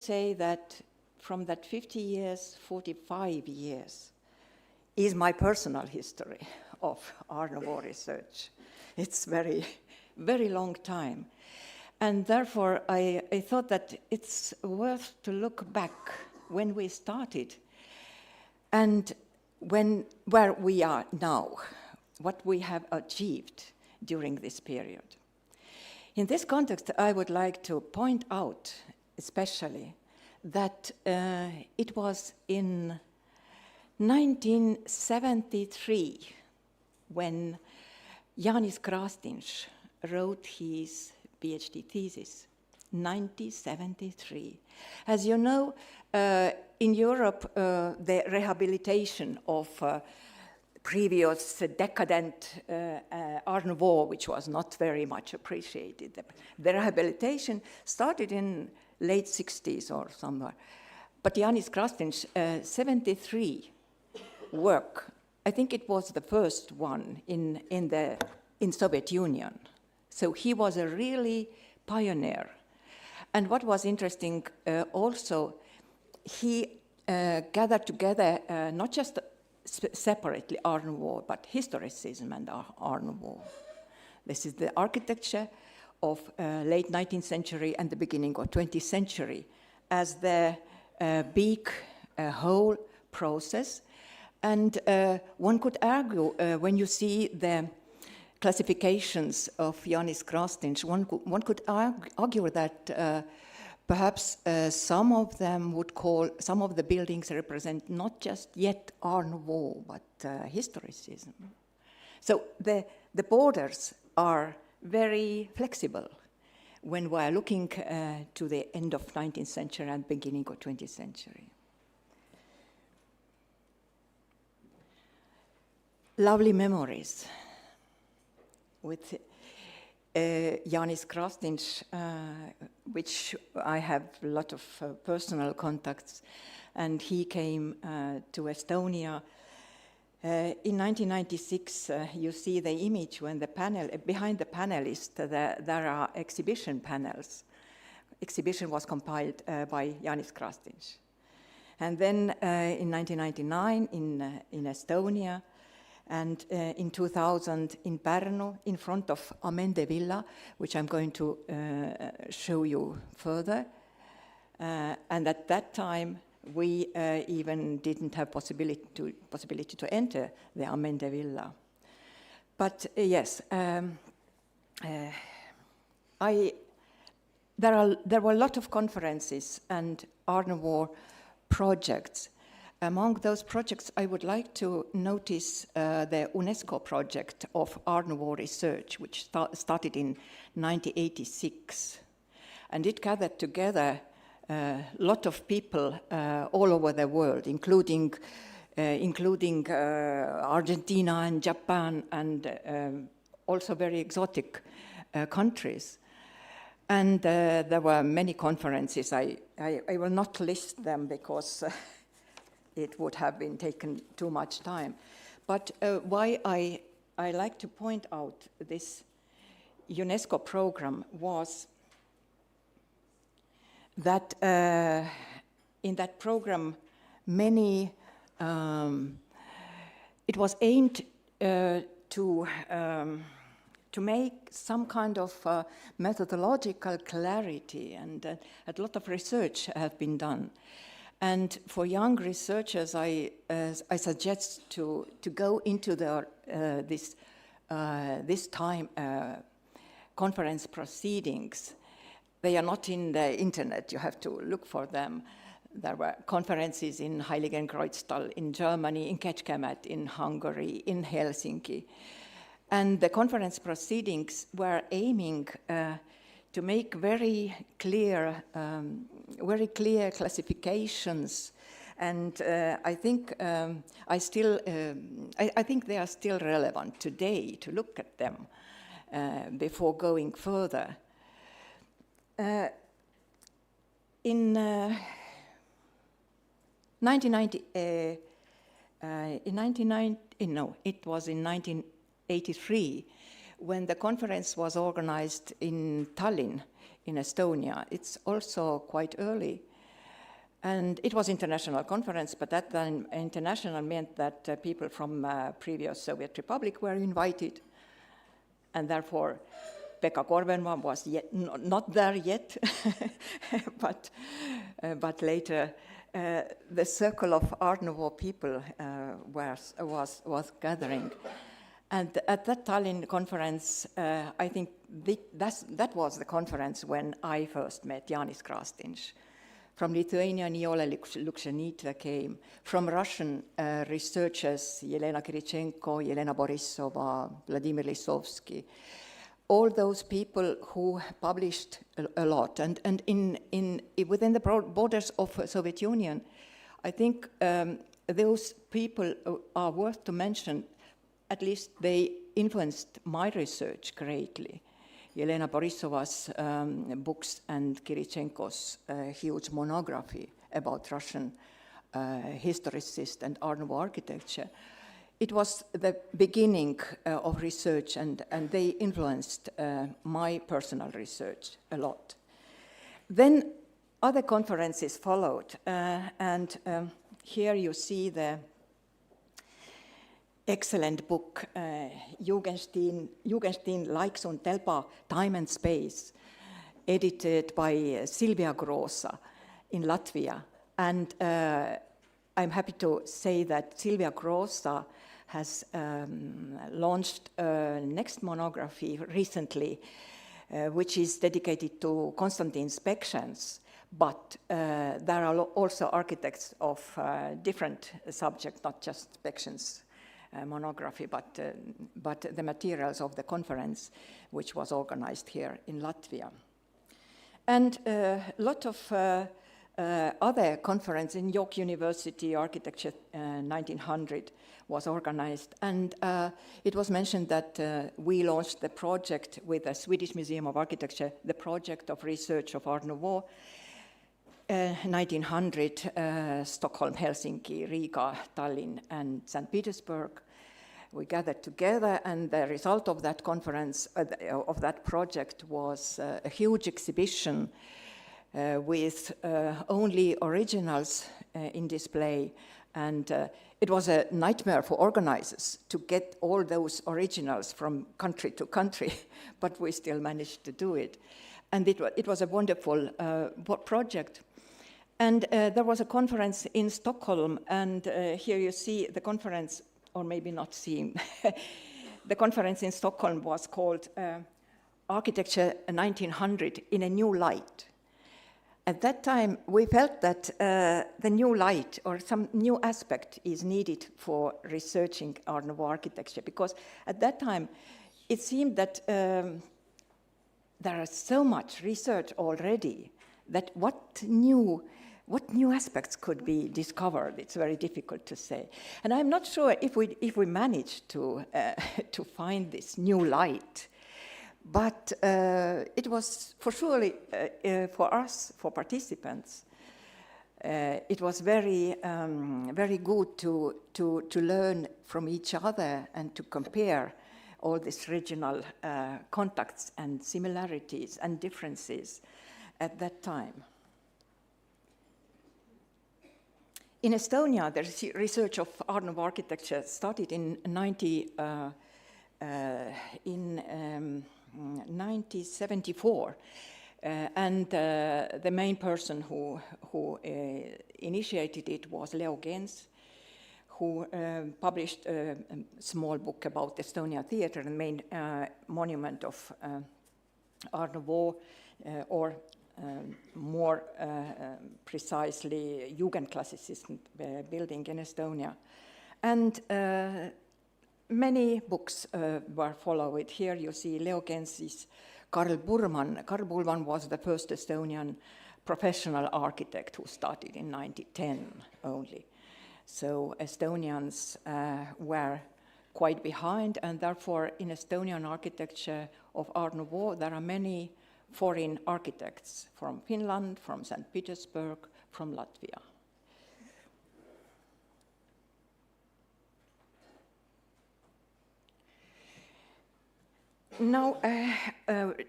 say that from that 50 years, 45 years is my personal history of Art Nouveau research. It's very, very long time. And therefore, I thought that it's worth to look back when we started and where we are now, what we have achieved during this period. In this context, I would like to point out especially that it was in 1973 when Jānis Krastīņš wrote his PhD thesis, 1973. As you know, in Europe, the rehabilitation of previous decadent Art Nouveau, which was not very much appreciated, the rehabilitation started in late 60s or somewhere. But Jānis Krastīņš, 73 work, I think it was the first one in Soviet Union. So he was a really pioneer. And what was interesting also, he gathered together not just separately Art Nouveau, but historicism and Art Nouveau. This is the architecture of late 19th century and the beginning of 20th century as the big whole process. And one could argue, when you see the classifications of Jānis Krastīņš, one could argue that perhaps some of them would call, some of the buildings represent not just yet Art Nouveau, but historicism. So the borders are very flexible when we are looking to the end of 19th century and beginning of 20th century. Lovely memories with Jānis Krastīņš, which I have a lot of personal contacts, and he came to Estonia. In 1996, you see the image when the panel, behind the panelist, there are exhibition panels. Exhibition was compiled by Jānis Krastīņš. And then in 1999 in Estonia, and in 2000 in Pärnu, in front of Amende Villa, which I'm going to show you further. And at that time, we even didn't have possibility to enter the Amende Villa. But yes, there were a lot of conferences and Art Nouveau projects. Among those projects, I would like to notice the UNESCO project of Art Nouveau research, which started in 1986. And it gathered together a lot of people all over the world, including Argentina and Japan and also very exotic countries. And there were many conferences. I will not list them because it would have been taken too much time. But why I like to point out this UNESCO program was that in that program, many, it was aimed to make some kind of methodological clarity, and a lot of research have been done. And for young researchers, I suggest to go into this time conference proceedings. They are not in the internet, you have to look for them. There were conferences in Heiligenkreuztal in Germany, in Kecskemét in Hungary, in Helsinki. And the conference proceedings were aiming to make very clear classifications, and I think I think they are still relevant today to look at them before going further. In 1983, when the conference was organized in Tallinn, in Estonia. It's also quite early. And it was international conference, but that time international meant that people from previous Soviet Republic were invited, and therefore Pekka Korvenmaa was not there yet, but later the circle of Art Nouveau people was gathering. And at that Tallinn conference, I think that was the conference when I first met Jānis Krastinš. From Lithuania, Niola Lukšanītė came. From Russian researchers, Yelena Kirichenko, Yelena Borisova, Vladimir Lisovsky, all those people who published a lot. And within the borders of Soviet Union, I think those people are worth to mention. At least they influenced my research greatly. Yelena Borisova's books and Kirichenko's huge monography about Russian historicists and Art Nouveau architecture. It was the beginning of research, and they influenced my personal research a lot. Then other conferences followed, and here you see the excellent book, Jugendstil, Likes und Telpa, Time and Space, edited by Silvia Grosa in Latvia. And I'm happy to say that Silvia Grosa has launched a next monography recently, which is dedicated to constant inspections. But there are also architects of different subjects, not just inspections. Monography, but the materials of the conference, which was organized here in Latvia. And a lot of other conferences in York University, Architecture 1900 was organized. And it was mentioned that we launched the project with the Swedish Museum of Architecture, the project of research of Art Nouveau, 1900, Stockholm, Helsinki, Riga, Tallinn, and St. Petersburg. We gathered together, and the result of that conference, of that project, was a huge exhibition with only originals in display. And it was a nightmare for organizers to get all those originals from country to country, but we still managed to do it. And it was a wonderful project. And there was a conference in Stockholm, and here you see the conference, or maybe not seeing. The conference in Stockholm was called Architecture 1900 in a New Light. At that time, we felt that the new light or some new aspect is needed for researching Art Nouveau architecture, because at that time, it seemed that there is so much research already that what new aspects could be discovered? It's very difficult to say. And I'm not sure if we managed to find this new light. But it was for surely, for us, for participants, it was very good to learn from each other and to compare all these regional contacts and similarities and differences at that time. In Estonia, the research of Art Nouveau architecture started in 1974, and the main person who initiated it was Leo Gens, who published a small book about Estonia theatre, the main monument of Art Nouveau, or more precisely Jugendklassizism building in Estonia. And many books were followed. Here you see Leo Gens's Karl Burman. Karl Burman was the first Estonian professional architect who started in 1910 only. So Estonians were quite behind, and therefore in Estonian architecture of Art Nouveau there are many foreign architects from Finland, from St. Petersburg, from Latvia. Now,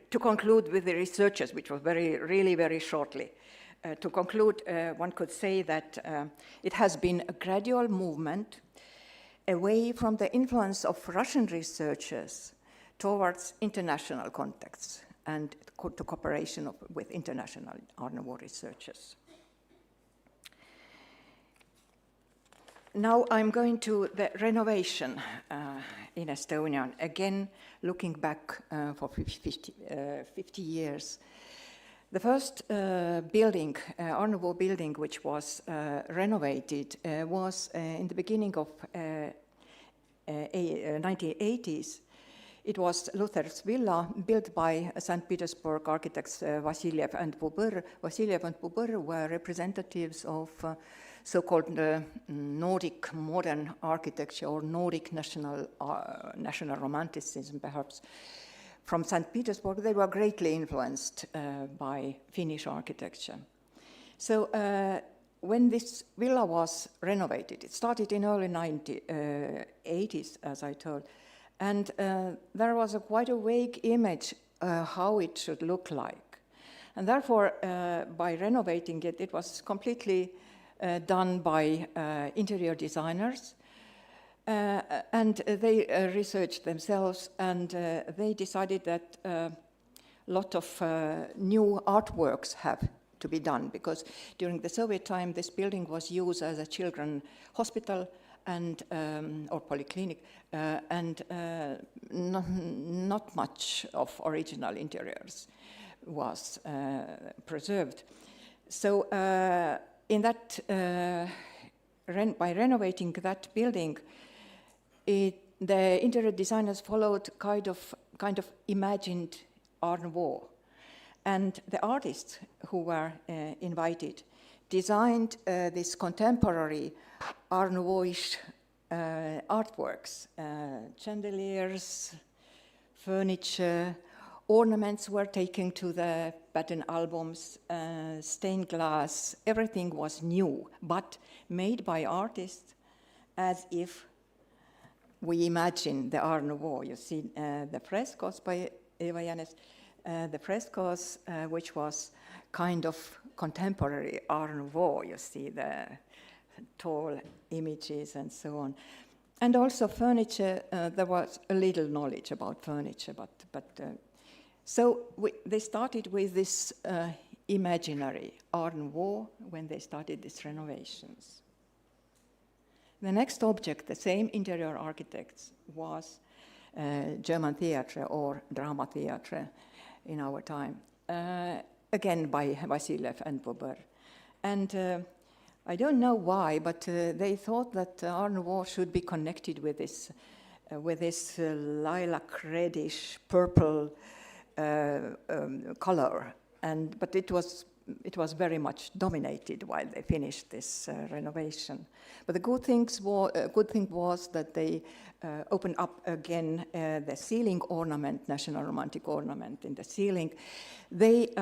to conclude with the researchers, which was really very shortly, To conclude, one could say that it has been a gradual movement away from the influence of Russian researchers towards international contexts and to cooperation with international Art Nouveau researchers. Now I'm going to the renovation in Estonia, again looking back for 50 years. The first building, Art Nouveau building, which was renovated was in the beginning of 1980s. It was Luther's villa, built by St. Petersburg architects Vassiliev and Bubur. Vassiliev and Bubur were representatives of so-called Nordic modern architecture, or Nordic national romanticism, perhaps. From St. Petersburg, they were greatly influenced by Finnish architecture. So when this villa was renovated, it started in early 80s, as I told, and there was quite a vague image how it should look like. And therefore, by renovating it, it was completely done by interior designers, and they researched themselves, and they decided that a lot of new artworks have to be done, because during the Soviet time this building was used as a children's hospital and or polyclinic, and not much of original interiors was preserved. So in that, by renovating that building, the interior designers followed kind of imagined Art Nouveau, and the artists who were invited designed this contemporary Art Nouveau-ish artworks, chandeliers, furniture, ornaments were taken to the pattern albums, stained glass, everything was new, but made by artists as if we imagine the Art Nouveau. You see the frescoes by Eva Janes, the frescoes which was kind of contemporary Art Nouveau. You see the tall images and so on. And also furniture, there was a little knowledge about furniture, so they started with this imaginary Art Nouveau when they started these renovations. The next object, the same interior architects, was German theatre or drama theatre in our time, again by Vassiliev and Bubur. And I don't know why, but they thought that Art Nouveau should be connected with this lilac reddish purple color, but it was very much dominated while they finished this renovation. But the good thing was that they opened up again the ceiling ornament, national romantic ornament in the ceiling. They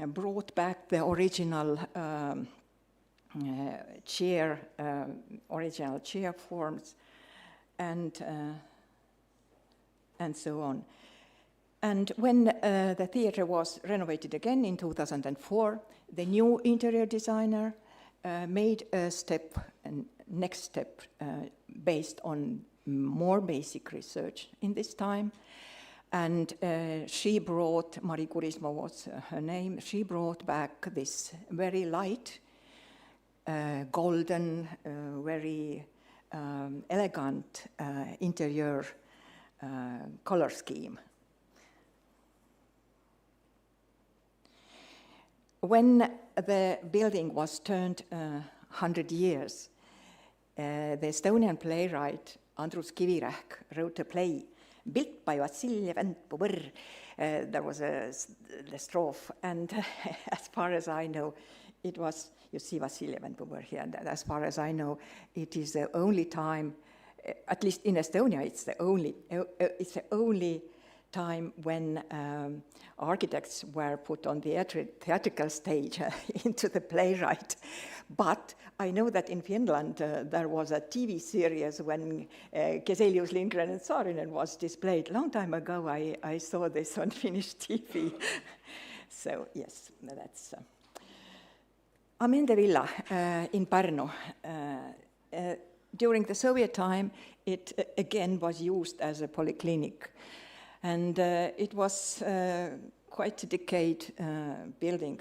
brought back the original original chair forms, and so on. And when the theatre was renovated again in 2004, the new interior designer made a next step based on more basic research in this time. And she brought, Marie Kurisma was her name, she brought back this very light, golden, very elegant interior color scheme. When the building was turned 100 years, the Estonian playwright Andrus Kivirähk wrote a play, built by Vassiliev and Bubur. There was the strophe, and as far as I know, it was, you see Vassiliev and Bubur here, and as far as I know, it is the only time, at least in Estonia, it's the only time when architects were put on the theatrical stage into the playwright. But I know that in Finland there was a TV series when Keselius, Lindgren and Saarinen was displayed. Long time ago I saw this on Finnish TV. So yes, that's... Amende Villa in Pärnu. During the Soviet time, it again was used as a polyclinic. And it was quite a decayed building,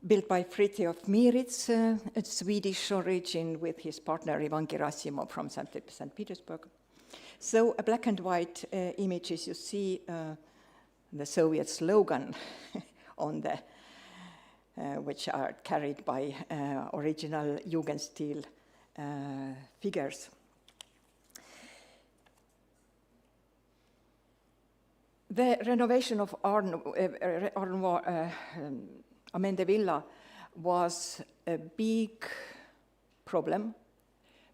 built by Fritjof Mieritz, a Swedish origin, with his partner Ivan Gerasimov from St. Petersburg. So a black and white images, you see the Soviet slogan on the, which are carried by original Jugendstil figures. The renovation of Art Nouveau Amende Villa was a big problem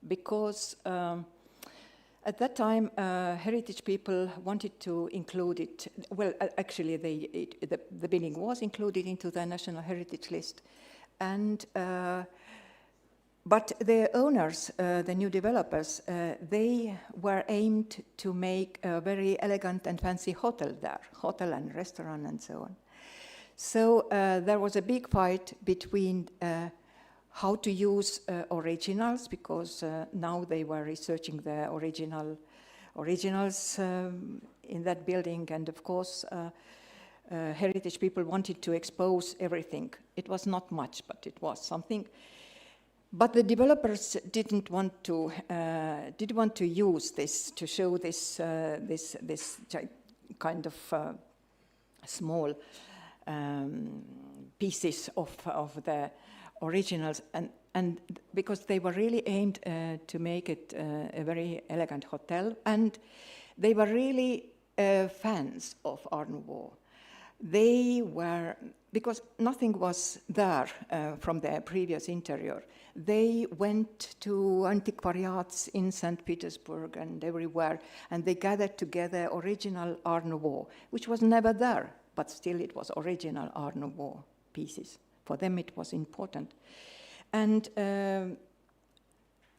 because at that time heritage people wanted to include it. Well, actually, the building was included into the National Heritage List, and but the owners, the new developers, they were aimed to make a very elegant and fancy hotel there, hotel and restaurant and so on. So there was a big fight between how to use originals, because now they were researching the originals in that building, and of course heritage people wanted to expose everything. It was not much, but it was something. But the developers didn't want to use this to show this kind of small pieces of the originals, and because they were really aimed to make it a very elegant hotel, and they were really fans of Art Nouveau. They were, because nothing was there from the previous interior. They went to antiquariats in St. Petersburg and everywhere, and they gathered together original Art Nouveau, which was never there, but still it was original Art Nouveau pieces. For them it was important. And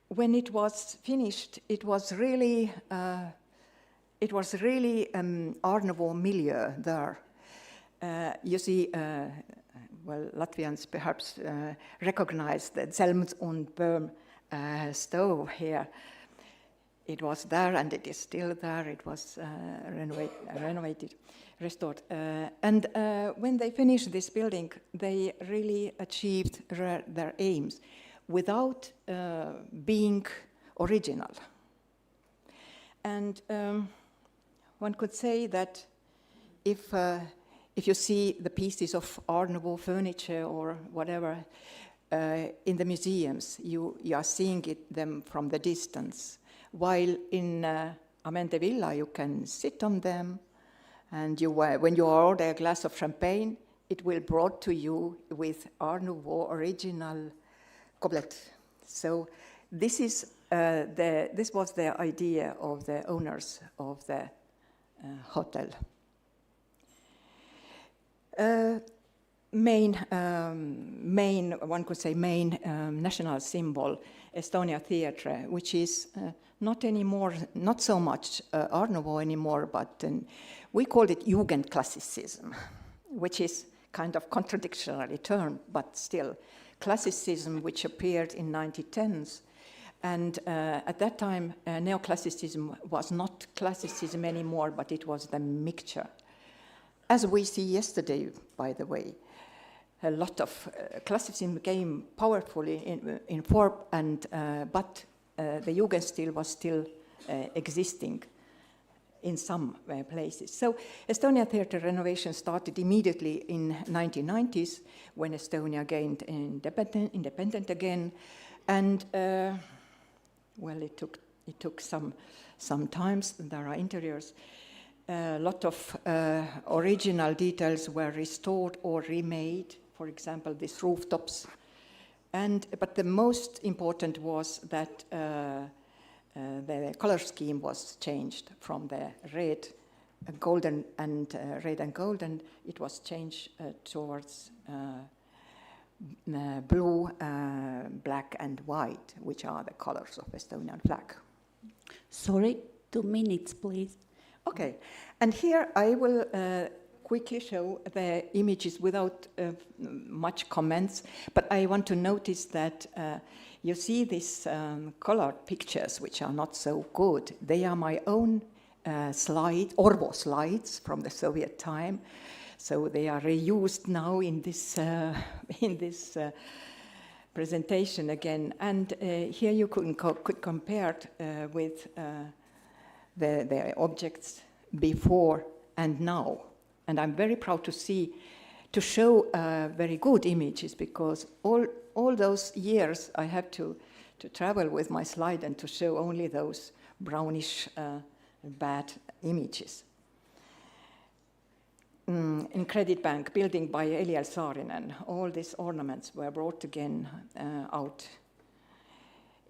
when it was finished, it was really Art Nouveau milieu there. You see, well, Latvians perhaps recognize the Zelms und Böhm stove here. It was there, and it is still there. It was renovated, restored. And when they finished this building, they really achieved their aims without being original. And one could say that if you see the pieces of Art Nouveau furniture or whatever in the museums, you are seeing them from the distance. While in Amende Villa, you can sit on them, and when you order a glass of champagne, it will brought to you with Art Nouveau original goblet. So this is this was the idea of the owners of the hotel. Main, one could say, main national symbol, Estonia Theatre, which is not so much Art Nouveau anymore, but we called it Jugendklassicism, which is kind of contradictory term, but still classicism, which appeared in 1910s. And at that time, neoclassicism was not classicism anymore, but it was the mixture. As we see yesterday, by the way, a lot of classicism became powerfully in form, and but the Jugendstil was still existing in some places. So Estonia Theatre renovation started immediately in 1990s, when Estonia gained independent again, and well, it took some times. There are interiors. A lot of original details were restored or remade. For example, these rooftops. But the most important was that the color scheme was changed from the red and golden, it was changed towards blue, black and white, which are the colors of Estonian flag. Sorry, 2 minutes, please. Okay, and here I will quickly show the images without much comments, but I want to notice that you see these colored pictures, which are not so good. They are my own Orvo slides from the Soviet time, so they are reused now in this presentation again. And here you could compare with the objects before and now. And I'm very proud to show very good images, because all those years I have to travel with my slide and to show only those brownish bad images. In Credit Bank, building by Eliel Saarinen, all these ornaments were brought again out.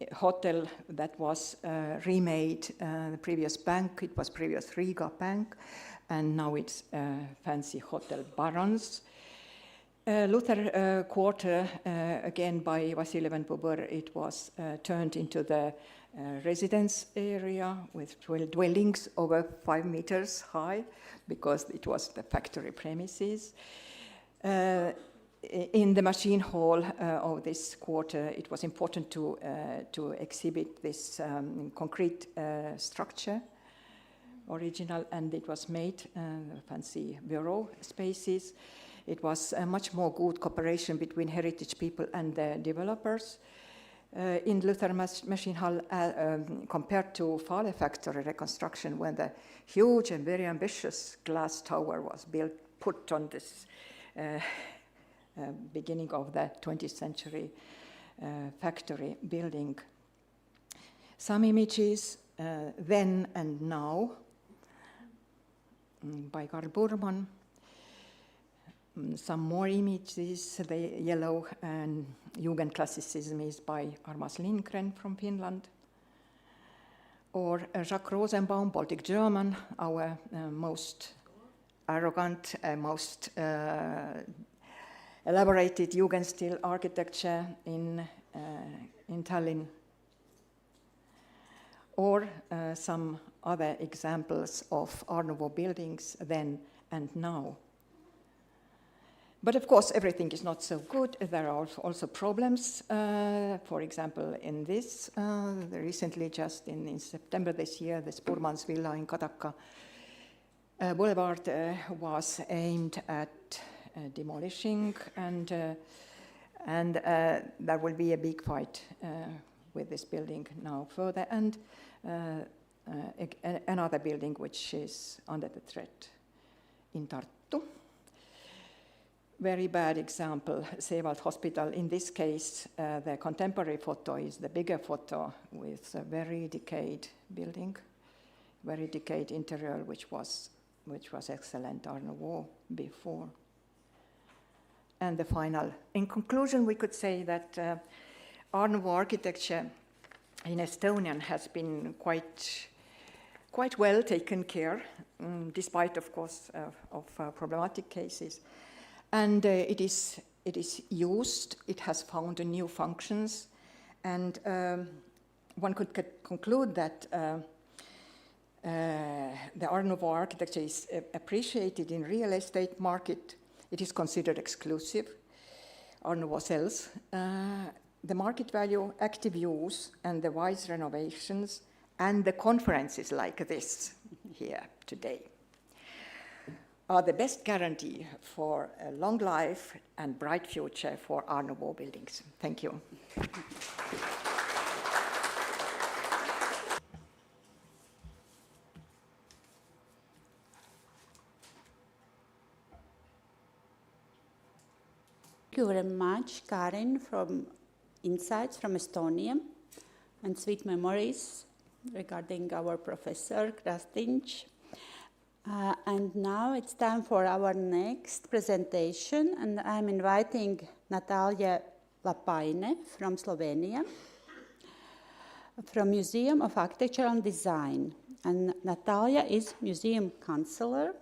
A hotel that was remade, the previous bank, it was previous Riga bank, and now it's fancy Hotel Barons. Luther Quarter, again by Vasiljev and Buber, it was turned into the residence area with dwellings over 5 meters high, because it was the factory premises. In the machine hall of this quarter, it was important to exhibit this concrete structure, original, and it was made fancy bureau spaces. It was much more good cooperation between heritage people and the developers. In Luther Machine Hall, compared to Fale factory reconstruction, when the huge and very ambitious glass tower was put on this beginning of the 20th century factory building. Some images then and now by Karl Burman. Some more images, the yellow and Jugendklassicism is by Armas Lindgren from Finland. Or Jacques Rosenbaum, Baltic German, our most arrogant, most elaborated Jugendstil architecture in Tallinn. Or some other examples of Art Nouveau buildings then and now. But of course, everything is not so good. There are also problems. For example, in this, recently, just in September this year, the Spurman's Villa in Kadaka Boulevard was aimed at demolishing, and there will be a big fight with this building now further, and another building which is under the threat in Tartu. Very bad example, Seewald Hospital. In this case, the contemporary photo is the bigger photo with a very decayed building, very decayed interior, which was excellent Art Nouveau before. And the final. In conclusion, we could say that Art Nouveau architecture in Estonian has been quite well taken care, despite, of course, of problematic cases. And it is used, it has found new functions, and one could conclude that the Art Nouveau architecture is appreciated in real estate market. It is considered exclusive. Art Nouveau sells. The market value, active use, and the wise renovations, and the conferences like this here today are the best guarantee for a long life and bright future for Art Nouveau buildings. Thank you. Thank you very much, Karin, from Insights from Estonia and sweet memories regarding our professor, Krastinch. And now it's time for our next presentation, and I'm inviting Natalia Lapaine from Slovenia, from Museum of Architecture and Design. And Natalia is museum counselor,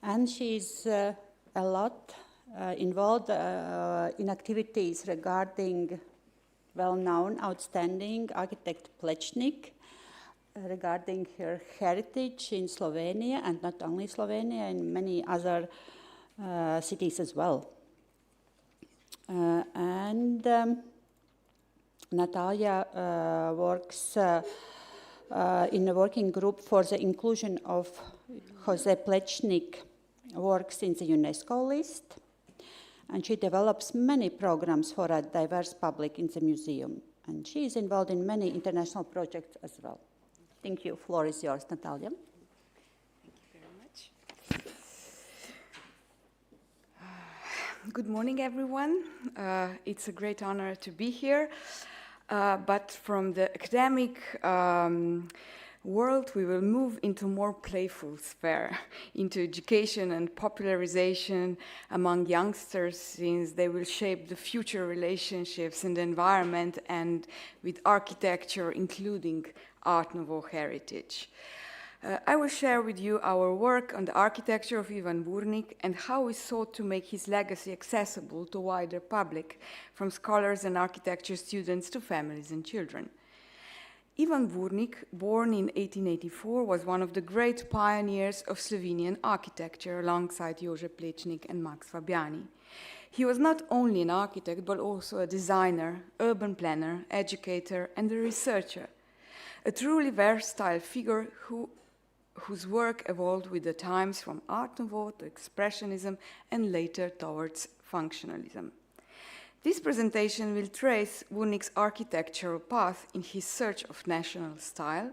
and she's a lot involved in activities regarding well-known, outstanding architect Plečnik, regarding her heritage in Slovenia, and not only Slovenia, in many other cities as well. Natalia works in a working group for the inclusion of Jose Plečnik works in the UNESCO list, and she develops many programs for a diverse public in the museum, and she is involved in many international projects as well. Thank you. Floor is yours, Natalia. Thank you very much. Good morning, everyone. It's a great honor to be here. But from the academic world, we will move into more playful sphere, into education and popularization among youngsters, since they will shape the future relationships in the environment and with architecture, including Art Nouveau heritage. I will share with you our work on the architecture of Ivan Burnik and how we sought to make his legacy accessible to wider public, from scholars and architecture students to families and children. Ivan Burnik, born in 1884, was one of the great pioneers of Slovenian architecture alongside Jože Plečnik and Max Fabiani. He was not only an architect, but also a designer, urban planner, educator, and a researcher, a truly versatile figure whose work evolved with the times from Art Nouveau to Expressionism and later towards functionalism. This presentation will trace Burnik's architectural path in his search of national style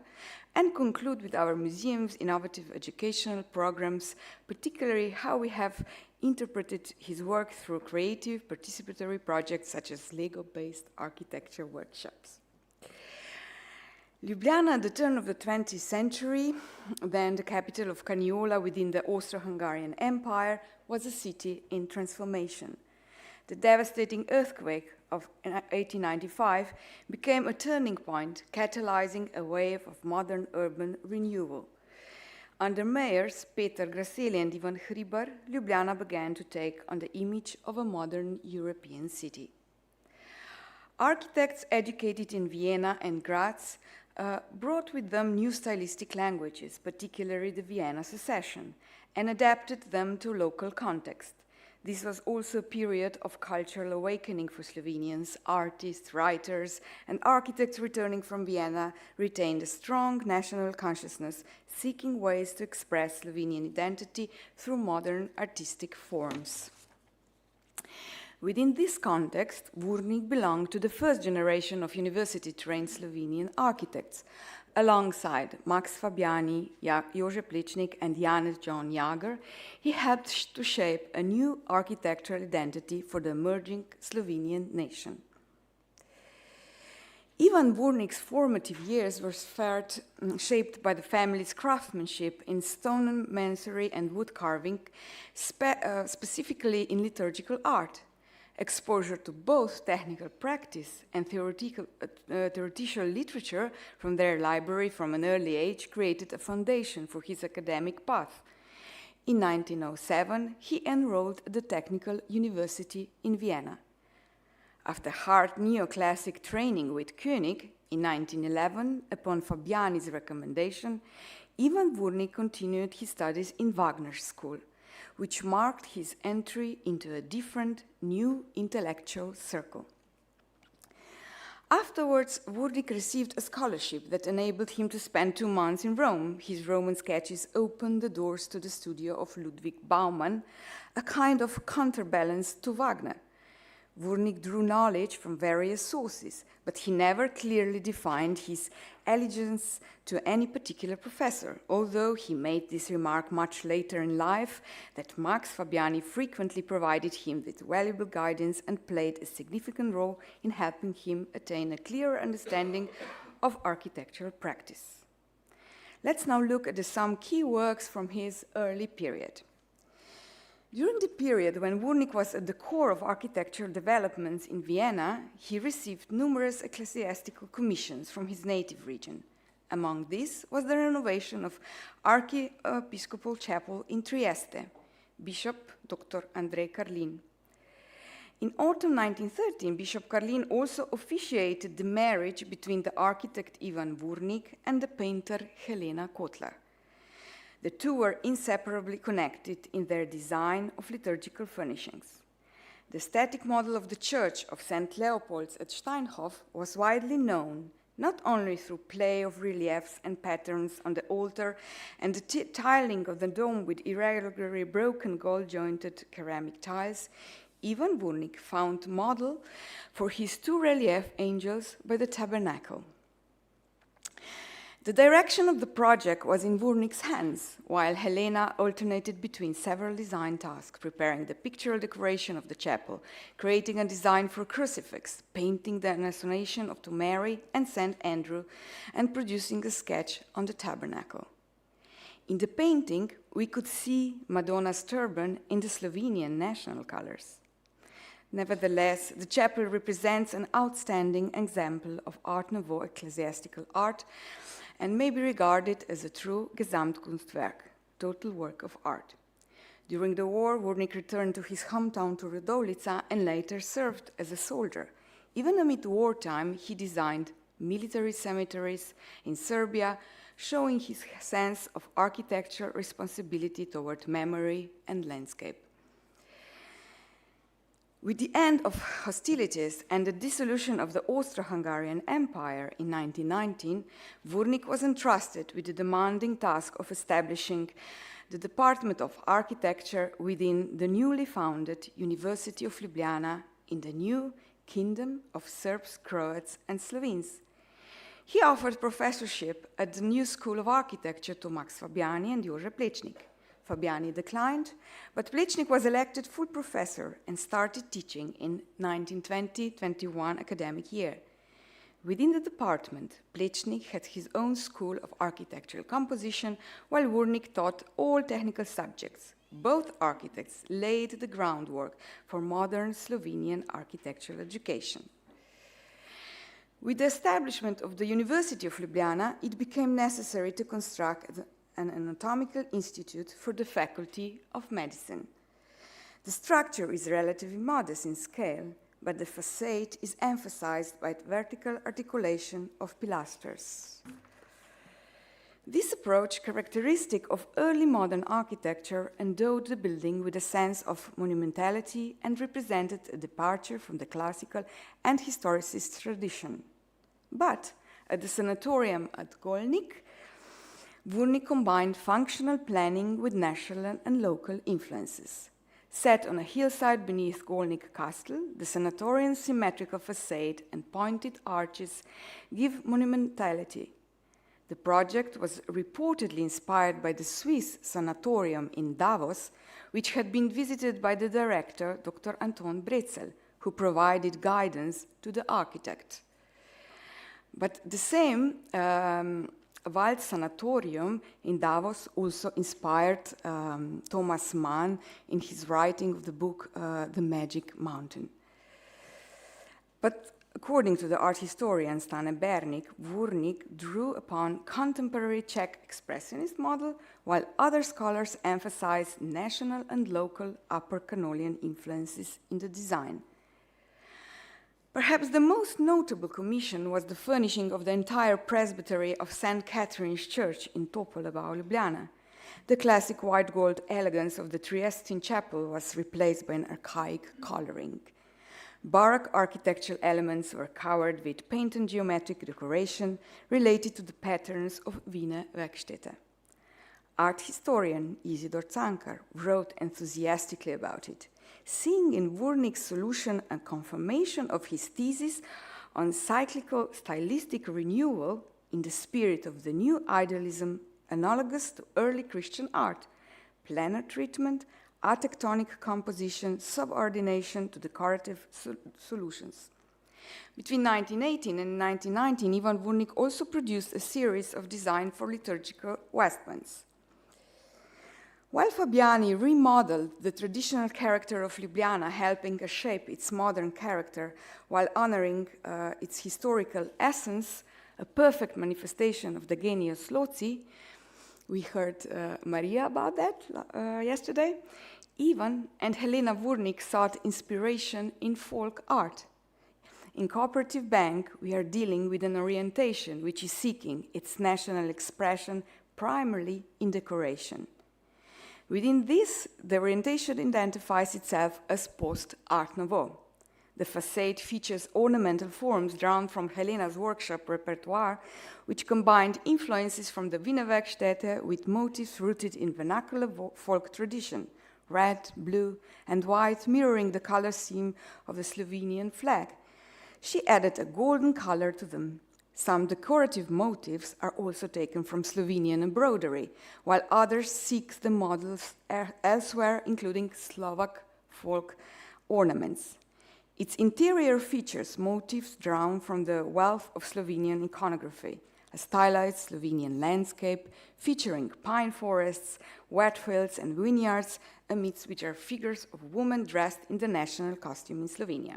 and conclude with our museum's innovative educational programs, particularly how we have interpreted his work through creative participatory projects such as Lego-based architecture workshops. Ljubljana at the turn of the 20th century, then the capital of Carniola within the Austro-Hungarian Empire, was a city in transformation. The devastating earthquake of 1895 became a turning point, catalyzing a wave of modern urban renewal. Under mayors Peter Graseli and Ivan Hribar, Ljubljana began to take on the image of a modern European city. Architects educated in Vienna and Graz brought with them new stylistic languages, particularly the Vienna Secession, and adapted them to local context. This was also a period of cultural awakening for Slovenians. Artists, writers, and architects returning from Vienna retained a strong national consciousness, seeking ways to express Slovenian identity through modern artistic forms. Within this context, Burnik belonged to the first generation of university-trained Slovenian architects. Alongside Max Fabiani, Jože Plečnik, and Janez John Jager, he helped to shape a new architectural identity for the emerging Slovenian nation. Ivan Burnik's formative years were shaped by the family's craftsmanship in stone masonry and wood carving, specifically in liturgical art. Exposure to both technical practice and theoretical literature from their library from an early age created a foundation for his academic path. In 1907, he enrolled at the Technical University in Vienna. After hard neoclassic training with König in 1911, upon Fabiani's recommendation, Ivan Burnik continued his studies in Wagner's school, which marked his entry into a different, new intellectual circle. Afterwards, Burnik received a scholarship that enabled him to spend 2 months in Rome. His Roman sketches opened the doors to the studio of Ludwig Baumann, a kind of counterbalance to Wagner. Burnik drew knowledge from various sources, but he never clearly defined his allegiance to any particular professor, although he made this remark much later in life that Max Fabiani frequently provided him with valuable guidance and played a significant role in helping him attain a clearer understanding of architectural practice. Let's now look at some key works from his early period. During the period when Burnik was at the core of architectural developments in Vienna, he received numerous ecclesiastical commissions from his native region. Among these was the renovation of Archiepiscopal Chapel in Trieste, Bishop Dr. Andrei Karlin. In autumn 1913, Bishop Karlin also officiated the marriage between the architect Ivan Vurnik and the painter Helena Kotlar. The two were inseparably connected in their design of liturgical furnishings. The static model of the church of St. Leopold's at Steinhof was widely known, not only through play of reliefs and patterns on the altar and the tiling of the dome with irregularly broken gold-jointed ceramic tiles. Ivan Vurnik found model for his two relief angels by the tabernacle. The direction of the project was in Vurnik's hands, while Helena alternated between several design tasks, preparing the pictorial decoration of the chapel, creating a design for crucifix, painting the Annunciation of to Mary and St. Andrew, and producing a sketch on the tabernacle. In the painting, we could see Madonna's turban in the Slovenian national colors. Nevertheless, the chapel represents an outstanding example of Art Nouveau ecclesiastical art and may be regarded as a true Gesamtkunstwerk, total work of art. During the war, Vurnik returned to his hometown to Radovljica and later served as a soldier. Even amid wartime, he designed military cemeteries in Serbia, showing his sense of architectural responsibility toward memory and landscape. With the end of hostilities and the dissolution of the Austro-Hungarian Empire in 1919, Vurnik was entrusted with the demanding task of establishing the Department of Architecture within the newly founded University of Ljubljana in the new Kingdom of Serbs, Croats, and Slovenes. He offered professorship at the new School of Architecture to Max Fabiani and Jože Plečnik. Fabiani declined, but Plečnik was elected full professor and started teaching in 1920-21 academic year. Within the department, Plečnik had his own school of architectural composition, while Vurnik taught all technical subjects. Both architects laid the groundwork for modern Slovenian architectural education. With the establishment of the University of Ljubljana, it became necessary to construct an anatomical institute for the Faculty of Medicine. The structure is relatively modest in scale, but the facade is emphasized by vertical articulation of pilasters. This approach, characteristic of early modern architecture, endowed the building with a sense of monumentality and represented a departure from the classical and historicist tradition. But at the sanatorium at Golnik, Vurnik combined functional planning with national and local influences. Set on a hillside beneath Golnik Castle, the sanatorium's symmetrical facade and pointed arches give monumentality. The project was reportedly inspired by the Swiss sanatorium in Davos, which had been visited by the director, Dr. Anton Brezel, who provided guidance to the architect. But the same Wald Sanatorium in Davos also inspired Thomas Mann in his writing of the book The Magic Mountain. But according to the art historian Stane Bernik, Vurnik drew upon contemporary Czech expressionist model, while other scholars emphasized national and local Upper Canolian influences in the design. Perhaps the most notable commission was the furnishing of the entire presbytery of St. Catherine's Church in Topolaba, Ljubljana. The classic white gold elegance of the Triestine chapel was replaced by an archaic coloring. Baroque architectural elements were covered with painted geometric decoration related to the patterns of Wiener Werkstätte. Art historian Isidor Cankar wrote enthusiastically about it, seeing in Vurnik's solution a confirmation of his thesis on cyclical stylistic renewal in the spirit of the new idealism analogous to early Christian art, planar treatment, atectonic composition, subordination to decorative solutions. Between 1918 and 1919, Ivan Vurnik also produced a series of designs for liturgical vestments. While Fabiani remodeled the traditional character of Ljubljana, helping shape its modern character while honoring its historical essence, a perfect manifestation of the genius loci, we heard Maria about that yesterday. Ivan and Helena Vurnik sought inspiration in folk art. In Cooperative Bank, we are dealing with an orientation which is seeking its national expression primarily in decoration. Within this, the orientation identifies itself as post-Art Nouveau. The facade features ornamental forms drawn from Helena's workshop repertoire, which combined influences from the Wiener Werkstätte with motifs rooted in vernacular folk tradition, red, blue, and white, mirroring the color scheme of the Slovenian flag. She added a golden color to them. Some decorative motifs are also taken from Slovenian embroidery, while others seek the models elsewhere, including Slovak folk ornaments. Its interior features motifs drawn from the wealth of Slovenian iconography, a stylized Slovenian landscape featuring pine forests, wheat fields, and vineyards, amidst which are figures of women dressed in the national costume in Slovenia.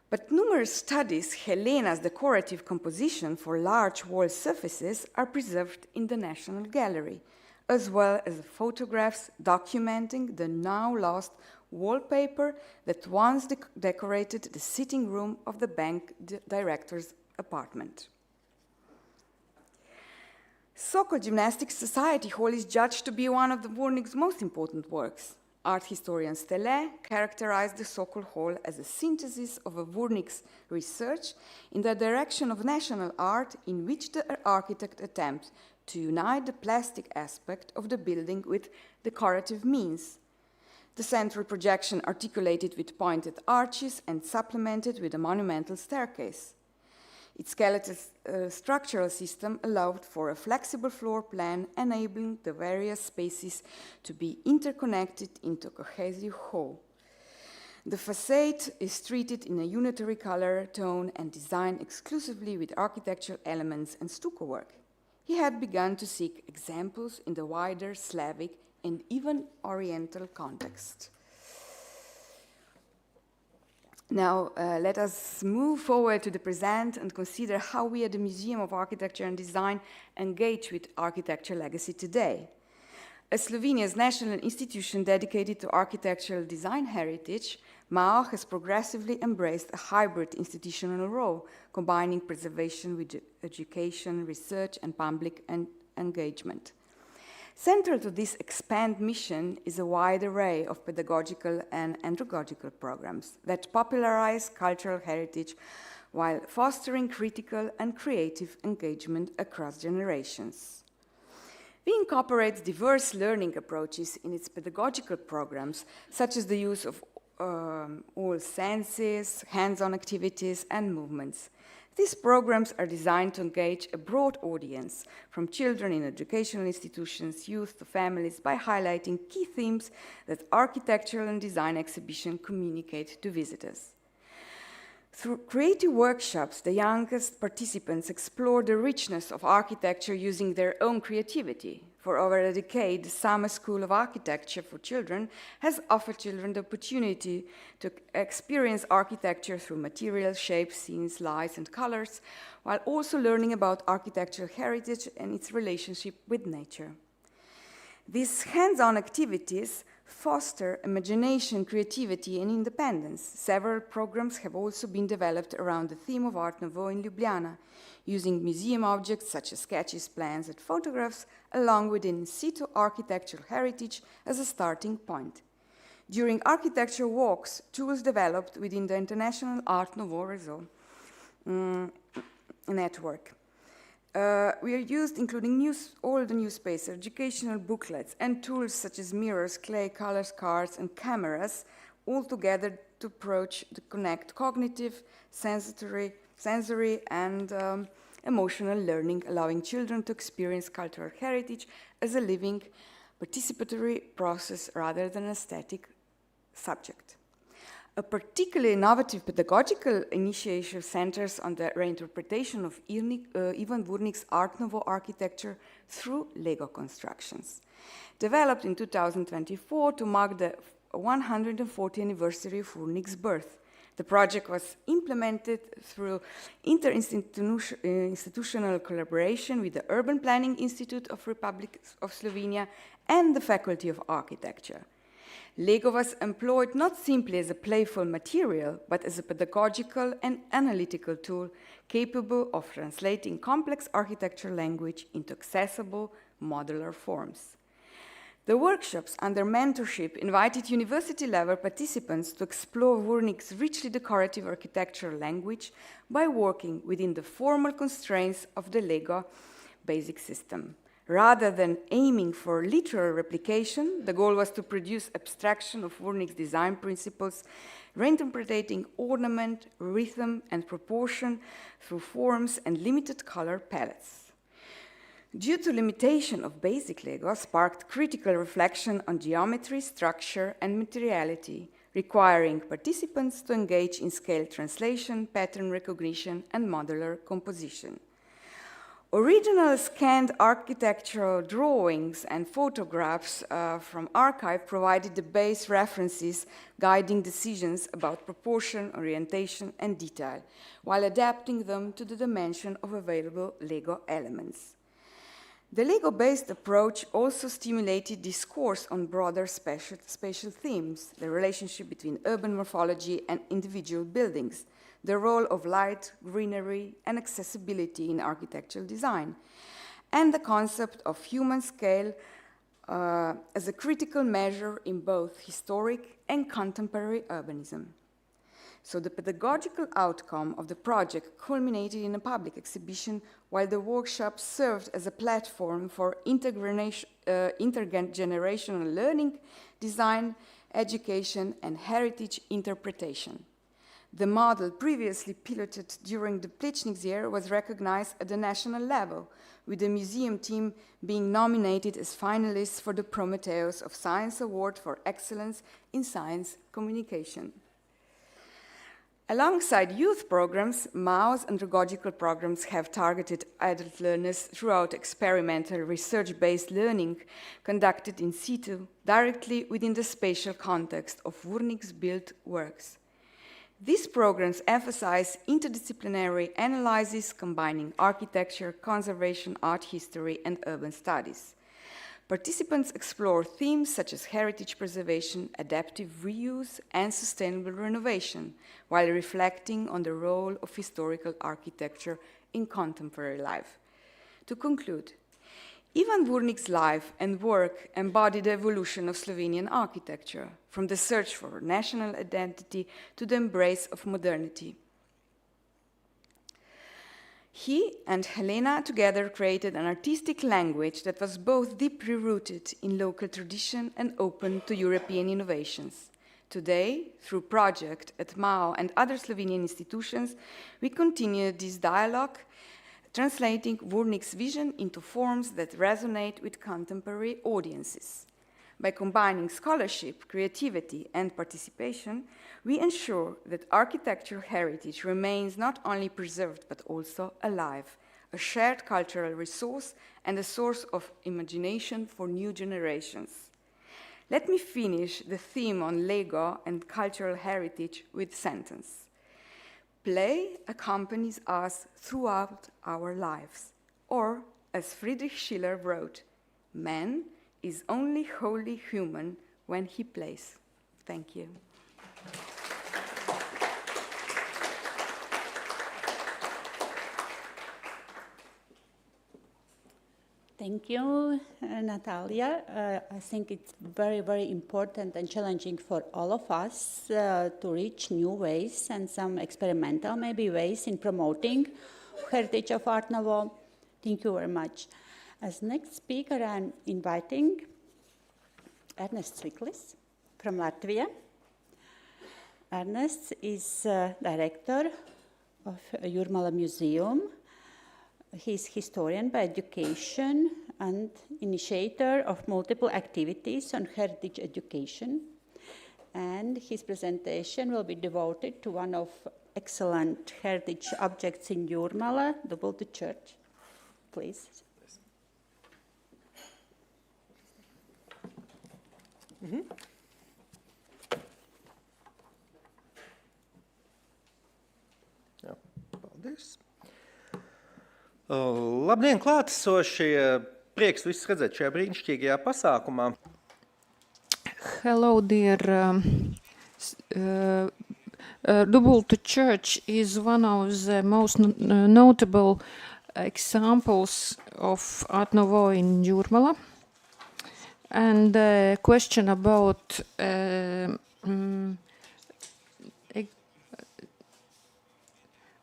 But numerous studies Helena's decorative composition for large wall surfaces are preserved in the National Gallery, as well as photographs documenting the now lost wallpaper that once decorated the sitting room of the bank director's apartment. Sokol Gymnastics Society Hall is judged to be one of the Vurnik's most important works. Art historian Stele characterized the Sokol Hall as a synthesis of a Vurnik's research in the direction of national art, in which the architect attempts to unite the plastic aspect of the building with decorative means. The central projection articulated with pointed arches and supplemented with a monumental staircase. Its skeletal structural system allowed for a flexible floor plan, enabling the various spaces to be interconnected into a cohesive whole. The facade is treated in a unitary color tone and designed exclusively with architectural elements and stucco work. He had begun to seek examples in the wider Slavic and even Oriental context. Now, let us move forward to the present and consider how we at the Museum of Architecture and Design engage with architecture legacy today. As Slovenia's national institution dedicated to architectural design heritage, MAO has progressively embraced a hybrid institutional role, combining preservation with education, research, and public engagement. Central to this expand mission is a wide array of pedagogical and andragogical programs that popularize cultural heritage while fostering critical and creative engagement across generations. We incorporate diverse learning approaches in its pedagogical programs, such as the use of all senses, hands-on activities, and movements. These programs are designed to engage a broad audience, from children in educational institutions, youth to families, by highlighting key themes that architectural and design exhibitions communicate to visitors. Through creative workshops, the youngest participants explore the richness of architecture using their own creativity. For over a decade, the Summer School of Architecture for Children has offered children the opportunity to experience architecture through materials, shapes, scenes, lights, and colors, while also learning about architectural heritage and its relationship with nature. These hands-on activities foster imagination, creativity, and independence. Several programs have also been developed around the theme of Art Nouveau in Ljubljana, using museum objects such as sketches, plans, and photographs, along with in situ architectural heritage as a starting point. During architecture walks, tools developed within the International Art Nouveau Réseau network. We are used, including all the new space, educational booklets, and tools such as mirrors, clay, colors, cards, and cameras, all together to connect cognitive, sensory, and emotional learning, allowing children to experience cultural heritage as a living, participatory process rather than a static subject. A particularly innovative pedagogical initiative centers on the reinterpretation of Ivan Vurnik's Art Nouveau architecture through Lego constructions. Developed in 2024 to mark the 140th anniversary of Vurnik's birth, the project was implemented through interinstitutional collaboration with the Urban Planning Institute of Republic of Slovenia and the Faculty of Architecture. Lego was employed not simply as a playful material, but as a pedagogical and analytical tool capable of translating complex architecture language into accessible, modular forms. The workshops under mentorship invited university-level participants to explore Vurnik's richly decorative architectural language by working within the formal constraints of the Lego basic system. Rather than aiming for literal replication, the goal was to produce abstraction of Vurnik's design principles, reinterpreting ornament, rhythm, and proportion through forms and limited color palettes. Due to limitation of basic Lego, sparked critical reflection on geometry, structure, and materiality, requiring participants to engage in scale translation, pattern recognition, and modular composition. Original scanned architectural drawings and photographs from archive provided the base references guiding decisions about proportion, orientation, and detail, while adapting them to the dimension of available Lego elements. The Lego-based approach also stimulated discourse on broader spatial themes, the relationship between urban morphology and individual buildings, the role of light, greenery, and accessibility in architectural design, and the concept of human scale as a critical measure in both historic and contemporary urbanism. So the pedagogical outcome of the project culminated in a public exhibition, while the workshop served as a platform for intergenerational learning, design, education, and heritage interpretation. The model previously piloted during the Plichnik's year was recognized at the national level, with the museum team being nominated as finalists for the Prometheus of Science Award for Excellence in Science Communication. Alongside youth programs, MAU's andragogical programs have targeted adult learners throughout experimental research-based learning conducted in situ, directly within the spatial context of Vurnik's built works. These programs emphasize interdisciplinary analysis combining architecture, conservation, art history, and urban studies. Participants explore themes such as heritage preservation, adaptive reuse, and sustainable renovation, while reflecting on the role of historical architecture in contemporary life. To conclude, Ivan Vurnik's life and work embody the evolution of Slovenian architecture, from the search for national identity to the embrace of modernity. He and Helena together created an artistic language that was both deeply rooted in local tradition and open to European innovations. Today, through project at MAU and other Slovenian institutions, we continue this dialogue, translating Vurnik's vision into forms that resonate with contemporary audiences. By combining scholarship, creativity, and participation, we ensure that architectural heritage remains not only preserved but also alive, a shared cultural resource and a source of imagination for new generations. Let me finish the theme on Lego and cultural heritage with a sentence. Play accompanies us throughout our lives. Or, as Friedrich Schiller wrote, man is only wholly human when he plays. Thank you. Thank you, Natalia. I think it's very, very important and challenging for all of us to reach new ways and some experimental maybe ways in promoting heritage of Art Nouveau. Thank you very much. As next speaker, I'm inviting Ernest Sviklis from Latvia. Ernest is director of Jūrmala Museum. He's historian by education and initiator of multiple activities on heritage education. And his presentation will be devoted to one of excellent heritage objects in Jūrmala, the Bultu Church. Please. Mm-hmm. Paldies. Labdien, klātesošie! Prieks visus redzēt šajā brīnišķīgajā pasākumā. Hello, dear. Dubultu Church is one of the most notable examples of Art Nouveau in Jūrmala. And the question about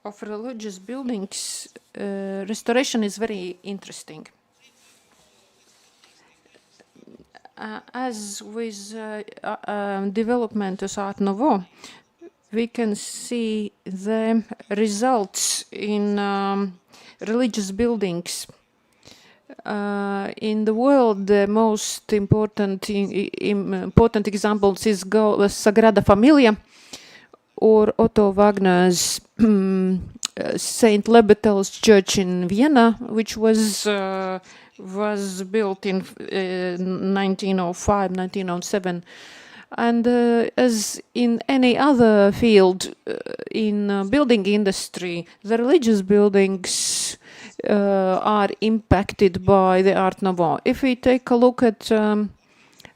of religious buildings restoration is very interesting. As with development of Art Nouveau, we can see the results in religious buildings. In the world, the most important examples is Sagrada Familia or Otto Wagner's Saint Lebethel's Church in Vienna, which was built in 1905, 1907. And as in any other field in building industry, the religious buildings are impacted by the Art Nouveau. If we take a look at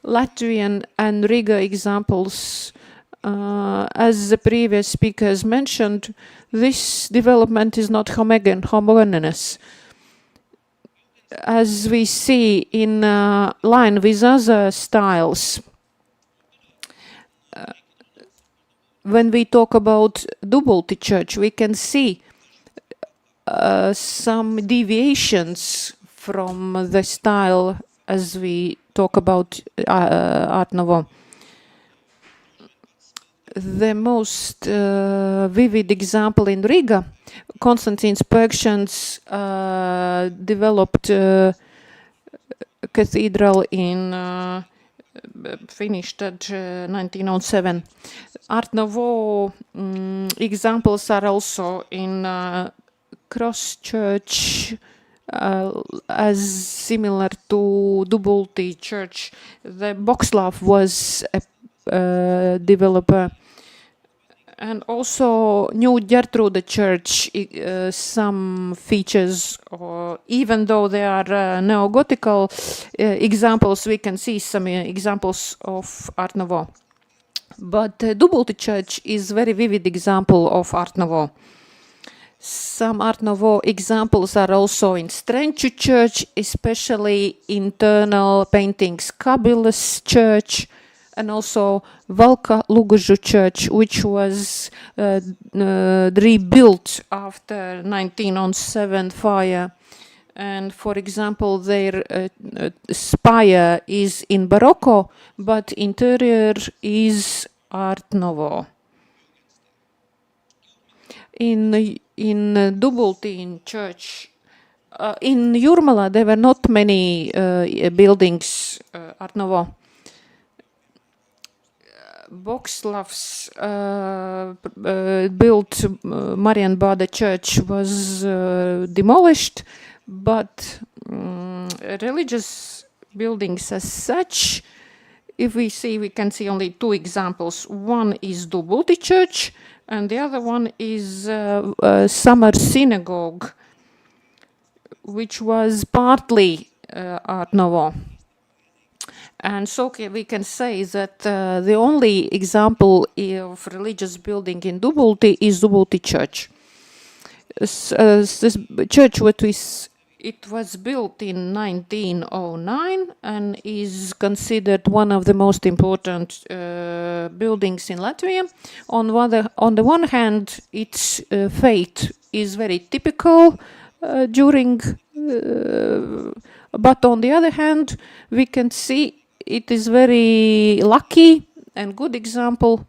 Latvian and Riga examples, as the previous speakers mentioned, this development is not homogeneous. As we see in line with other styles, when we talk about Dubulti Church, we can see some deviations from the style as we talk about Art Nouveau. The most vivid example in Riga, Konstantin Spērkšņs developed cathedral in finished at 1907. Art Nouveau examples are also in Cross Church, as similar to Dubulti Church. The Boxlav was a developer. And also New Gertrude Church, some features, even though they are neo-Gothical examples, we can see some examples of Art Nouveau. But Dubulti Church is a very vivid example of Art Nouveau. Some Art Nouveau examples are also in Strenču Church, especially internal paintings, Kabilas Church, and also Valka Lugužu Church, which was rebuilt after 1907 fire. And for example, their spire is in Barocco, but interior is Art Nouveau. In Dubulti Church, in Jūrmala, there were not many buildings Art Nouveau. Boxlav's built Marienbade Church was demolished, but religious buildings as such, if we see, we can see only two examples. One is Dubulti Church, and the other one is Summer Synagogue, which was partly Art Nouveau. And so we can say that the only example of religious building in Dubulti is Dubulti Church. This church, it was built in 1909 and is considered one of the most important buildings in Latvia. On the one hand, its fate is very typical but on the other hand, we can see it is very lucky and good example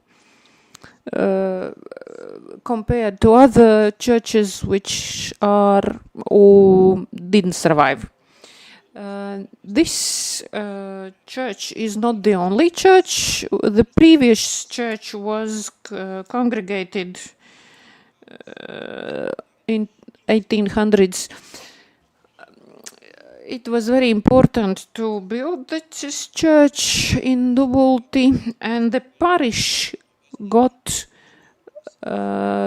compared to other churches which didn't survive. This church is not the only church. The previous church was congregated in 1800s. It was very important to build this church in Dubulti, and the parish got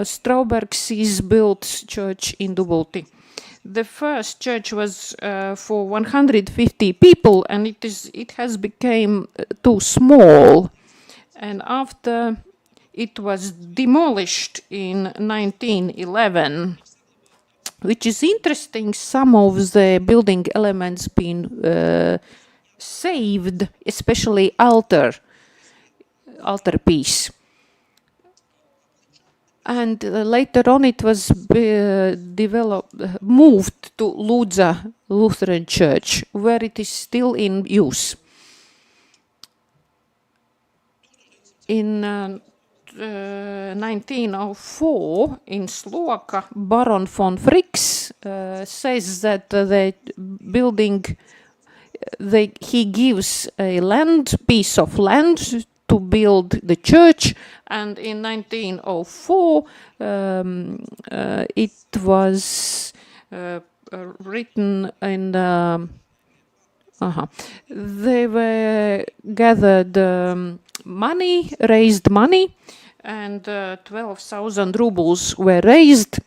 Strauberg's built church in Dubulti. The first church was for 150 people, and it has become too small. And after it was demolished in 1911, which is interesting. Some of the building elements been saved, especially altarpiece. And later on it was moved to Ludza Lutheran Church, where it is still in use. In 1904, in Sloka, Baron von Fricks says that the building, he gives a piece of land to build the church, and in 1904 it was written in they were gathered raised money, and 12,000 rubles were raised,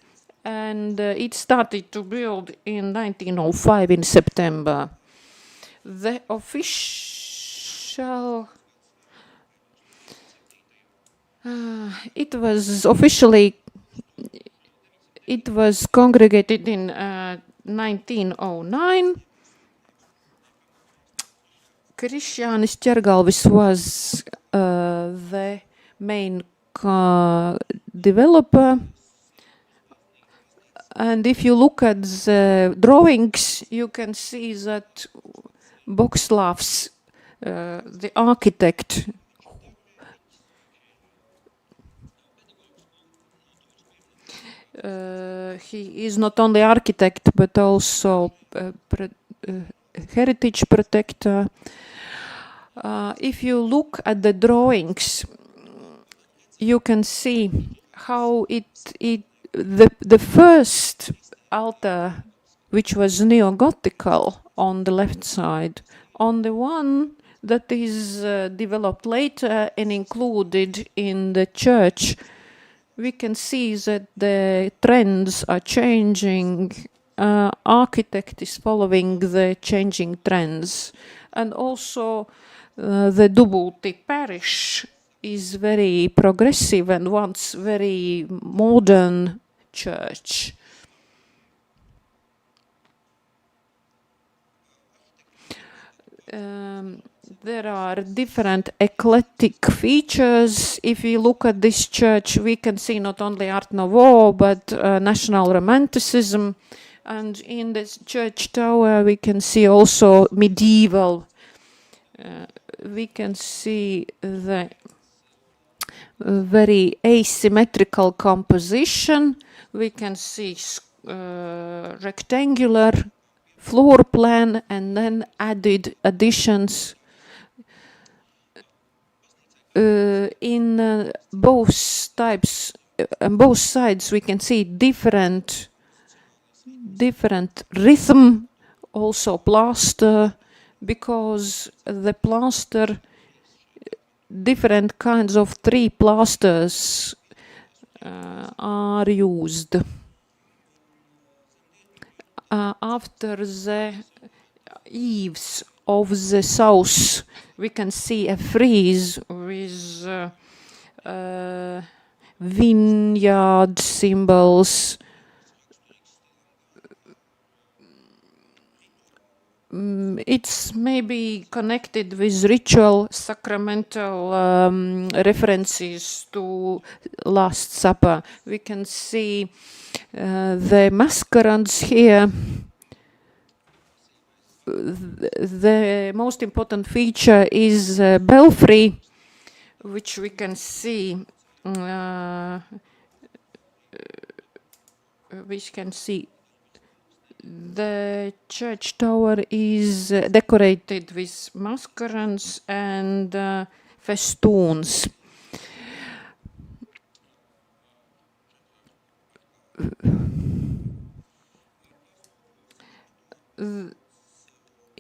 and it started to build in 1905 in September. The official it was congregated in 1909. Krišjānis Ķergalvis was the main developer. And if you look at the drawings, you can see that Bokslavs, the architect, he is not only architect but also heritage protector. If you look at the drawings, you can see how the first altar, which was neo-Gothical on the left side, on the one that is developed later and included in the church, we can see that the trends are changing. Architect is following the changing trends, and also the Dubulti parish is very progressive and wants very modern church. There are different eclectic features. If we look at this church, we can see not only Art Nouveau but National Romanticism. And in this church tower, we can see also medieval. We can see the very asymmetrical composition. We can see rectangular floor plan and then additions. In both types, on both sides, we can see different rhythm, also plaster, because the plaster, different kinds of 3 plasters are used. After the eaves of the south, we can see a frieze with vineyard symbols. It's maybe connected with ritual, sacramental references to Last Supper. We can see the mascarons here. The most important feature is belfry, which we can see. The church tower is decorated with mascarons and festoons.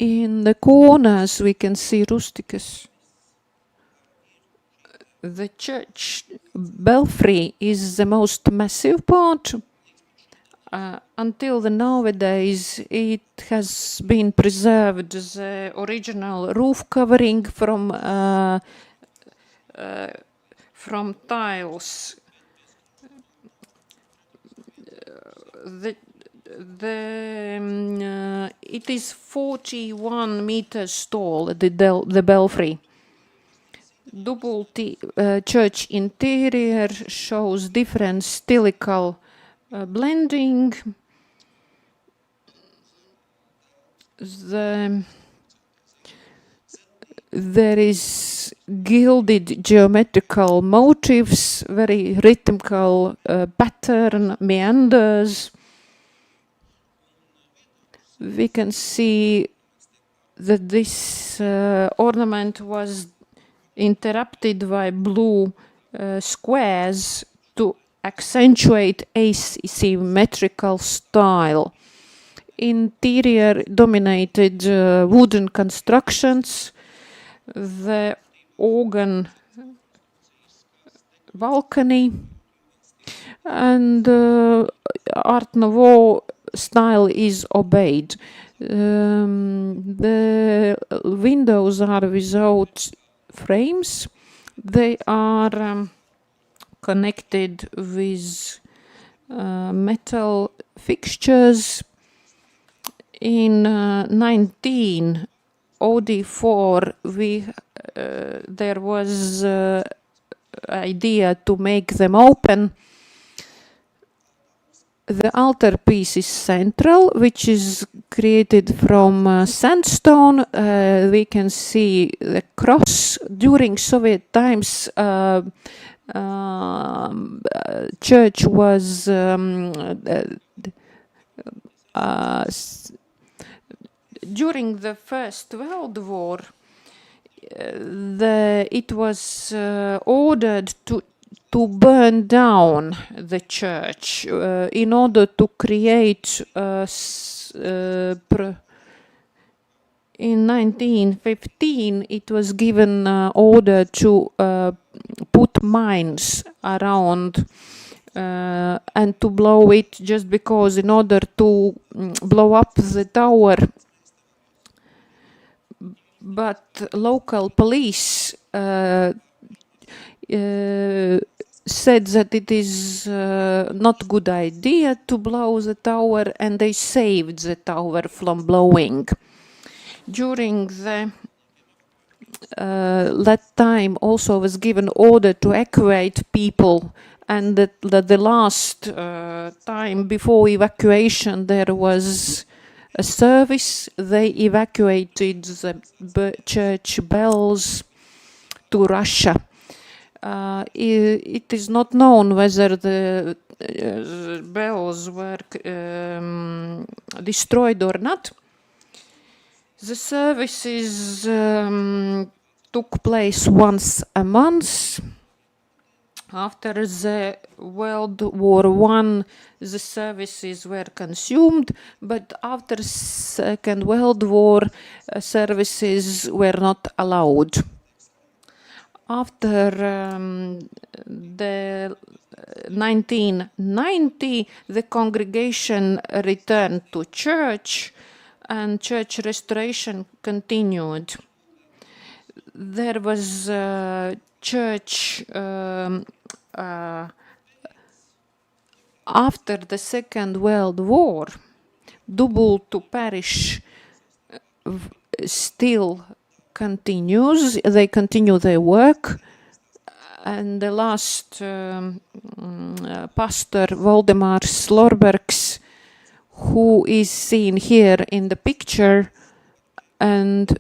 In the corners we can see rusticus. The church belfry is the most massive part. Until the nowadays, it has been preserved the original roof covering from tiles. It is 41 meters tall, the belfry. Double church interior shows different stylical blending. There is gilded geometrical motifs, very rhythmical pattern, meanders. We can see that this ornament was interrupted by blue squares to accentuate asymmetrical style. Interior dominated wooden constructions. The organ balcony and Art Nouveau style is obeyed. The windows are without frames. They are connected with metal fixtures. In 1904, there was idea to make them open. The altarpiece is central, which is created from sandstone. We can see the cross. During Soviet times, church was during the First World War. It was ordered to burn down the church in order to create in 1915 it was given order to put mines around and to blow it, just because in order to blow up the tower. But local police said that it is not good idea to blow the tower, and they saved the tower from blowing. During that time also was given order to evacuate people, and that the last time before evacuation there was a service. They evacuated the church bells to Russia. It is not known whether the bells were destroyed or not. The services took place once a month. After the World War I, the services were consumed, but after Second World War, services were not allowed. After the 1990, the congregation returned to church, and church restoration continued. There was church after the Second World War. Dubultu parish still continues. They continue their work, and the last pastor, Valdemar Slorbergs, who is seen here in the picture, and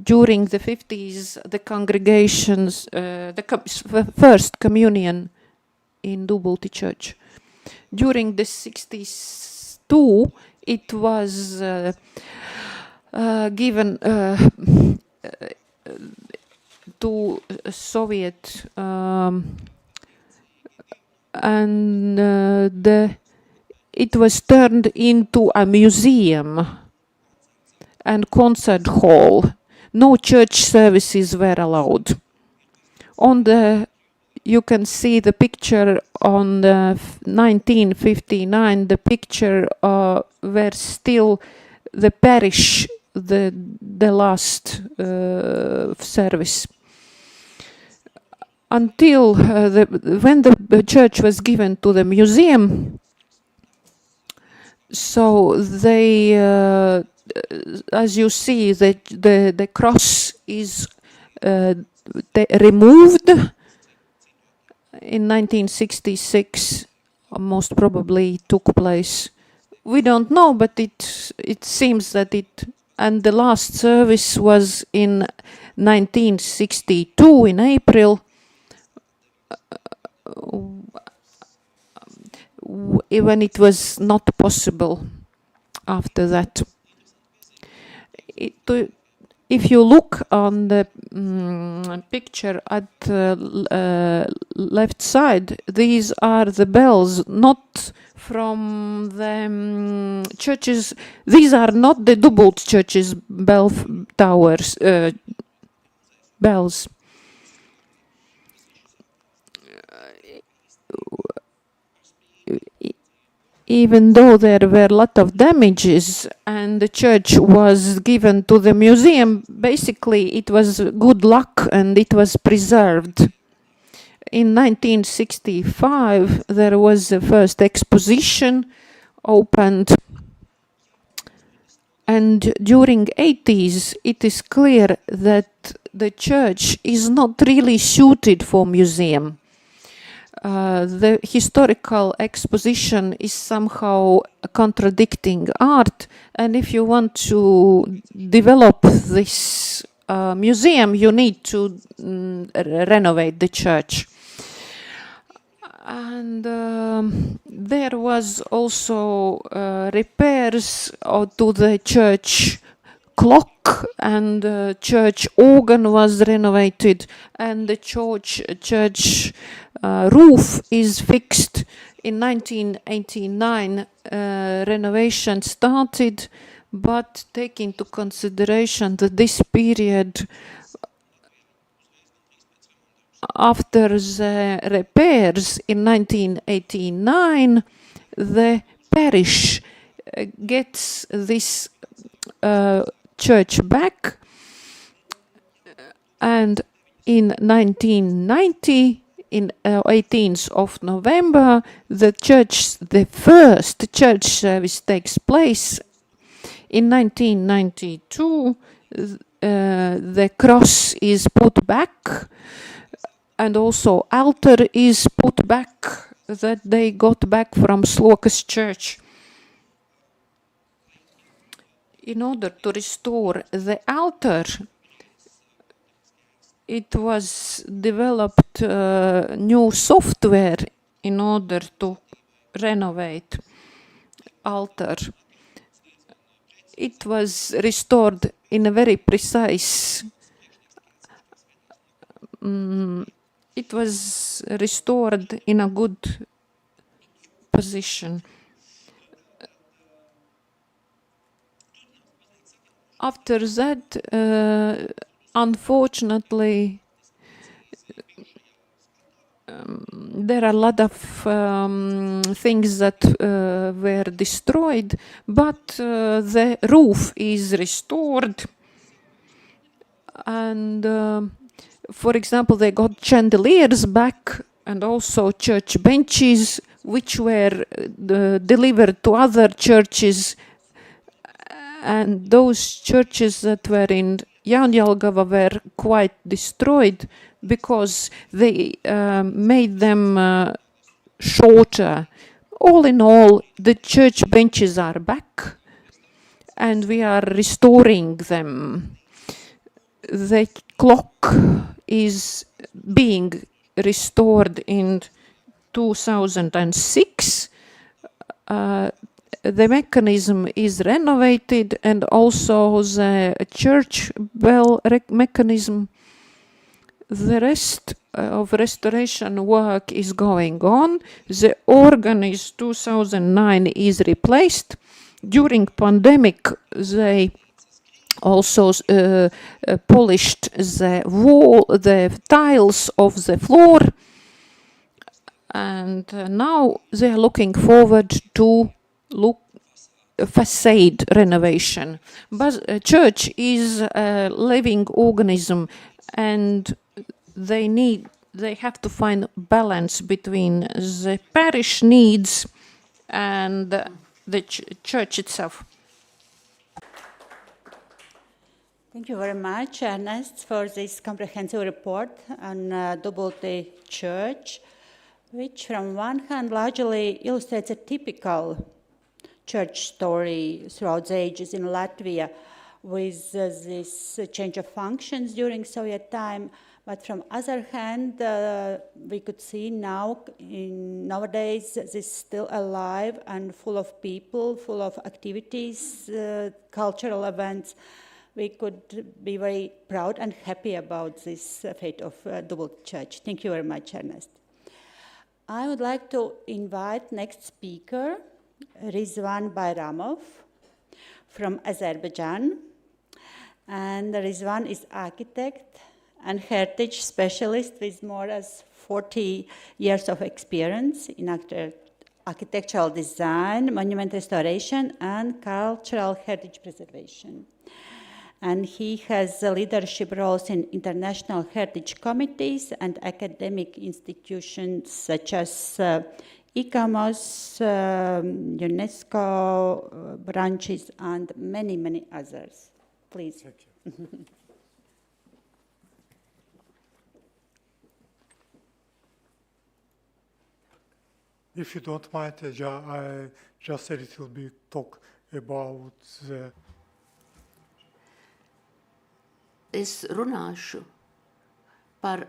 during the 50s, the congregations, the first communion in Dubulti church. During the 60s too, it was given to Soviet, and it was turned into a museum and concert hall. No church services were allowed. On the you can see the picture on 1959, the picture where still the parish, the last service. Until when the church was given to the museum, so they, as you see, the cross is removed in 1966. Most probably took place. We don't know, but it seems that it. And the last service was in 1962 in April. When it was not possible after that. If you look on the picture at left side, these are the bells, not from the churches. These are not the double churches bell towers, bells. Even though there were a lot of damages and the church was given to the museum, basically it was good luck and it was preserved. In 1965, there was the first exposition opened. And during 80s, it is clear that the church is not really suited for museum. The historical exposition is somehow contradicting art, and if you want to develop this museum, you need to renovate the church. And there was also repairs to the church clock, and church organ was renovated, and the church roof is fixed. In 1989, renovation started, but take into consideration that this period after the repairs in 1989, the parish gets this church back, and in 1990, in 18th of November, the first church service takes place. In 1992, the cross is put back, and also altar is put back, that they got back from Slokas church. In order to restore the altar, it was developed new software in order to renovate altar. It was restored in a very precise. It was restored in a good position. After that, unfortunately, there are a lot of things that were destroyed, but the roof is restored. And for example, they got chandeliers back, and also church benches, which were delivered to other churches. And those churches that were in Jaunjelgava were quite destroyed because they made them shorter. All in all, the church benches are back, and we are restoring them. The clock is being restored in 2006. The mechanism is renovated, and also the church bell mechanism. The rest of restoration work is going on. The organ is 2009 is replaced. During pandemic, they also polished the wall, the tiles of the floor, and now they are looking forward to facade renovation. But church is a living organism, and they have to find balance between the parish needs and the church itself. Thank you very much, Ernest, for this comprehensive report on Dubulti Church, which from one hand largely illustrates a typical church story throughout the ages in Latvia, with this change of functions during Soviet time. But from other hand, we could see nowadays this is still alive and full of people, full of activities, cultural events. We could be very proud and happy about this fate of Dubulti Church. Thank you very much, Ernest. I would like to invite next speaker, Rizwan Bayramov from Azerbaijan. And Rizwan is architect and heritage specialist with more than 40 years of experience in architectural design, monument restoration, and cultural heritage preservation. And he has leadership roles in international heritage committees and academic institutions such as ICOMOS, UNESCO branches, and many, many others. Please. Thank you. If you don't mind, I just a little bit talk about the... Es runāšu par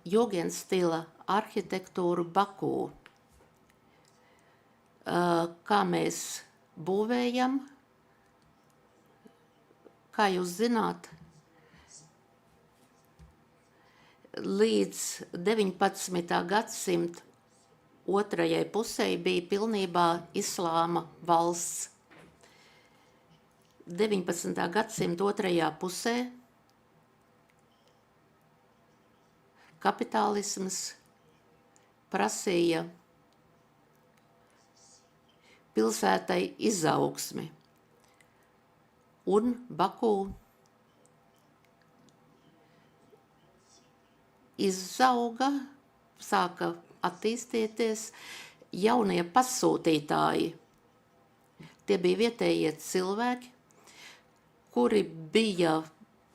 Jugendstila arhitektūru Baku. Kā mēs būvējam, kā jūs zināt, līdz 19. gadsimta otrajai pusei bija pilnībā islāma valsts. 19. gadsimta otrajā pusē kapitālisms prasīja pilsētai izaugsmi, un Baku izauga, sāka attīstīties jaunie pasūtītāji. Tie bija vietējie cilvēki, kuri bija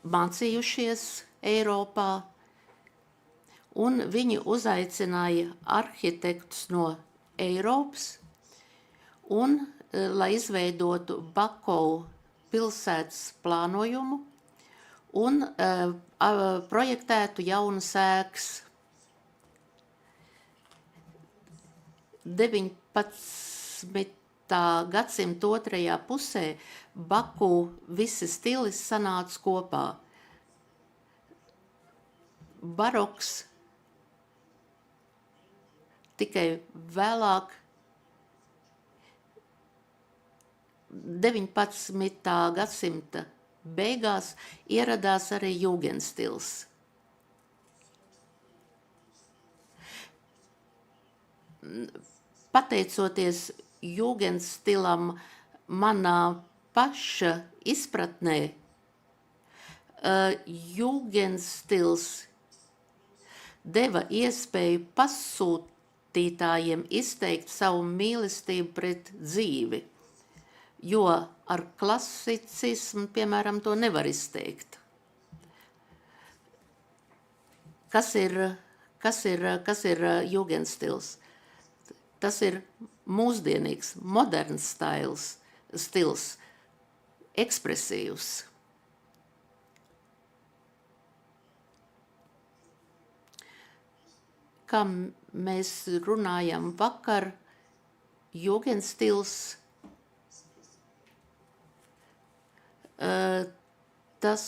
mācījušies Eiropā, un viņi uzaicināja arhitektus no Eiropas, un, lai izveidotu Baku pilsētas plānojumu un projektētu jaunas ēkas. 19. gadsimta otrajā pusē Baku visi stili sanāca kopā. Baroks tikai vēlāk 19. gadsimta beigās ieradās arī Jugendstils. Pateicoties Jugendstilam manā paša izpratnē, Jugendstils deva iespēju pasūtītājiem izteikt savu mīlestību pret dzīvi, jo ar klasicismu, piemēram, to nevar izteikt. Kas ir Jugendstils? Tas ir mūsdienīgs, moderns stils, ekspresīvs. Kā mēs runājam vakar, Jugendstils tas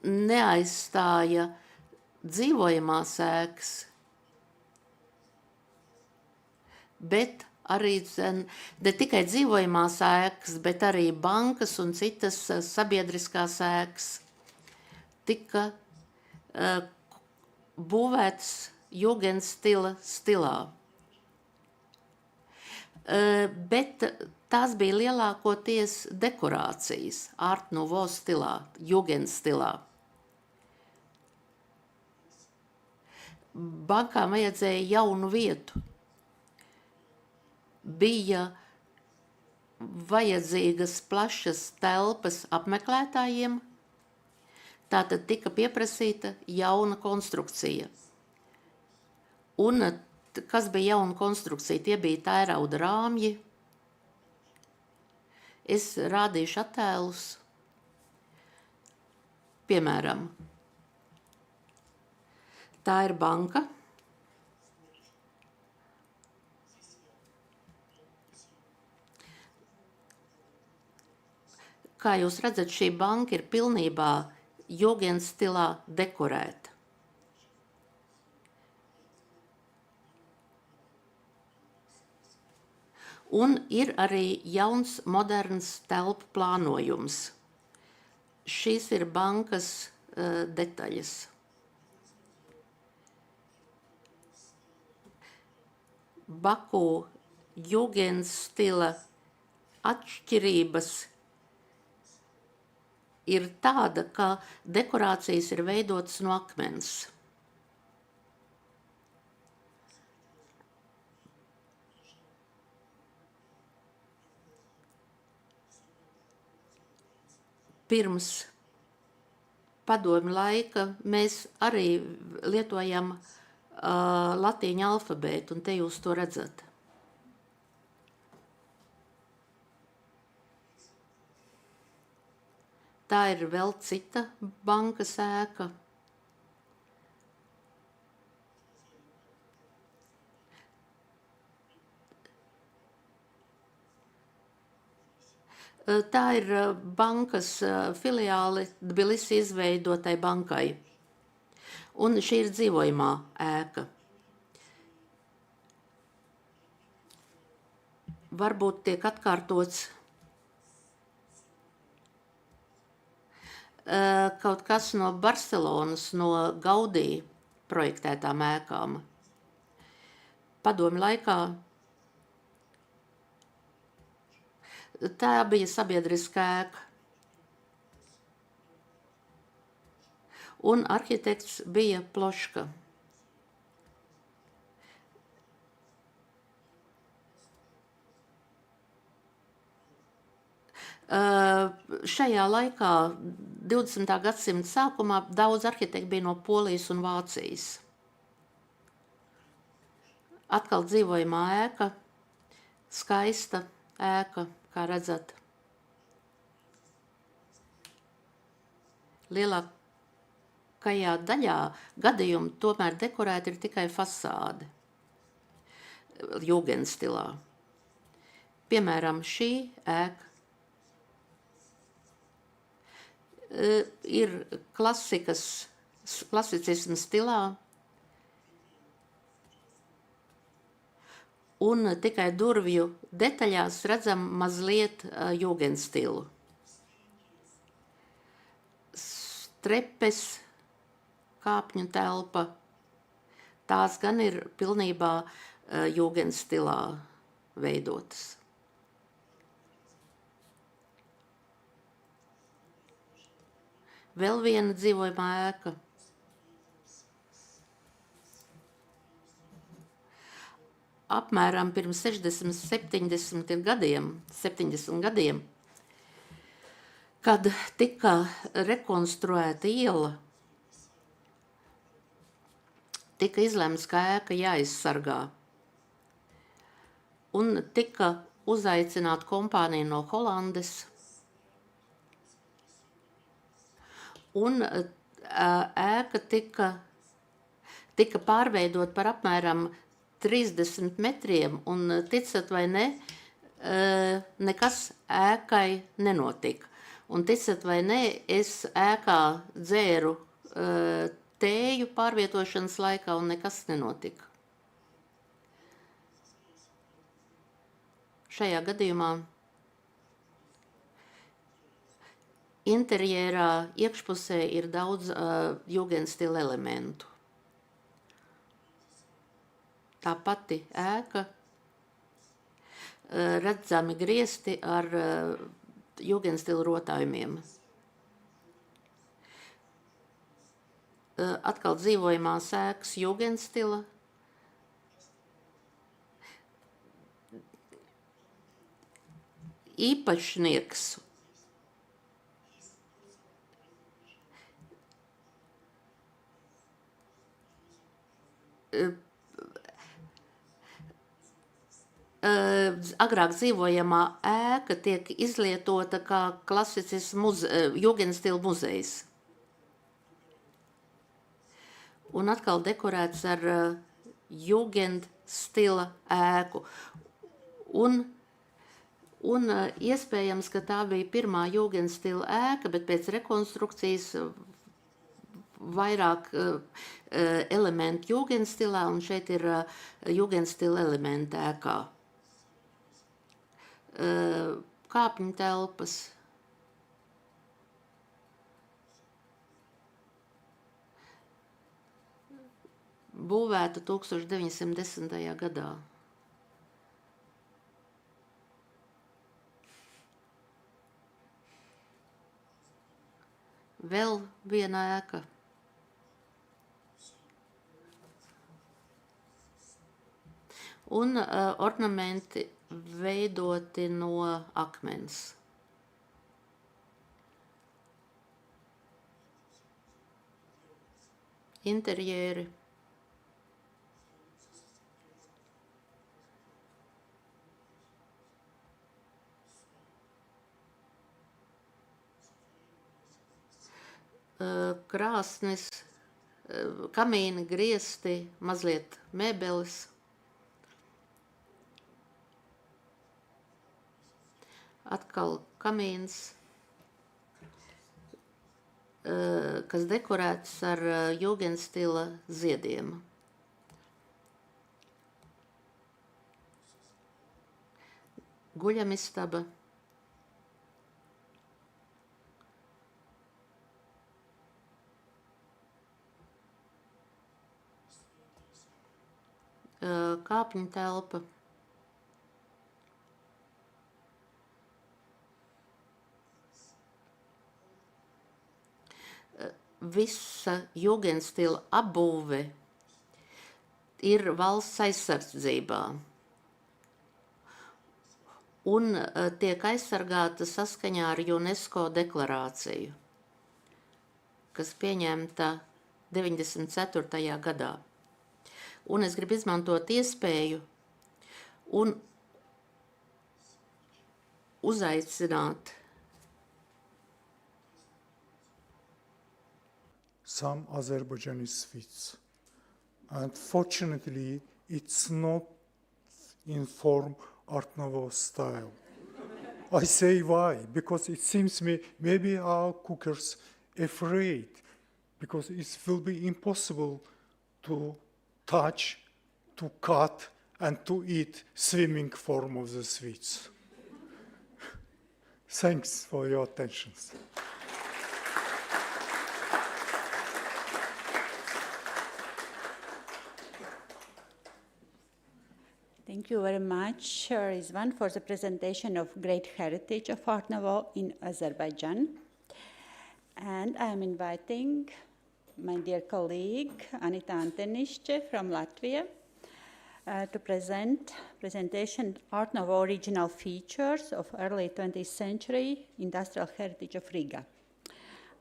neaizstāja dzīvojamās ēkas, bet arī ne tikai dzīvojamās ēkas, bet arī bankas un citas sabiedriskās ēkas tika būvēts jugendstila stilā. Bet tās bija lielākoties dekorācijas Art Nouveau stilā, jugendstilā. Bankām vajadzēja jaunu vietu. Bija vajadzīgas plašas telpas apmeklētājiem, tātad tika pieprasīta jauna konstrukcija. Un kas bija jauna konstrukcija? Tie bija tērauda rāmji. Es rādīšu attēlus. Piemēram, tā ir banka. Kā jūs redzat, šī banka ir pilnībā jugendstilā dekorēta. Un ir arī jauns, moderns telpu plānojums. Šīs ir bankas detaļas. Baku jugendstila atšķirības ir tāda, ka dekorācijas ir veidotas no akmens. Pirms padomju laika mēs arī lietojam latīņu alfabētu, un te jūs to redzat. Tā ir vēl cita bankas ēka. Tā ir bankas filiāli Tbilisi izveidotai bankai. Un šī ir dzīvojamā ēka. Varbūt tiek atkārtots kaut kas no Barcelonas, no Gaudī projektētām ēkām. Padomju laikā tā bija sabiedriska ēka. Un arhitekts bija Ploška. Šajā laikā, 20. gadsimta sākumā, daudz arhitekti bija no Polijas un Vācijas. Atkal dzīvojamā ēka, skaista ēka, kā redzat. Lielākajā daļā gadījumu tomēr dekorēta ir tikai fasāde jugendstilā. Piemēram, šī ēka ir klasicisma stilā, un tikai durvju detaļās redzam mazliet jugendstilu. Trepes, kāpņu telpa, tās gan ir pilnībā jugendstilā veidotas. Vēl viena dzīvojamā ēka. Apmēram pirms 70 gadiem, kad tika rekonstruēta iela, tika izlemts, ka ēka jāizsargā. Un tika uzaicināta kompānija no Holandes. Un ēka tika pārveidot par apmēram 30 metriem, un ticat vai ne, nekas ēkai nenotika. Un ticat vai ne, es ēkā dzēru tēju pārvietošanas laikā, un nekas nenotika. Šajā gadījumā interjerā iekšpusē ir daudz jugendstila elementu. tā pati ēka, redzami griesti ar jūgenstila rotājumiem. Atkal dzīvojamās ēkas jūgenstila. Īpašnieks agrāk dzīvojamā ēka tiek izlietota kā klasicisks jūgenstila muzejs. Un atkal dekorēts ar jūgendstila ēku. Un iespējams, ka tā bija pirmā jūgendstila ēka, bet pēc rekonstrukcijas vairāk elementu jūgendstilā, un šeit ir jūgendstila elementi ēkā. Kāpņu telpas. Būvēta 1910. gadā. Vēl viena ēka. Un ornamenti veidoti no akmens. Interjeri. Krāsnis, kamīni, griesti, mazliet mēbeles. Atkal kamīns, kas dekorēts ar jūgendstila ziediem. Guļamistaba. Kāpņu telpa. Visa jūgendstila apbūve ir valsts aizsardzībā un tiek aizsargāta saskaņā ar UNESCO deklarāciju, kas pieņemta 94. gadā. Un es gribu izmantot iespēju un uzaicināt some Azerbaijani sweets. And fortunately, it's not in form Art Nouveau style. I say why, because it seems me maybe our cookers afraid, because it will be impossible to touch, to cut, and to eat swimming form of the sweets. Thanks for your attention. Thank you very much, Rizvan, for the presentation of great heritage of Art Nouveau in Azerbaijan. And I'm inviting my dear colleague, Anita Antenisce from Latvia, to presentation Art Nouveau original features of early 20th century industrial heritage of Riga.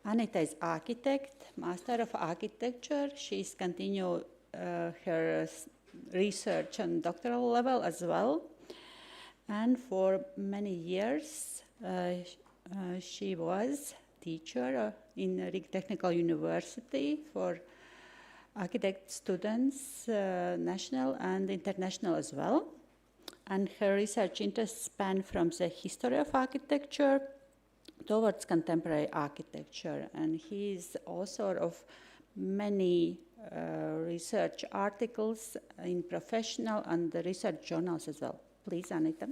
Anita is architect, master of architecture. She's continued her research on doctoral level as well. And for many years, she was teacher in Riga Technical University for architect students, national and international as well. And her research interests span from the history of architecture towards contemporary architecture. And he is author of many research articles in professional and research journals as well. Please, Anita.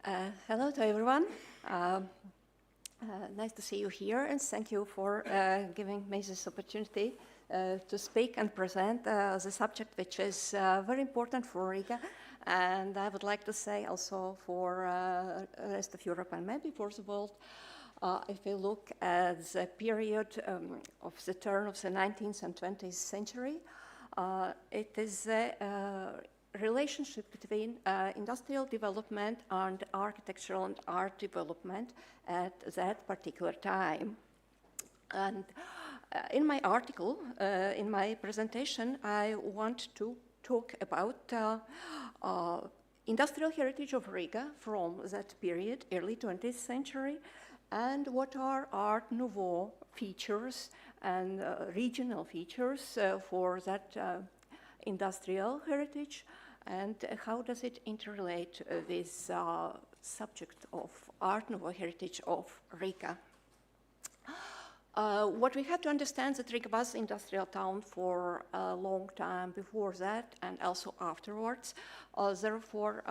Okay. Hello to everyone. Nice to see you here, and thank you for giving me this opportunity to speak and present the subject, which is very important for Riga, and I would like to say also for the rest of Europe and maybe for the world. If we look at the period of the turn of the 19th and 20th century, it is a relationship between industrial development and architectural and art development at that particular time. And in my article, in my presentation, I want to talk about industrial heritage of Riga from that period, early 20th century, and what are Art Nouveau features and regional features for that industrial heritage, and how does it interrelate with subject of Art Nouveau heritage of Riga. What we have to understand that Riga was an industrial town for a long time before that and also afterwards. Therefore,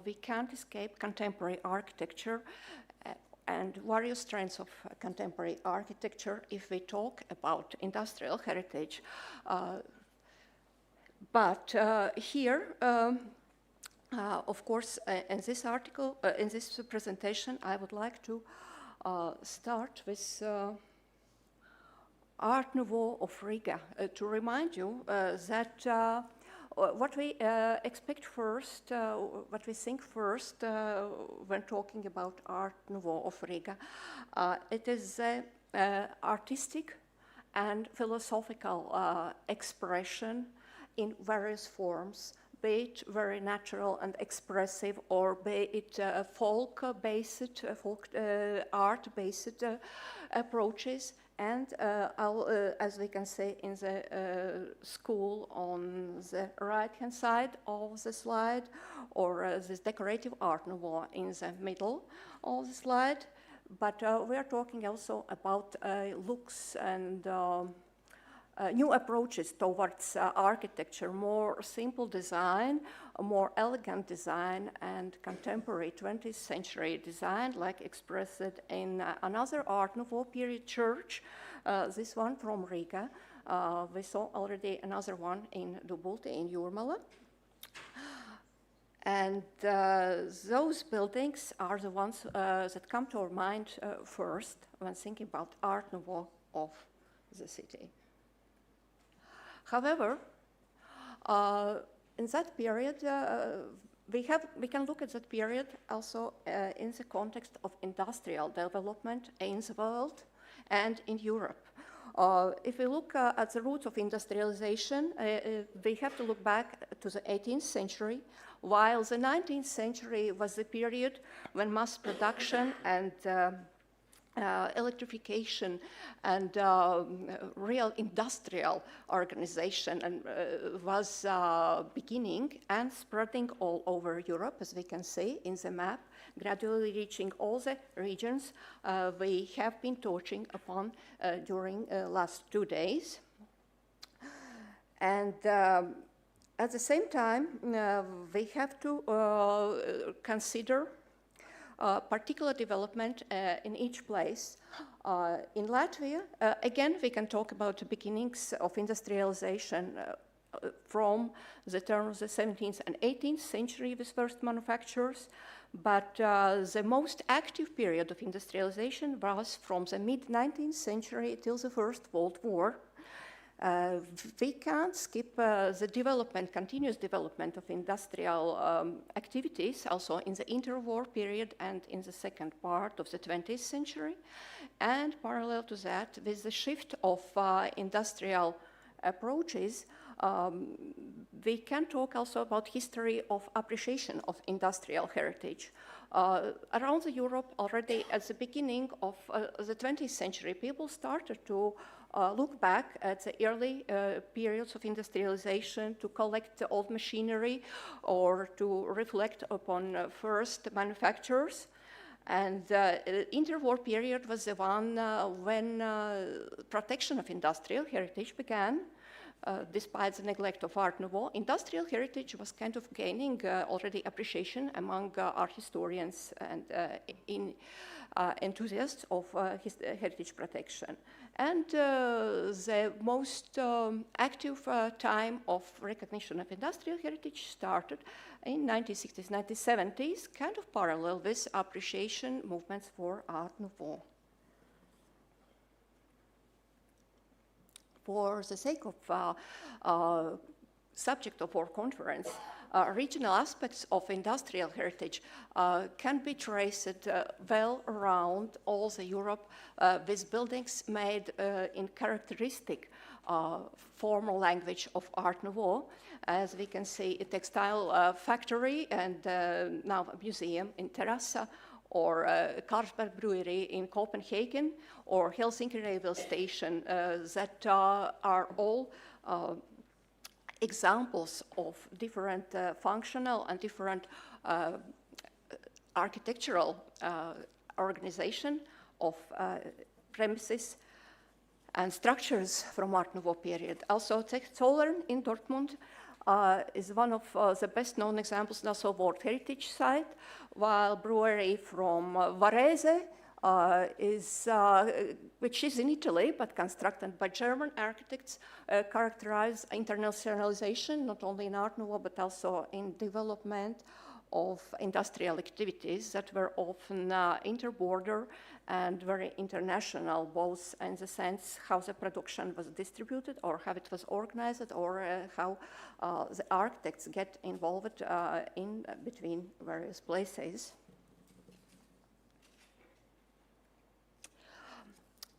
we can't escape contemporary architecture and various strands of contemporary architecture if we talk about industrial heritage. But here, of course, in this article, in this presentation, I would like to start with Art Nouveau of Riga, to remind you that what we expect first, what we think first when talking about Art Nouveau of Riga, it is artistic and philosophical expression in various forms, be it very natural and expressive, or be it folk-based, art-based approaches. And as we can see in the school on the right-hand side of the slide, or this decorative Art Nouveau in the middle of the slide. But we are talking also about looks and new approaches towards architecture, more simple design, a more elegant design, and contemporary 20th century design, like expressed in another Art Nouveau period church, this one from Riga. We saw already another one in Dubulti in Jūrmala. And those buildings are the ones that come to our mind first when thinking about Art Nouveau of the city. However, in that period, we can look at that period also in the context of industrial development in the world and in Europe. If we look at the roots of industrialization, we have to look back to the 18th century, while the 19th century was the period when mass production and electrification and real industrial organization was beginning and spreading all over Europe, as we can see in the map, gradually reaching all the regions we have been touching upon during last 2 days. And at the same time, we have to consider particular development in each place. In Latvia, again, we can talk about the beginnings of industrialization from the turn of the 17th and 18th century with first manufacturers, but the most active period of industrialization was from the mid-19th century till the First World War. We can't skip the development, continuous development of industrial activities also in the interwar period and in the second part of the 20th century. And parallel to that, with the shift of industrial approaches, we can talk also about history of appreciation of industrial heritage. Around the Europe, already at the beginning of the 20th century, people started to look back at the early periods of industrialization, to collect the old machinery or to reflect upon first manufacturers. And interwar period was the one when protection of industrial heritage began. Despite the neglect of Art Nouveau, industrial heritage was kind of gaining already appreciation among art historians and enthusiasts of heritage protection. And the most active time of recognition of industrial heritage started in 1960s, 1970s, kind of parallel with appreciation movements for Art Nouveau. For the sake of subject of our conference, regional aspects of industrial heritage can be traced well around all the Europe with buildings made in characteristic formal language of Art Nouveau. As we can see, a textile factory and now a museum in Terrassa, or Carlsberg Brewery in Copenhagen, or Helsinki railway station that are all examples of different functional and different architectural organization of premises and structures from Art Nouveau period. Also, Zollern in Dortmund is one of the best known examples also of World Heritage Site, while brewery from Varese which is in Italy, but constructed by German architects, characterize internationalization, not only in Art Nouveau, but also in development of industrial activities that were often interborder and very international, both in the sense how the production was distributed or how it was organized, or how the architects get involved in between various places.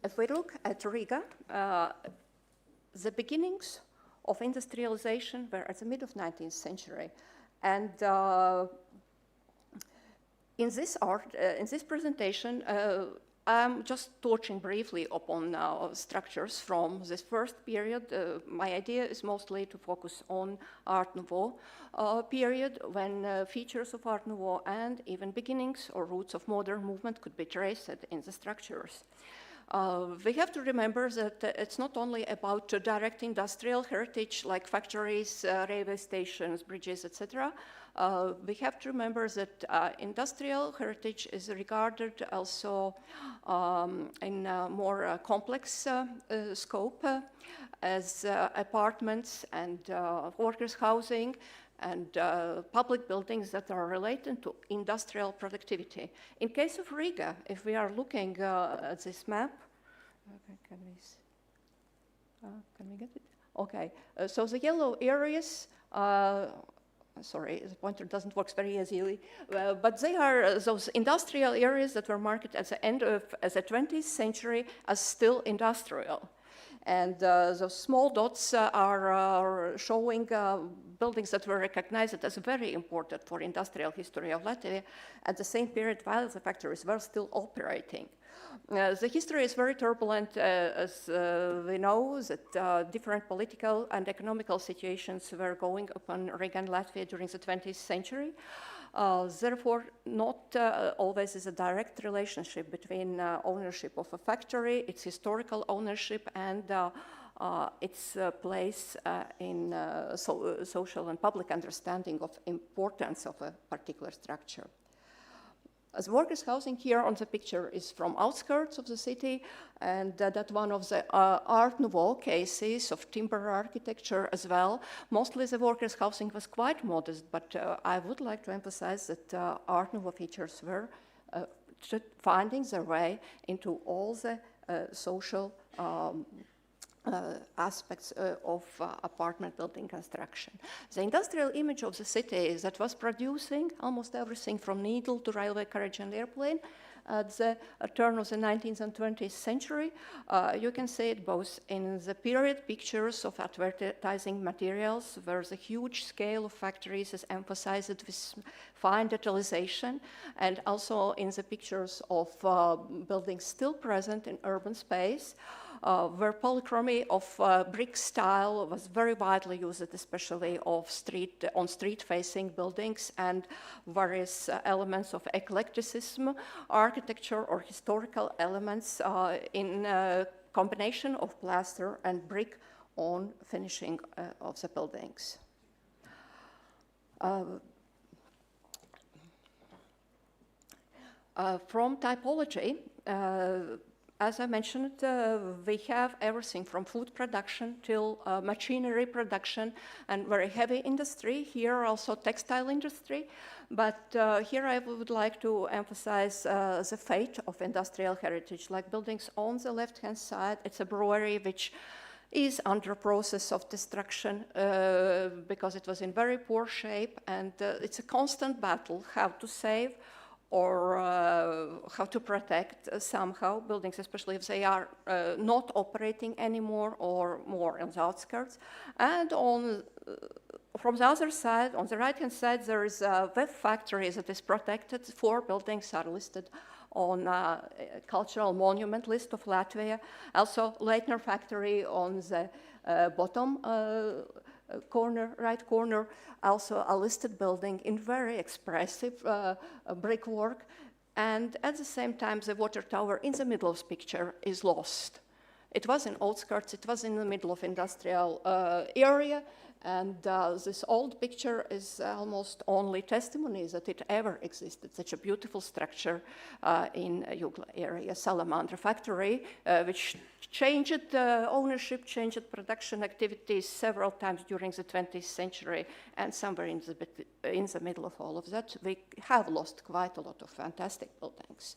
If we look at Riga, the beginnings of industrialization were at the mid of 19th century. And in this presentation, I'm just touching briefly upon structures from this first period. My idea is mostly to focus on Art Nouveau period, when features of Art Nouveau and even beginnings or roots of modern movement could be traced in the structures. We have to remember that it's not only about direct industrial heritage like factories, railway stations, bridges, etc. We have to remember that industrial heritage is regarded also in a more complex scope as apartments and workers' housing and public buildings that are related to industrial productivity. In case of Riga, if we are looking at this map, can we get it? Okay, so the yellow areas, sorry, the pointer doesn't work very easily, but they are those industrial areas that were marked at the end of the 20th century as still industrial. And those small dots are showing buildings that were recognized as very important for industrial history of Latvia at the same period while the factories were still operating. The history is very turbulent, as we know that different political and economical situations were going upon Riga and Latvia during the 20th century. Therefore, not always is a direct relationship between ownership of a factory, its historical ownership, and its place in social and public understanding of importance of a particular structure. As workers' housing here on the picture is from outskirts of the city, and that one of the Art Nouveau cases of timber architecture as well. Mostly the workers' housing was quite modest, but I would like to emphasize that Art Nouveau features were finding their way into all the social aspects of apartment building construction. The industrial image of the city that was producing almost everything from needle to railway carriage and airplane at the turn of the 19th and 20th century. You can see it both in the period pictures of advertising materials, where the huge scale of factories is emphasized with fine detailization, and also in the pictures of buildings still present in urban space. where polychromy of brick style was very widely used, especially on street-facing buildings, and various elements of eclecticism, architecture or historical elements in combination of plaster and brick on finishing of the buildings. From typology, as I mentioned, we have everything from food production till machinery production and very heavy industry. Here also textile industry. But here I would like to emphasize the fate of industrial heritage, like buildings on the left-hand side. It's a brewery which is under process of destruction because it was in very poor shape, and it's a constant battle how to save or how to protect somehow buildings, especially if they are not operating anymore or more on the outskirts. And from the other side, on the right-hand side, there is a web factory that is protected. 4 buildings are listed on cultural monument list of Latvia. Also, Leitner factory on the bottom corner, right corner, also a listed building in very expressive brickwork. And at the same time, the water tower in the middle of the picture is lost. It was in outskirts, it was in the middle of industrial area, and this old picture is almost only testimony that it ever existed, such a beautiful structure in Jugla area. Salamander factory, which changed ownership, changed production activities several times during the 20th century, and somewhere in the middle of all of that, we have lost quite a lot of fantastic buildings.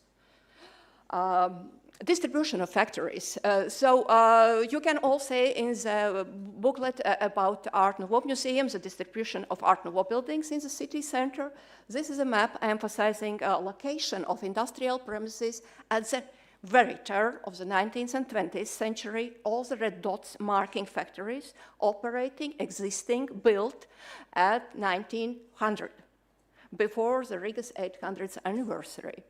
Distribution of factories. You can all say in the booklet about Art Nouveau Museum, the distribution of Art Nouveau buildings in the city center. This is a map emphasizing location of industrial premises at the very turn of the 19th and 20th century. All the red dots marking factories operating, existing, built at 1900, before the Riga's 800th anniversary.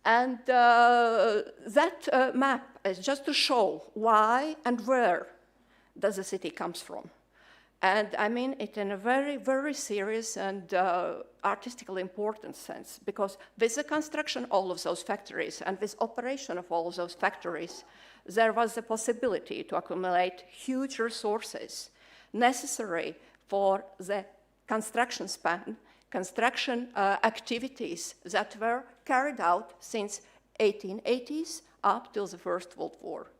And that map is just to show why and where does the city comes from. And I mean it in a very, very serious and artistically important sense, because with the construction of all of those factories and with operation of all of those factories, there was the possibility to accumulate huge resources necessary for the construction span, construction activities that were carried out since 1880s up till the First World War.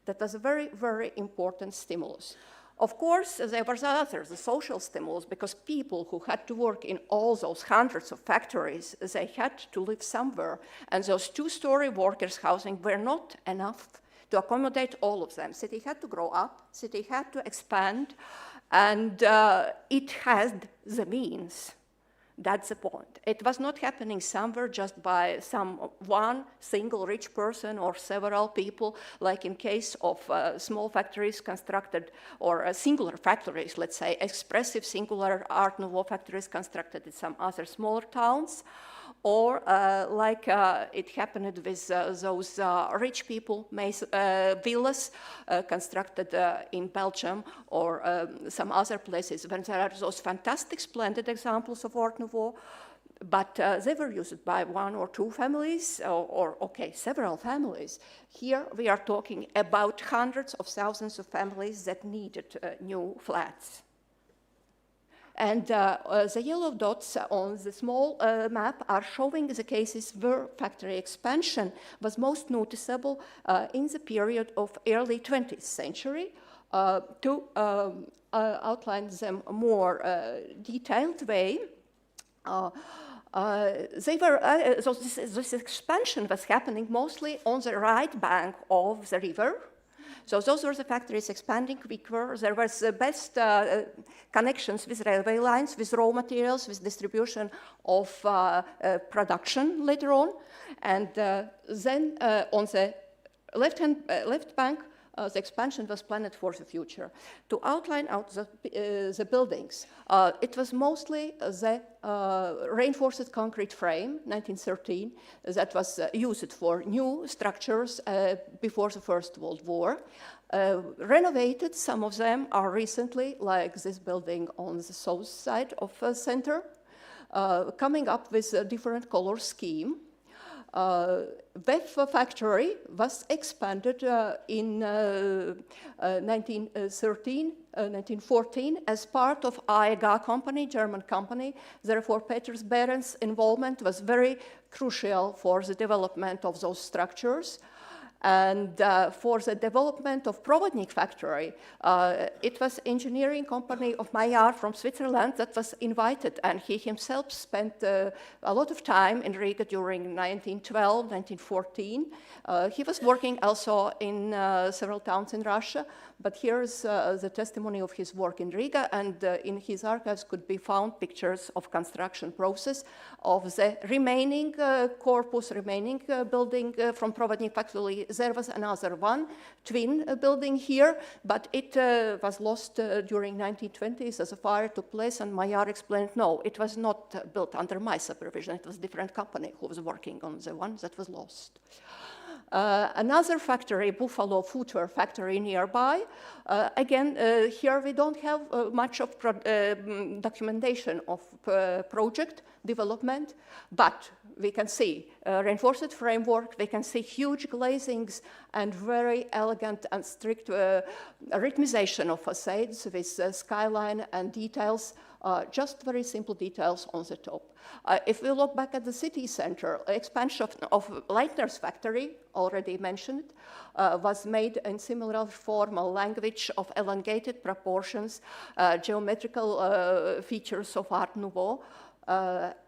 That was a very, very important stimulus. Of course, there was others, the social stimulus, because people who had to work in all those hundreds of factories, they had to live somewhere, and those 2-story workers' housing were not enough to accommodate all of them. City had to grow up, city had to expand, and it had the means. That's the point. It was not happening somewhere just by one single rich person or several people, like in case of small factories constructed, or singular factories, let's say, expressive singular Art Nouveau factories constructed in some other smaller towns, or like it happened with those rich people villas constructed in Belgium or some other places, when there are those fantastic, splendid examples of Art Nouveau, but they were used by 1 or 2 families, or several families. Here we are talking about hundreds of thousands of families that needed new flats. And the yellow dots on the small map are showing the cases where factory expansion was most noticeable in the period of early 20th century. To outline them more detailed way, this expansion was happening mostly on the right bank of the river. So those were the factories expanding quicker. There was the best connections with railway lines, with raw materials, with distribution of production later on. And then on the left bank the expansion was planned for the future. To outline out the buildings, it was mostly the reinforced concrete frame, 1913, that was used for new structures before the First World War. Renovated, some of them are recently, like this building on the south side of the center, coming up with a different color scheme. WEF factory was expanded in 1914 as part of AEG company, German company. Therefore, Peter Behrens' involvement was very crucial for the development of those structures. And for the development of Provodnik factory, it was engineering company of Maillard from Switzerland that was invited, and he himself spent a lot of time in Riga during 1912, 1914. He was working also in several towns in Russia, but here's the testimony of his work in Riga, and in his archives could be found pictures of construction process of the remaining corpus, remaining building from Provodnik factory. There was another one, twin building here, but it was lost during 1920s as a fire took place, and Maillard explained, no, it was not built under my supervision, it was a different company who was working on the one that was lost. Another factory, Buffalo Footwear Factory nearby. Again, here we don't have much of documentation of project development, but we can see reinforced framework, we can see huge glazings and very elegant and strict rhythmization of facades with skyline and details, just very simple details on the top. If we look back at the city center, expansion of Leitner's factory, already mentioned, was made in similar formal language of elongated proportions, geometrical features of Art Nouveau,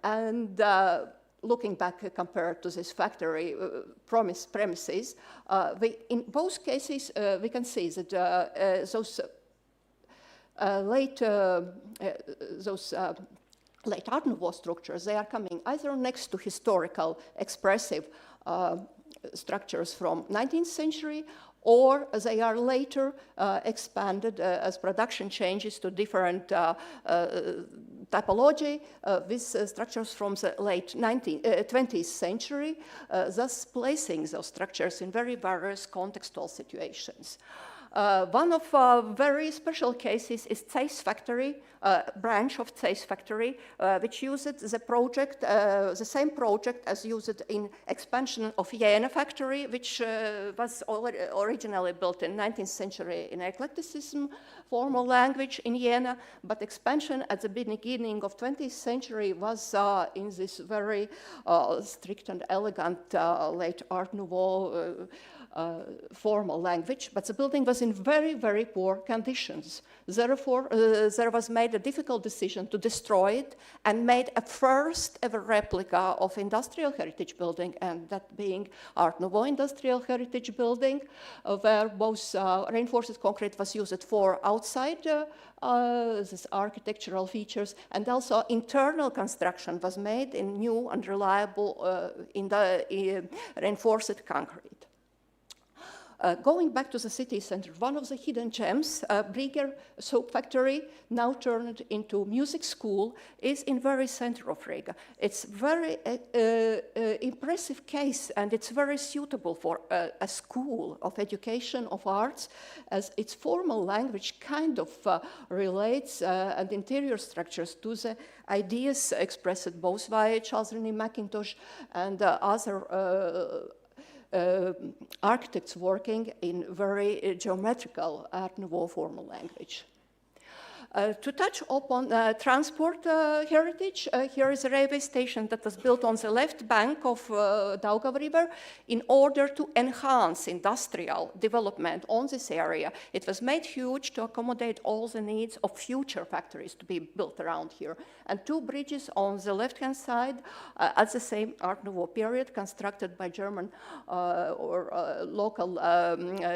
and looking back compared to this factory premises, in both cases we can see that those late Art Nouveau structures, they are coming either next to historical expressive structures from 19th century, or they are later expanded as production changes to different typology with structures from the late 20th century, thus placing those structures in very various contextual situations. One of very special cases is Zeiss factory, branch of Zeiss factory, which used the project, the same project as used in expansion of Jena factory, which was originally built in 19th century in eclecticism, formal language in Jena, but expansion at the beginning of 20th century was in this very strict and elegant late Art Nouveau formal language, but the building was in very, very poor conditions. Therefore, there was made a difficult decision to destroy it and made a first ever replica of industrial heritage building, and that being Art Nouveau industrial heritage building, where both reinforced concrete was used for outside these architectural features, and also internal construction was made in new and reliable reinforced concrete. Going back to the city center, one of the hidden gems, Brieger soap factory, now turned into music school, is in very center of Riga. It's very impressive case, and it's very suitable for a school of education of arts, as its formal language kind of relates and interior structures to the ideas expressed both by Charles Rennie Mackintosh and other architects working in very geometrical Art Nouveau formal language. To touch upon transport heritage, here is a railway station that was built on the left bank of Daugava River in order to enhance industrial development on this area. It was made huge to accommodate all the needs of future factories to be built around here. And two bridges on the left-hand side at the same Art Nouveau period, constructed by German or local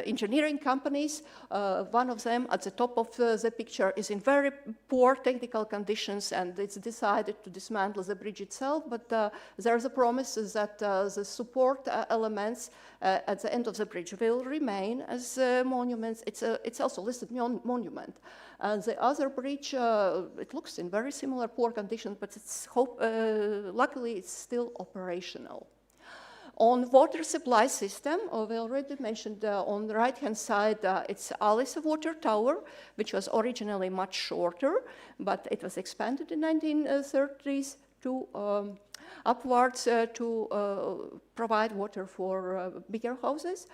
engineering companies. One of them at the top of the picture is in very poor technical conditions, and it's decided to dismantle the bridge itself, but there's a promise that the support elements at the end of the bridge will remain as monuments. It's also listed monument. And the other bridge, it looks in very similar poor conditions, but luckily it's still operational. On water supply system, we already mentioned on the right-hand side, it's Alice Water Tower, which was originally much shorter, but it was expanded in 1930s to upwards to provide water for bigger houses.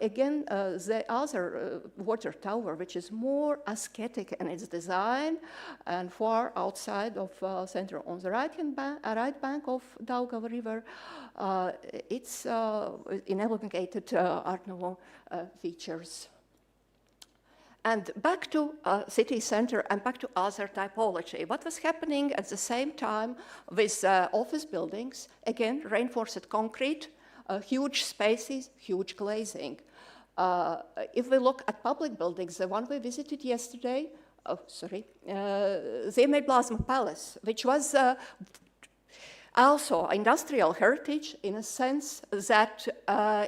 Again, the other water tower, which is more ascetic in its design and far outside of center on the right bank of Daugava River, it's elongated Art Nouveau features. And back to city center and back to other typology. What was happening at the same time with office buildings? Again, reinforced concrete, huge spaces, huge glazing. If we look at public buildings, the one we visited yesterday, the Ziemeļblāzma Palace, which was also industrial heritage in a sense that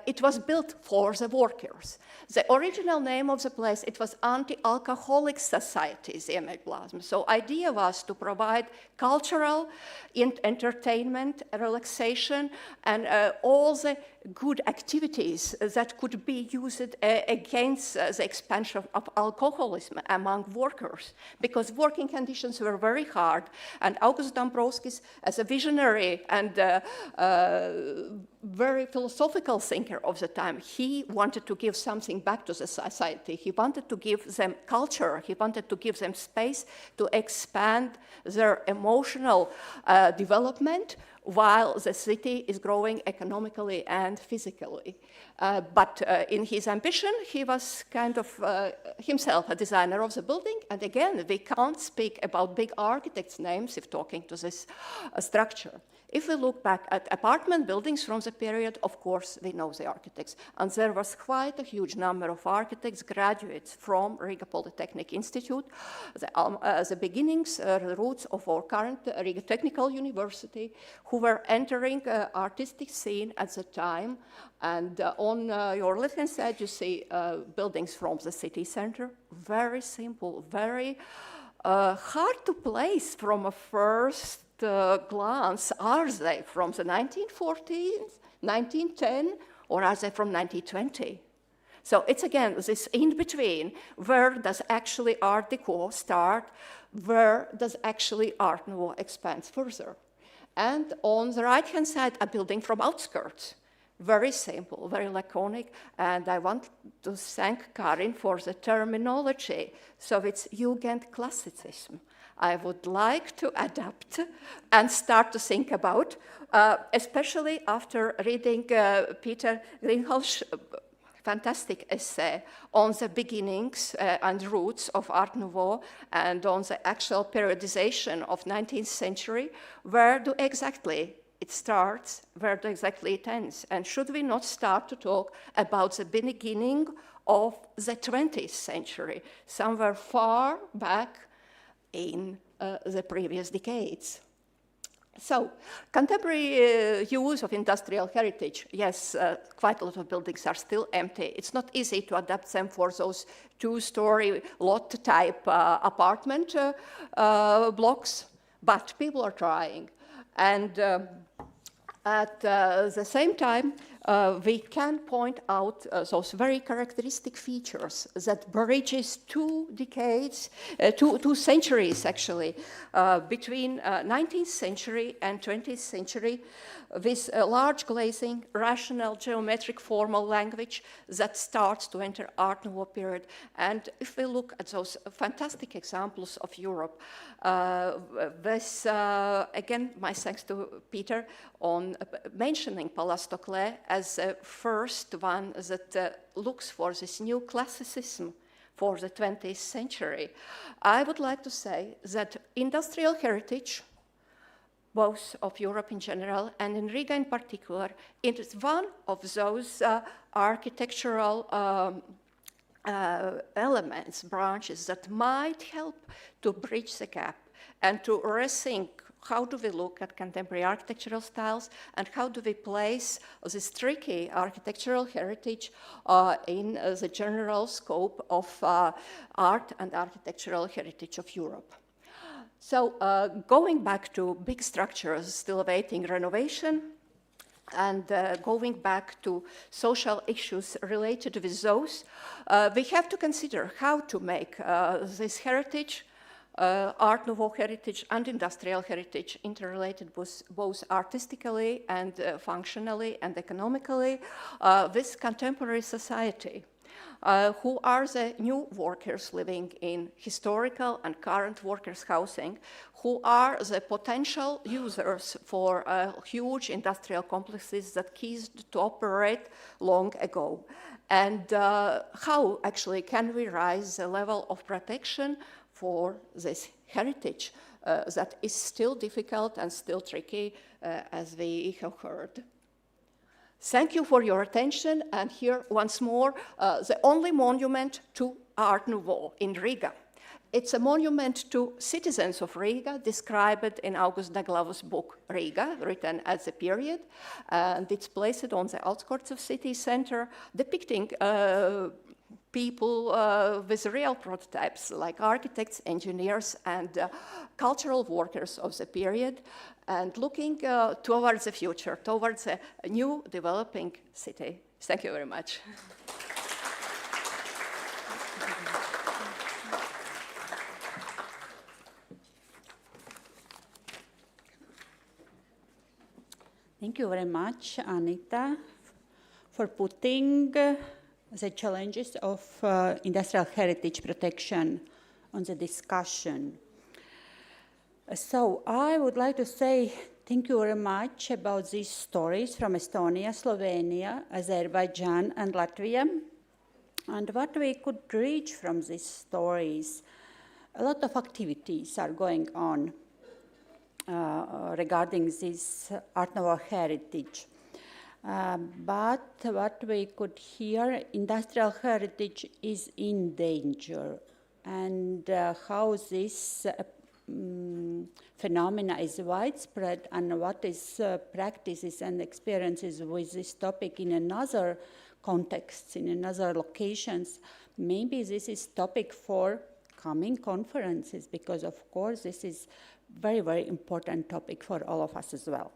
it was built for the workers. The original name of the place, it was Anti-Alcoholic Society, Ziemeļblāzma. So idea was to provide cultural entertainment, relaxation, and all the good activities that could be used against the expansion of alcoholism among workers, because working conditions were very hard. And August Dombrovskis, as a visionary and very philosophical thinker of the time, he wanted to give something back to the society. He wanted to give them culture. He wanted to give them space to expand their emotional development while the city is growing economically and physically. But in his ambition, he was kind of himself a designer of the building. And again, we can't speak about big architects' names if talking to this structure. If we look back at apartment buildings from the period, of course, we know the architects. And there was quite a huge number of architects, graduates from Riga Polytechnic Institute, the beginnings, the roots of our current Riga Technical University, who were entering artistic scene at the time. And on your left-hand side, you see buildings from the city center. Very simple, very hard to place from a first glance. Are they from the 1940s, 1910, or are they from 1920? So it's again this in between. Where does actually Art Deco start? Where does actually Art Nouveau expand further? And on the right-hand side, a building from outskirts. Very simple, very laconic, and I want to thank Karin for the terminology. So it's Jugendklassizism. I would like to adapt and start to think about, especially after reading Peter Greenhalgh's fantastic essay on the beginnings and roots of Art Nouveau and on the actual periodization of 19th century. Where do exactly it starts, where do exactly it ends? And should we not start to talk about the beginning of the 20th century, somewhere far back in the previous decades? So, contemporary use of industrial heritage. Yes, quite a lot of buildings are still empty. It's not easy to adapt them for those two-story lot-type apartment blocks, but people are trying. And at the same time, we can point out those very characteristic features that bridges 2 decades, two centuries actually, between 19th century and 20th century, with large glazing, rational geometric formal language that starts to enter Art Nouveau period. And if we look at those fantastic examples of Europe, this, again, my thanks to Peter on mentioning Pallas Toclet as the first one that looks for this new classicism for the 20th century. I would like to say that industrial heritage, both of Europe in general and in Riga in particular, it is one of those architectural elements, branches that might help to bridge the gap and to rethink how do we look at contemporary architectural styles and how do we place this tricky architectural heritage in the general scope of art and architectural heritage of Europe. So going back to big structures still awaiting renovation, and going back to social issues related with those, we have to consider how to make this heritage, Art Nouveau heritage and industrial heritage, interrelated both artistically and functionally and economically with contemporary society. Who are the new workers living in historical and current workers' housing, who are the potential users for huge industrial complexes that ceased to operate long ago, and how actually can we rise the level of protection for this heritage that is still difficult and still tricky, as we have heard. Thank you for your attention, and here once more, the only monument to Art Nouveau in Riga. It's a monument to citizens of Riga, described in August Daglav's book Riga, written at the period, and it's placed on the outskirts of city center, depicting people with real prototypes, like architects, engineers, and cultural workers of the period, and looking towards the future, towards a new developing city. Thank you very much. Thank you very much, Anita, for putting the challenges of industrial heritage protection on the discussion. So I would like to say thank you very much about these stories from Estonia, Slovenia, Azerbaijan, and Latvia, and what we could reach from these stories. A lot of activities are going on regarding this Art Nouveau heritage. But what we could hear, industrial heritage is in danger, and how this phenomena is widespread, and what is practices and experiences with this topic in another contexts, in another locations. Maybe this is topic for coming conferences, because of course this is very, very important topic for all of us as well.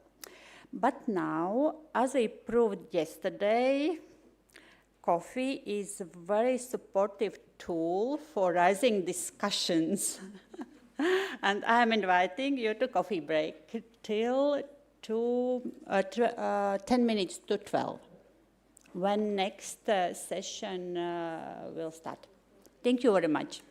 But now, as I proved yesterday, coffee is a very supportive tool for rising discussions. And I am inviting you to coffee break till 10 minutes to 12, when next session will start. Thank you very much.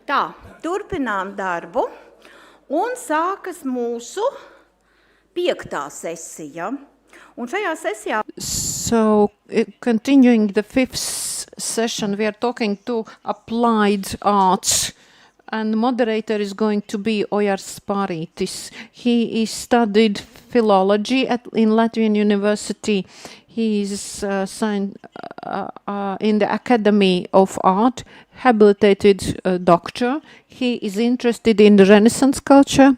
Tā, turpinām darbu, un sākas mūsu 5. sesija. Un šajā sesijā So, continuing the 5th session, we are talking to applied arts, and the moderator is going to be Ojars Pārītis. He is studied philology in Latvian University. He is in the Academy of Art, habilitated doctor. He is interested in the Renaissance culture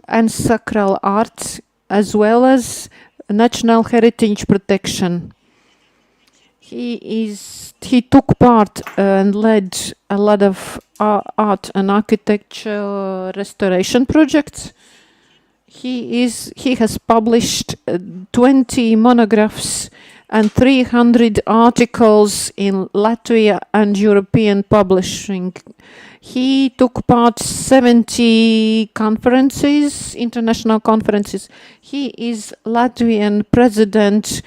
and sacral art, as well as national heritage protection. He took part and led a lot of art and architecture restoration projects. He has published 20 monographs and 300 articles in Latvia and European publishing. He took part 70 conferences, international conferences. He is Latvian president,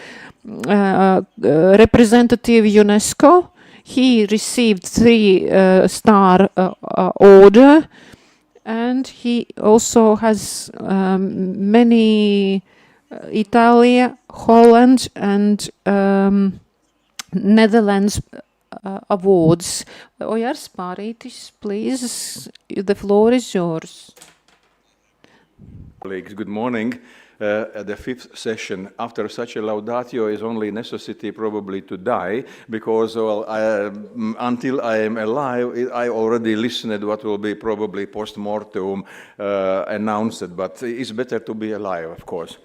representative UNESCO. He received 3-star order, and he also has many Italy, Holland, and Netherlands awards. Ojars Pārītis, please, the floor is yours. Colleagues, good morning. At the 5th session, after such a laudatio, is only necessity probably to die, because until I am alive, I already listened what will be probably post-mortem announced, but it's better to be alive, of course.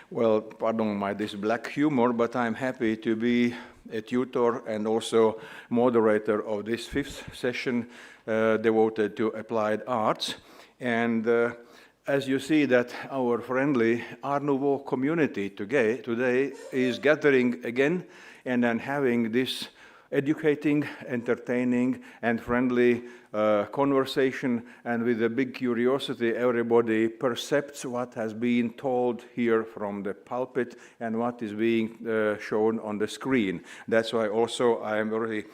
Well, pardon this black humor, but I'm happy to be a tutor and also moderator of this 5th session devoted to applied arts. And as you see that our friendly Art Nouveau community today is gathering again and then having this educating, entertaining, and friendly conversation, and with a big curiosity, everybody percepts what has been told here from the pulpit and what is being shown on the screen. That's why also I am very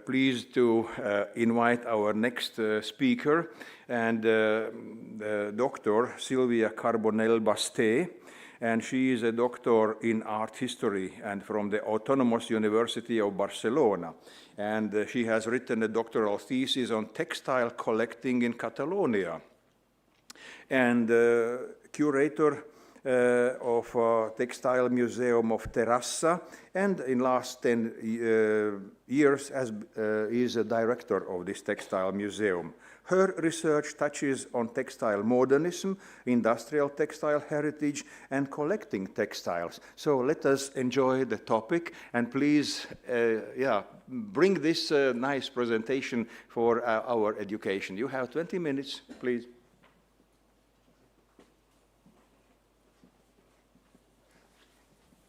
pleased to invite our next speaker, and Dr. Silvia Carbonell-Basté, and she is a doctor in art history and from the Autonomous University of Barcelona. And she has written a doctoral thesis on textile collecting in Catalonia. And curator of Textile Museum of Terrassa, and in last 10 years is a director of this textile museum. Her research touches on textile modernism, industrial textile heritage, and collecting textiles. So let us enjoy the topic, and please, bring this nice presentation for our education. You have 20 minutes, please.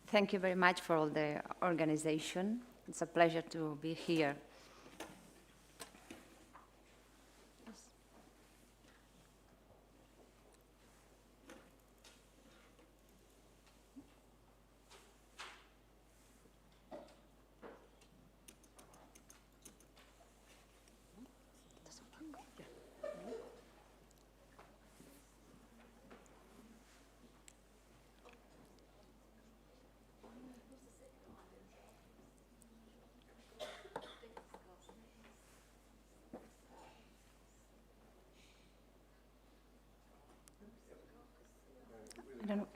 Thank you very much for all the organization. It's a pleasure to be here. I don't know.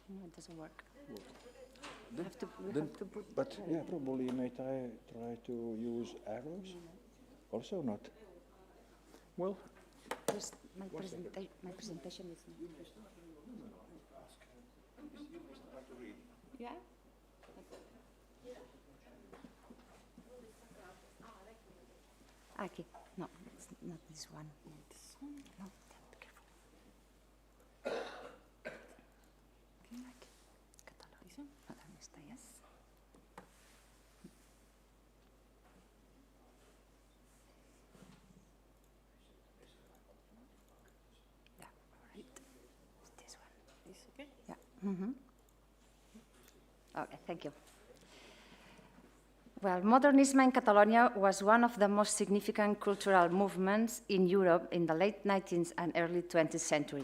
No, it doesn't work. We have to put But yeah, probably may I try to use arrows? Also not. Well, just my presentation is not. Yeah? Okay. No, it's not this one. No, be careful. Yes. Yeah, right. This one. This okay? Yeah. Mm-hmm. Okay, thank you. Well, modernism in Catalonia was one of the most significant cultural movements in Europe in the late 19th and early 20th century.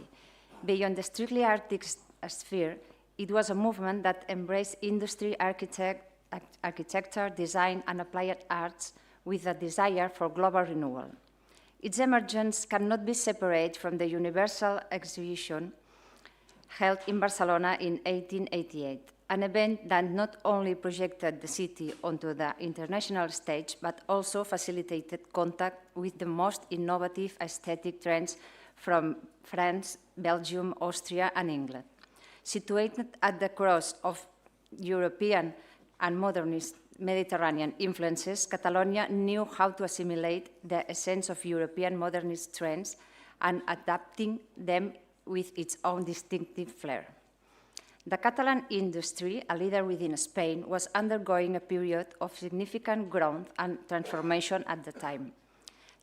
Beyond the strictly artistic sphere, it was a movement that embraced industry, architecture, design, and applied arts with a desire for global renewal. Its emergence cannot be separated from the Universal Exhibition held in Barcelona in 1888, an event that not only projected the city onto the international stage, but also facilitated contact with the most innovative aesthetic trends from France, Belgium, Austria, and England. Situated at the cross of European and modernist Mediterranean influences, Catalonia knew how to assimilate the essence of European modernist trends and adapting them with its own distinctive flair. The Catalan industry, a leader within Spain, was undergoing a period of significant growth and transformation at the time.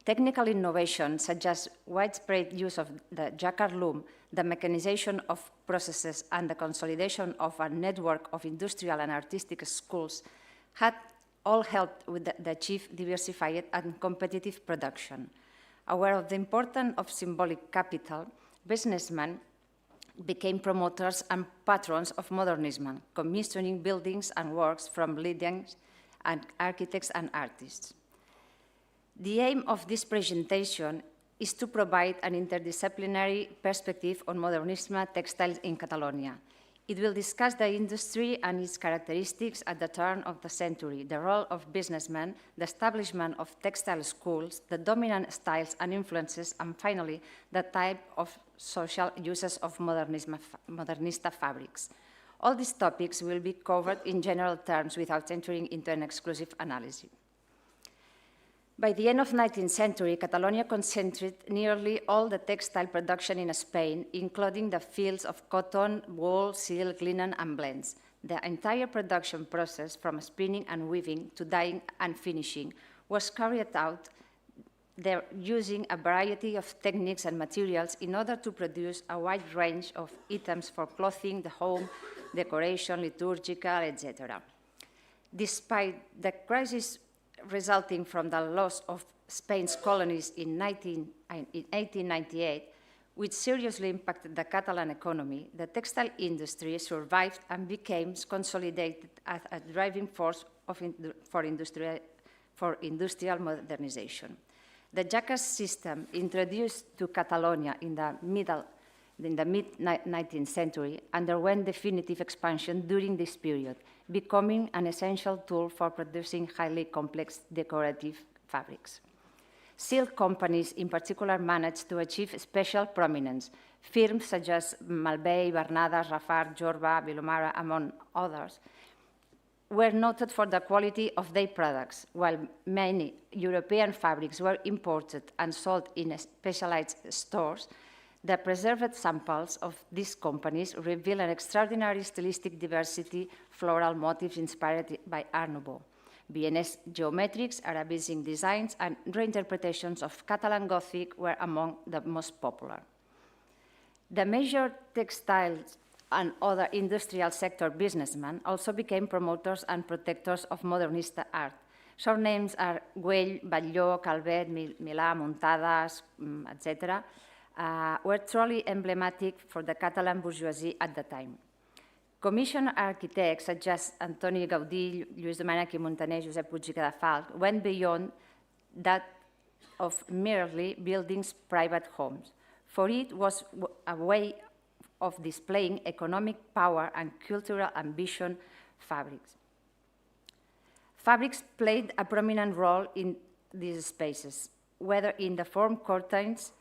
Technical innovations such as widespread use of the jacquard loom, the mechanization of processes, and the consolidation of a network of industrial and artistic schools had all helped with the achieve diversified and competitive production. Aware of the importance of symbolic capital, businessmen became promoters and patrons of modernism, commissioning buildings and works from leading architects and artists. The aim of this presentation is to provide an interdisciplinary perspective on modernism textiles in Catalonia. It will discuss the industry and its characteristics at the turn of the century, the role of businessmen, the establishment of textile schools, the dominant styles and influences, and finally, the type of social uses of modernista fabrics. All these topics will be covered in general terms without entering into an exclusive analysis. By the end of the 19th century, Catalonia concentrated nearly all the textile production in Spain, including the fields of cotton, wool, silk, linen, and blends. The entire production process, from spinning and weaving to dyeing and finishing, was carried out there using a variety of techniques and materials in order to produce a wide range of items for clothing, the home, decoration, liturgical, etc. Despite the crisis resulting from the loss of Spain's colonies in 1898, which seriously impacted the Catalan economy, the textile industry survived and became consolidated as a driving force for industrial modernization. The jacquard system, introduced to Catalonia in the mid-19th century, underwent definitive expansion during this period, becoming an essential tool for producing highly complex decorative fabrics. Silk companies, in particular, managed to achieve special prominence. Firms such as Malbé, Barnadas, Rafar, Jorba, Vilomara, among others, were noted for the quality of their products, while many European fabrics were imported and sold in specialized stores. The preserved samples of these companies reveal an extraordinary stylistic diversity, floral motifs inspired by Art Nouveau, Viennese geometrics, Arabesque designs, and reinterpretations of Catalan Gothic were among the most popular. The major textiles and other industrial sector businessmen also became promoters and protectors of modernista art. Short names are Güell, Batlló, Calvet, Milà, Muntadas, etc., were truly emblematic for the Catalan bourgeoisie at the time. Commissioned architects such as Antoni Gaudí, Lluís Domènech i Muntaner, Josep Puig i Cadafalch went beyond that of merely building private homes, for it was a way of displaying economic power and cultural ambition. Fabrics played a prominent role in these spaces, whether in the form curtains,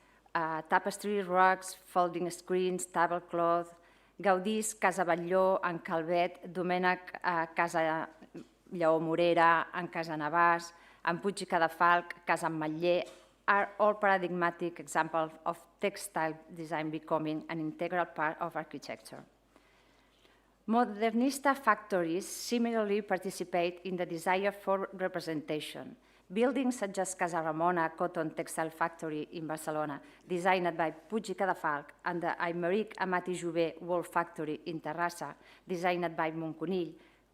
tapestry, rugs, folding screens, tablecloth. Gaudí's Casa Batlló and Calvet, Domènech Casa Lleó Morera and Casa Navàs, and Puig i Cadafalch, Casa Ametller, are all paradigmatic examples of textile design becoming an integral part of architecture. Modernista factories similarly participate in the desire for representation. Buildings such as Casa Ramona Cotton Textile Factory in Barcelona, designed by Puig i Cadafalch, and the Aymeric Amati Jouvet Wool Factory in Terrassa, designed by Moncunill,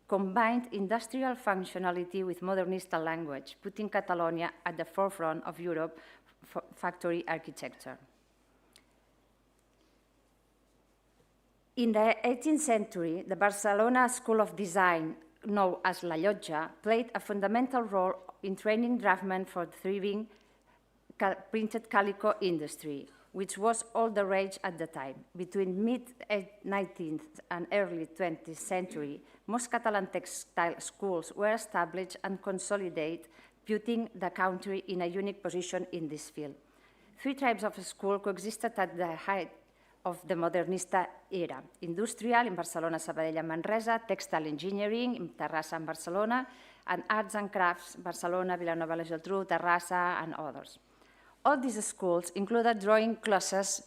combined industrial functionality with modernista language, putting Catalonia at the forefront of Europe for factory architecture. In the 18th century, the Barcelona School of Design, known as La Llotja, played a fundamental role in training draftsmen for the thriving printed calico industry, which was all the rage at the time. Between mid-19th and early 20th century, most Catalan textile schools were established and consolidated, putting the country in a unique position in this field. Three types of school coexisted at the height of the modernista era: industrial in Barcelona, Sabadell and Manresa, textile engineering in Terrassa and Barcelona, and arts and crafts, Barcelona, Vilanova i la Geltrú, Terrassa, and others. All these schools included drawing classes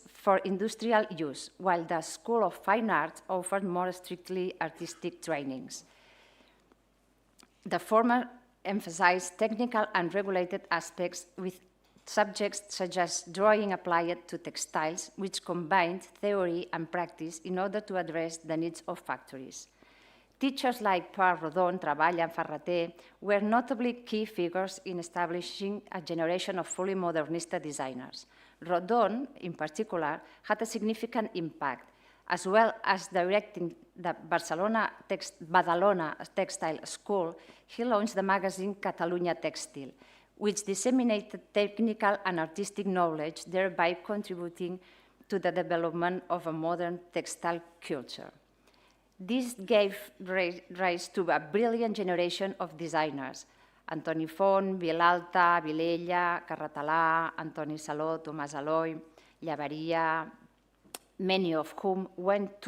for industrial use, while the School of Fine Arts offered more strictly artistic trainings. The former emphasized technical and regulated aspects with subjects such as drawing applied to textiles, which combined theory and practice in order to address the needs of factories. Teachers like Pau Rodon, Treball, and Ferrater were notably key figures in establishing a generation of fully modernista designers. Rodon, in particular, had a significant impact, as well as directing the Badalona Textile School. He launched the magazine Catalunya Textil, which disseminated technical and artistic knowledge, thereby contributing to the development of a modern textile culture. This gave rise to a brilliant generation of designers: Antoni Font, Vilalta, Vilella, Carratalà, Antoni Saló, Tomàs Aloy, Llavaria, many of whom went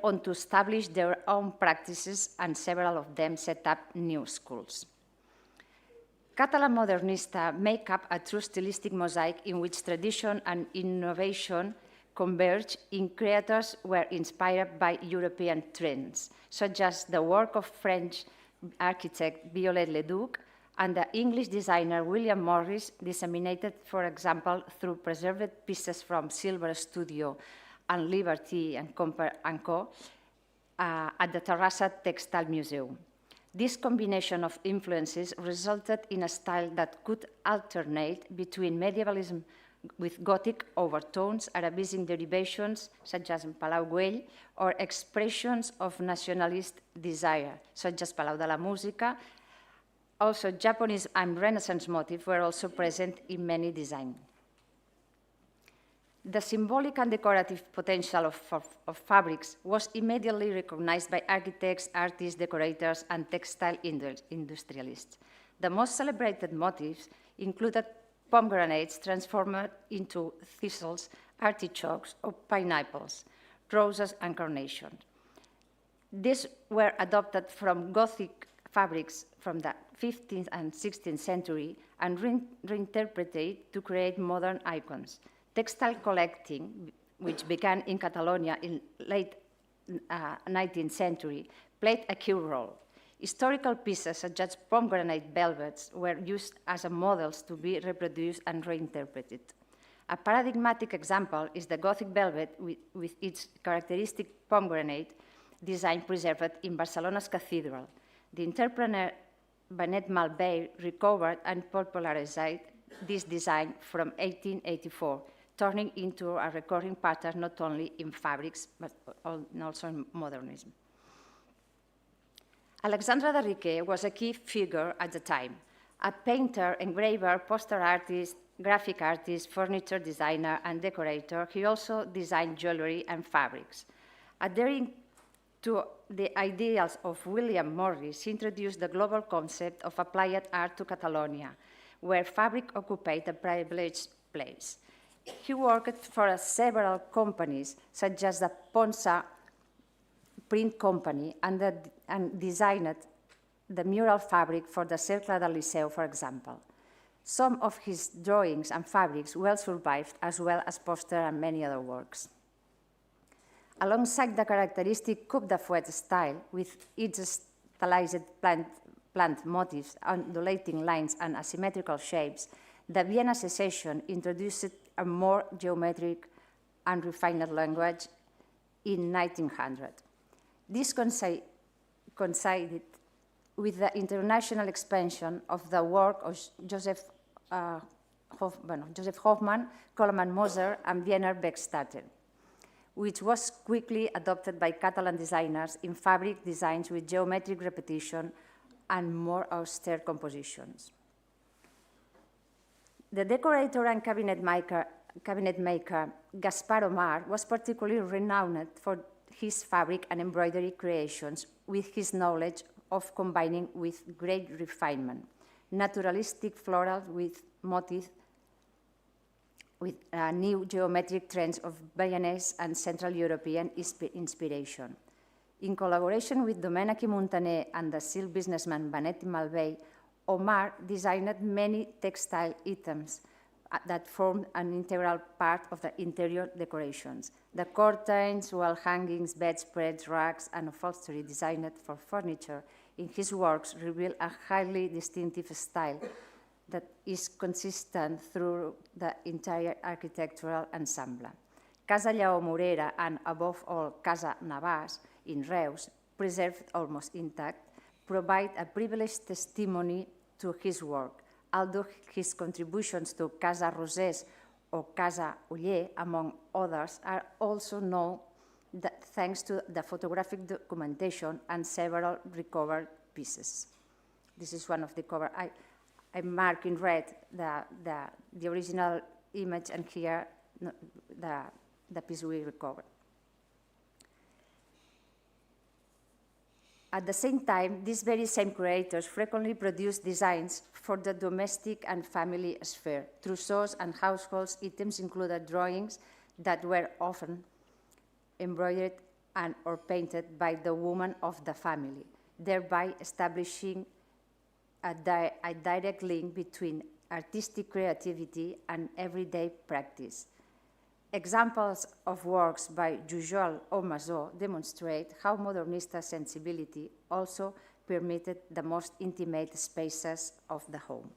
on to establish their own practices, and several of them set up new schools. Catalan modernista make up a true stylistic mosaic in which tradition and innovation converge. In creators were inspired by European trends, such as the work of French architect Viollet Leduc and the English designer William Morris, disseminated, for example, through preserved pieces from Silver Studio and Liberty and Comper & Co. At the Terrassa Textile Museum. This combination of influences resulted in a style that could alternate between medievalism with Gothic overtones, Arabism derivations, such as Palau Güell, or expressions of nationalist desire, such as Palau de la Música. Also, Japanese and Renaissance motifs were also present in many designs. The symbolic and decorative potential of fabrics was immediately recognized by architects, artists, decorators, and textile industrialists. The most celebrated motifs included pomegranates transformed into thistles, artichokes, or pineapples, roses, and carnations. These were adopted from Gothic fabrics from the 15th and 16th century and reinterpreted to create modern icons. Textile collecting, which began in Catalonia in late 19th century, played a key role. Historical pieces such as pomegranate velvets were used as models to be reproduced and reinterpreted. A paradigmatic example is the Gothic velvet with its characteristic pomegranate design preserved in Barcelona's cathedral. The entrepreneur Benet Malbé recovered and popularized this design from 1884, turning into a recurring pattern not only in fabrics, but also in modernism. Alexandre de Riquer was a key figure at the time. A painter, engraver, poster artist, graphic artist, furniture designer, and decorator, he also designed jewelry and fabrics. Adhering to the ideals of William Morris, he introduced the global concept of applied art to Catalonia, where fabric occupied a privileged place. He worked for several companies, such as the Ponsa Print Company, and designed the mural fabric for the Cercle del Liceu, for example. Some of his drawings and fabrics well survived, as well as posters and many other works. Alongside the characteristic coupe de fouet style, with its stylized plant motifs, undulating lines, and asymmetrical shapes, the Vienna Secession introduced a more geometric and refined language in 1900. This coincided with the international expansion of the work of Joseph Hoffmann, Coleman Moser, and Wiener Beckstatter, which was quickly adopted by Catalan designers in fabric designs with geometric repetition and more austere compositions. The decorator and cabinet maker Gaspar Omar was particularly renowned for his fabric and embroidery creations, with his knowledge of combining with great refinement naturalistic florals with motifs with new geometric trends of Viennese and Central European inspiration. In collaboration with Domenico Montaner and the silk businessman Vanetti Malvei, Omar designed many textile items that formed an integral part of the interior decorations. The curtains, wall hangings, bedspreads, rugs, and upholstery designed for furniture in his works reveal a highly distinctive style that is consistent through the entire architectural ensemble. Casa Lleó Morera and, above all, Casa Navàs in Reus, preserved almost intact, provide a privileged testimony to his work, although his contributions to Casa Rosés or Casa Oller, among others, are also known thanks to the photographic documentation and several recovered pieces. This is one of the cover. I mark in red the original image, and here the piece we recovered. At the same time, these very same creators frequently produce designs for the domestic and family sphere. Trousseaux and household items included drawings that were often embroidered and or painted by the woman of the family, thereby establishing a direct link between artistic creativity and everyday practice. Examples of works by Jujol or Mazot demonstrate how modernista sensibility also permitted the most intimate spaces of the home.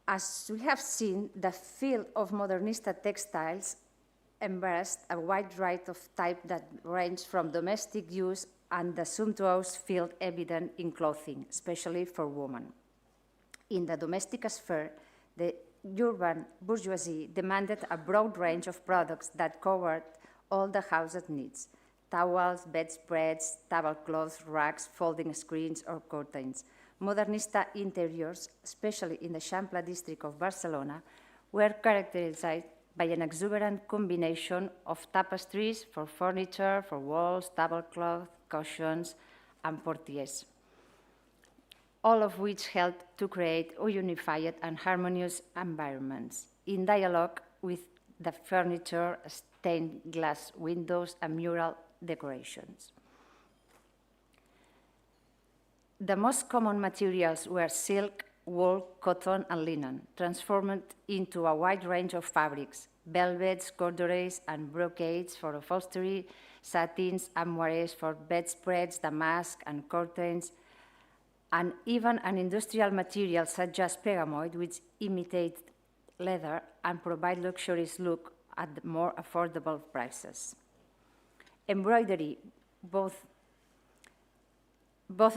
As we have seen, the field of modernista textiles embraced a wide variety of types that range from domestic use and the sumptuous field evident in clothing, especially for women. In the domestic sphere, the urban bourgeoisie demanded a broad range of products that covered all the house's needs: towels, bedspreads, tablecloths, rugs, folding screens, or curtains. Modernista interiors, especially in the Eixample district of Barcelona, were characterized by an exuberant combination of tapestries for furniture, for walls, tablecloths, cushions, and portieres, all of which helped to create unified and harmonious environments in dialogue with the furniture, stained glass windows, and mural decorations. The most common materials were silk, wool, cotton, and linen, transformed into a wide range of fabrics: velvets, corduroys, and brocades for upholstery, satins and moires for bedspreads, damask, and curtains, and even an industrial material such as pegamoid, which imitate leather and provide luxurious look at more affordable prices. Embroidery, both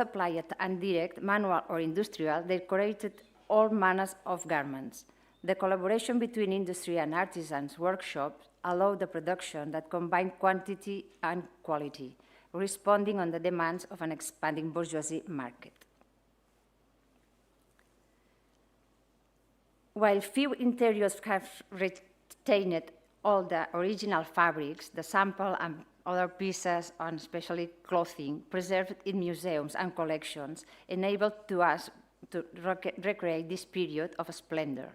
applied and direct, manual or industrial, decorated all manners of garments. The collaboration between industry and artisans' workshops allowed the production that combined quantity and quality, responding on the demands of an expanding bourgeoisie market. While few interiors have retained all the original fabrics, the sample and other pieces, and especially clothing, preserved in museums and collections, enabled to us to recreate this period of splendor.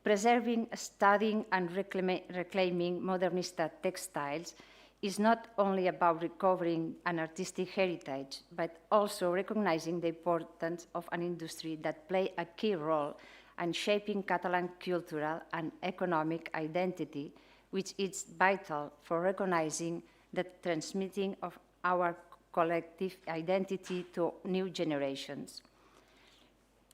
Preserving, studying, and reclaiming modernista textiles is not only about recovering an artistic heritage, but also recognizing the importance of an industry that played a key role in shaping Catalan cultural and economic identity, which is vital for recognizing the transmitting of our collective identity to new generations.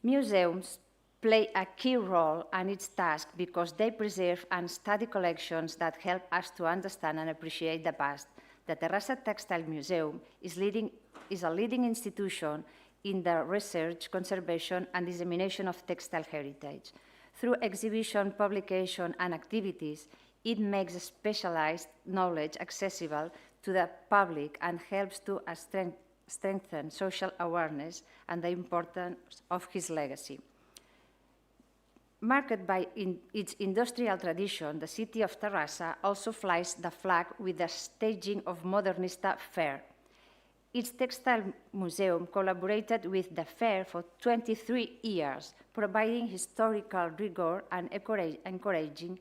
Museums play a key role in its task because they preserve and study collections that help us to understand and appreciate the past, The Terrassa Textile Museum is a leading institution in the research, conservation, and dissemination of textile heritage. Through exhibition, publication, and activities, it makes specialized knowledge accessible to the public and helps to strengthen social awareness and the importance of his legacy. Marked by its industrial tradition, the city of Terrassa also flies the flag with the staging of Modernista Fair. Its textile museum collaborated with the fair for 23 years, providing historical rigor and encouraging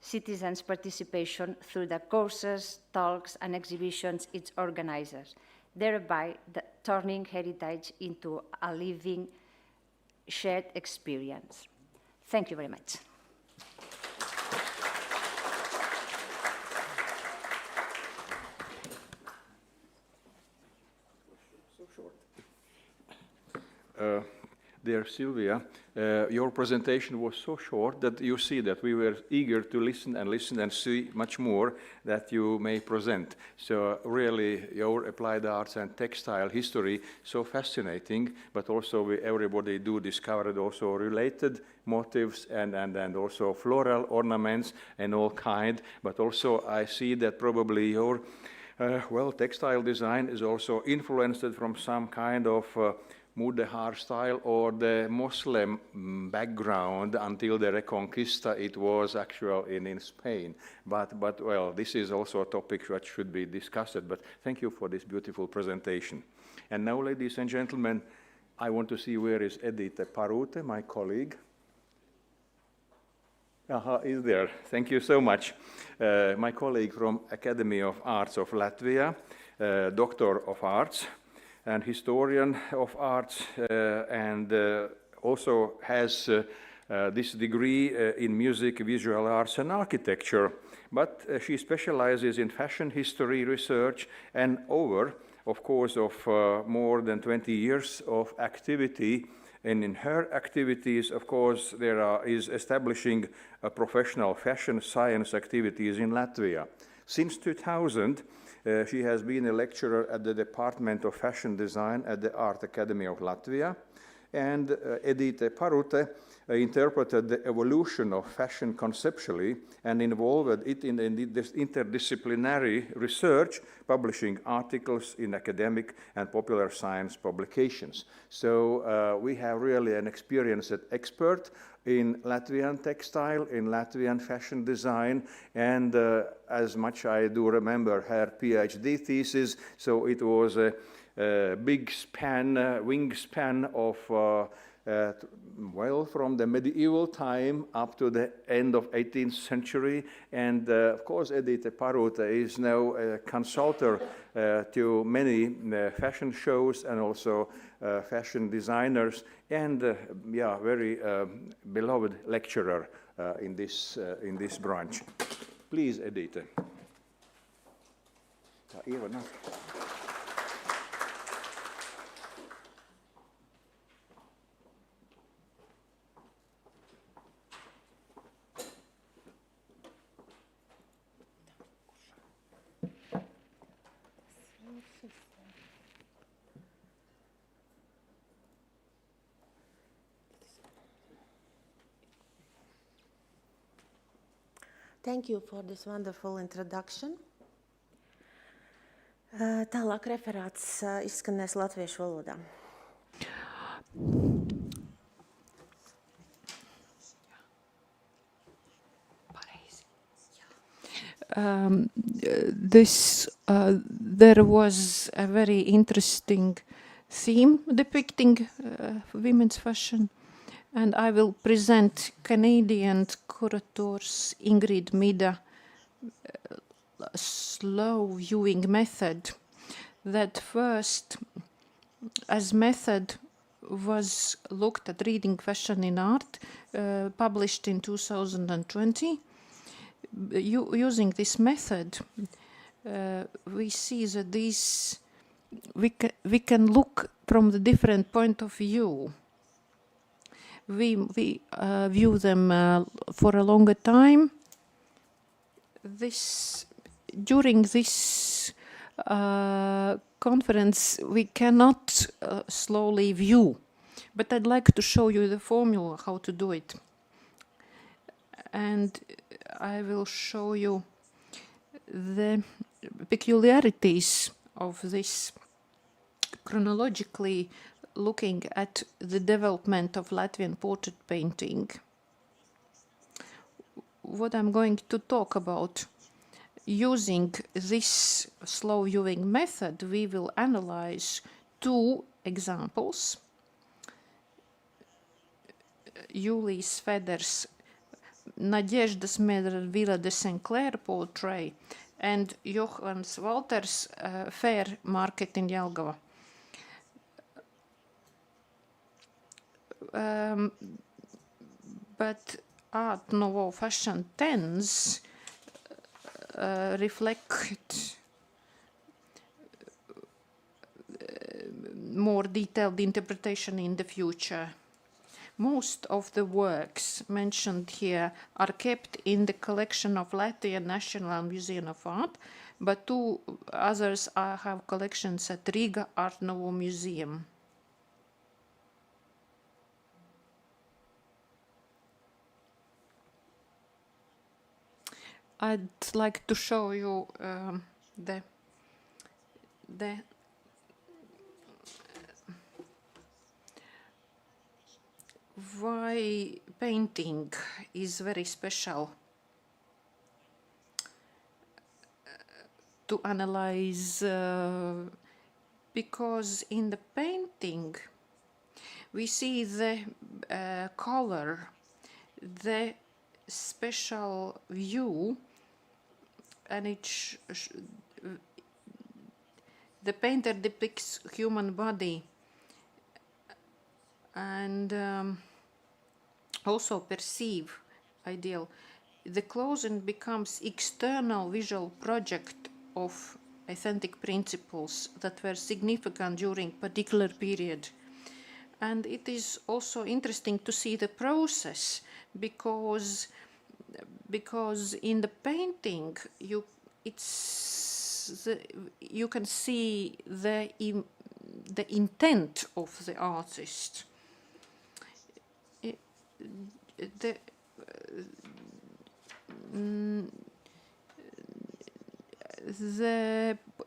citizens' participation through the courses, talks, and exhibitions it organizes, thereby turning heritage into a living, shared experience. Thank you very much. Dear Sylvia, your presentation was so short that you see that we were eager to listen and see much more that you may present. So really, your applied arts and textile history, so fascinating, but also everybody do discover also related motifs and also floral ornaments and all kind, but also I see that probably your textile design is also influenced from some kind of Mudehar style or the Muslim background until the Reconquista. It was actual in Spain. But well, this is also a topic that should be discussed. But thank you for this beautiful presentation. And now, ladies and gentlemen, I want to see where is Edita Parute, my colleague. Is there. Thank you so much. My colleague from Academy of Arts of Latvia, Doctor of Arts, and historian of arts, and also has this degree in music, visual arts, and architecture. But she specializes in fashion history research and of course, more than 20 years of activity. And in her activities, of course, is establishing a professional fashion science activities in Latvia. Since 2000, she has been a lecturer at the Department of Fashion Design at the Art Academy of Latvia. And Edita Parute interpreted the evolution of fashion conceptually and involved it in this interdisciplinary research, publishing articles in academic and popular science publications. So we have really an experienced expert in Latvian textile, in Latvian fashion design, and as much I do remember her PhD thesis, so it was a big wingspan of from the medieval time up to the end of 18th century. And of course, Edita Parute is now a consultant to many fashion shows and also fashion designers, and very beloved lecturer in this branch. Please, Edita. Thank you for this wonderful introduction. Tālāk referāts izskanēs latviešu valodā. There was a very interesting theme depicting women's fashion, and I will present Canadian curators Ingrid Mida slow viewing method that first as method was looked at reading fashion in art, published in 2020. Using this method, we see that we can look from the different point of view. We view them for a longer time. During this conference we cannot slowly view, but I'd like to show you the formula how to do it. And I will show you the peculiarities of this, chronologically looking at the development of Latvian portrait painting. What I'm going to talk about, using this slow viewing method, we will analyze two examples. Julius Feder's Nadezhda Smedra de Sinclair portrait and Johans Walters Fair Market in Jelgava. But Art Nouveau fashion tends reflect more detailed interpretation in the future. Most of the works mentioned here are kept in the collection of Latvian National Museum of Art, but two others have collections at Riga Art Nouveau Museum. I'd like to show you why painting is very special to analyze, because in the painting we see the color, the special view, and the painter depicts human body and also perceive ideal. The clothing becomes external visual project of authentic principles that were significant during particular period. And it is also interesting to see the process, because in the painting you can see the intent of the artist.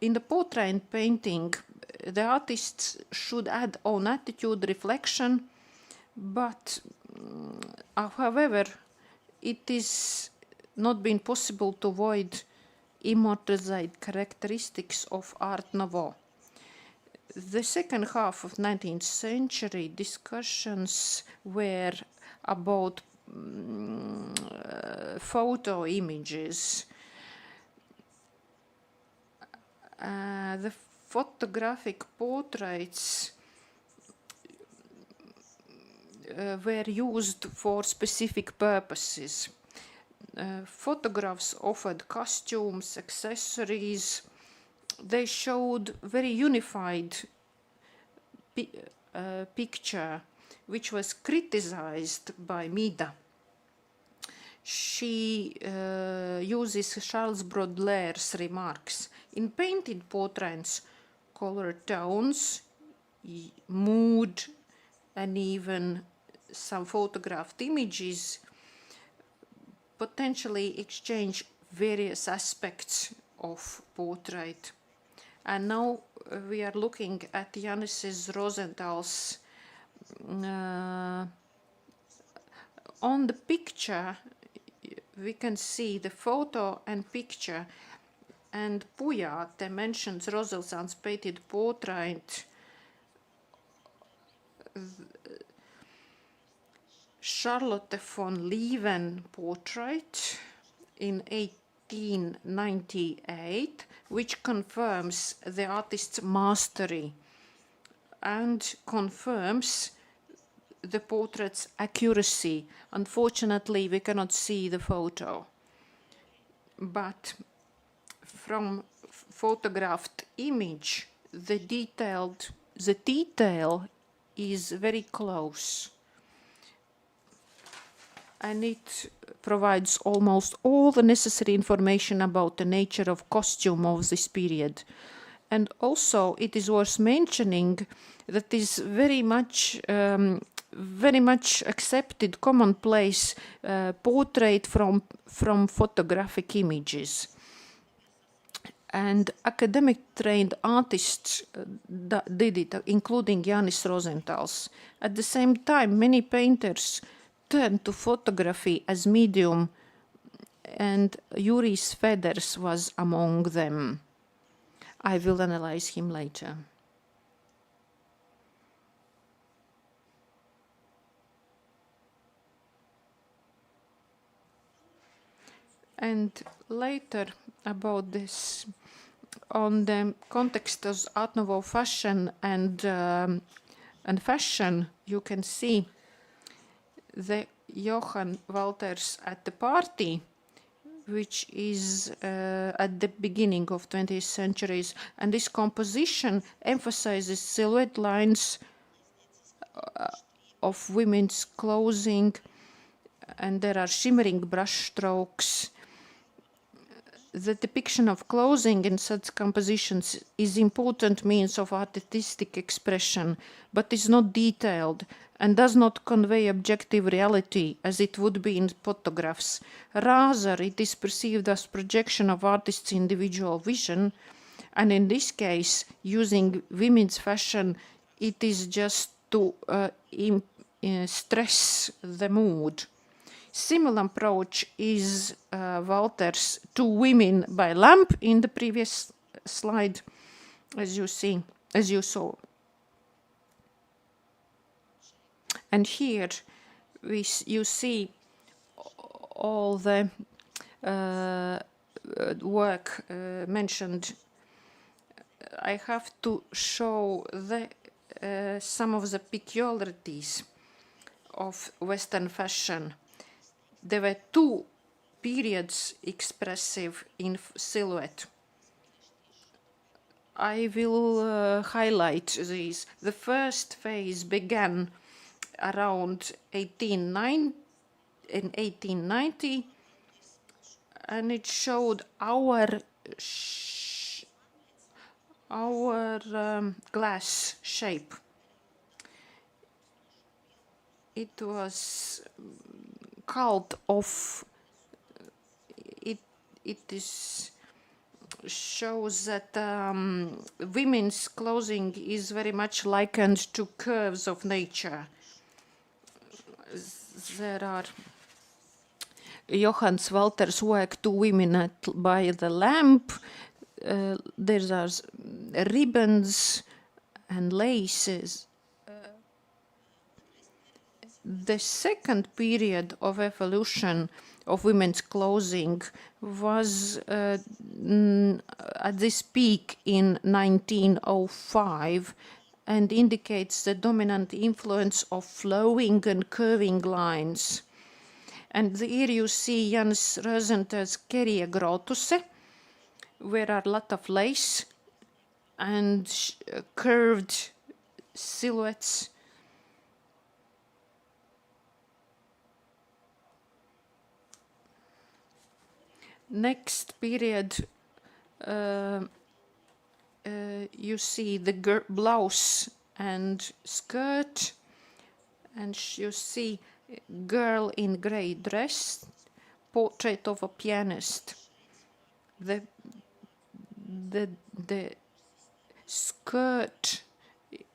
In the portrait painting, the artists should add own attitude, reflection, but however, it is not been possible to avoid immortalized characteristics of Art Nouveau. The second half of 19th century discussions were about photo images. The photographic portraits were used for specific purposes. Photographs offered costumes, accessories. They showed very unified picture, which was criticized by Mida. She uses Charles Baudelaire's remarks. In painted portraits, color tones, mood, and even some photographed images potentially exchange various aspects of portrait. And now we are looking at Jannis Rosenthal's on the picture. We can see the photo and picture, and Pujate mentions Rosenthal's painted portrait. Charlotte von Lieven portrait in 1898, which confirms the artist's mastery and confirms the portrait's accuracy. Unfortunately, we cannot see the photo, but from photographed image, the detail is very close, and it provides almost all the necessary information about the nature of costume of this period. And also it is worth mentioning that is very much accepted commonplace portrait from photographic images. And academic trained artists did it, including Jānis Rozentāls. At the same time, many painters turned to photography as medium, and Jurijs Feders was among them. I will analyze him later. And later about this, on the context of Art Nouveau fashion and fashion, you can see the Johann Walters at the party, which is at the beginning of 20th centuries, and this composition emphasizes silhouette lines of women's clothing, and there are shimmering brush strokes. The depiction of clothing in such compositions is important means of artistic expression, but is not detailed and does not convey objective reality as it would be in photographs. Rather, it is perceived as projection of artist's individual vision, and in this case, using women's fashion, it is just to stress the mood. Similar approach is Walter's Two Women by Lamp in the previous slide, as you saw. And here you see all the work mentioned. I have to show some of the peculiarities of Western fashion. There were two periods expressive in silhouette. I will highlight these. The first phase began around 1890, and it showed our glass shape. It was cult of it shows that women's clothing is very much likened to curves of nature. There are Johann Walters' work, Two Women by the Lamp. There are ribbons and laces. The second period of evolution of women's clothing was at this peak in 1905 and indicates the dominant influence of flowing and curving lines. And here you see Jānis Rozentāls Kerija Grotuse, where are a lot of lace and curved silhouettes. Next period, you see the blouse and skirt, and you see girl in grey dress, portrait of a pianist. The skirt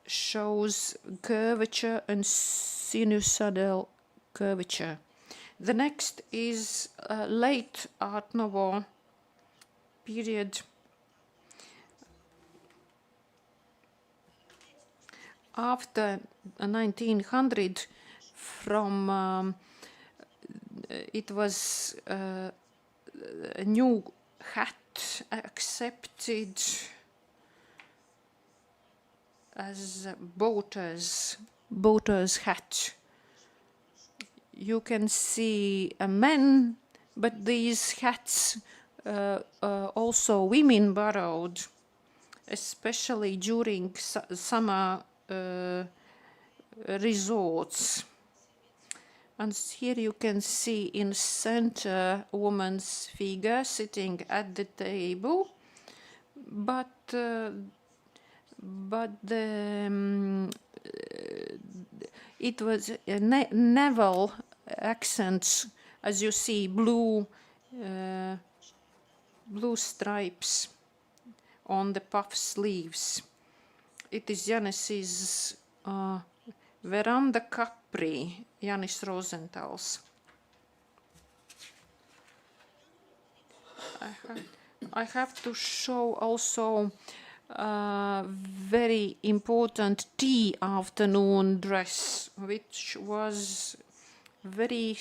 shows curvature and sinusoidal curvature. The next is late Art Nouveau period. After 1900, from it was a new hat accepted as boater's hat. You can see men, but these hats also women borrowed, especially during summer resorts. And here you can see in center woman's figure sitting at the table but it was naval accents, as you see, blue stripes on the puff sleeves. It is Janis's Veranda Capri, Janis Rosenthal's. I have to show also very important tea afternoon dress, which was very,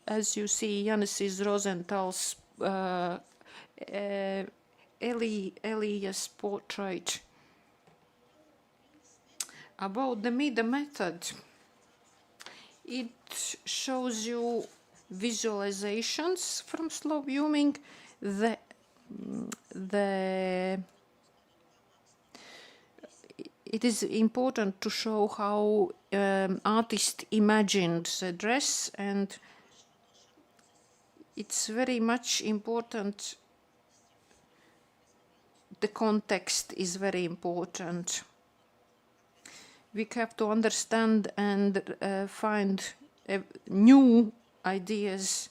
as you see, Janis Rosenthal's Elias portrait. About the media method, it shows you visualizations from slow viewing. It is important to show how artist imagined the dress, and it's very much important. The context is very important. We have to understand and find new ideas.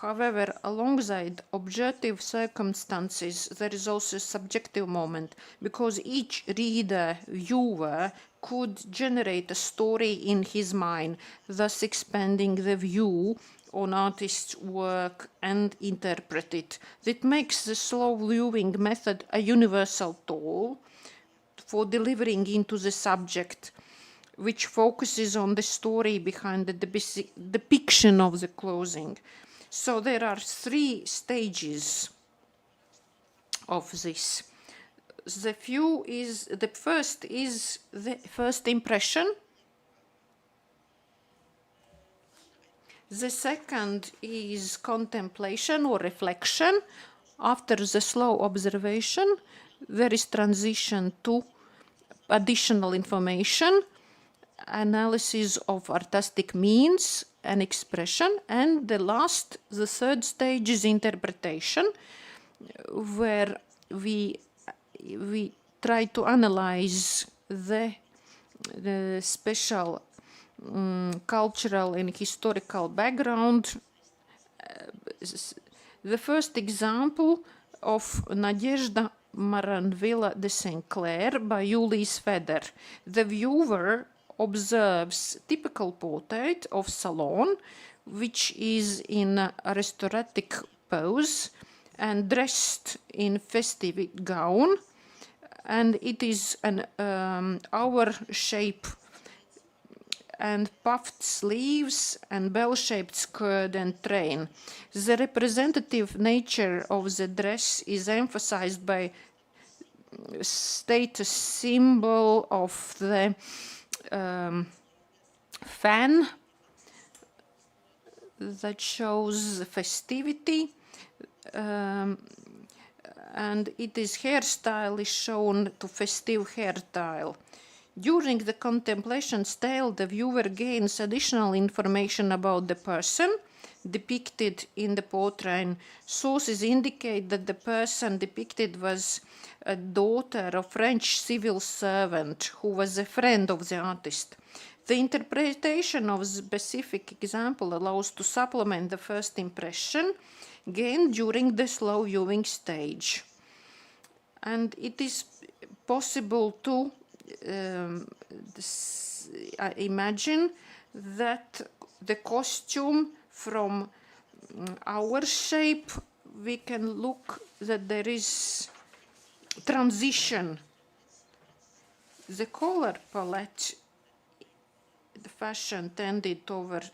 However, alongside objective circumstances, there is also a subjective moment, because each reader, viewer, could generate a story in his mind, thus expanding the view on artist's work and interpret it. That makes the slow viewing method a universal tool for delivering into the subject, which focuses on the story behind the depiction of the clothing. So there are 3 stages of this. The first is the first impression. The second is contemplation or reflection. After the slow observation, there is transition to additional information, analysis of artistic means and expression, and the third stage is interpretation, where we try to analyze the special cultural and historical background. The first example of Nadezhda Maranvilla de St. Clair by Julius Feder. The viewer observes typical portrait of Salon, which is in a aristocratic pose and dressed in festive gown, and it is an hour shape and puffed sleeves and bell-shaped skirt and train. The representative nature of the dress is emphasized by status symbol of the fan that shows the festivity, and its hairstyle is shown to festive hairstyle. During the contemplation style, the viewer gains additional information about the person depicted in the portrait. Sources indicate that the person depicted was a daughter of a French civil servant who was a friend of the artist. The interpretation of the specific example allows to supplement the first impression gained during the slow viewing stage. And it is possible to imagine that the costume from our shape, we can look that there is transition. The color palette, the fashion tended toward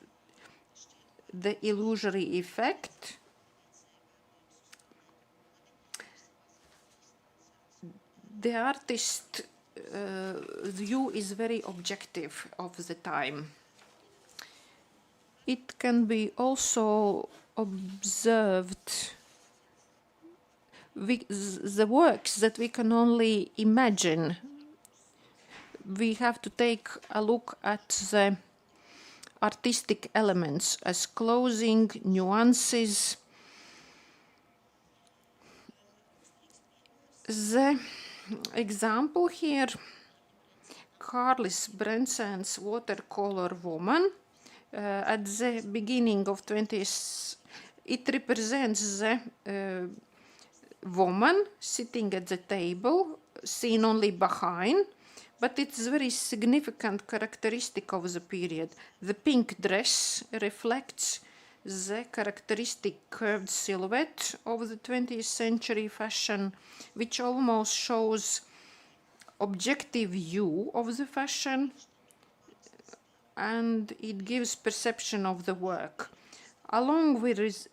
the illusory effect. The artist view is very objective of the time. It can be also observed the works that we can only imagine. We have to take a look at the artistic elements as clothing, nuances, The example here, Carlis Brensen's watercolor woman, at the beginning of 20th, it represents the woman sitting at the table, seen only behind, but it's a very significant characteristic of the period. The pink dress reflects the characteristic curved silhouette of the 20th century fashion, which almost shows objective view of the fashion, and it gives perception of the work. Along with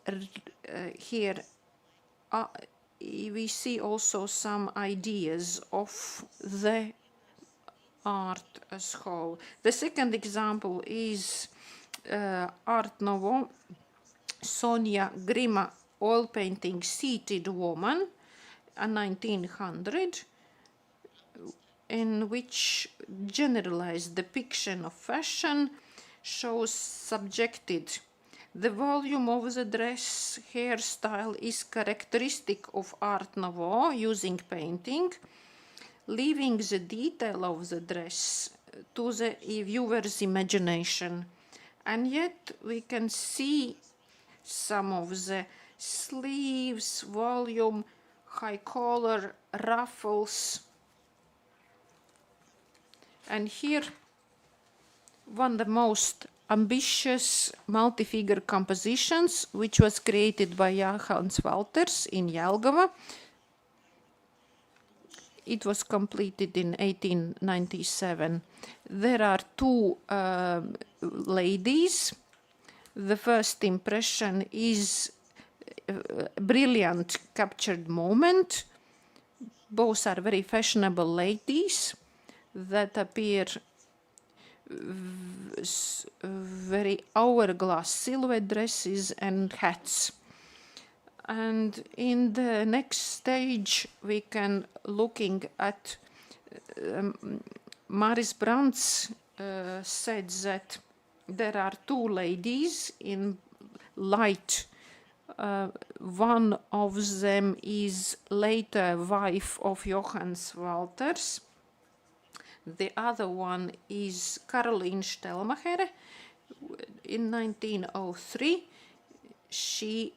here, we see also some ideas of the art as whole. The second example is Art Nouveau, Sonia Grima oil painting Seated Woman, 1900, in which generalized depiction of fashion shows subjected. The volume of the dress, hairstyle is characteristic of Art Nouveau using painting, leaving the detail of the dress to the viewer's imagination. And yet we can see some of the sleeves, volume, high collar, ruffles. And here, one of the most ambitious multi-figure compositions, which was created by Johannes Walters in Jelgava. It was completed in 1897. There are two ladies. The first impression is a brilliant captured moment. Both are very fashionable ladies that appear very hourglass silhouette dresses and hats. And in the next stage, we can looking at Maris Brandts said that there are two ladies in light. One of them is later wife of Johannes Walters. The other one is Caroline Stellmacher. In 1903, she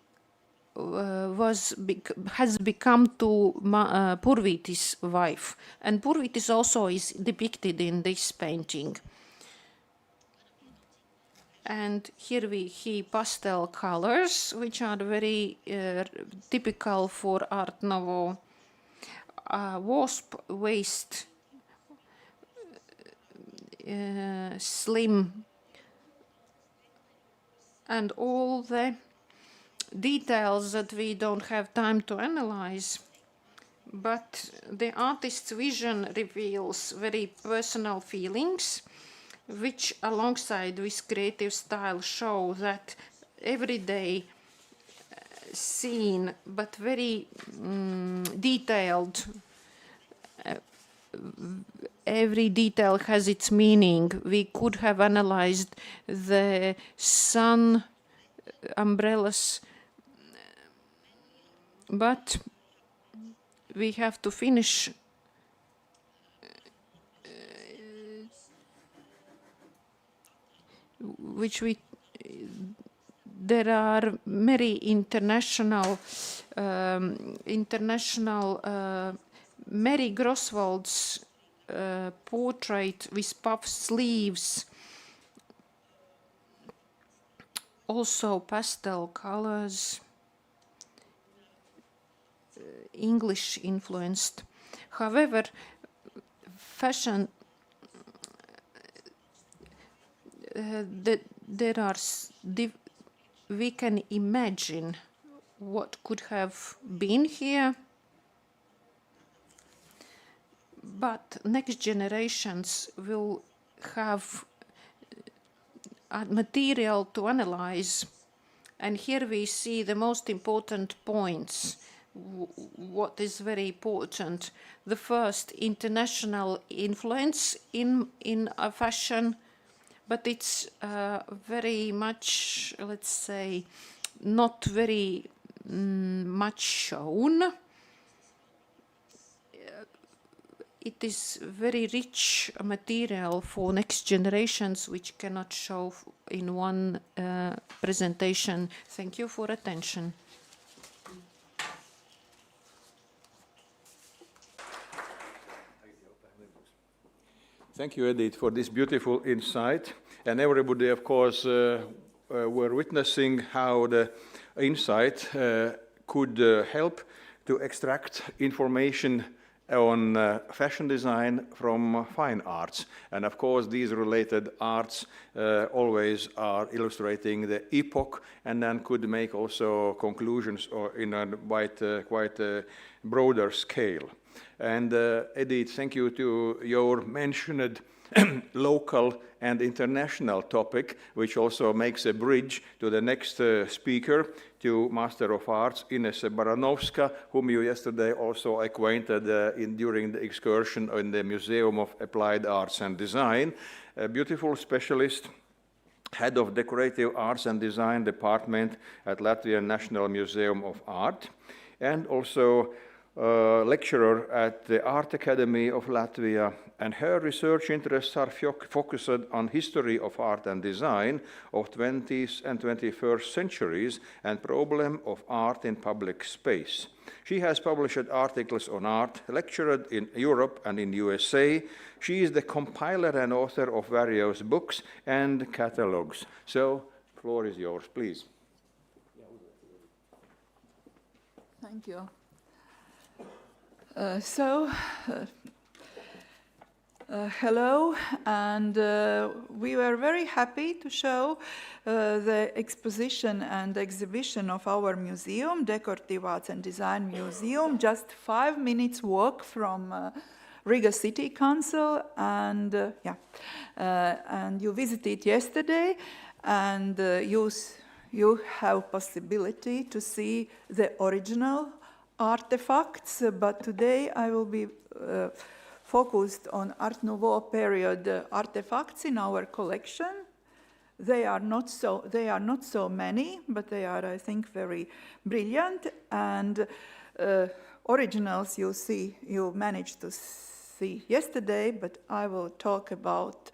has become to Purvītis' wife, and Purvītis also is depicted in this painting. And here we see pastel colors, which are very typical for Art Nouveau. Wasp waist, slim, and all the details that we don't have time to analyze. But the artist's vision reveals very personal feelings, which alongside with creative style show that everyday scene, but very detailed. Every detail has its meaning. We could have analyzed the sun umbrellas, but we have to finish there are many international Mary Groswald's portrait with puff sleeves, also pastel colors, English influenced. However, fashion, we can imagine what could have been here, but next generations will have material to analyze. And here we see the most important points. What is very important? The first, international influence in fashion, but it's very much, let's say, not very much shown. it is very rich material for next generations, which cannot show in one presentation. Thank you for attention. Thank you, Edith, for this beautiful insight. And everybody, of course, were witnessing how the insight could help to extract information on fashion design from fine arts. And of course, these related arts always are illustrating the epoch and then could make also conclusions or in a quite broader scale. And Edith, thank you to your mentioned local and international topic, which also makes a bridge to the next speaker, to Master of Arts Ines Baranovska, whom you yesterday also acquainted during the excursion in the Museum of Applied Arts and Design, a beautiful specialist, head of Decorative Arts and Design Department at Latvian National Museum of Art, and also lecturer at the Art Academy of Latvia, and her research interests are focused on history of art and design of 20th and 21st centuries and problem of art in public space. She has published articles on art, lectured in Europe and in USA. She is the compiler and author of various books and catalogs. So, the floor is yours, please. Thank you. Hello, and we were very happy to show the exposition and exhibition of our museum, Decorative Arts and Design Museum, just 5 minutes walk from Riga City Council, and and you visited yesterday, and you have possibility to see the original artifacts, but today I will be focused on Art Nouveau period artifacts in our collection. They are not so many, but they are, I think, very brilliant. And originals you managed to see yesterday, but I will talk about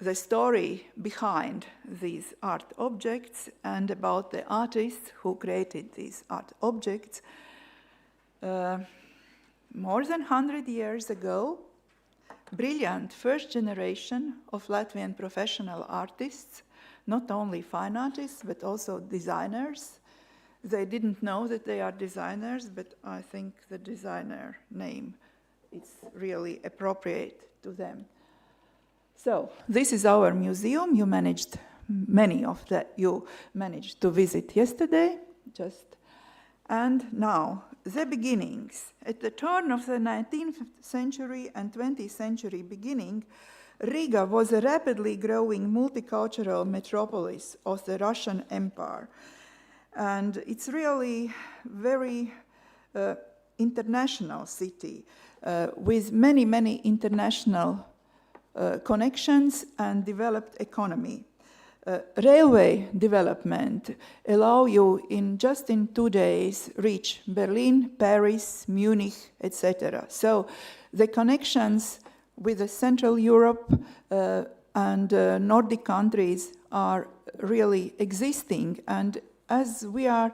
the story behind these art objects and about the artists who created these art objects. More than 100 years ago, brilliant first generation of Latvian professional artists, not only fine artists, but also designers. They didn't know that they are designers, but I think the designer name is really appropriate to them. So this is our museum. Many of that you managed to visit yesterday, and now the beginnings. At the turn of the 19th century and 20th century beginning, Riga was a rapidly growing multicultural metropolis of the Russian Empire. And it's really very international city with many international connections and developed economy. Railway development allow you in 2 days reach Berlin, Paris, Munich, etc. So the connections with the Central Europe and Nordic countries are really existing. And as we are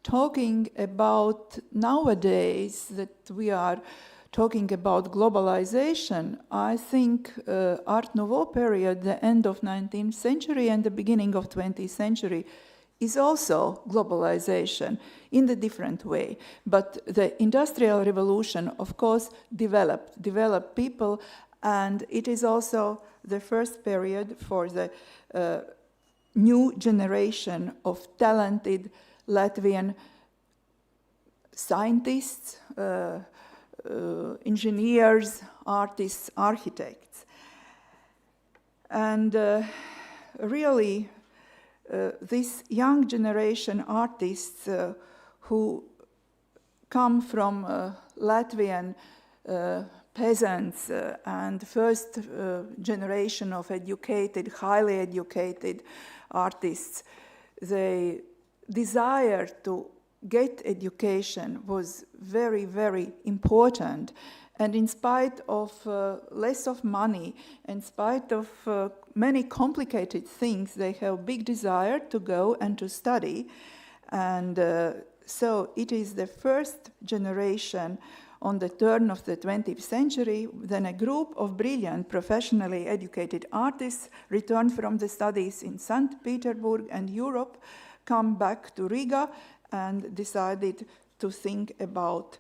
talking about nowadays, that we are talking about globalization, I think Art Nouveau period, the end of 19th century and the beginning of 20th century, is also globalization in a different way. But the Industrial Revolution, of course, developed people, and it is also the first period for the new generation of talented Latvian scientists, engineers, artists, architects. And really, this young generation artists who come from Latvian peasants and first generation of educated, highly educated artists, they desire to get education was very, very important. And in spite of less of money, in spite of many complicated things, they have big desire to go and to study. And so it is the first generation on the turn of the 20th century, then a group of brilliant, professionally educated artists returned from the studies in St. Petersburg and Europe, come back to Riga and decided to think about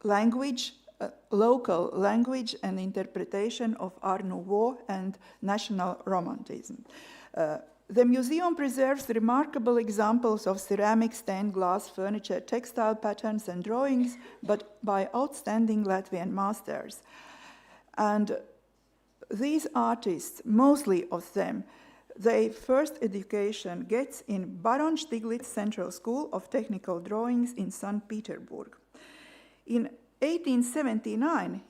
language, local language and interpretation of Art Nouveau and National Romanticism. The museum preserves remarkable examples of ceramic, stained glass, furniture, textile patterns and drawings, but by outstanding Latvian masters. And these artists, mostly of them, their first education gets in Baron Stiglitz Central School of Technical Drawings in St. Petersburg. In 1879,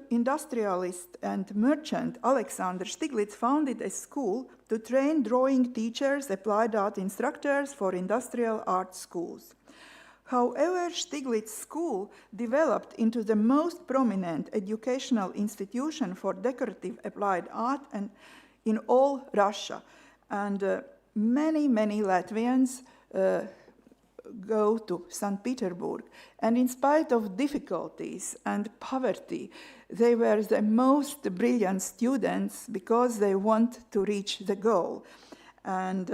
industrialist and merchant Alexander Stiglitz founded a school to train drawing teachers, applied art instructors for industrial art schools. However, Stiglitz School developed into the most prominent educational institution for decorative applied art and in all Russia. And many Latvians go to St. Petersburg. And in spite of difficulties and poverty, they were the most brilliant students because they want to reach the goal. And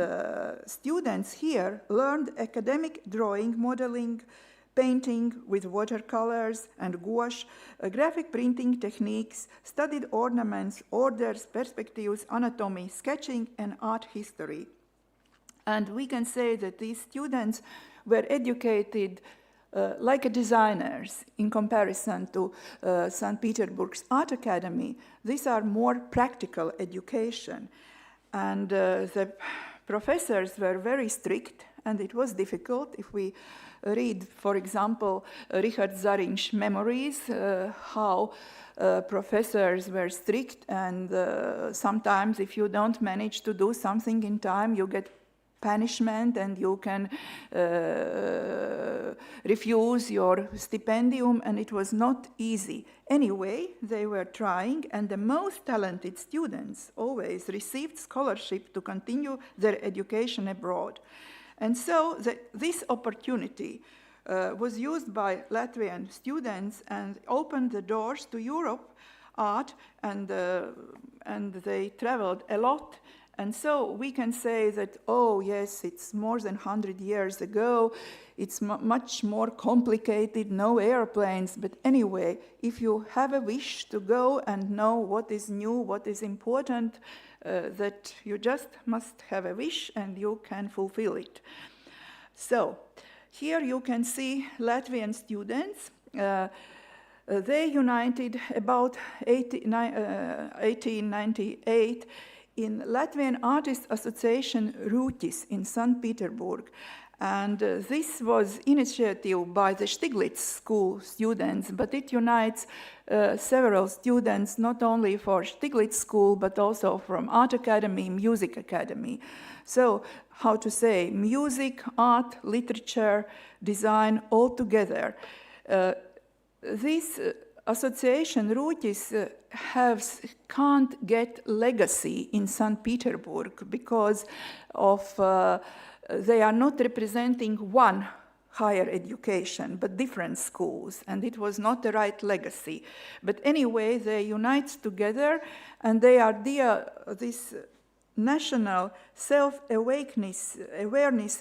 students here learned academic drawing, modeling, painting with watercolors and gouache, graphic printing techniques, studied ornaments, orders, perspectives, anatomy, sketching, and art history. And we can say that these students were educated like designers in comparison to St. Petersburg's Art Academy. These are more practical education. And the professors were very strict, and it was difficult. If we read, for example, Richard Zariņš memories, how professors were strict, and sometimes if you don't manage to do something in time, you get punishment and you can refuse your stipendium, and it was not easy. Anyway, they were trying, and the most talented students always received scholarship to continue their education abroad. And so this opportunity was used by Latvian students and opened the doors to Europe art, and they traveled a lot. And so we can say that, oh yes, it's more than 100 years ago, it's much more complicated, no airplanes, but anyway, if you have a wish to go and know what is new, what is important, that you just must have a wish and you can fulfill it. So here you can see Latvian students. They united about 1898 in Latvian Artists Association Rūķis in St. Petersburg. And this was initiated by the Stiglitz School students, but it unites several students, not only for Stiglitz School, but also from Art Academy, Music Academy. So, how to say, music, art, literature, design, all together. This association, Rūķis, can't get legacy in St. Petersburg because of they are not representing one higher education, but different schools, and it was not the right legacy. But anyway, they unite together, and they are this national self-awareness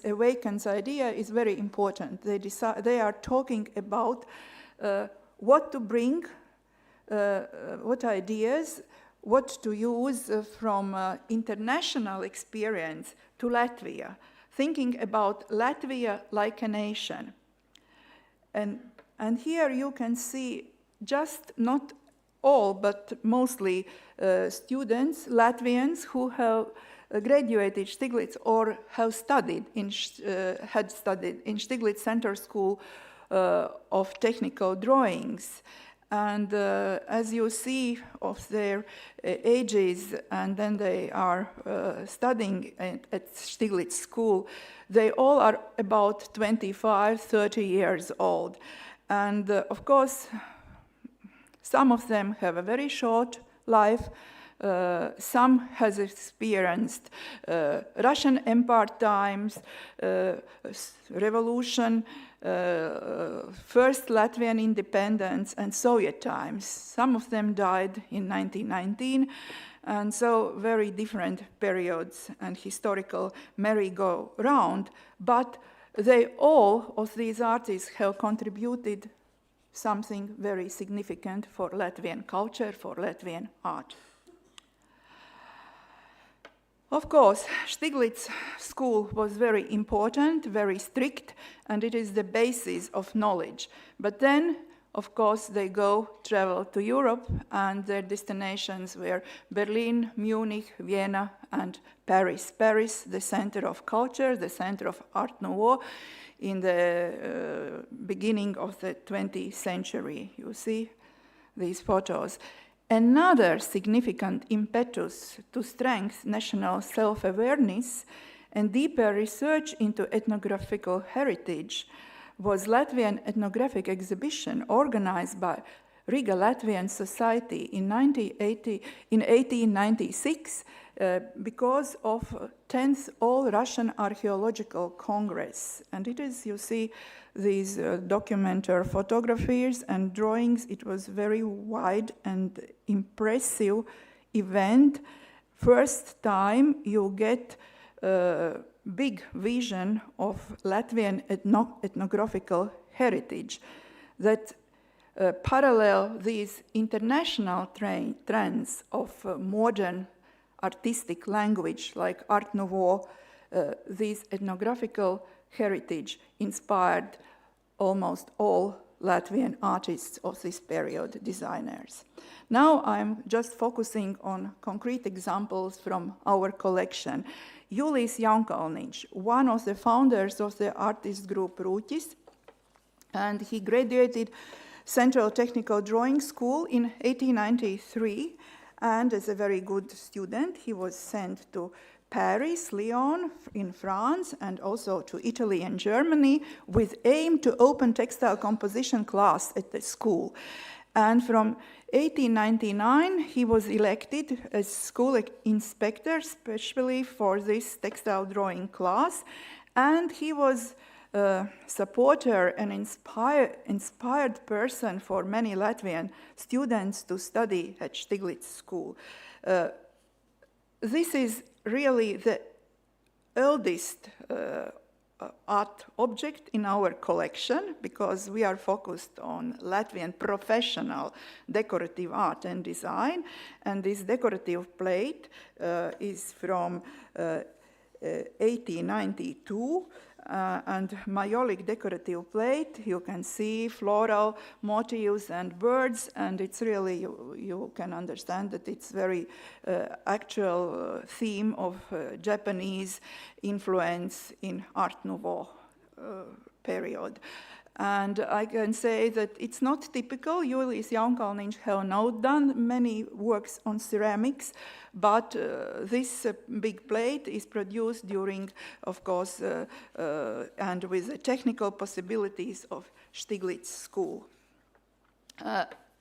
awakens idea is very important. They are talking about what to bring, what ideas, what to use from international experience to Latvia, thinking about Latvia like a nation. And here you can see just not all, but mostly students, Latvians, who have graduated Stiglitz or have studied had studied in Stiglitz Center School of Technical Drawings. And as you see of their ages, and then they are studying at Stiglitz School, they all are about 25, 30 years old. And of course, some of them have a very short life. Some has experienced Russian Empire times, revolution, first Latvian independence, and Soviet times. Some of them died in 1919, and so very different periods and historical merry-go-round. But they all of these artists have contributed something very significant for Latvian culture, for Latvian art. Of course, Stiglitz School was very important, very strict, and it is the basis of knowledge. But then, of course, they travel to Europe, and their destinations were Berlin, Munich, Vienna, and Paris. Paris, the center of culture, the center of Art Nouveau in the beginning of the 20th century. You see these photos. Another significant impetus to strengthen national self-awareness and deeper research into ethnographical heritage was Latvian ethnographic exhibition organized by Riga Latvian Society in 1896 because of 10th All-Russian Archaeological Congress. And it is, you see, these documentary photographies and drawings. It was very wide and impressive event. First time you get a big vision of Latvian ethnographical heritage that parallel these international trends of modern artistic language like Art Nouveau. This ethnographical heritage inspired almost all Latvian artists of this period, designers. Now I'm just focusing on concrete examples from our collection. Julijs Jaunkalniņš, one of the founders of the artist group Rūķis, and he graduated Central Technical Drawing School in 1893, and as a very good student, he was sent to Paris, Lyon in France, and also to Italy and Germany with aim to open textile composition class at the school. And from 1899, he was elected as school inspector, especially for this textile drawing class, and he was a supporter and inspired person for many Latvian students to study at Stiglitz School. This is really the oldest art object in our collection because we are focused on Latvian professional decorative art and design, and this decorative plate is from 1892. And Maiolic decorative plate, you can see floral motifs and birds, and it's really, you can understand that it's very actual theme of Japanese influence in Art Nouveau period. And I can say that it's not typical. Julijs Jaunkalniņš have not done many works on ceramics, but this big plate is produced during, of course, and with the technical possibilities of Stiglitz School.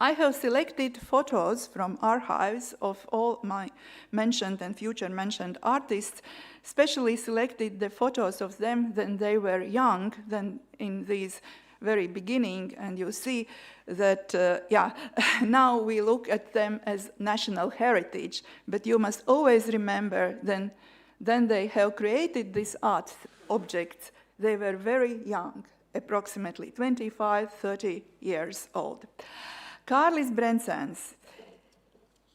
I have selected photos from archives of all my mentioned and future mentioned artists, especially selected the photos of them when they were young, than in these very beginning, and you see that, now we look at them as national heritage, but you must always remember then they have created these art objects, they were very young, approximately 25, 30 years old. Kārlis Brensens.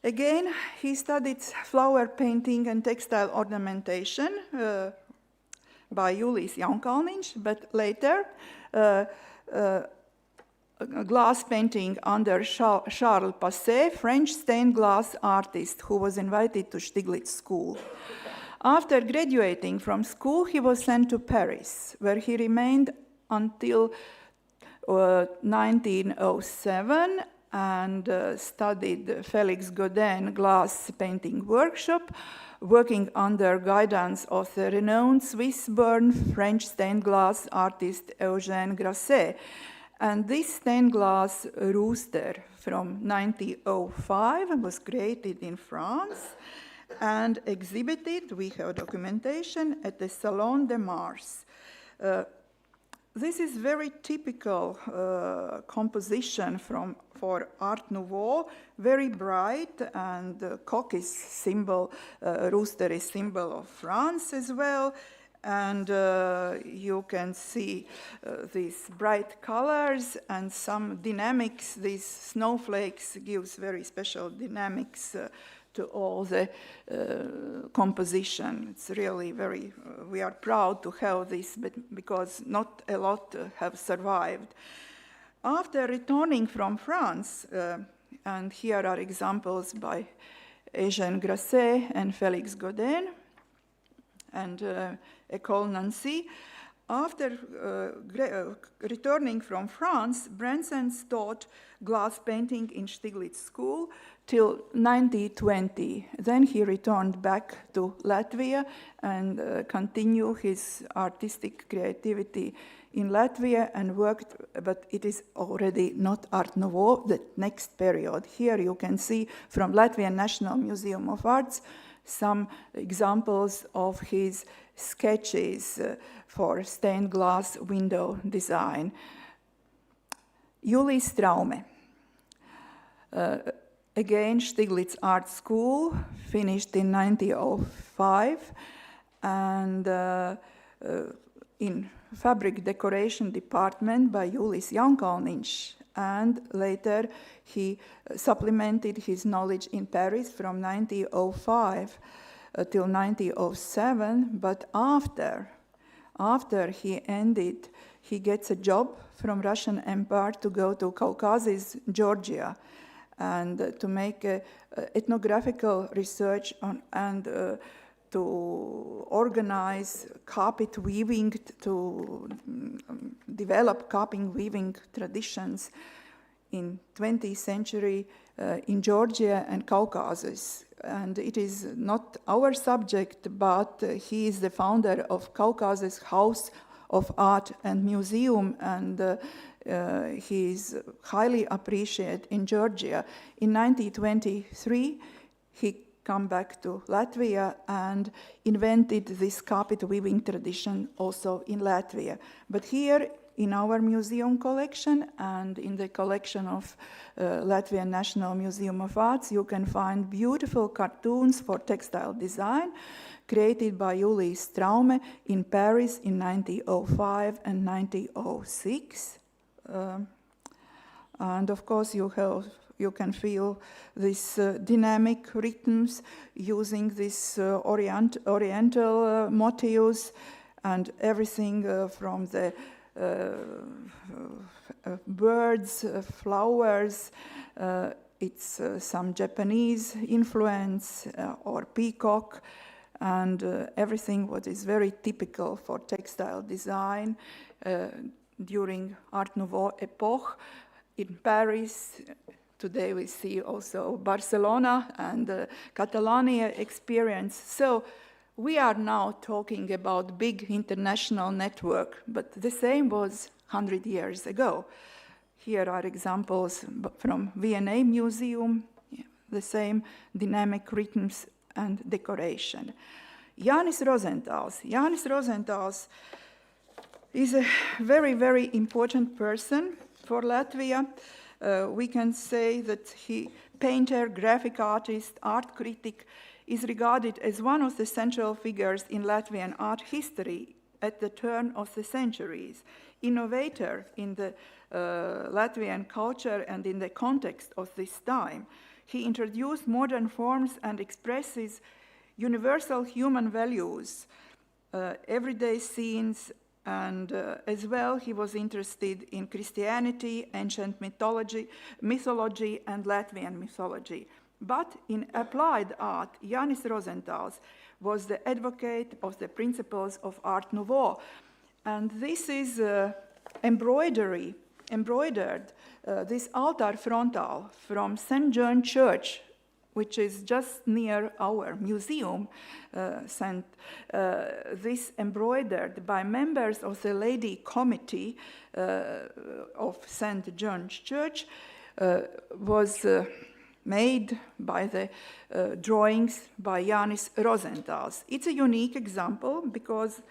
Again, he studied flower painting and textile ornamentation by Julijs Jaunkalniņš, but later glass painting under Charles Passet, French stained glass artist who was invited to Stiglitz School. After graduating from school, he was sent to Paris, where he remained until 1907, and studied Felix Godin glass painting workshop, working under guidance of the renowned Swiss-born French stained glass artist Eugène Grasset. And this stained glass rooster from 1905 was created in France and exhibited, we have documentation, at the Salon de Mars. This is very typical composition for Art Nouveau, very bright, and cock is symbol, rooster is symbol of France as well. And you can see these bright colors and some dynamics. These snowflakes gives very special dynamics to all the composition. It's really very, we are proud to have this, but because not a lot have survived. After returning from France, and here are examples by Eugène Grasset and Felix Godin, and École Nancy. After returning from France, Bransens taught glass painting in Stiglitz School till 1920. Then he returned back to Latvia and continued his artistic creativity in Latvia and worked, but it is already not Art Nouveau, the next period. Here you can see from Latvian National Museum of Arts some examples of his sketches for stained glass window design. Julius Straume. Again, Stiglitz Art School, finished in 1905, and in fabric decoration department by Julis Jaunkalniņš, and later he supplemented his knowledge in Paris from 1905 till 1907, but after he ended, he gets a job from Russian Empire to go to Caucasus, Georgia, and to make ethnographical research on, and to organize carpet weaving, to develop carpet weaving traditions in 20th century in Georgia and Caucasus. And it is not our subject, but he is the founder of Caucasus House of Art and Museum, and he is highly appreciated in Georgia. In 1923, he came back to Latvia and invented this carpet weaving tradition also in Latvia. But here in our museum collection and in the collection of Latvian National Museum of Arts, you can find beautiful cartoons for textile design created by Julius Straume in Paris in 1905 and 1906. And of course you can feel these dynamic rhythms using these oriental motifs and everything from the birds, flowers, it's some Japanese influence or peacock, and everything what is very typical for textile design during Art Nouveau epoch in Paris. Today we see also Barcelona and Catalonia experience. So we are now talking about big international network, but the same was 100 years ago. Here are examples from V&A Museum, the same dynamic rhythms and decoration. Jānis Rozentāls. Jānis Rozentāls is a very, very important person for Latvia. We can say that he, painter, graphic artist, art critic, is regarded as one of the central figures in Latvian art history at the turn of the centuries, innovator in the Latvian culture and in the context of this time. He introduced modern forms and expresses universal human values, everyday scenes, and as well he was interested in Christianity, ancient mythology, and Latvian mythology. But in applied art, Jānis Rozentāls was the advocate of the principles of Art Nouveau. And this is embroidered this altar frontal from St. John Church, which is just near our museum, this embroidered by members of the Lady Committee of St. John's Church, was made by the drawings by Jānis Rozentals. It's a unique example because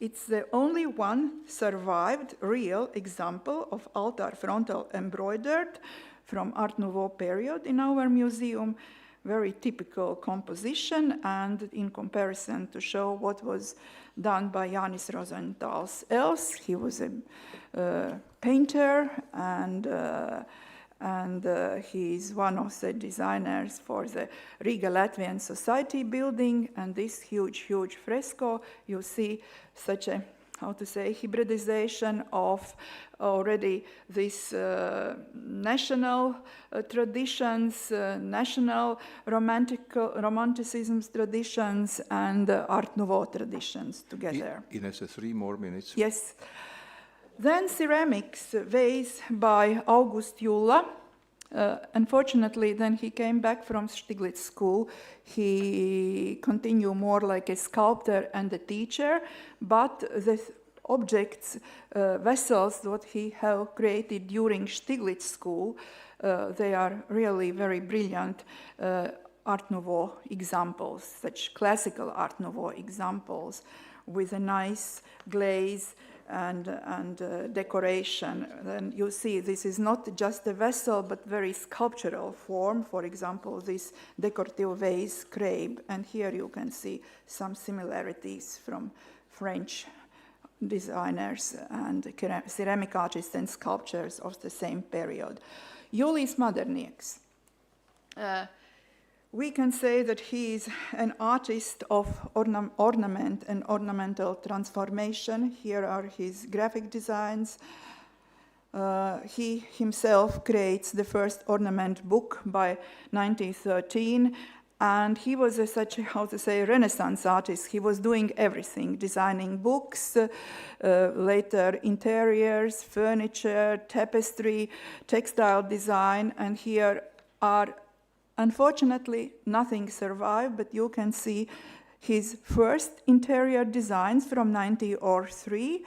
it's the only one survived real example of altar frontal embroidered from Art Nouveau period in our museum. Very typical composition, and in comparison to show what was done by Jānis Rozentals else. He was a painter, and he's one of the designers for the Riga Latvian Society building, and this huge fresco. You see such a, how to say, hybridization of already this national traditions, national romanticism traditions, and Art Nouveau traditions together. Ines, 3 more minutes. Yes. Then ceramics, vase by August Julla. Unfortunately, then he came back from Stiglitz school. He continued more like a sculptor and a teacher, but the objects, vessels that he have created during Stiglitz school, they are really very brilliant Art Nouveau examples, such classical Art Nouveau examples with a nice glaze and decoration. Then you see this is not just a vessel, but very sculptural form. For example, this decorative vase crabe, and here you can see some similarities from French designers and ceramic artists and sculptors of the same period. Julijs Madernieks. We can say that he is an artist of ornament and ornamental transformation. Here are his graphic designs. He himself creates the first ornament book by 1913, and he was such a, how to say, Renaissance artist. He was doing everything, designing books, later interiors, furniture, tapestry, textile design, and here are, unfortunately, nothing survived, but you can see his first interior designs from 1903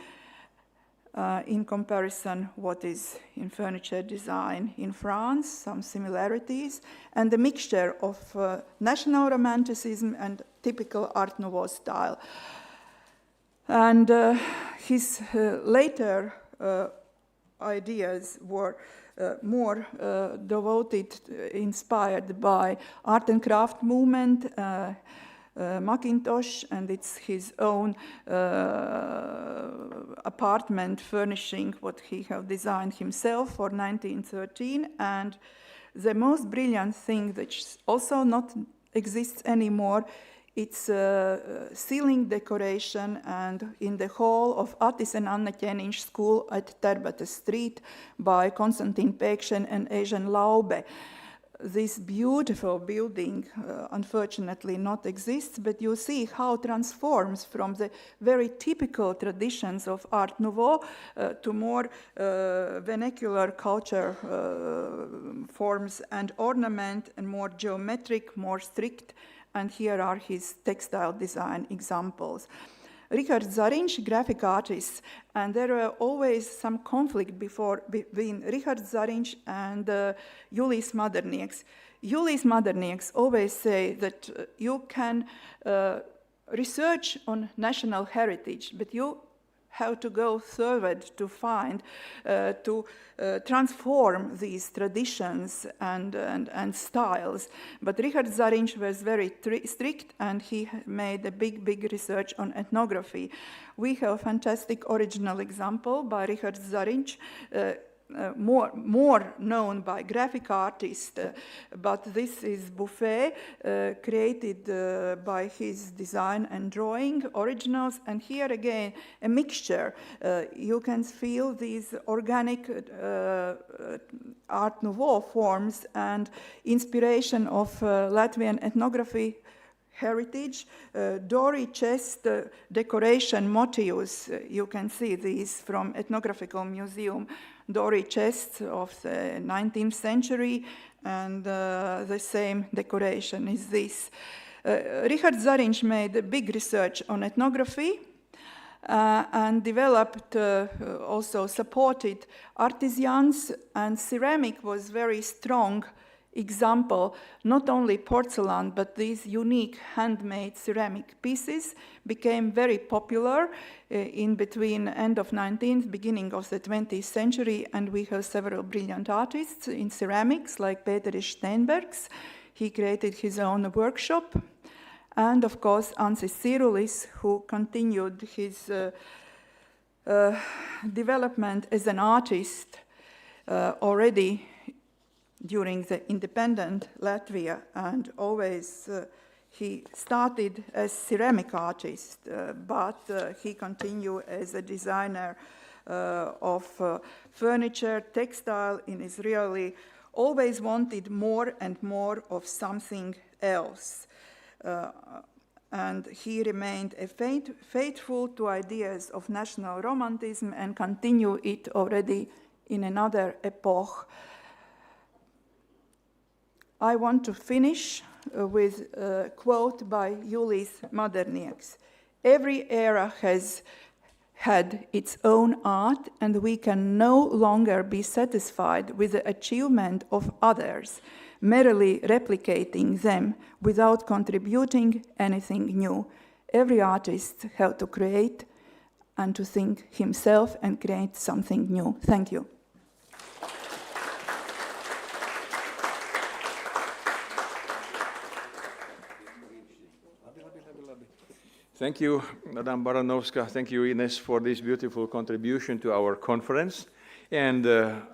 in comparison what is in furniture design in France, some similarities, and the mixture of national romanticism and typical Art Nouveau style. And his later ideas were more devoted, inspired by art and craft movement, Macintosh, and it's his own apartment furnishing what he have designed himself for 1913. And the most brilliant thing that also not exists anymore, it's ceiling decoration, and in the hall of Attis and Anna Ķēniņš School at Terbata Street by Konstantin Pēkšēn and Ežen Laube. This beautiful building, unfortunately, not exists, but you see how it transforms from the very typical traditions of Art Nouveau to more vernacular culture forms and ornament, and more geometric, more strict. And here are his textile design examples. Richard Zariņš, graphic artist, and there were always some conflict between Richard Zariņš and Julijs Madernieks. Julijs Madernieks always say that you can research on national heritage, but you have to go forward to find, to transform these traditions and styles. But Richard Zariņš was very strict, and he made a big research on ethnography. We have a fantastic original example by Richard Zariņš, more known by graphic artist, but this is buffet created by his design and drawing originals, and here again a mixture. You can feel these organic Art Nouveau forms and inspiration of Latvian ethnography heritage. Dory chest decoration motifs, you can see these from Ethnographical Museum, Dory chests of the 19th century, and the same decoration is this. Richard Zariņš made big research on ethnography and developed, also supported artisans, and ceramic was very strong example. Not only porcelain, but these unique handmade ceramic pieces became very popular in between end of 19th, beginning of the 20th century, and we have several brilliant artists in ceramics like Peter Steinbergs. He created his own workshop. And of course, Ansis Sirulis, who continued his development as an artist already during the independent Latvia, and always he started as ceramic artist, but he continued as a designer of furniture, textile in Israeli, always wanted more and more of something else. And he remained faithful to ideas of national romanticism and continued it already in another epoch. I want to finish with a quote by Julis Madernieks. Every era has had its own art, and we can no longer be satisfied with the achievement of others, merely replicating them without contributing anything new. Every artist has to create and to think himself and create something new. Thank you. Thank you, Madame Baranovska. Thank you, Ines, for this beautiful contribution to our conference. And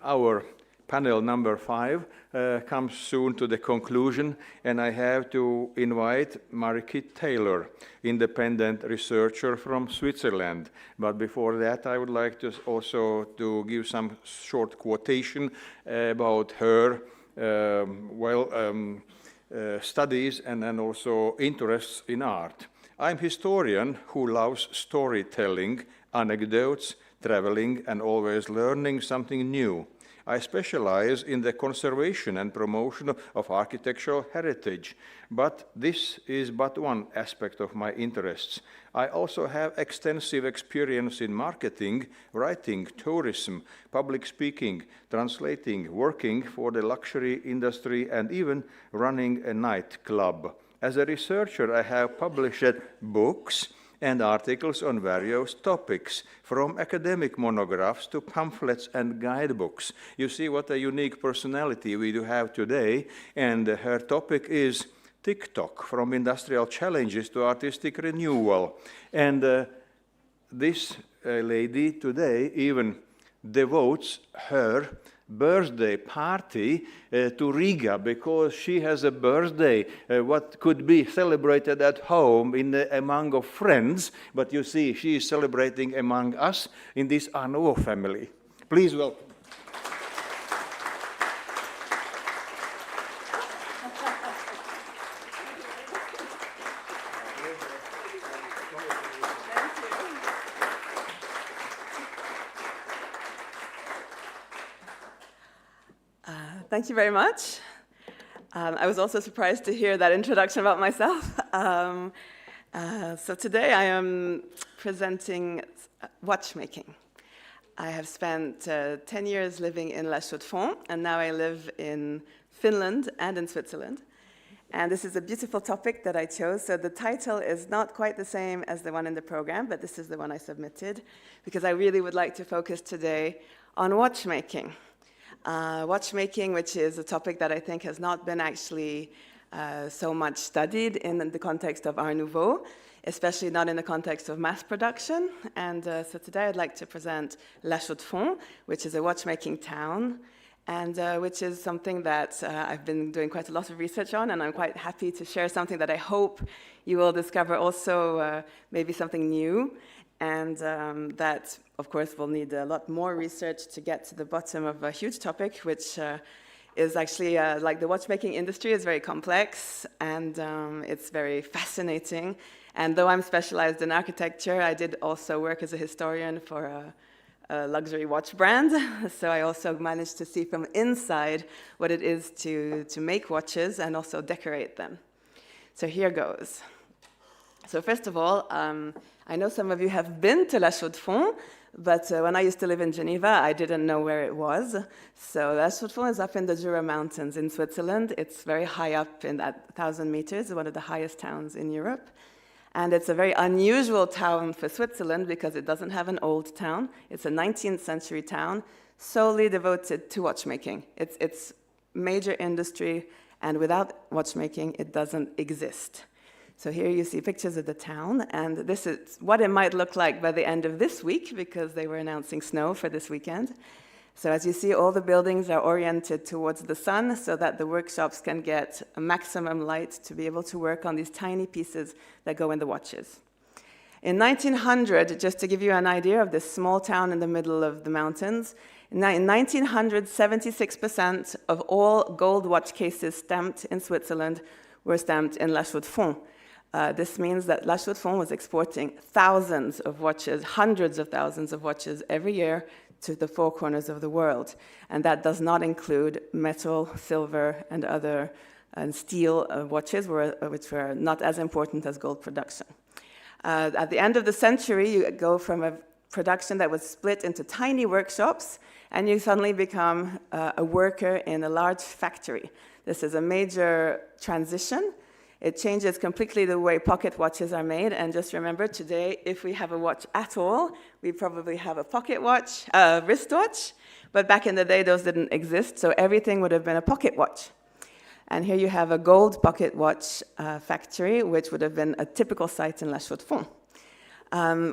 our panel number 5 comes soon to the conclusion, and I have to invite Marikit Taylor, independent researcher from Switzerland. But before that, I would like to also to give some short quotation about her studies and also interests in art. I'm a historian who loves storytelling, anecdotes, traveling, and always learning something new. I specialize in the conservation and promotion of architectural heritage, but this is but one aspect of my interests. I also have extensive experience in marketing, writing, tourism, public speaking, translating, working for the luxury industry, and even running a nightclub. As a researcher, I have published books and articles on various topics, from academic monographs to pamphlets and guidebooks. You see what a unique personality we do have today, and her topic is TikTok, from industrial challenges to artistic renewal. And this lady today even devotes her birthday party to Riga, because she has a birthday what could be celebrated at home among of friends, but you see she is celebrating among us in this Art Nouveau family. Please welcome. Thank you very much. I was also surprised to hear that introduction about myself. So today I am presenting watchmaking. I have spent 10 years living in La Chaux-de-Fonds, and now I live in Finland and in Switzerland. And this is a beautiful topic that I chose. So the title is not quite the same as the one in the program, but this is the one I submitted, because I really would like to focus today on watchmaking. Watchmaking, which is a topic that I think has not been actually so much studied in the context of Art Nouveau, especially not in the context of mass production. And so today I'd like to present La Chaux-de-Fonds, which is a watchmaking town, and which is something that I've been doing quite a lot of research on, and I'm quite happy to share something that I hope you will discover also maybe something new, and that, of course, will need a lot more research to get to the bottom of a huge topic, which is actually, like the watchmaking industry is very complex and it's very fascinating. And though I'm specialized in architecture, I did also work as a historian for a luxury watch brand. So I also managed to see from inside what it is to make watches and also decorate them. So here goes. So first of all, I know some of you have been to La Chaux-de-Fonds, but when I used to live in Geneva, I didn't know where it was. So La Chaux-de-Fonds is up in the Jura Mountains in Switzerland. It's very high up in that 1,000 meters, one of the highest towns in Europe. And it's a very unusual town for Switzerland because it doesn't have an old town. It's a 19th century town solely devoted to watchmaking. It's major industry, and without watchmaking, it doesn't exist. So here you see pictures of the town, and this is what it might look like by the end of this week, because they were announcing snow for this weekend. So as you see, all the buildings are oriented towards the sun so that the workshops can get a maximum light to be able to work on these tiny pieces that go in the watches. In 1900, just to give you an idea of this small town in the middle of the mountains, in 1900, 76% of all gold watch cases stamped in Switzerland were stamped in La Chaux-de-Fonds. This means that La Chaux-de-Fonds was exporting thousands of watches, hundreds of thousands of watches every year to the four corners of the world. And that does not include metal, silver, and other steel watches, which were not as important as gold production. At the end of the century, you go from a production that was split into tiny workshops, and you suddenly become a worker in a large factory. This is a major transition. It changes completely the way pocket watches are made. And just remember, today, if we have a watch at all, we probably have a pocket watch, a wristwatch. But back in the day, those didn't exist, so everything would have been a pocket watch. And here you have a gold pocket watch factory, which would have been a typical site in La Chaux-de-Fonds.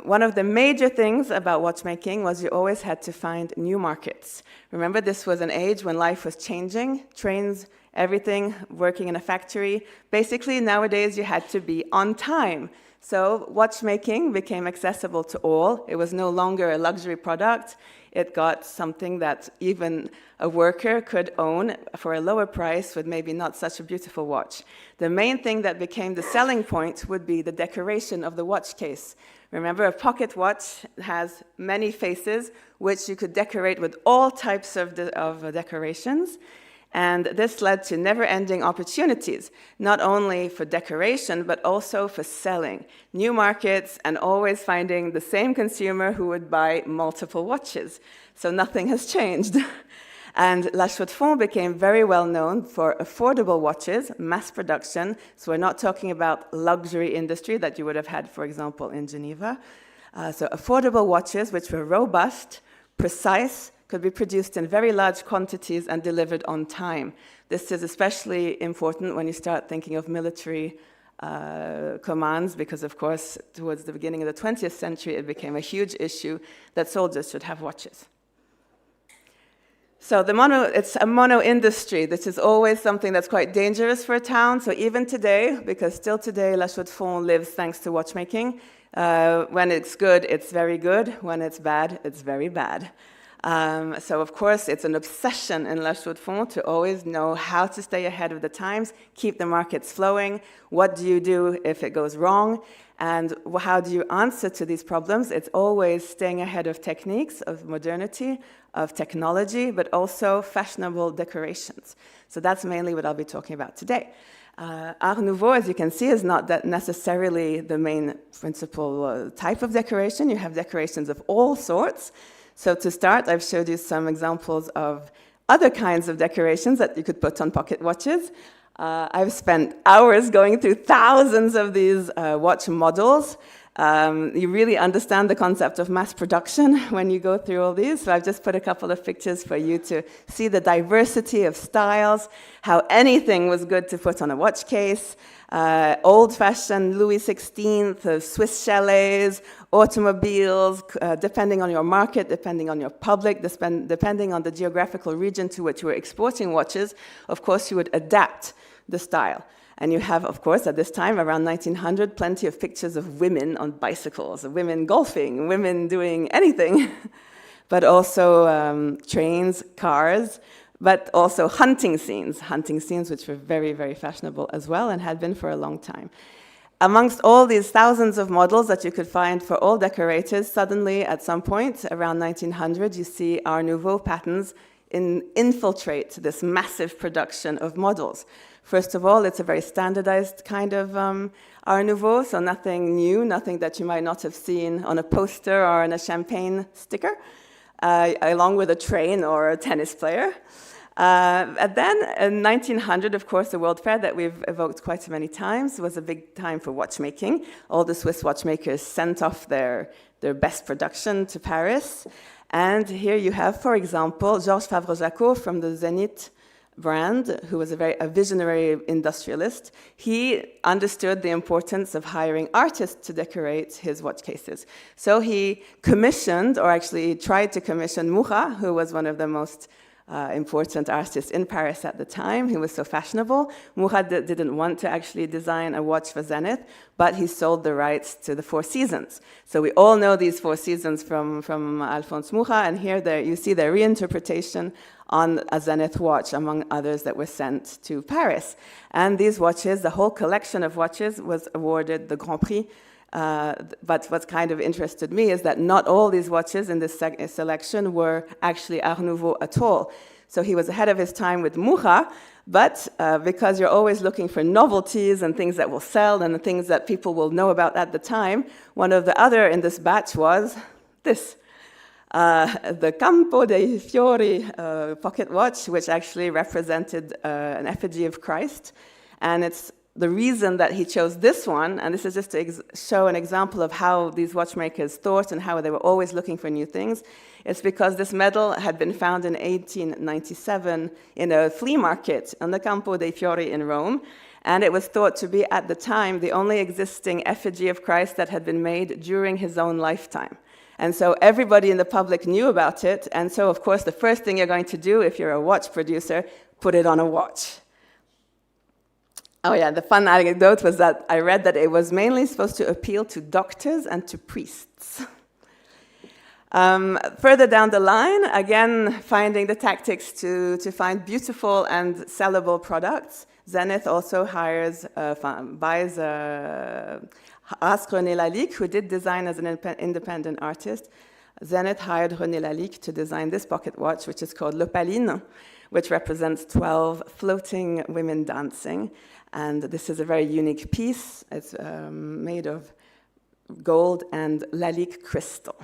One of the major things about watchmaking was you always had to find new markets. Remember, this was an age when life was changing, trains, everything, working in a factory. Basically, nowadays, you had to be on time. So watchmaking became accessible to all. It was no longer a luxury product. It got something that even a worker could own for a lower price with maybe not such a beautiful watch. The main thing that became the selling point would be the decoration of the watch case. Remember, a pocket watch has many faces, which you could decorate with all types of decorations. And this led to never-ending opportunities, not only for decoration, but also for selling. New markets and always finding the same consumer who would buy multiple watches. So nothing has changed. And La Chaux-de-Fonds became very well known for affordable watches, mass production. So we're not talking about luxury industry that you would have had, for example, in Geneva. So affordable watches, which were robust, precise, could be produced in very large quantities and delivered on time. This is especially important when you start thinking of military commands, because of course, towards the beginning of the 20th century, it became a huge issue that soldiers should have watches. So it's a mono industry. This is always something that's quite dangerous for a town. So even today, because still today La Chaux-de-Fonds lives thanks to watchmaking, when it's good, it's very good. When it's bad, it's very bad. So of course, it's an obsession in La Chaux-de-Fonds to always know how to stay ahead of the times, keep the markets flowing. What do you do if it goes wrong? And how do you answer to these problems? It's always staying ahead of techniques, of modernity, of technology, but also fashionable decorations. So that's mainly what I'll be talking about today. Art Nouveau, as you can see, is not that necessarily the main principal type of decoration. You have decorations of all sorts. So to start, I've showed you some examples of other kinds of decorations that you could put on pocket watches. I've spent hours going through thousands of these watch models. You really understand the concept of mass production when you go through all these. So I've just put a couple of pictures for you to see the diversity of styles, how anything was good to put on a watch case. Old-fashioned Louis XVI, Swiss chalets, automobiles, depending on your market, depending on your public, depending on the geographical region to which you were exporting watches, of course you would adapt the style. And you have, of course, at this time, around 1900, plenty of pictures of women on bicycles, women golfing, women doing anything, but also trains, cars, but also hunting scenes which were very, very fashionable as well and had been for a long time. Amongst all these thousands of models that you could find for all decorators, suddenly at some point around 1900, you see Art Nouveau patterns infiltrate this massive production of models. First of all, it's a very standardized kind of Art Nouveau, so nothing new, nothing that you might not have seen on a poster or on a champagne sticker, along with a train or a tennis player. And then in 1900, of course, the World Fair that we've evoked quite many times was a big time for watchmaking. All the Swiss watchmakers sent off their best production to Paris. And here you have, for example, Georges Favre-Jacot from the Zenith brand, who was a visionary industrialist. He understood the importance of hiring artists to decorate his watch cases. So he commissioned, or actually tried to commission, Murat, who was one of the most important artist in Paris at the time. He was so fashionable. Murat didn't want to actually design a watch for Zenith, but he sold the rights to the Four Seasons. So we all know these Four Seasons from Alphonse Murat, and here you see their reinterpretation on a Zenith watch, among others that were sent to Paris. And these watches, the whole collection of watches, was awarded the Grand Prix. But what kind of interested me is that not all these watches in this selection were actually Art Nouveau at all. So he was ahead of his time with Murat, but because you're always looking for novelties and things that will sell and the things that people will know about at the time, one of the other in this batch was this. The Campo dei Fiori pocket watch, which actually represented an effigy of Christ. And it's the reason that he chose this one, and this is just to show an example of how these watchmakers thought and how they were always looking for new things, it's because this medal had been found in 1897 in a flea market on the Campo dei Fiori in Rome, and it was thought to be, at the time, the only existing effigy of Christ that had been made during his own lifetime. And so everybody in the public knew about it, and so, of course, the first thing you're going to do if you're a watch producer, put it on a watch. Oh yeah, the fun anecdote was that I read that it was mainly supposed to appeal to doctors and to priests. Further down the line, again, finding the tactics to find beautiful and sellable products. Zenith also buys asked René Lalique, who did design as an independent artist. Zenith hired René Lalique to design this pocket watch, which is called l'Opaline, which represents 12 floating women dancing. And this is a very unique piece. It's made of gold and Lalique crystal.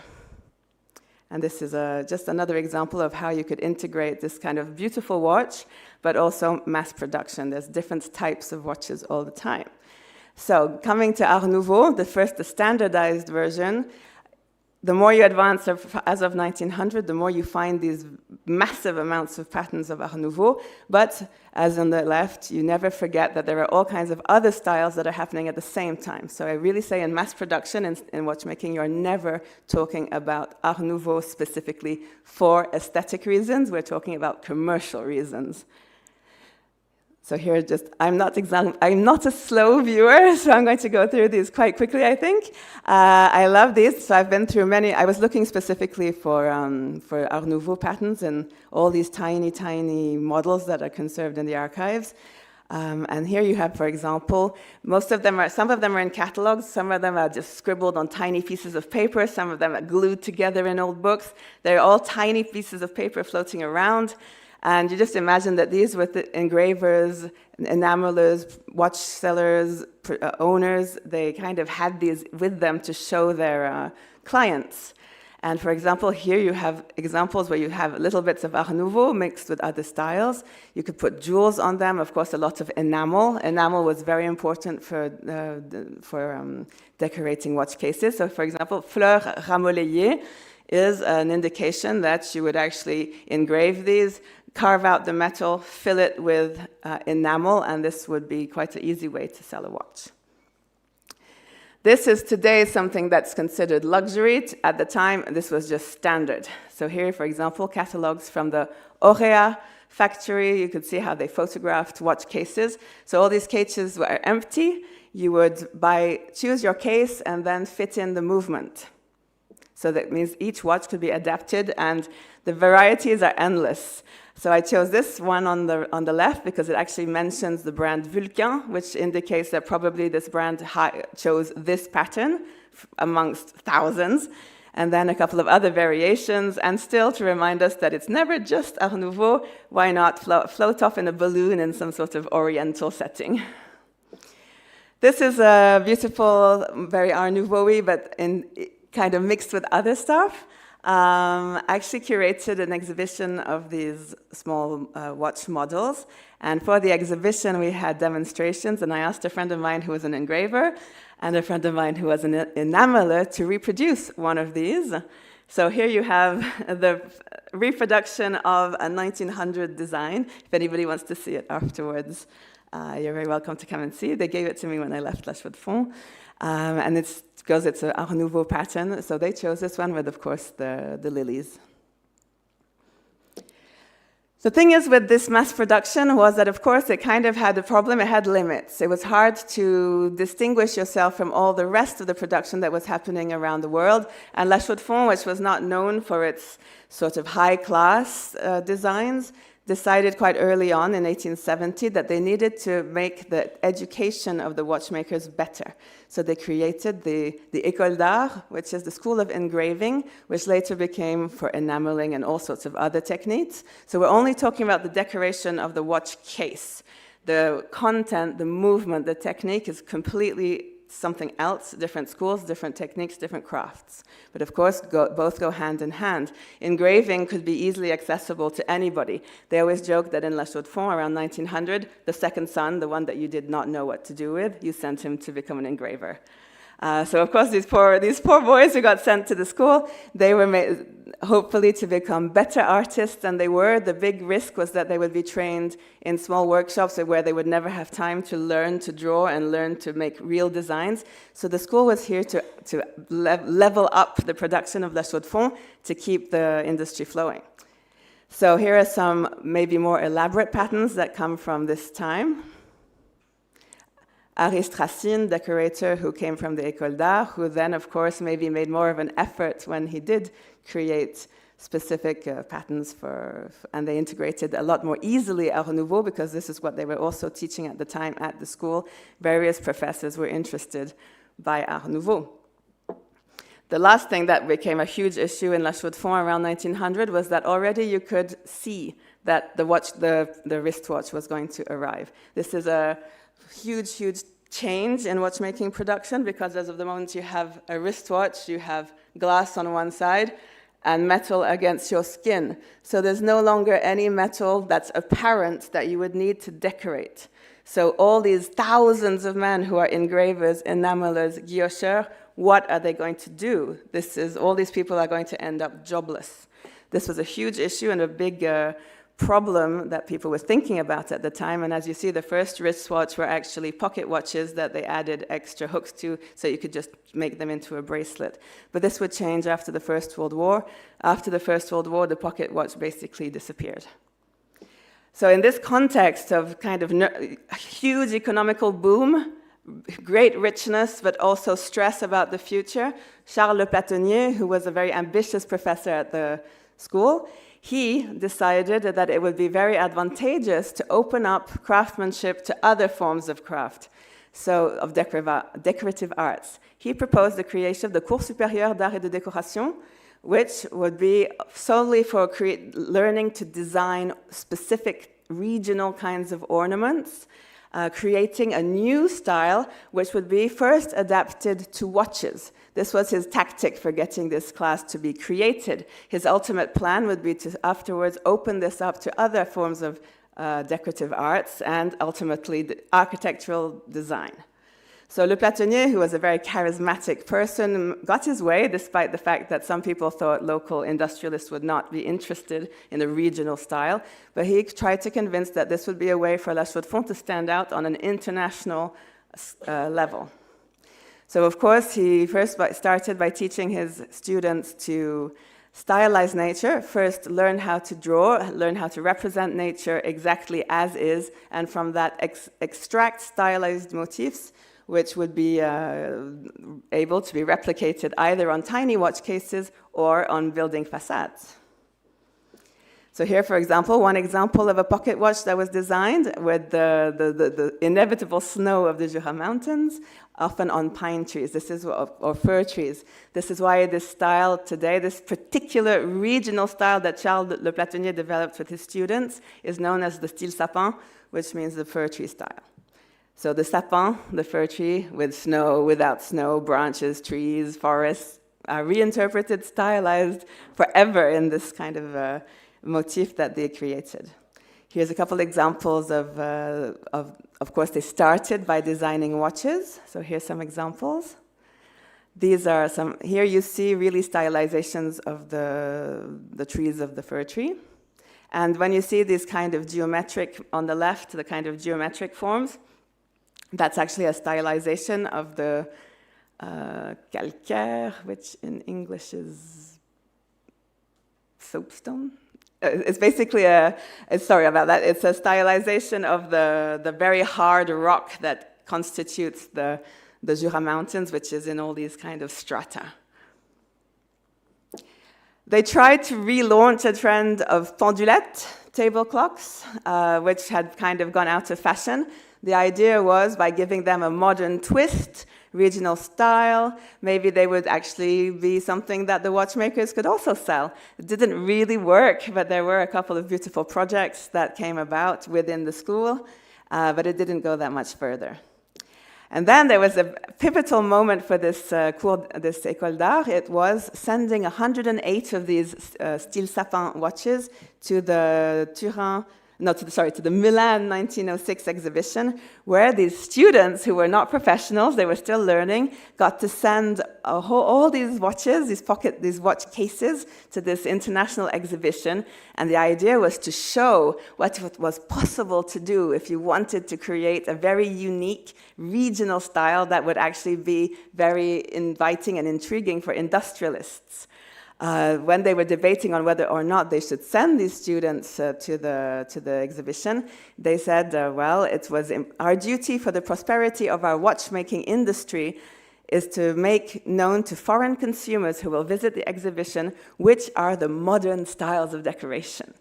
And this is just another example of how you could integrate this kind of beautiful watch, but also mass production. There's different types of watches all the time. So coming to Art Nouveau, the standardized version, the more you advance as of 1900, the more you find these massive amounts of patterns of Art Nouveau. But as on the left, you never forget that there are all kinds of other styles that are happening at the same time. So I really say in mass production, in watchmaking, you're never talking about Art Nouveau specifically for aesthetic reasons. We're talking about commercial reasons. So here, I'm not a slow viewer, so I'm going to go through these quite quickly, I think. I love these, so I've been through many. I was looking specifically for Art Nouveau patterns and all these tiny, tiny models that are conserved in the archives. And here you have, for example, some of them are in catalogs, some of them are just scribbled on tiny pieces of paper, some of them are glued together in old books. They're all tiny pieces of paper floating around. And you just imagine that these were the engravers, enamelers, watch sellers, owners, they kind of had these with them to show their clients. And for example, here you have examples where you have little bits of Art Nouveau mixed with other styles. You could put jewels on them, of course, a lot of enamel. Enamel was very important for decorating watch cases. So for example, fleur ramollier is an indication that you would actually engrave these, carve out the metal, fill it with enamel, and this would be quite an easy way to sell a watch. This is today something that's considered luxury. At the time, this was just standard. So here, for example, catalogs from the Aurea factory. You could see how they photographed watch cases. So all these cases were empty. You would choose your case and then fit in the movement. So that means each watch could be adapted, and the varieties are endless. So I chose this one on the left because it actually mentions the brand Vulcain, which indicates that probably this brand chose this pattern amongst thousands, and then a couple of other variations, and still to remind us that it's never just Art Nouveau. Why not float off in a balloon in some sort of oriental setting? This is a beautiful, very Art Nouveau-y, but kind of mixed with other stuff. I actually curated an exhibition of these small watch models, and for the exhibition we had demonstrations, and I asked a friend of mine who was an engraver and a friend of mine who was an enameler to reproduce one of these. So here you have the reproduction of a 1900 design. If anybody wants to see it afterwards, you're very welcome to come and see. They gave it to me when I left La Chaux-de-Fonds. And it's because it's an Art Nouveau pattern, so they chose this one with, of course, the lilies. The thing is with this mass production was that, of course, it kind of had a problem. It had limits. It was hard to distinguish yourself from all the rest of the production that was happening around the world. And La Chaux-de-Fonds, which was not known for its sort of high-class designs, decided quite early on in 1870 that they needed to make the education of the watchmakers better. So they created the École d'Art, which is the school of engraving, which later became for enameling and all sorts of other techniques. So we're only talking about the decoration of the watch case. The content, the movement, the technique is completely something else, different schools, different techniques, different crafts. But of course, both go hand in hand. Engraving could be easily accessible to anybody. They always joke that in La Chaux-de-Fonds, around 1900, the second son, the one that you did not know what to do with, you sent him to become an engraver. So of course, these poor boys who got sent to the school, they were made, hopefully to become better artists than they were. The big risk was that they would be trained in small workshops where they would never have time to learn to draw and learn to make real designs. So the school was here to level up the production of La Chaux-de-Fonds to keep the industry flowing. So here are some maybe more elaborate patterns that come from this time. Arist Racine, decorator who came from the École d'Art, who then, of course, maybe made more of an effort when he did create specific patterns and they integrated a lot more easily Art Nouveau because this is what they were also teaching at the time at the school. Various professors were interested by Art Nouveau. The last thing that became a huge issue in La Chaux-de-Fonds around 1900 was that already you could see that the wristwatch was going to arrive. This is a huge change in watchmaking production because as of the moment you have a wristwatch, you have glass on one side and metal against your skin. So there's no longer any metal that's apparent that you would need to decorate. So all these thousands of men who are engravers, enamelers, guillocheurs, what are they going to do? All these people are going to end up jobless. This was a huge issue and a big problem that people were thinking about at the time. And as you see, the first wristwatch were actually pocket watches that they added extra hooks to so you could just make them into a bracelet. But this would change after the First World War. After the First World War, the pocket watch basically disappeared. So in this context of kind of huge economical boom, great richness, but also stress about the future, Charles Le Platonnier, who was a very ambitious professor at the school, he decided that it would be very advantageous to open up craftsmanship to other forms of craft, so of decorative arts. He proposed the creation of the Cours supérieur d'art et de décoration, which would be solely for learning to design specific regional kinds of ornaments, creating a new style which would be first adapted to watches. This was his tactic for getting this class to be created. His ultimate plan would be to afterwards open this up to other forms of decorative arts and ultimately the architectural design. So Le Platonnier, who was a very charismatic person, got his way despite the fact that some people thought local industrialists would not be interested in a regional style. But he tried to convince that this would be a way for La Chaux-de-Fonds to stand out on an international level. So of course, he first started by teaching his students to stylize nature, first learn how to draw, learn how to represent nature exactly as is, and from that extract stylized motifs, which would be able to be replicated either on tiny watch cases or on building facades. So here, for example, one example of a pocket watch that was designed with the inevitable snow of the Jura Mountains, often on pine trees, or fir trees. This is why this style today, this particular regional style that Charles Le Platonnier developed with his students, is known as the style sapin, which means the fir tree style. So the sapin, the fir tree, with snow, without snow, branches, trees, forests, are reinterpreted, stylized forever in this kind of motif that they created. Here's a couple examples of course, they started by designing watches. So here's some examples. These are some, here you see really stylizations of the trees of the fir tree. And when you see these kind of geometric, on the left, the kind of geometric forms, that's actually a stylization of the calcaire, which in English is soapstone. It's basically sorry about that, it's a stylization of the very hard rock that constitutes the Jura Mountains, which is in all these kind of strata. They tried to relaunch a trend of pendulette table clocks, which had kind of gone out of fashion. The idea was, by giving them a modern twist, regional style, maybe they would actually be something that the watchmakers could also sell. It didn't really work, but there were a couple of beautiful projects that came about within the school, but it didn't go that much further. And then there was a pivotal moment for this École d'Art. It was sending 108 of these style sapin watches to the to the Milan 1906 exhibition, where these students who were not professionals, they were still learning, got to send all these watches, these watch cases, to this international exhibition. And the idea was to show what was possible to do if you wanted to create a very unique regional style that would actually be very inviting and intriguing for industrialists. When they were debating on whether or not they should send these students to the exhibition, they said, well, it was our duty for the prosperity of our watchmaking industry is to make known to foreign consumers who will visit the exhibition which are the modern styles of decoration.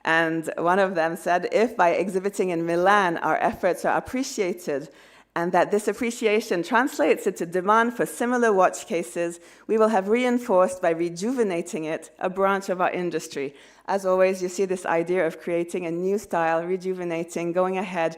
And one of them said, if by exhibiting in Milan our efforts are appreciated, and that this appreciation translates into demand for similar watch cases, we will have reinforced by rejuvenating it a branch of our industry. As always, you see this idea of creating a new style, rejuvenating, going ahead.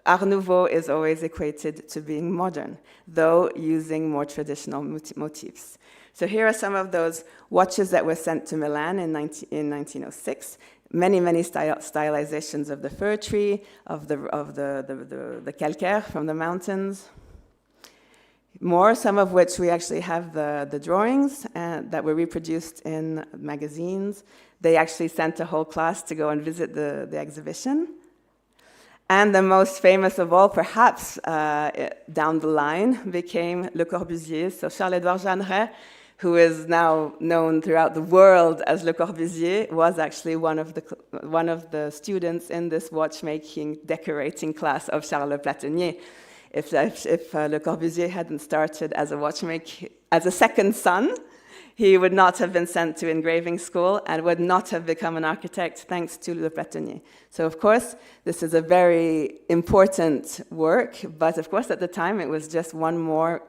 Art Nouveau is always equated to being modern, though using more traditional motifs. So here are some of those watches that were sent to Milan in 1906. Many stylizations of the fir tree, of the calcaire from the mountains. More, some of which we actually have the drawings that were reproduced in magazines. They actually sent a whole class to go and visit the exhibition. And the most famous of all, perhaps down the line, became Le Corbusier. So Charles-Édouard Jeanneret, who is now known throughout the world as Le Corbusier, was actually one of the students in this watchmaking decorating class of Charles Le Platonnier. If Le Corbusier hadn't started as a second son, he would not have been sent to engraving school and would not have become an architect thanks to Le Platonnier. So of course, this is a very important work, but of course at the time it was just one more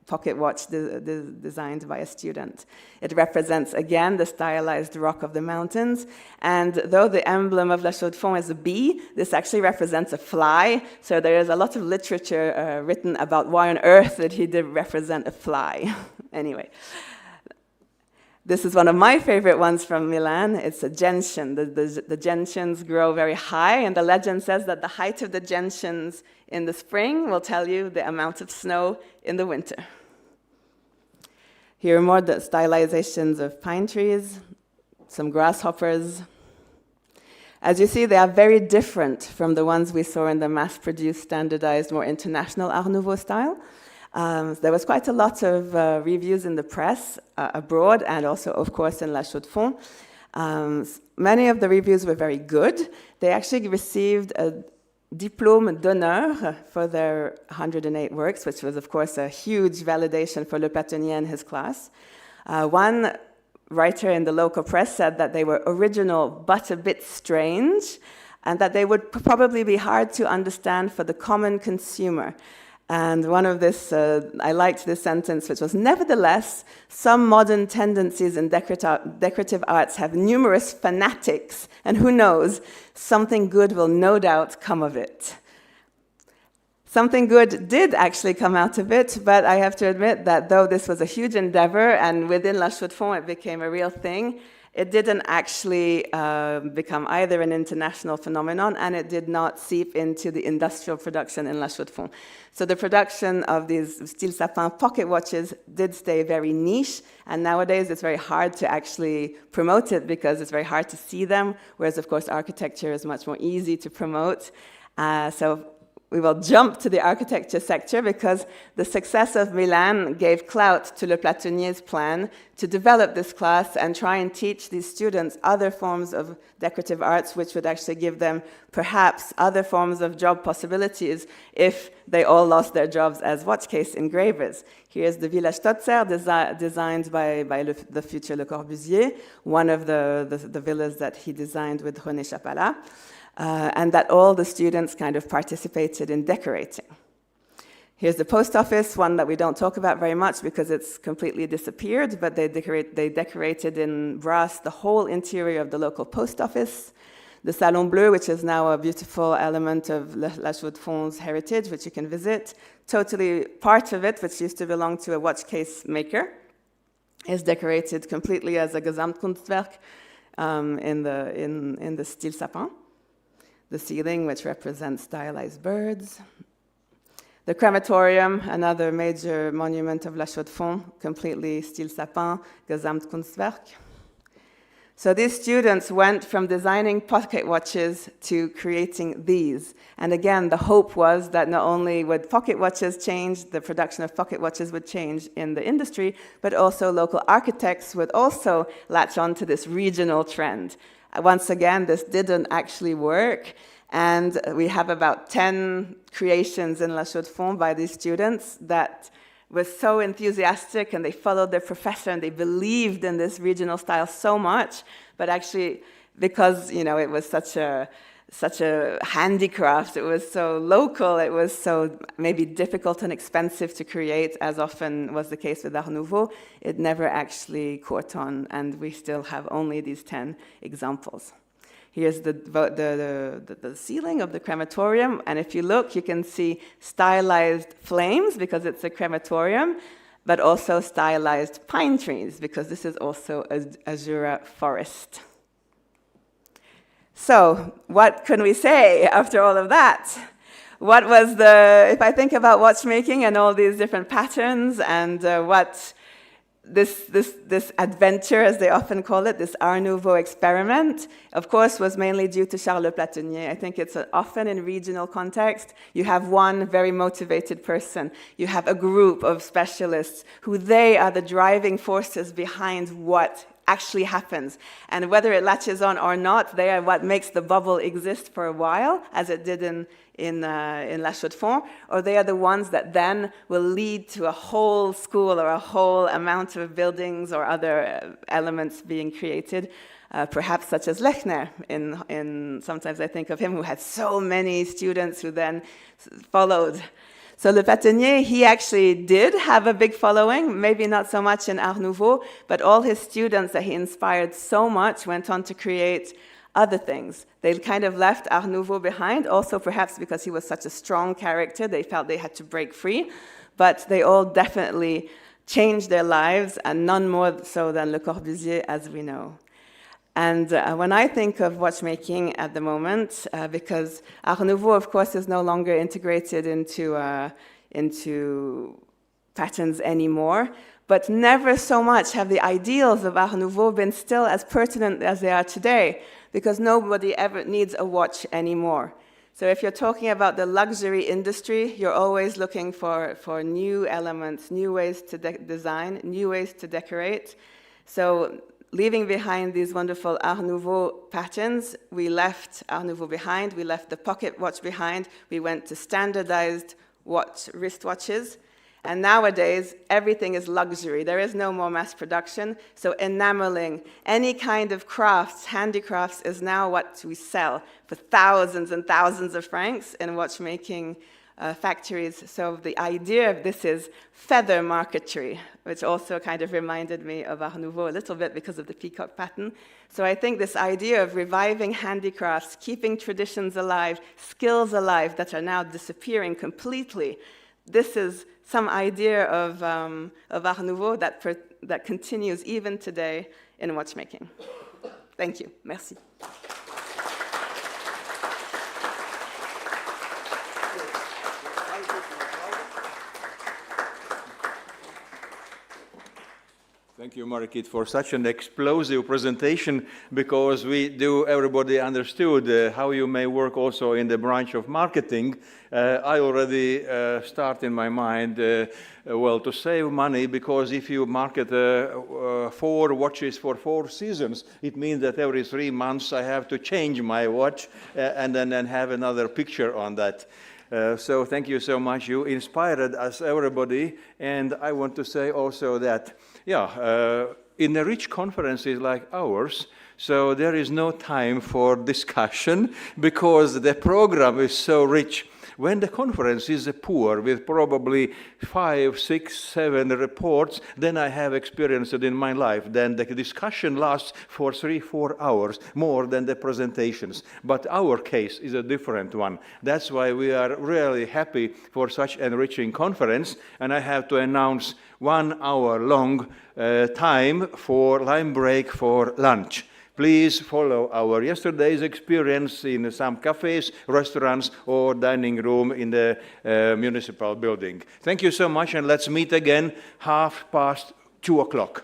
pocket watch designed by a student. It represents, again, the stylized rock of the mountains, and though the emblem of La Chaux-de-Fonds is a bee, this actually represents a fly, so there is a lot of literature written about why on earth did he represent a fly. Anyway. This is one of my favorite ones from Milan. It's a gentian. The gentians grow very high, and the legend says that the height of the gentians in the spring will tell you the amount of snow in the winter. Here are more the stylizations of pine trees, some grasshoppers. As you see, they are very different from the ones we saw in the mass-produced, standardized, more international Art Nouveau style. There was quite a lot of reviews in the press abroad and also, of course, in La Chaux-de-Fonds. Many of the reviews were very good. They actually received a diplôme d'honneur for their 108 works, which was, of course, a huge validation for Le Platonnier and his class. One writer in the local press said that they were original but a bit strange, and that they would probably be hard to understand for the common consumer. And one of this, I liked this sentence, which was, nevertheless, some modern tendencies in decorative arts have numerous fanatics, and who knows, something good will no doubt come of it. Something good did actually come out of it, but I have to admit that though this was a huge endeavor, and within La Chaux-de-Fonds it became a real thing, it didn't actually become either an international phenomenon, and it did not seep into the industrial production in La Chaux-de-Fonds. So the production of these style sapin pocket watches did stay very niche, and nowadays it's very hard to actually promote it because it's very hard to see them, whereas of course architecture is much more easy to promote. So we will jump to the architecture sector because the success of Milan gave clout to Le Platonier's plan to develop this class and try and teach these students other forms of decorative arts, which would actually give them perhaps other forms of job possibilities if they all lost their jobs as watch case engravers. Here's the Villa Stotzer, designed by the future Le Corbusier, one of the villas that he designed with René Chapala. And that all the students kind of participated in decorating. Here's the post office, one that we don't talk about very much because it's completely disappeared, but they decorated in brass the whole interior of the local post office. The Salon Bleu, which is now a beautiful element of La Chaux-de-Fonds heritage, which you can visit. Totally part of it, which used to belong to a watch case maker, is decorated completely as a Gesamtkunstwerk in the style sapin. The ceiling, which represents stylized birds. The crematorium, another major monument of La Chaux-de-Fonds, completely style sapin, Gesamtkunstwerk. So these students went from designing pocket watches to creating these. And again, the hope was that not only would pocket watches change, the production of pocket watches would change in the industry, but also local architects would also latch on to this regional trend. Once again, this didn't actually work, and we have about 10 creations in La Chaux-de-Fonds by these students that were so enthusiastic, and they followed their professor, and they believed in this regional style so much, but actually, because it was such a handicraft, it was so local, it was so maybe difficult and expensive to create, as often was the case with Art Nouveau, it never actually caught on, and we still have only these 10 examples. Here's the ceiling of the crematorium, and if you look, you can see stylized flames, because it's a crematorium, but also stylized pine trees, because this is also a Jura forest. So, what can we say after all of that? What was if I think about watchmaking and all these different patterns and what this adventure, as they often call it, this Art Nouveau experiment, of course, was mainly due to Charles Le Platonnier. I think it's often in regional context, you have one very motivated person. You have a group of specialists who they are the driving forces behind what actually happens. And whether it latches on or not, they are what makes the bubble exist for a while, as it did in La Chaux-de-Fonds, or they are the ones that then will lead to a whole school or a whole amount of buildings or other elements being created, perhaps such as Lechner. Sometimes I think of him, who had so many students who then followed. So Le Platonnier, he actually did have a big following, maybe not so much in Art Nouveau, but all his students that he inspired so much went on to create other things. They kind of left Art Nouveau behind, also perhaps because he was such a strong character, they felt they had to break free, but they all definitely changed their lives, and none more so than Le Corbusier, as we know. And when I think of watchmaking at the moment, because Art Nouveau, of course, is no longer integrated into patterns anymore, but never so much have the ideals of Art Nouveau been still as pertinent as they are today, because nobody ever needs a watch anymore. So if you're talking about the luxury industry, you're always looking for new elements, new ways to design, new ways to decorate. So leaving behind these wonderful Art Nouveau patterns, we left Art Nouveau behind, we left the pocket watch behind, we went to standardized wristwatches, And nowadays, everything is luxury. There is no more mass production. So enameling, any kind of crafts, handicrafts, is now what we sell for thousands and thousands of francs in watchmaking factories. So the idea of this is feather marquetry, which also kind of reminded me of Art Nouveau a little bit because of the peacock pattern. So I think this idea of reviving handicrafts, keeping traditions alive, skills alive that are now disappearing completely, this is some idea of Art Nouveau that continues even today in watchmaking. Thank you. Merci. Thank you, Marikit, for such an explosive presentation, because everybody understood how you may work also in the branch of marketing. I already start in my mind, to save money, because if you market 4 watches for 4 seasons, it means that every 3 months I have to change my watch and then have another picture on that. So thank you so much. You inspired us, everybody. And I want to say also that, in a rich conferences like ours, so there is no time for discussion because the program is so rich. When the conference is poor with probably 5, 6, 7 reports, then I have experienced it in my life. Then the discussion lasts for 3, 4 hours, more than the presentations. But our case is a different one. That's why we are really happy for such enriching conference. And I have to announce 1 hour long time for line break for lunch. Please follow our yesterday's experience in some cafes, restaurants, or dining room in the municipal building. Thank you so much, and let's meet again 2:30.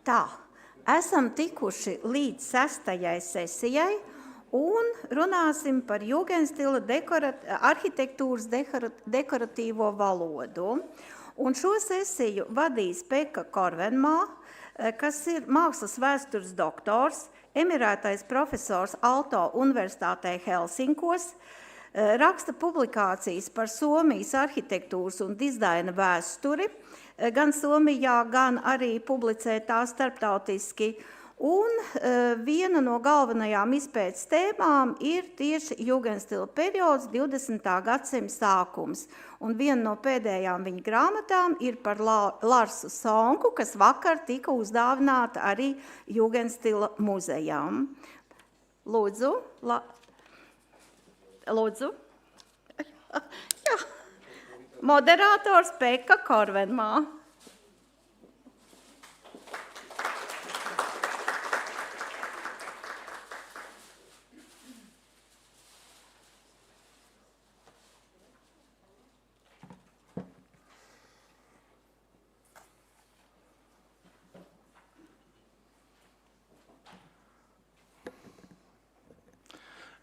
Tā, esam tikuši līdz 6. sesijai un runāsim par jugendstila arhitektūras dekoratīvo valodu. Un šo sesiju vadīs Pekka Korvenmā, kas ir mākslas vēstures doktors, emirētais profesors Aalto Universitātē Helsinkos, Raksta publikācijas par Somijas arhitektūras un dizaina vēsturi, gan Somijā, gan arī publicē tā starptautiski. Un viena no galvenajām izpētes tēmām ir tieši Jugendstila periods, 20. gadsimta sākums. Un viena no pēdējām viņa grāmatām ir par Larsu Sonku, kas vakar tika uzdāvināta arī Jugendstila muzejām. Lūdzu. Lūdzu. Jā. Moderators Pekka Korvenmā.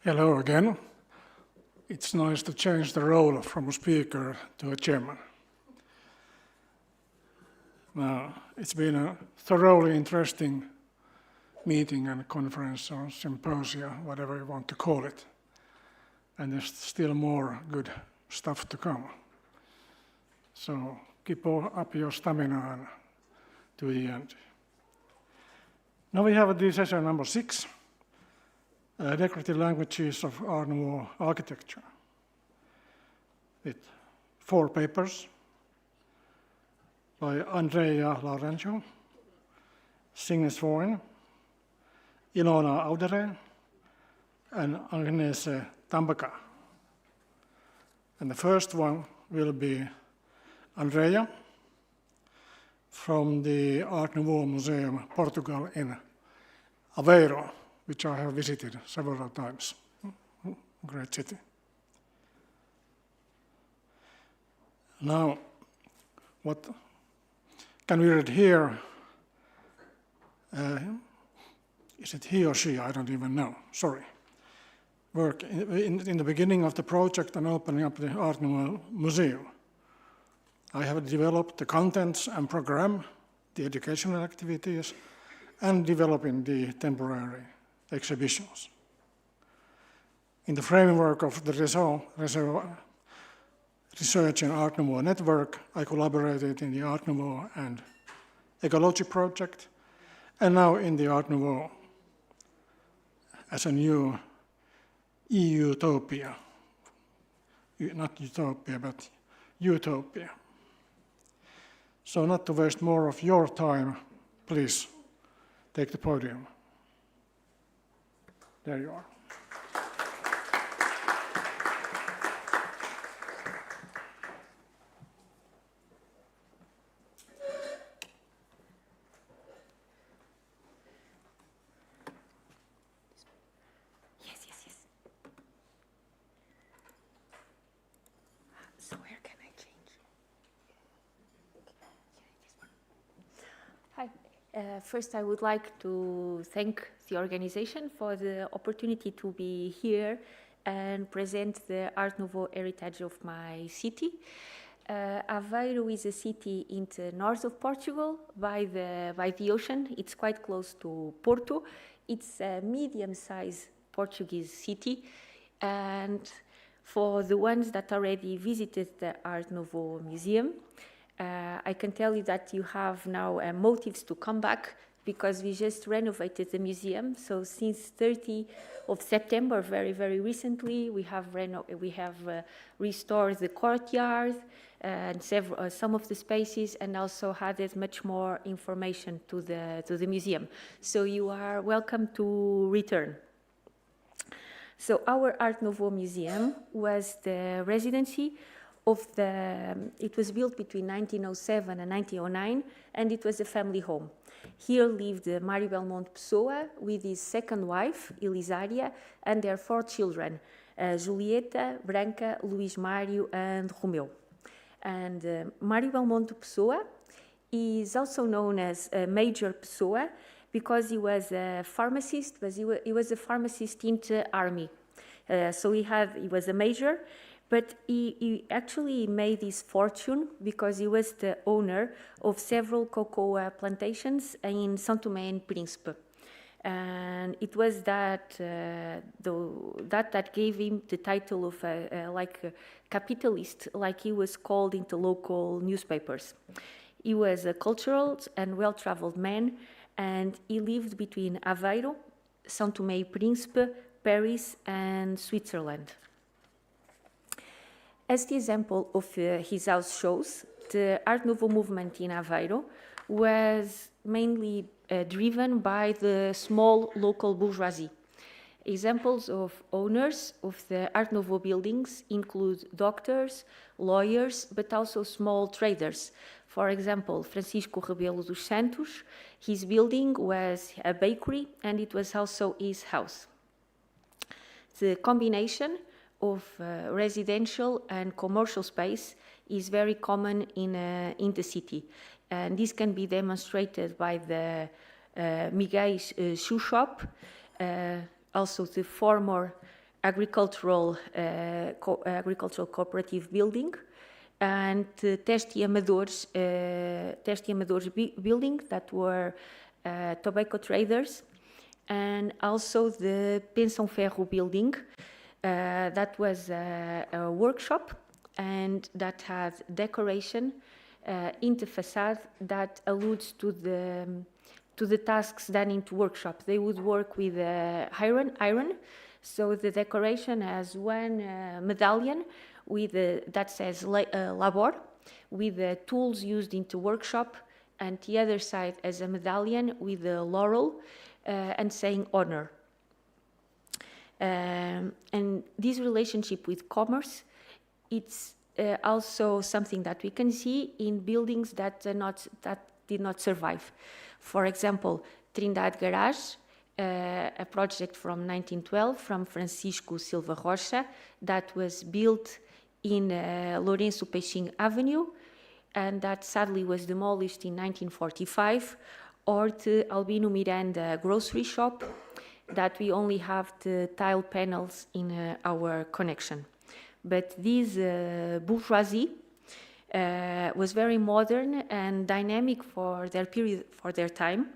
Hello again. It's nice to change the role from a speaker to a chairman. Now, it's been a thoroughly interesting meeting and conference or symposia, whatever you want to call it. And there's still more good stuff to come. So keep up your stamina and to the end. Now we have the session number 6. Decorative languages of Art Nouveau architecture, with 4 papers by Andrea Laurencio, Signe Svoin, Ilona Audere, and Agnese Tambaka. And the first one will be Andrea from the Art Nouveau Museum, Portugal in Aveiro, which I have visited several times. Great city. Now, what can we read here? Is it he or she? I don't even know. Sorry. Work in the beginning of the project and opening up the Art Nouveau Museum. I have developed the contents and program, the educational activities, and developing the temporary exhibitions. In the framework of the Research in Art Nouveau network, I collaborated in the Art Nouveau and Ecology project, and now in the Art Nouveau as a new EU-topia. Not utopia, but utopia. So not to waste more of your time, please take the podium. There you are. Yes. So where can I change? Hi. First, I would like to thank the organization for the opportunity to be here and present the Art Nouveau heritage of my city. Aveiro is a city in the north of Portugal by the ocean. It's quite close to Porto. It's a medium-sized Portuguese city, and for the ones that already visited the Art Nouveau Museum, I can tell you that you have now motives to come back because we just renovated the museum. So since 30 of September, very, very recently, we have restored the courtyard and some of the spaces, and also added much more information to the museum. So you are welcome to return. So our Art Nouveau Museum was the residency it was built between 1907 and 1909, and it was a family home. Here lived Mário Belmonte Pessoa with his second wife, Elisária, and their 4 children, Julieta, Branca, Luís Mário, and Romeu. And Mário Belmonte Pessoa is also known as Major Pessoa because he was a pharmacist, but he was a pharmacist in the army. So he was a major, but he actually made his fortune because he was the owner of several cocoa plantations in São Tomé and Príncipe. And it was that that gave him the title of like a capitalist, like he was called into local newspapers. He was a cultural and well-traveled man, and he lived between Aveiro, São Tomé e Príncipe, Paris, and Switzerland. As the example of his house shows, the Art Nouveau movement in Aveiro was mainly driven by the small local bourgeoisie. Examples of owners of the Art Nouveau buildings include doctors, lawyers, but also small traders. For example, Francisco Rebelo dos Santos, his building was a bakery and it was also his house. The combination of residential and commercial space is very common in the city. And this can be demonstrated by the Miguel's shoe shop, also the former agricultural cooperative building, and the Teste Amadores building that were tobacco traders, and also the Pensão Ferro building that was a workshop and that had decoration in the facade that alludes to the tasks done into workshop. They would work with iron. So the decoration has one medallion with that says labor, with the tools used into workshop, and the other side as a medallion with the laurel and saying honor. And this relationship with commerce, it's also something that we can see in buildings that did not survive. For example, Trindade Garage, a project from 1912 from Francisco Silva Rocha that was built in Lourenço Peixinho Avenue and that sadly was demolished in 1945, or the Albino Miranda grocery shop that we only have the tile panels in our connection. But this bourgeoisie was very modern and dynamic for their period, for their time,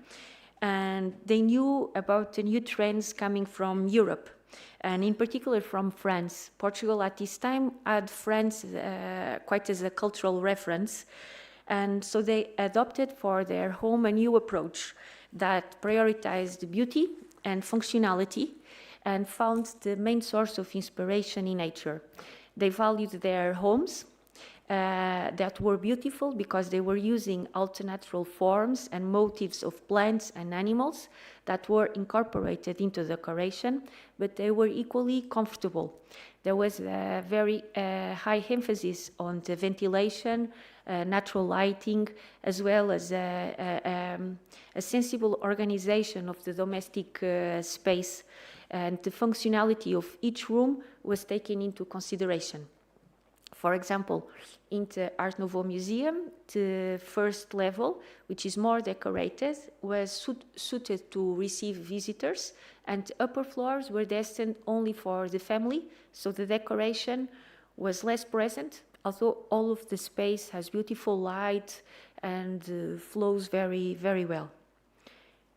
and they knew about the new trends coming from Europe, and in particular from France. Portugal at this time had France quite as a cultural reference, and so they adopted for their home a new approach that prioritized beauty and functionality and found the main source of inspiration in nature. They valued their homes that were beautiful because they were using alternatural forms and motifs of plants and animals that were incorporated into decoration, but they were equally comfortable. There was a very high emphasis on the ventilation, natural lighting, as well as a sensible organization of the domestic space, and the functionality of each room was taken into consideration. For example, in the Art Nouveau Museum, the first level, which is more decorated, was suited to receive visitors, and the upper floors were destined only for the family, so the decoration was less present, although all of the space has beautiful light and flows very, very well.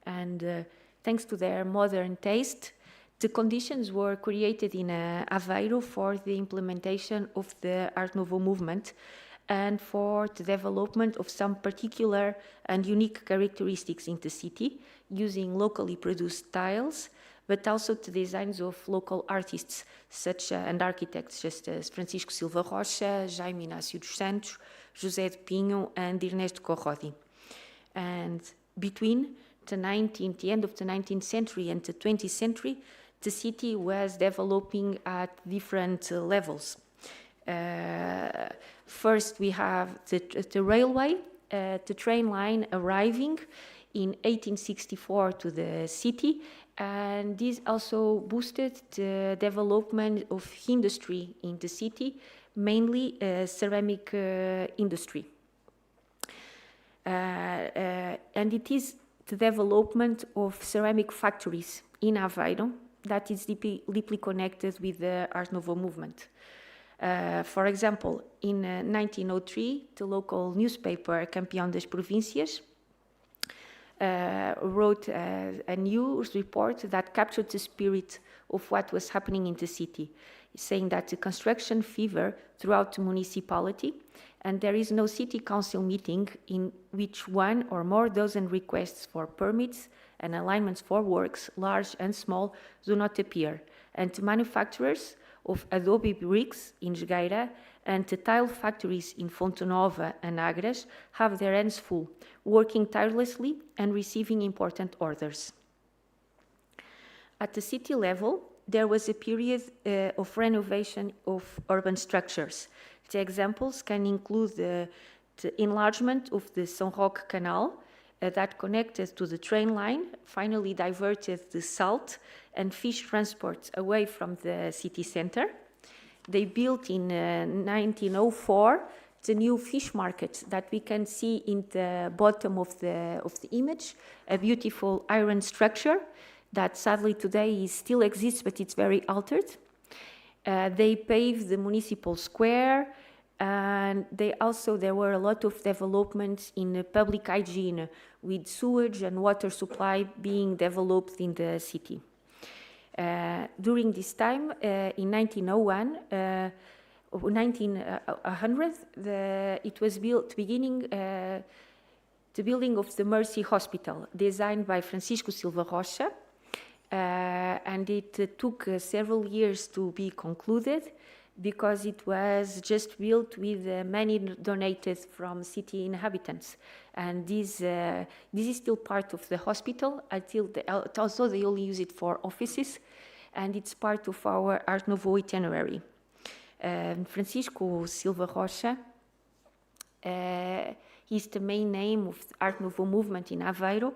And thanks to their modern taste, the conditions were created in Aveiro for the implementation of the Art Nouveau movement and for the development of some particular and unique characteristics in the city, using locally produced styles, but also the designs of local artists and architects such as Francisco Silva Rocha, Jaime Inácio dos Santos, José de Pinho, and Ernesto Corrodi. And between the end of the 19th century and the 20th century, the city was developing at different levels. First, we have the railway, the train line arriving in 1864 to the city, and this also boosted the development of industry in the city, mainly ceramic industry. And it is the development of ceramic factories in Aveiro that is deeply connected with the Art Nouveau movement. For example, in 1903, the local newspaper Campeão das Províncias wrote a news report that captured the spirit of what was happening in the city, saying that the construction fever throughout the municipality, and there is no city council meeting in which one or more dozen requests for permits and alignments for works, large and small, do not appear. And the manufacturers of adobe bricks in Jogueira and the tile factories in Fonte Nova and Agres have their hands full, working tirelessly and receiving important orders. At the city level, there was a period of renovation of urban structures. The examples can include the enlargement of the São Roque Canal that connected to the train line, finally diverted the salt and fish transports away from the city center. They built in 1904 the new fish market that we can see in the bottom of the image, a beautiful iron structure that sadly today still exists, but it's very altered. They paved the municipal square, and there were a lot of developments in public hygiene, with sewage and water supply being developed in the city. During this time, in 1901, it was built, the building of the Mercy Hospital, designed by Francisco Silva Rocha, and it took several years to be concluded because it was just built with money donated from city inhabitants. And this is still part of the hospital, also they only use it for offices, and it's part of our Art Nouveau itinerary. Francisco Silva Rocha is the main name of the Art Nouveau movement in Aveiro,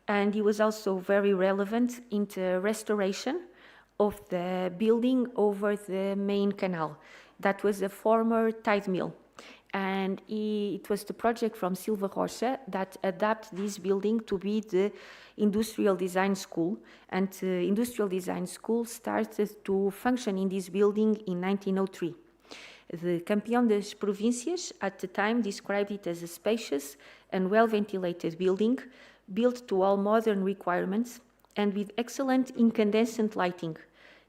and he was also very relevant in the restoration of the building over the main canal. That was a former tide mill. And it was the project from Silva Rocha that adapted this building to be the industrial design school. And the industrial design school started to function in this building in 1903. The Campeão das Províncias at the time described it as a spacious and well-ventilated building, built to all modern requirements and with excellent incandescent lighting.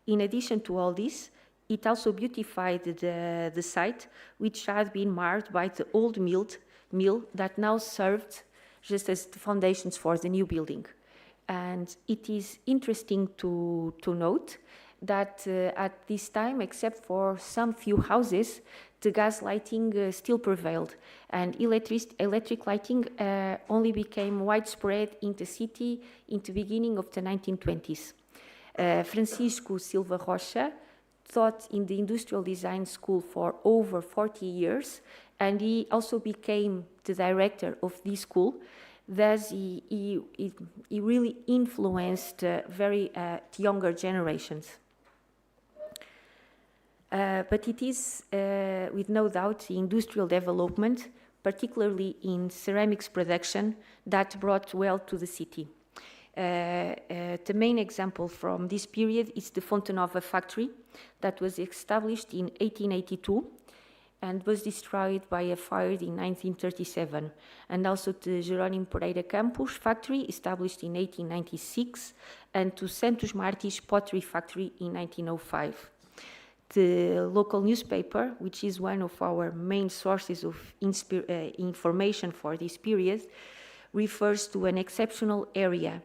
In addition to all this, it also beautified the site, which had been marred by the old mill that now served just as the foundations for the new building. And it is interesting to note that at this time, except for some few houses, the gas lighting still prevailed, and electric lighting only became widespread in the city in the beginning of the 1920s. Francisco Silva Rocha taught in the industrial design school for over 40 years, and he also became the director of this school. Thus, he really influenced very younger generations. But it is, with no doubt, the industrial development, particularly in ceramics production, that brought wealth to the city. The main example from this period is the Fonte Nova factory that was established in 1882 and was destroyed by a fire in 1937. And also the Jerónimo Pereira Campos factory, established in 1896, and to Santos Martins pottery factory in 1905. The local newspaper, which is one of our main sources of information for this period, refers to an exceptional era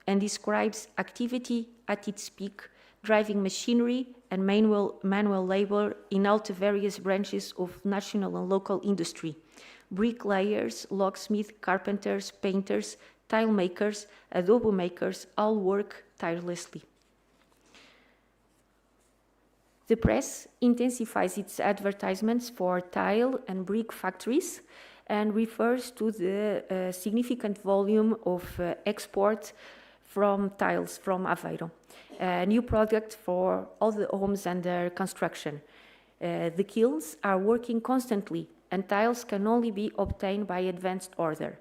and describes activity at its peak, driving machinery and manual labor in all the various branches of national and local industry. Bricklayers, locksmiths, carpenters, painters, tile makers, adobe makers all work tirelessly. The press intensifies its advertisements for tile and brick factories and refers to the significant volume of export from tiles from Aveiro, a new product for all the homes under construction. The kilns are working constantly, and tiles can only be obtained by advanced order.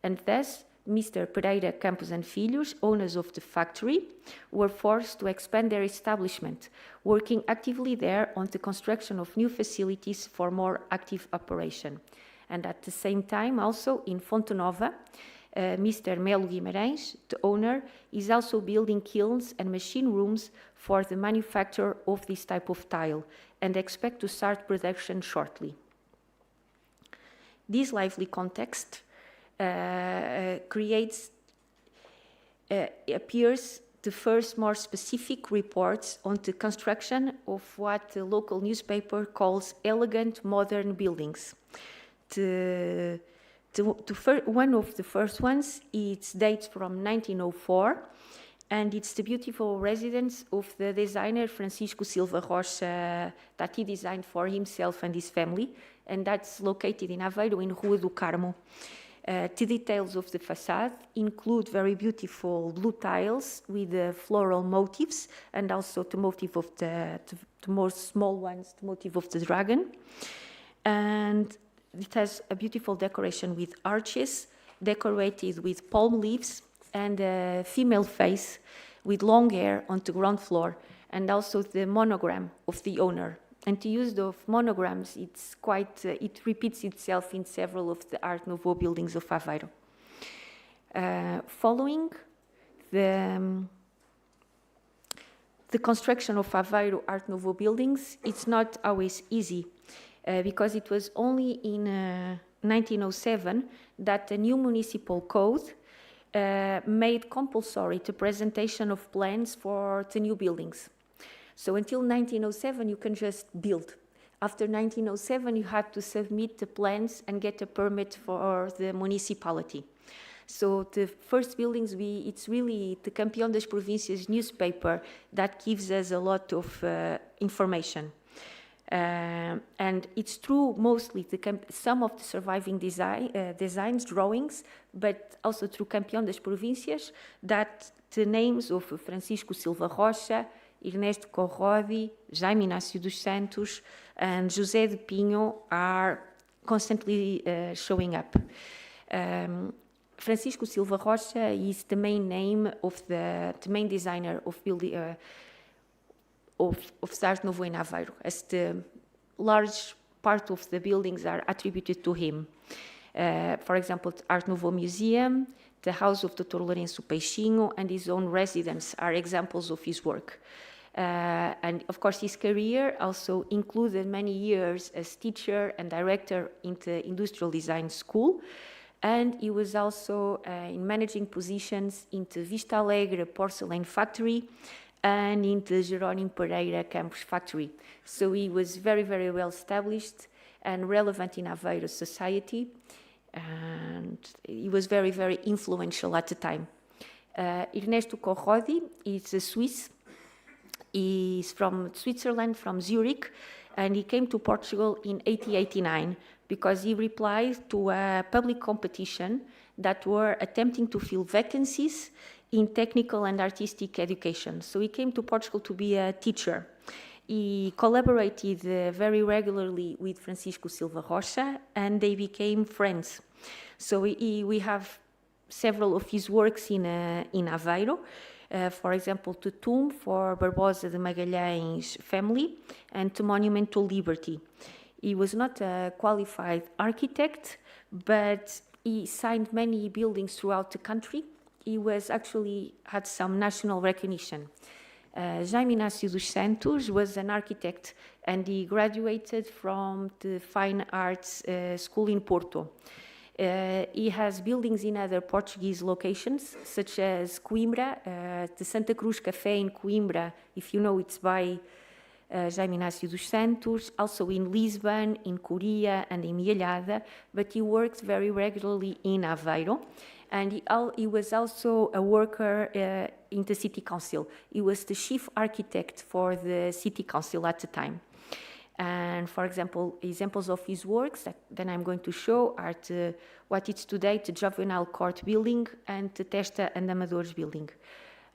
And thus, Mr. Pereira Campos and Filhos, owners of the factory, were forced to expand their establishment, working actively there on the construction of new facilities for more active operation. And at the same time, also in Fonte Nova, Mr. Melo Guimarães, the owner, is also building kilns and machine rooms for the manufacture of this type of tile and expect to start production shortly. This lively context appears the first more specific reports on the construction of what the local newspaper calls elegant modern buildings. One of the first ones, it dates from 1904, and it's the beautiful residence of the designer Francisco Silva Rocha that he designed for himself and his family, and that's located in Aveiro in Rua do Carmo. The details of the facade include very beautiful blue tiles with the floral motifs, and also the motif of the more small ones, the motif of the dragon. And it has a beautiful decoration with arches, decorated with palm leaves, and a female face with long hair on the ground floor, and also the monogram of the owner. And the use of monograms, it's quite, it repeats itself in several of the Art Nouveau buildings of Aveiro. Following the construction of Aveiro Art Nouveau buildings, it's not always easy, because it was only in 1907 that the new municipal code made compulsory the presentation of plans for the new buildings. So until 1907, you can just build. After 1907, you had to submit the plans and get a permit for the municipality. So the first buildings, it's really the Campeão das Províncias newspaper that gives us a lot of information. And it's true mostly some of the surviving designs, drawings, but also through Campeão das Províncias, that the names of Francisco Silva Rocha, Ernesto Corrodi, Jaime Inácio dos Santos, and José de Pinho are constantly showing up. Francisco Silva Rocha is the main name of the main designer of building of Art Nouveau in Aveiro, as the large part of the buildings are attributed to him. For example, the Art Nouveau Museum, the house of Dr. Lourenço Peixinho, and his own residence are examples of his work. And of course, his career also included many years as teacher and director in the Industrial Design School. And he was also in managing positions in the Vista Alegre porcelain factory and in the Jerónimo Pereira campus factory. So he was very, very well established and relevant in Aveiro society. And he was very, very influential at the time. Ernesto Corrodi is a Swiss. He's from Switzerland, from Zurich, and he came to Portugal in 1889 because he replied to a public competition that were attempting to fill vacancies in technical and artistic education. So he came to Portugal to be a teacher. He collaborated very regularly with Francisco Silva Rocha, and they became friends. So we have several of his works in Aveiro. For example, the tomb for Barbosa de Magalhães family and the monument to Liberty. He was not a qualified architect, but he signed many buildings throughout the country. He was actually had some national recognition. Jaime Inácio dos Santos was an architect, and he graduated from the Fine Arts School in Porto. He has buildings in other Portuguese locations, such as Coimbra, the Santa Cruz Café in Coimbra, if you know, it's by Jaime Inácio dos Santos, also in Lisbon, in Coria, and in Mielhada, but he worked very regularly in Aveiro, and he was also a worker in the city council. He was the chief architect for the city council at the time. And for example, examples of his works that I'm going to show are what is today the Juvenile Court building and the Testa and Amadores building.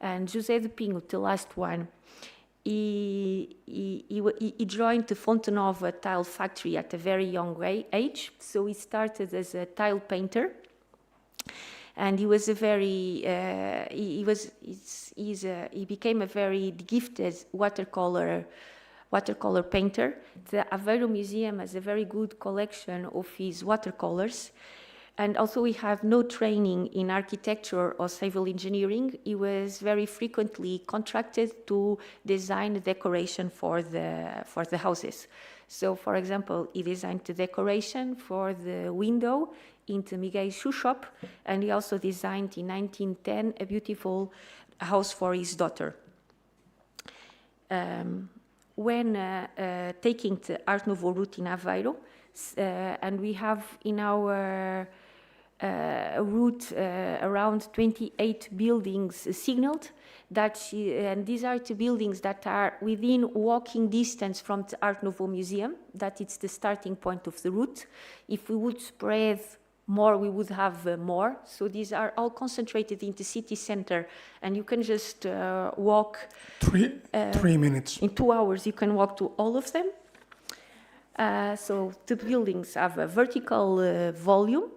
And José de Pinho, the last one, he joined the Fonte Nova tile factory at a very young age. So he started as a tile painter, and he was a very he became a very gifted watercolor painter. The Aveiro Museum has a very good collection of his watercolors. And also we have no training in architecture or civil engineering. He was very frequently contracted to design the decoration for the houses. So, for example, he designed the decoration for the window into Miguel's shoe shop, and he also designed in 1910 a beautiful house for his daughter. When taking the Art Nouveau route in Aveiro, and we have in our route around 28 buildings signaled, and these are the buildings that are within walking distance from the Art Nouveau Museum, that it's the starting point of the route. If we would spread more, we would have more. So these are all concentrated in the city center, and you can just walk. 3 minutes. In 2 hours, you can walk to all of them. So the buildings have a vertical volume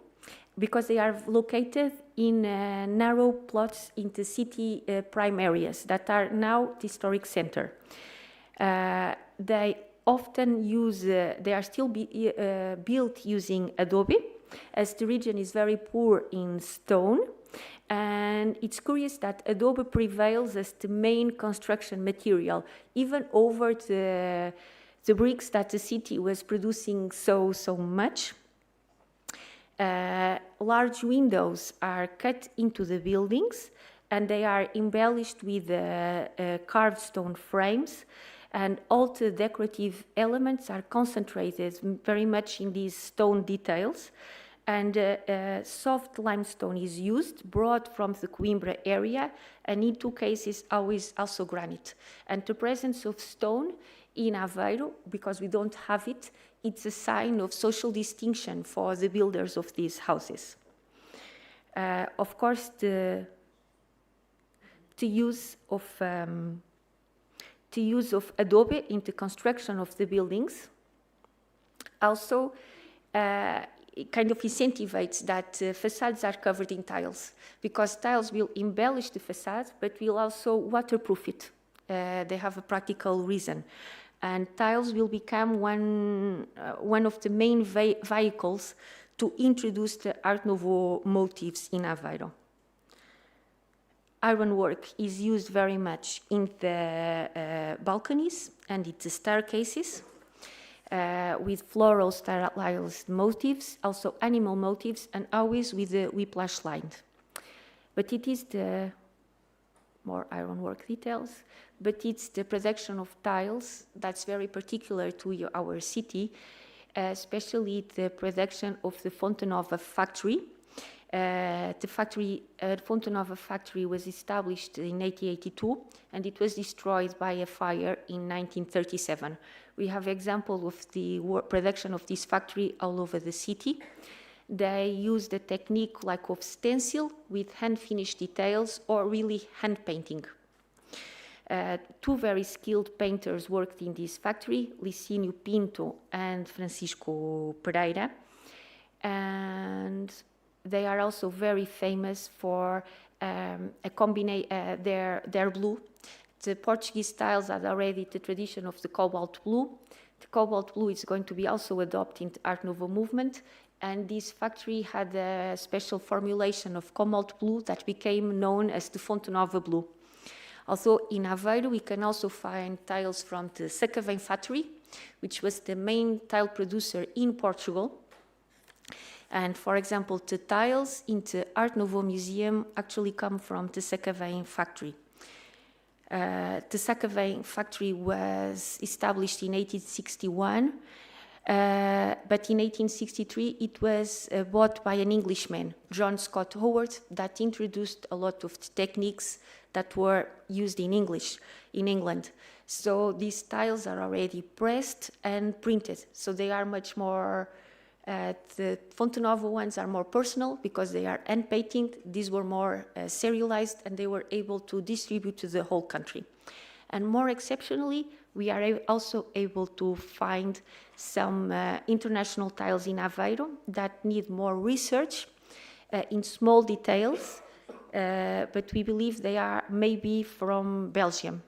because they are located in narrow plots in the city prime areas that are now the historic center. They often use, they are still built using adobe, as the region is very poor in stone. And it's curious that adobe prevails as the main construction material, even over the bricks that the city was producing so much. Large windows are cut into the buildings, and they are embellished with carved stone frames, and all the decorative elements are concentrated very much in these stone details. And soft limestone is used, brought from the Coimbra area, and in 2 cases always also granite. And the presence of stone in Aveiro, because we don't have it, it's a sign of social distinction for the builders of these houses. Of course, the use of adobe in the construction of the buildings also it kind of incentivizes that facades are covered in tiles, because tiles will embellish the facade, but will also waterproof it. They have a practical reason. And tiles will become one of the main vehicles to introduce the Art Nouveau motifs in Aveiro. Ironwork is used very much in the balconies and in the staircases, with floral stylized motifs, also animal motifs, and always with the whiplash line. But it is the more ironwork details, but it's the production of tiles that's very particular to our city, especially the production of the Fontenova factory. The Fontenova factory was established in 1882, and it was destroyed by a fire in 1937. We have examples of the production of this factory all over the city. They use the technique like of stencil with hand-finished details or really hand painting. 2 very skilled painters worked in this factory, Licínio Pinto and Francisco Pereira. And they are also very famous for their blue. The Portuguese styles had already the tradition of the cobalt blue. The cobalt blue is going to be also adopted in the Art Nouveau movement, and this factory had a special formulation of cobalt blue that became known as the Fontenova blue. Also in Aveiro we can also find tiles from the Sacavém factory, which was the main tile producer in Portugal. And for example, the tiles in the Art Nouveau Museum actually come from the Sacavém factory. The Sacavém factory was established in 1861, but in 1863 it was bought by an Englishman, John Scott Howard, that introduced a lot of the techniques that were used in England. So these tiles are already pressed and printed, so they are much more. The Fontenova ones are more personal because they are hand painted. These were more serialized, and they were able to distribute to the whole country. And more exceptionally, we are also able to find some international tiles in Aveiro that need more research in small details, but we believe they are maybe from Belgium.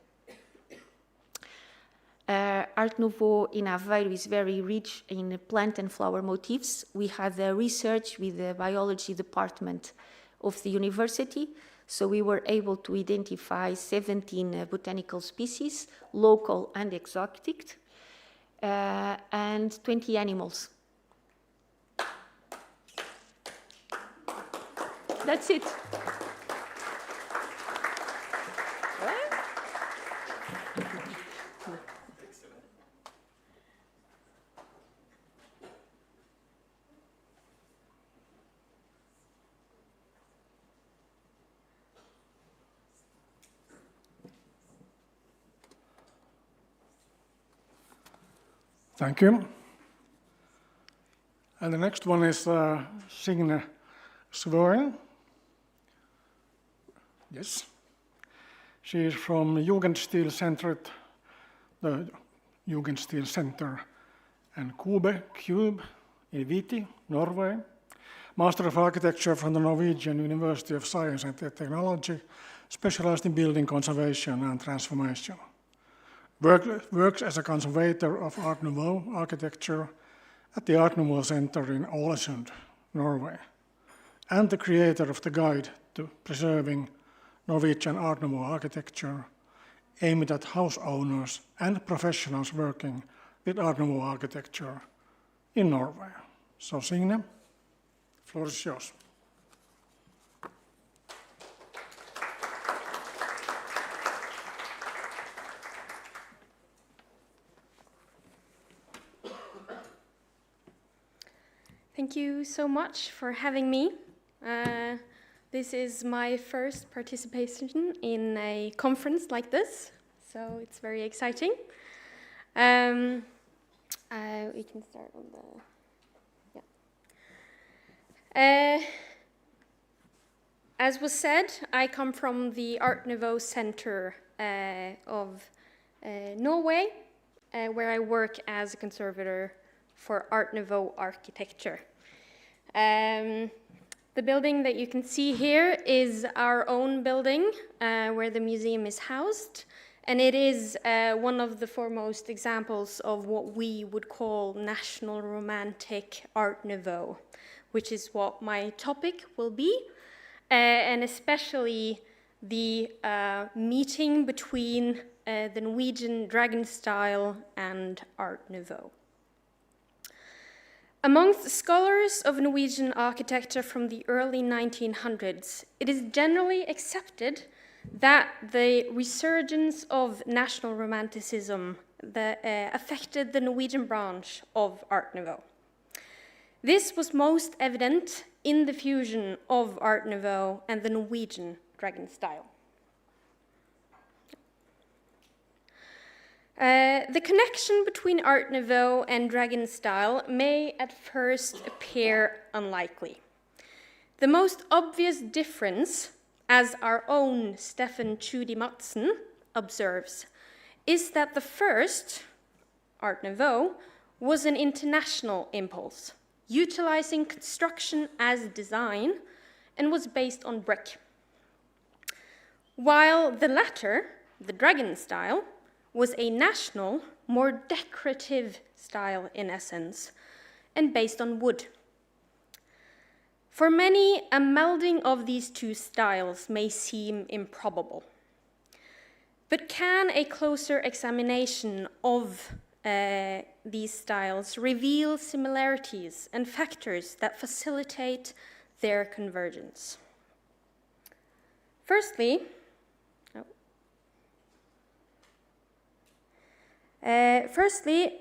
Art Nouveau in Aveiro is very rich in plant and flower motifs. We had research with the biology department of the university, so we were able to identify 17 botanical species, local and exotic, and 20 animals. That's it. Thank you. And the next one is Signe Svoren. Yes. She is from Jugendstil Center, the Jugendstil Center and Cube in Viti, Norway. Master of Architecture from the Norwegian University of Science and Technology, specialized in building conservation and transformation. Works as a conservator of Art Nouveau architecture at the Art Nouveau Center in Ålesund, Norway, and the creator of the Guide to Preserving Norwegian Art Nouveau architecture, aimed at house owners and professionals working with Art Nouveau architecture in Norway. So Signe, floor is yours. Thank you so much for having me. This is my first participation in a conference like this, so it's very exciting. We can start on the... Yeah. As was said, I come from the Art Nouveau Center of Norway, where I work as a conservator for Art Nouveau architecture. The building that you can see here is our own building where the museum is housed, and it is one of the foremost examples of what we would call National Romantic Art Nouveau, which is what my topic will be, and especially the meeting between the Norwegian Dragon style and Art Nouveau. Amongst scholars of Norwegian architecture from the early 1900s, it is generally accepted that the resurgence of National Romanticism affected the Norwegian branch of Art Nouveau. This was most evident in the fusion of Art Nouveau and the Norwegian Dragon style. The connection between Art Nouveau and Dragon style may at first appear unlikely. The most obvious difference, as our own Stefan Tschudi Madsen observes, is that the first, Art Nouveau, was an international impulse, utilizing construction as design and was based on brick. While the latter, the Dragon style, was a national, more decorative style in essence, and based on wood. For many, a melding of these two styles may seem improbable. But can a closer examination of these styles reveal similarities and factors that facilitate their convergence? Firstly,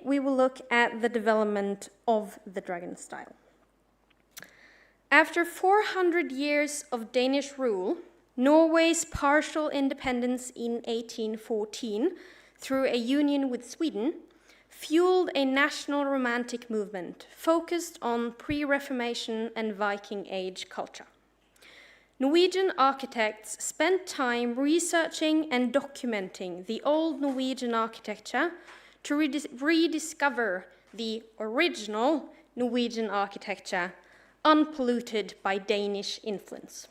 we will look at the development of the Dragon style. After 400 years of Danish rule, Norway's partial independence in 1814 through a union with Sweden fueled a national romantic movement focused on pre-Reformation and Viking Age culture. Norwegian architects spent time researching and documenting the old Norwegian architecture to rediscover the original Norwegian architecture, unpolluted by Danish influence.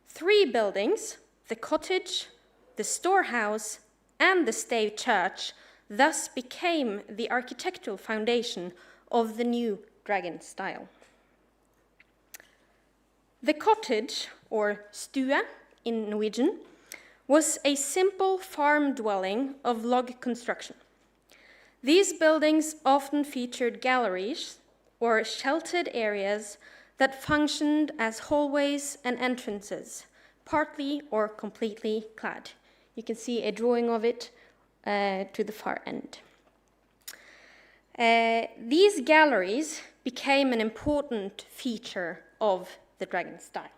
3 buildings, the cottage, the storehouse, and the stave church, thus became the architectural foundation of the new dragon style. The cottage, or stue in Norwegian, was a simple farm dwelling of log construction. These buildings often featured galleries or sheltered areas that functioned as hallways and entrances, partly or completely clad. You can see a drawing of it to the far end. These galleries became an important feature of the dragon style.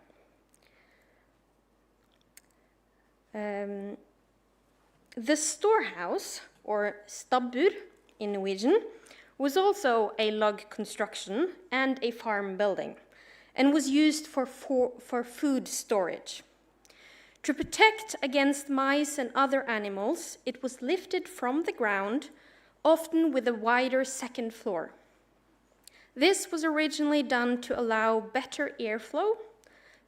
The storehouse, or stabbur in Norwegian, was also a log construction and a farm building, and was used for food storage. To protect against mice and other animals, it was lifted from the ground, often with a wider second floor. This was originally done to allow better airflow,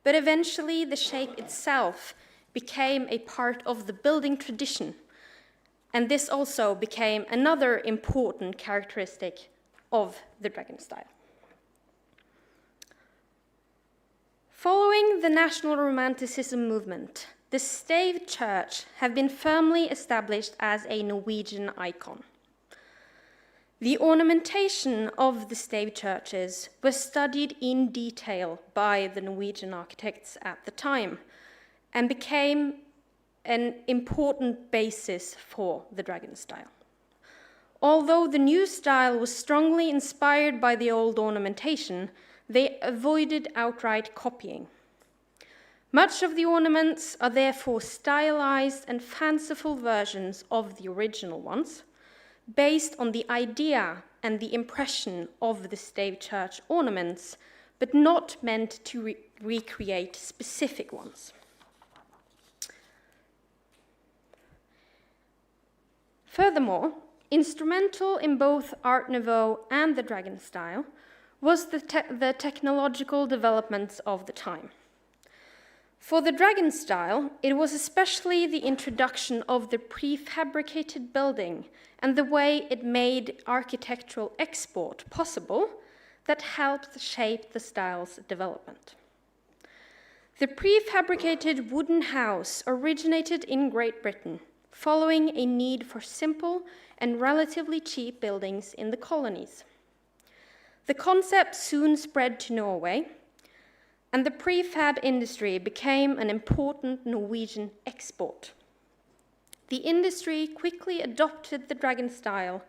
but eventually the shape itself became a part of the building tradition, and this also became another important characteristic of the dragon style. Following the National Romanticism movement, the stave church have been firmly established as a Norwegian icon. The ornamentation of the stave churches was studied in detail by the Norwegian architects at the time and became an important basis for the dragon style. Although the new style was strongly inspired by the old ornamentation, they avoided outright copying. Much of the ornaments are therefore stylized and fanciful versions of the original ones, based on the idea and the impression of the stave church ornaments, but not meant to recreate specific ones. Furthermore, instrumental in both Art Nouveau and the dragon style was the technological developments of the time. For the dragon style, it was especially the introduction of the prefabricated building and the way it made architectural export possible that helped shape the style's development. The prefabricated wooden house originated in Great Britain, following a need for simple and relatively cheap buildings in the colonies. The concept soon spread to Norway, and the prefab industry became an important Norwegian export. The industry quickly adopted the dragon style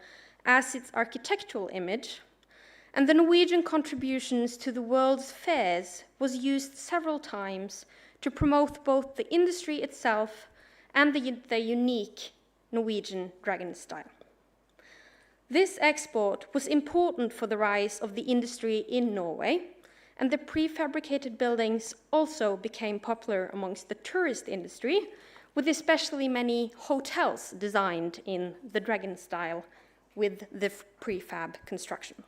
as its architectural image, and the Norwegian contributions to the world's fairs was used several times to promote both the industry itself and the unique Norwegian dragon style. This export was important for the rise of the industry in Norway, and the prefabricated buildings also became popular amongst the tourist industry, with especially many hotels designed in the dragon style with the prefab construction.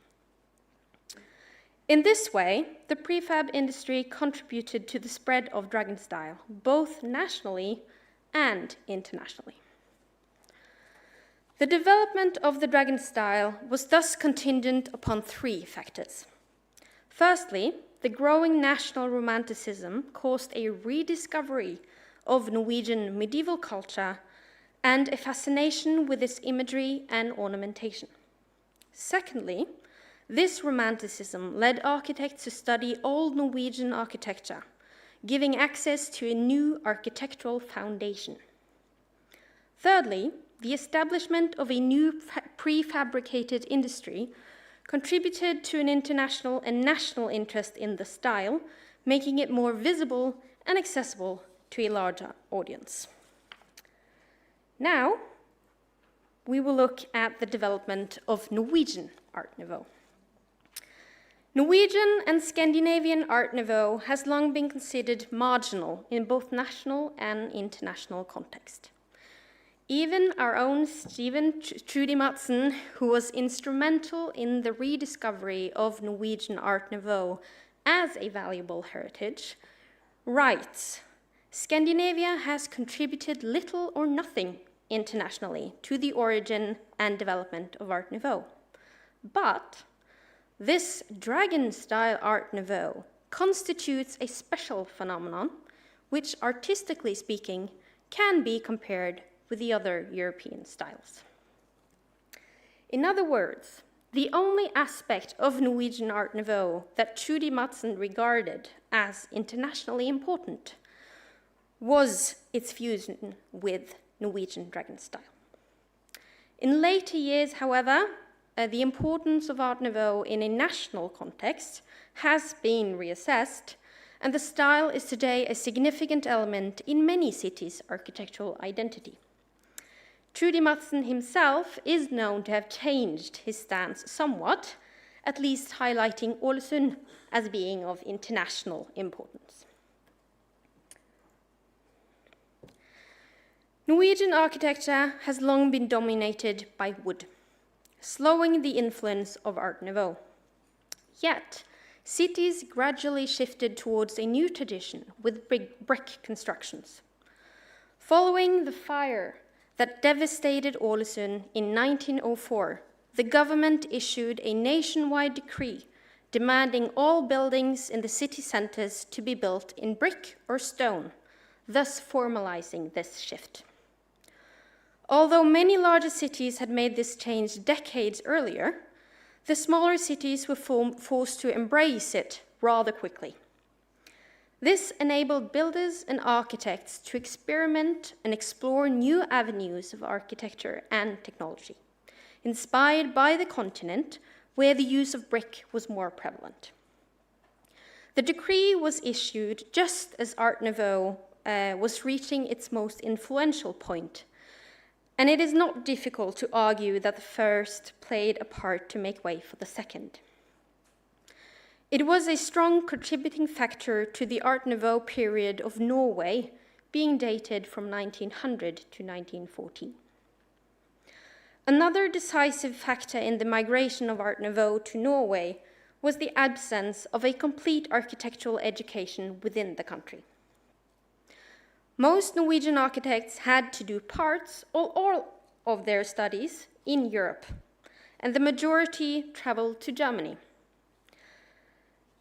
In this way, the prefab industry contributed to the spread of dragon style, both nationally and internationally. The development of the dragon style was thus contingent upon three factors. Firstly, the growing national romanticism caused a rediscovery of Norwegian medieval culture and a fascination with its imagery and ornamentation. Secondly, this romanticism led architects to study old Norwegian architecture, giving access to a new architectural foundation. Thirdly, the establishment of a new prefabricated industry contributed to an international and national interest in the style, making it more visible and accessible to a larger audience. Now, we will look at the development of Norwegian Art Nouveau. Norwegian and Scandinavian Art Nouveau has long been considered marginal in both national and international context. Even our own Stephen Trudy Madsen, who was instrumental in the rediscovery of Norwegian Art Nouveau as a valuable heritage, writes, "Scandinavia has contributed little or nothing internationally to the origin and development of Art Nouveau. But this dragon-style Art Nouveau constitutes a special phenomenon which, artistically speaking, can be compared with the other European styles. In other words, the only aspect of Norwegian Art Nouveau that Trudy Madsen regarded as internationally important was its fusion with Norwegian dragon style. In later years, however, the importance of Art Nouveau in a national context has been reassessed, and the style is today a significant element in many cities' architectural identity. Trudy Madsen himself is known to have changed his stance somewhat, at least highlighting Ålesund as being of international importance. Norwegian architecture has long been dominated by wood, slowing the influence of Art Nouveau. Yet, cities gradually shifted towards a new tradition with brick constructions. Following the fire that devastated Ålesund in 1904, the government issued a nationwide decree demanding all buildings in the city centers to be built in brick or stone, thus formalizing this shift. Although many larger cities had made this change decades earlier, the smaller cities were forced to embrace it rather quickly. This enabled builders and architects to experiment and explore new avenues of architecture and technology, inspired by the continent where the use of brick was more prevalent. The decree was issued just as Art Nouveau was reaching its most influential point, and it is not difficult to argue that the first played a part to make way for the second. It was a strong contributing factor to the Art Nouveau period of Norway, being dated from 1900 to 1914. Another decisive factor in the migration of Art Nouveau to Norway was the absence of a complete architectural education within the country. Most Norwegian architects had to do parts or all of their studies in Europe, and the majority traveled to Germany.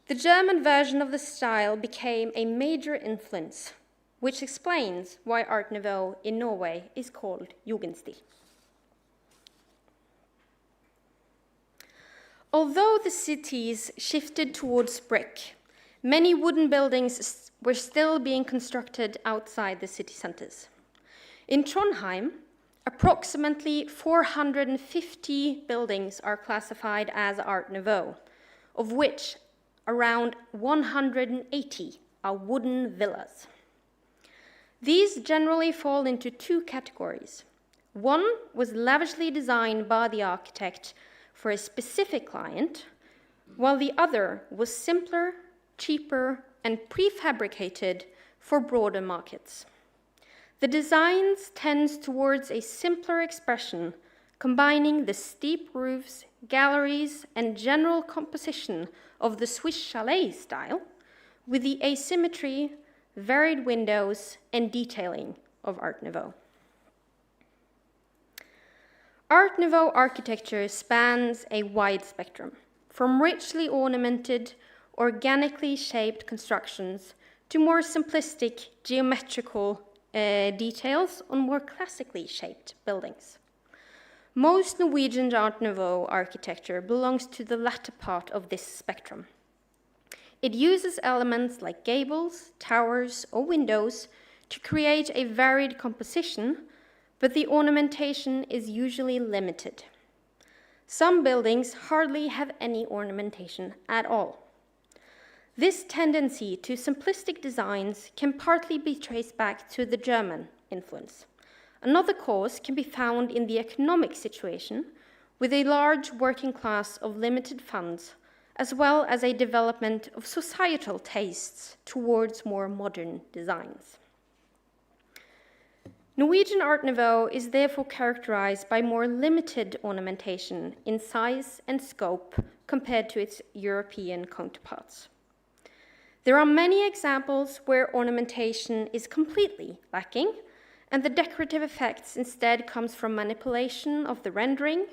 The German version of the style became a major influence, which explains why Art Nouveau in Norway is called Jugendstil. Although the cities shifted towards brick, many wooden buildings were still being constructed outside the city centers. In Trondheim, approximately 450 buildings are classified as Art Nouveau, of which around 180 are wooden villas. These generally fall into two categories. One was lavishly designed by the architect for a specific client, while the other was simpler, cheaper, and prefabricated for broader markets. The designs tend towards a simpler expression, combining the steep roofs, galleries, and general composition of the Swiss chalet style with the asymmetry, varied windows, and detailing of Art Nouveau. Art Nouveau architecture spans a wide spectrum, from richly ornamented, organically shaped constructions to more simplistic geometrical details on more classically shaped buildings. Most Norwegian Art Nouveau architecture belongs to the latter part of this spectrum. It uses elements like gables, towers, or windows to create a varied composition, but the ornamentation is usually limited. Some buildings hardly have any ornamentation at all. This tendency to simplistic designs can partly be traced back to the German influence. Another cause can be found in the economic situation, with a large working class of limited funds, as well as a development of societal tastes towards more modern designs. Norwegian Art Nouveau is therefore characterized by more limited ornamentation in size and scope compared to its European counterparts. There are many examples where ornamentation is completely lacking, and the decorative effects instead comes from manipulation of the rendering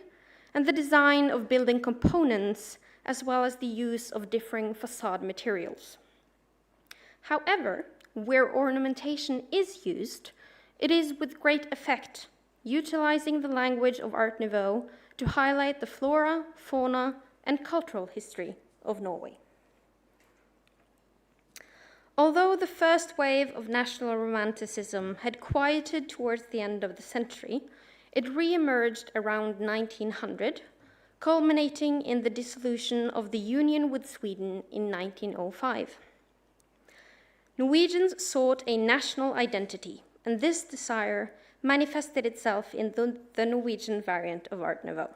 and the design of building components, as well as the use of differing facade materials. However, where ornamentation is used, it is with great effect, utilizing the language of Art Nouveau to highlight the flora, fauna, and cultural history of Norway. Although the first wave of National Romanticism had quieted towards the end of the century, it re-emerged around 1900, culminating in the dissolution of the Union with Sweden in 1905. Norwegians sought a national identity, and this desire manifested itself in the Norwegian variant of Art Nouveau.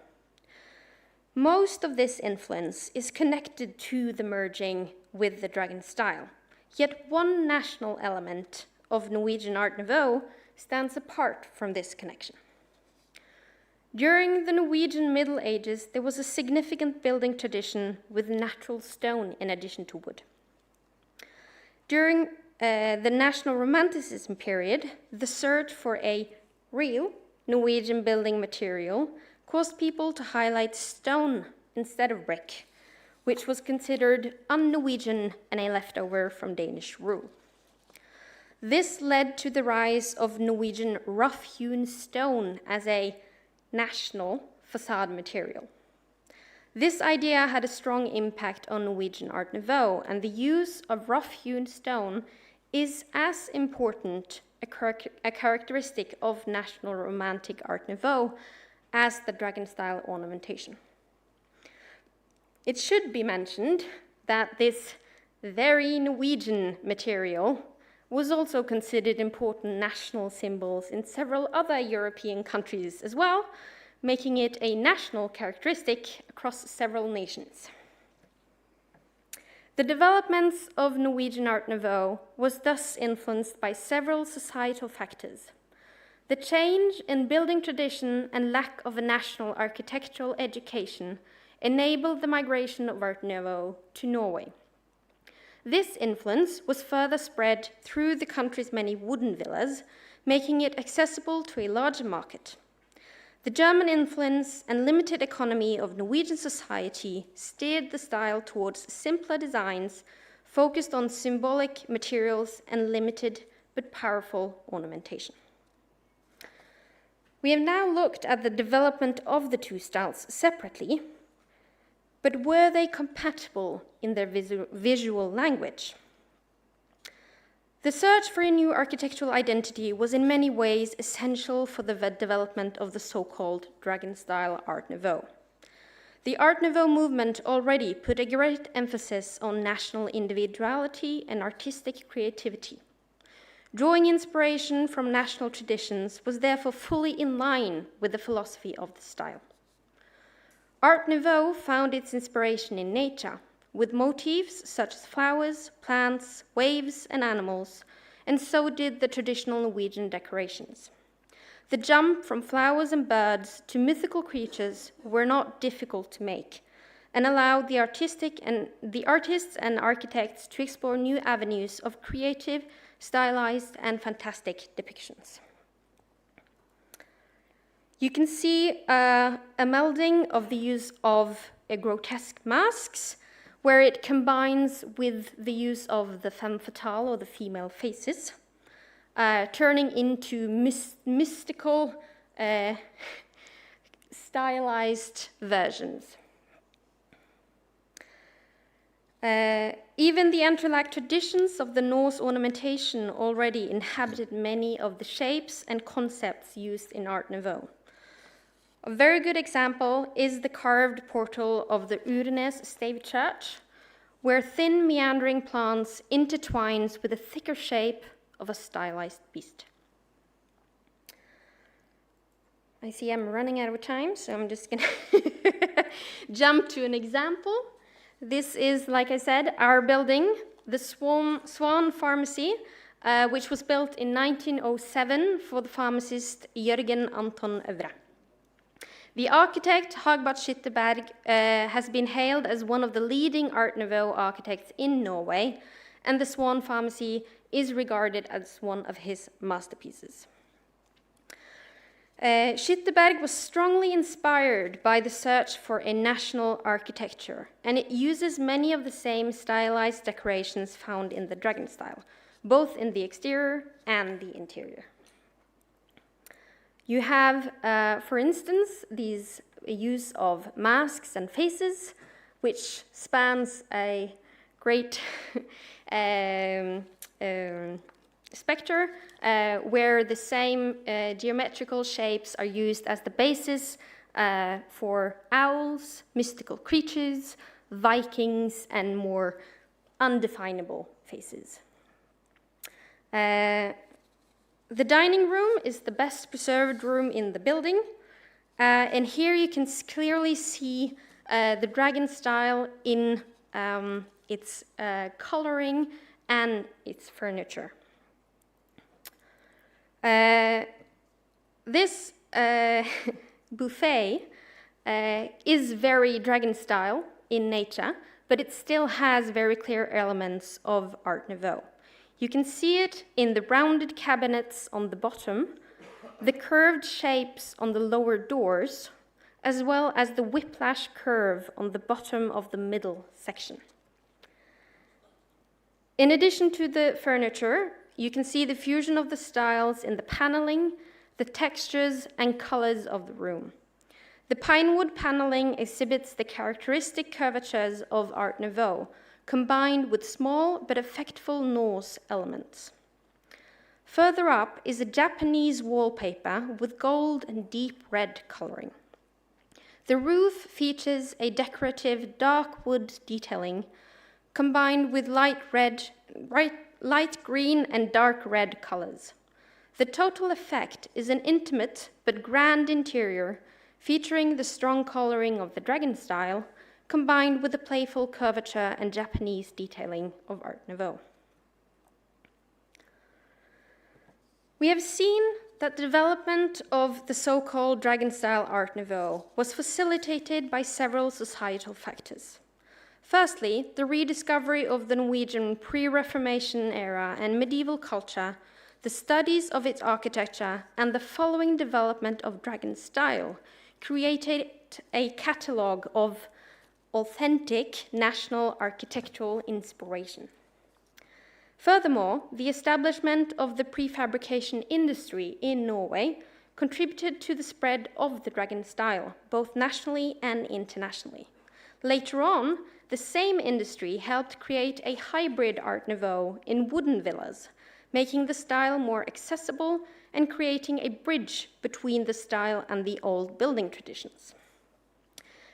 Most of this influence is connected to the merging with the dragon style, yet one national element of Norwegian Art Nouveau stands apart from this connection. During the Norwegian Middle Ages, there was a significant building tradition with natural stone in addition to wood. During the National Romanticism period, the search for a real Norwegian building material caused people to highlight stone instead of brick, which was considered un-Norwegian and a leftover from Danish rule. This led to the rise of Norwegian rough-hewn stone as a national facade material. This idea had a strong impact on Norwegian Art Nouveau, and the use of rough-hewn stone is as important a characteristic of National Romantic Art Nouveau as the dragon-style ornamentation. It should be mentioned that this very Norwegian material was also considered important national symbols in several other European countries as well, making it a national characteristic across several nations. The developments of Norwegian Art Nouveau was thus influenced by several societal factors. The change in building tradition and lack of a national architectural education enabled the migration of Art Nouveau to Norway. This influence was further spread through the country's many wooden villas, making it accessible to a larger market. The German influence and limited economy of Norwegian society steered the style towards simpler designs, focused on symbolic materials and limited but powerful ornamentation. We have now looked at the development of the two styles separately, but were they compatible in their visual language? The search for a new architectural identity was in many ways essential for the development of the so-called dragon-style Art Nouveau. The Art Nouveau movement already put a great emphasis on national individuality and artistic creativity. Drawing inspiration from national traditions was therefore fully in line with the philosophy of the style. Art Nouveau found its inspiration in nature, with motifs such as flowers, plants, waves, and animals, and so did the traditional Norwegian decorations. The jump from flowers and birds to mythical creatures were not difficult to make, and allowed the artists and architects to explore new avenues of creative, stylized, and fantastic depictions. You can see a melding of the use of grotesque masks, where it combines with the use of the femme fatale, or the female faces, turning into mystical, stylized versions. Even the entrelac traditions of the Norse ornamentation already inhabited many of the shapes and concepts used in Art Nouveau. A very good example is the carved portal of the Urnes stave church, where thin meandering plants intertwines with the thicker shape of a stylized beast. I see I'm running out of time, so I'm just going to jump to an example. This is, like I said, our building, the Swan Pharmacy, which was built in 1907 for the pharmacist Jørgen Anton Øvre. The architect, Hagbart Skytterberg, has been hailed as one of the leading Art Nouveau architects in Norway, and the Swan Pharmacy is regarded as one of his masterpieces. Skytteberg was strongly inspired by the search for a national architecture, and it uses many of the same stylized decorations found in the dragon style, both in the exterior and the interior. You have, for instance, these use of masks and faces, which spans a great spectre, where the same geometrical shapes are used as the basis for owls, mystical creatures, Vikings, and more undefinable faces. The dining room is the best preserved room in the building, and here you can clearly see the dragon style in its coloring and its furniture. This buffet is very dragon style in nature, but it still has very clear elements of Art Nouveau. You can see it in the rounded cabinets on the bottom, the curved shapes on the lower doors, as well as the whiplash curve on the bottom of the middle section. In addition to the furniture, you can see the fusion of the styles in the paneling, the textures and colors of the room. The pinewood paneling exhibits the characteristic curvatures of Art Nouveau, combined with small but effectful Norse elements. Further up is a Japanese wallpaper with gold and deep red coloring. The roof features a decorative dark wood detailing, combined with light green and dark red colors. The total effect is an intimate but grand interior, featuring the strong coloring of the dragon style, combined with the playful curvature and Japanese detailing of Art Nouveau. We have seen that the development of the so-called dragon-style Art Nouveau was facilitated by several societal factors. Firstly, the rediscovery of the Norwegian pre-Reformation era and medieval culture, the studies of its architecture, and the following development of dragon style created a catalogue of authentic national architectural inspiration. Furthermore, the establishment of the prefabrication industry in Norway contributed to the spread of the dragon style, both nationally and internationally. Later on, the same industry helped create a hybrid Art Nouveau in wooden villas, making the style more accessible and creating a bridge between the style and the old building traditions.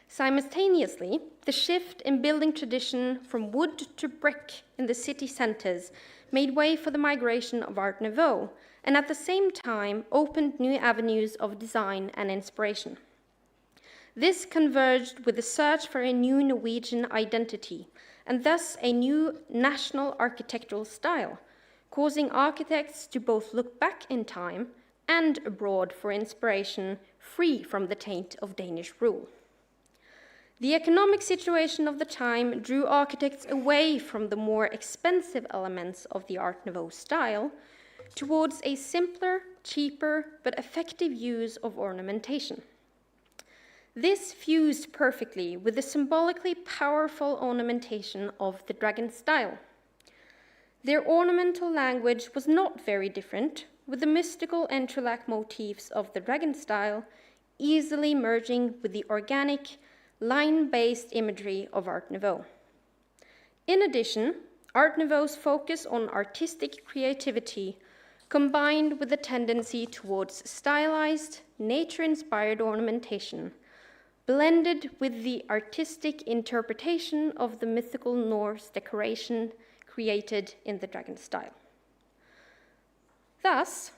Simultaneously, the shift in building tradition from wood to brick in the city centers made way for the migration of Art Nouveau, and at the same time opened new avenues of design and inspiration. This converged with the search for a new Norwegian identity, and thus a new national architectural style, causing architects to both look back in time and abroad for inspiration, free from the taint of Danish rule. The economic situation of the time drew architects away from the more expensive elements of the Art Nouveau style towards a simpler, cheaper, but effective use of ornamentation. This fused perfectly with the symbolically powerful ornamentation of the dragon style. Their ornamental language was not very different, with the mystical entrelac motifs of the dragon style easily merging with the organic, line-based imagery of Art Nouveau. In addition, Art Nouveau's focus on artistic creativity, combined with a tendency towards stylized, nature-inspired ornamentation, blended with the artistic interpretation of the mythical Norse decoration created in the dragon style. Thus,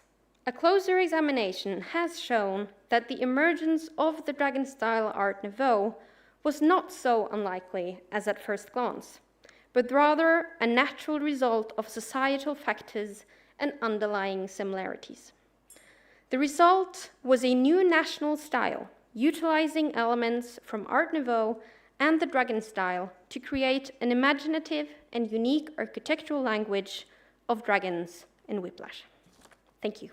a closer examination has shown that the emergence of the dragon-style Art Nouveau was not so unlikely as at first glance, but rather a natural result of societal factors and underlying similarities. The result was a new national style, utilizing elements from Art Nouveau and the dragon style to create an imaginative and unique architectural language of dragons and whiplash. Thank you.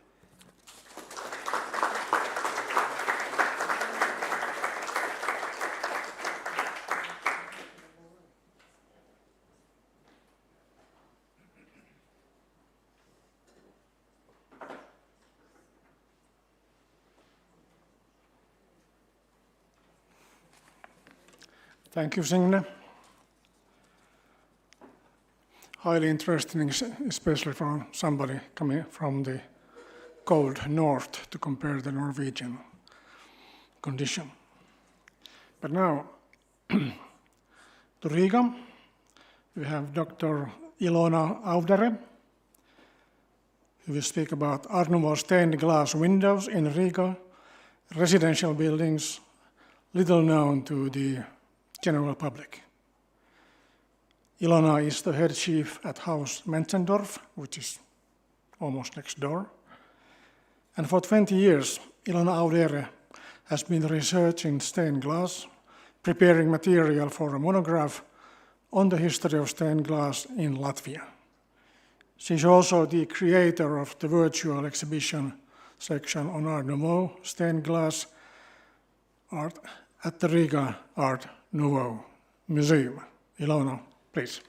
Thank you, Signe. Highly interesting, especially for somebody coming from the cold north to compare the Norwegian condition. But now, to Riga, we have Dr. Ilona Audere, who will speak about Art Nouveau stained glass windows in Riga, residential buildings, little known to the general public. Ilona is the head chief at House Mentzendorf, which is almost next door. And for 20 years, Ilona Audere has been researching stained glass, preparing material for a monograph on the history of stained glass in Latvia. She's also the creator of the virtual exhibition section on Art Nouveau stained glass art at the Riga Art Nouveau Museum. Ilona, please.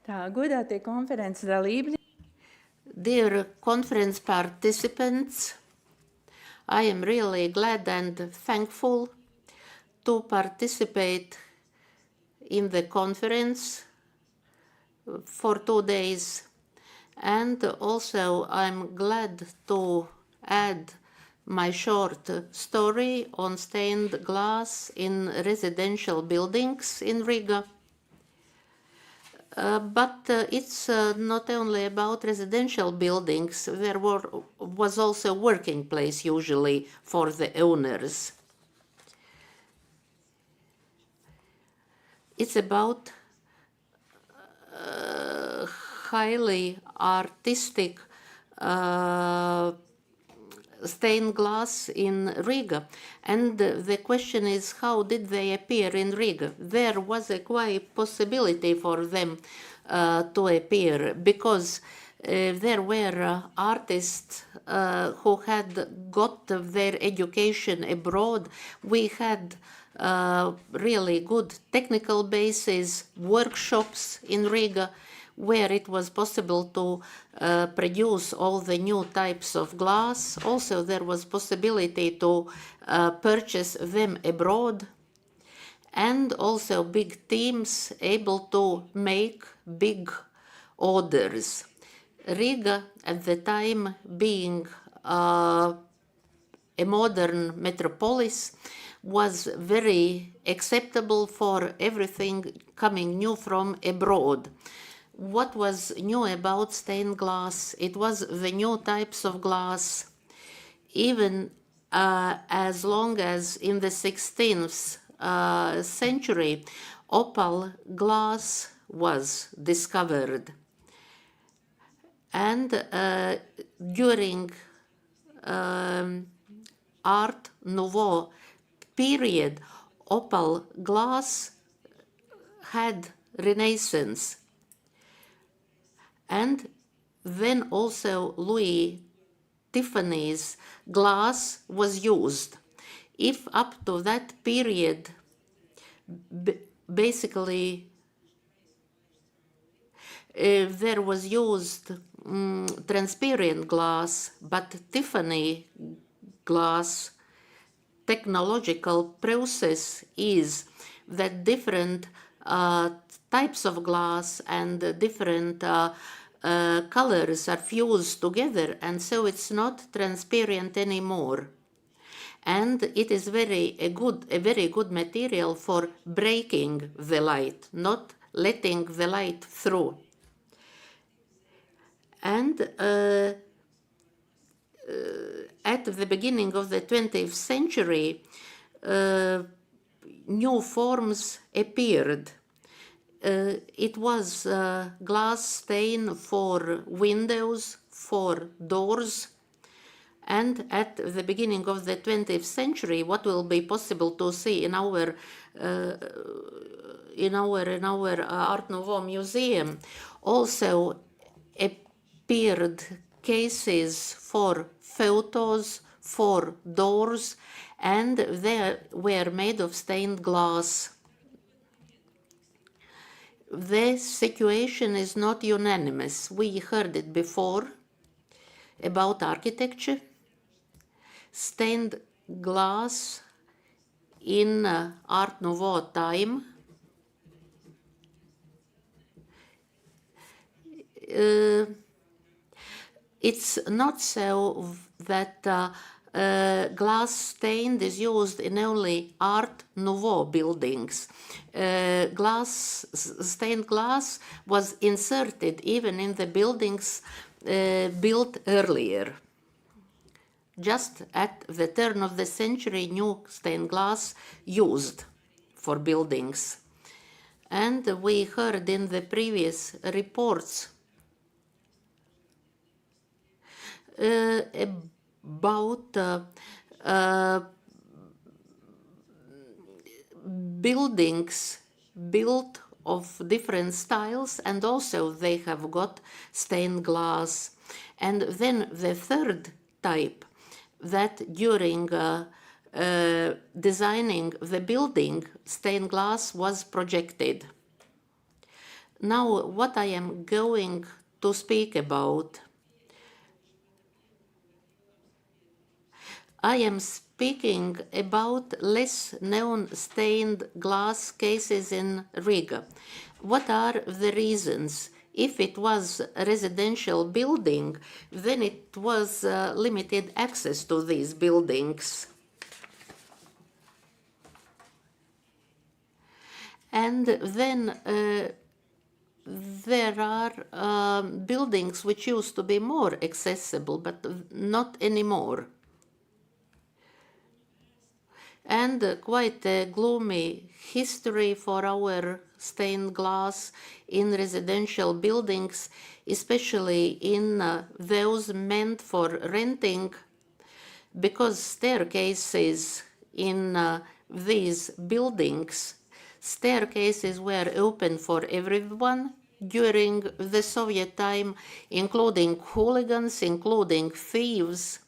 Godātie konferences dalībnieki. Dear conference participants, I am really glad and thankful to participate in the conference for 2 days. And also I'm glad to add my short story on stained glass in residential buildings in Riga. But it's not only about residential buildings, there was also working place usually for the owners. It's about highly artistic stained glass in Riga. And the question is, how did they appear in Riga? There was a quite possibility for them to appear, because there were artists who had got their education abroad. We had really good technical bases, workshops in Riga, where it was possible to produce all the new types of glass. Also, there was possibility to purchase them abroad, and also big teams able to make big orders. Riga, at the time being a modern metropolis, was very acceptable for everything coming new from abroad. What was new about stained glass? It was the new types of glass. Even as long as in the 16th century, opal glass was discovered. And during Art Nouveau period, opal glass had renaissance. And then also Louis Tiffany's glass was used. If up to that period, basically there was used transparent glass, but Tiffany glass technological process is that different types of glass and different colors are fused together, and so it's not transparent anymore. And it is a very good material for breaking the light, not letting the light through. And at the beginning of the 20th century, new forms appeared. It was glass stain for windows, for doors, And at the beginning of the 20th century, what will be possible to see in our Art Nouveau museum also appeared cases for photos, for doors, and they were made of stained glass. The situation is not unanimous. We heard it before about architecture. Stained glass in Art Nouveau time it's not so that glass stained is used in only Art Nouveau buildings. Stained glass was inserted even in the buildings built earlier. Just at the turn of the century, new stained glass used for buildings. And we heard in the previous reports about buildings built of different styles, and also they have got stained glass. And then the third type, that during designing the building, stained glass was projected. Now, what I am going to speak about, I am speaking about less known stained glass cases in Riga. What are the reasons? If it was a residential building, then it was limited access to these buildings. And then there are buildings which used to be more accessible, but not anymore. And quite a gloomy history for our stained glass in residential buildings, especially in those meant for renting, because staircases in these buildings, staircases were open for everyone during the Soviet time, including hooligans, including thieves,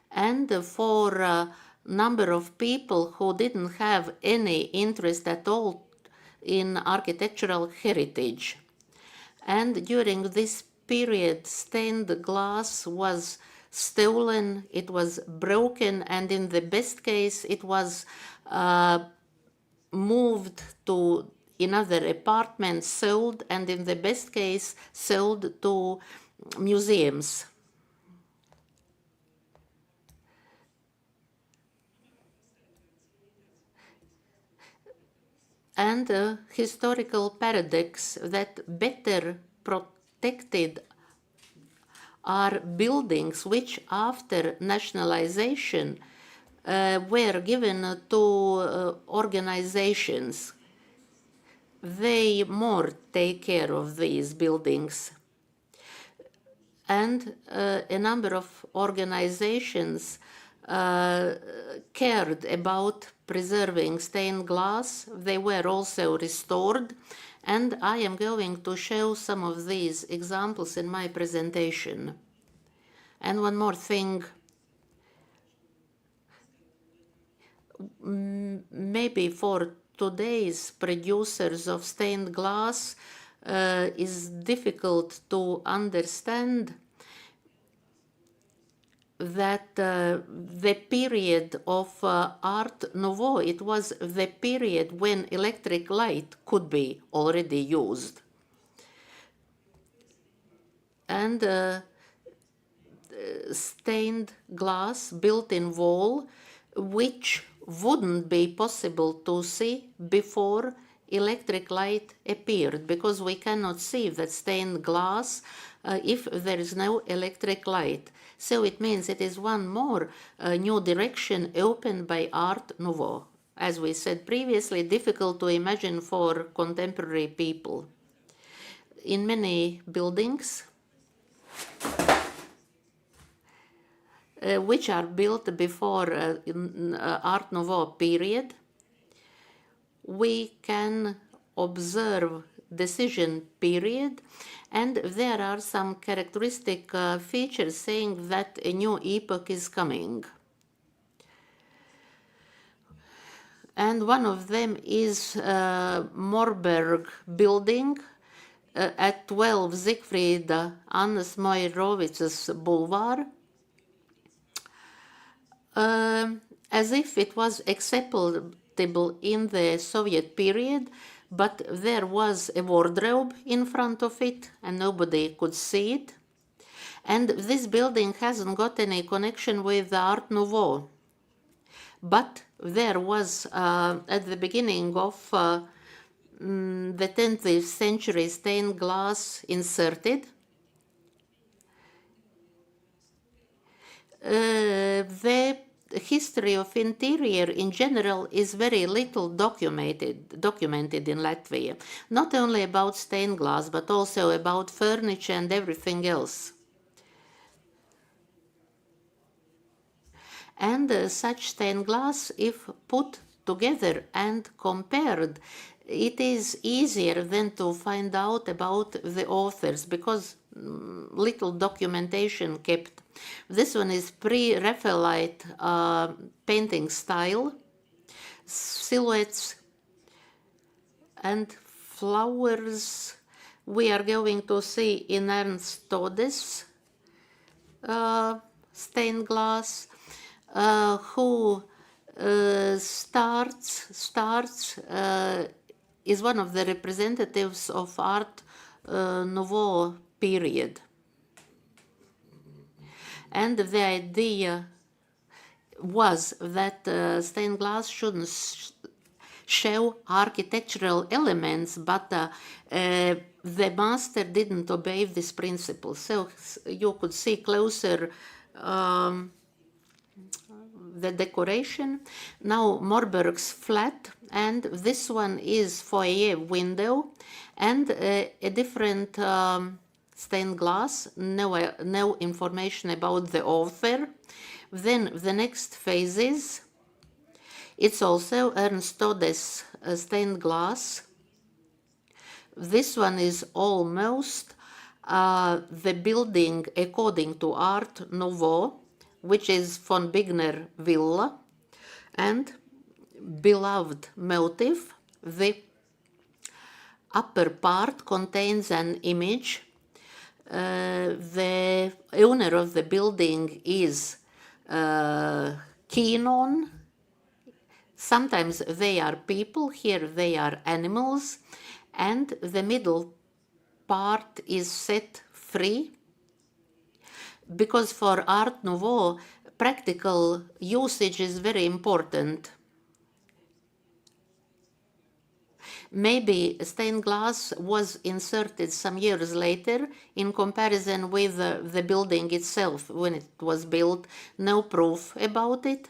and for number of people who didn't have any interest at all in architectural heritage. And during this period, stained glass was stolen, it was broken, and in the best case, it was moved to another apartment, sold, and in the best case, sold to museums. And a historical paradox that better protected are buildings which after nationalization were given to organizations. They more take care of these buildings. And a number of organizations cared about preserving stained glass. They were also restored, and I am going to show some of these examples in my presentation. And one more thing, maybe for today's producers of stained glass is difficult to understand that the period of Art Nouveau, it was the period when electric light could be already used. And stained glass built-in wall, which wouldn't be possible to see before electric light appeared, because we cannot see that stained glass if there is no electric light. So it means it is one more new direction opened by Art Nouveau. As we said previously, difficult to imagine for contemporary people. In many buildings, which are built before Art Nouveau period. We can observe decision period, and there are some characteristic features saying that a new epoch is coming. And one of them is Morberg building at 12 Siegfried Annas Meyerowicz Boulevard, as if it was acceptable in the Soviet period, but there was a wardrobe in front of it and nobody could see it. And this building hasn't got any connection with the Art Nouveau. But there was, at the beginning of the 10th century, stained glass inserted. The history of interior in general is very little documented in Latvia. Not only about stained glass, but also about furniture and everything else. And such stained glass, if put together and compared, it is easier than to find out about the authors, because little documentation kept. This one is pre-Raphaelite painting style, silhouettes and flowers we are going to see in Ernst Tode's stained glass, who is one of the representatives of Art Nouveau period. And the idea was that stained glass shouldn't show architectural elements, but the master didn't obey this principle. So you could see closer the decoration. Now Morberg's flat, and this one is foyer window, and a different stained glass, no information about the author. Then the next phases, it's also Ernst Tode's stained glass. This one is almost the building according to Art Nouveau, which is von Bigner Villa, and beloved motif. The upper part contains an image. The owner of the building is keen on. Sometimes they are people, here they are animals, and the middle part is set free, because for Art Nouveau, practical usage is very important. Maybe stained glass was inserted some years later in comparison with the building itself when it was built. No proof about it.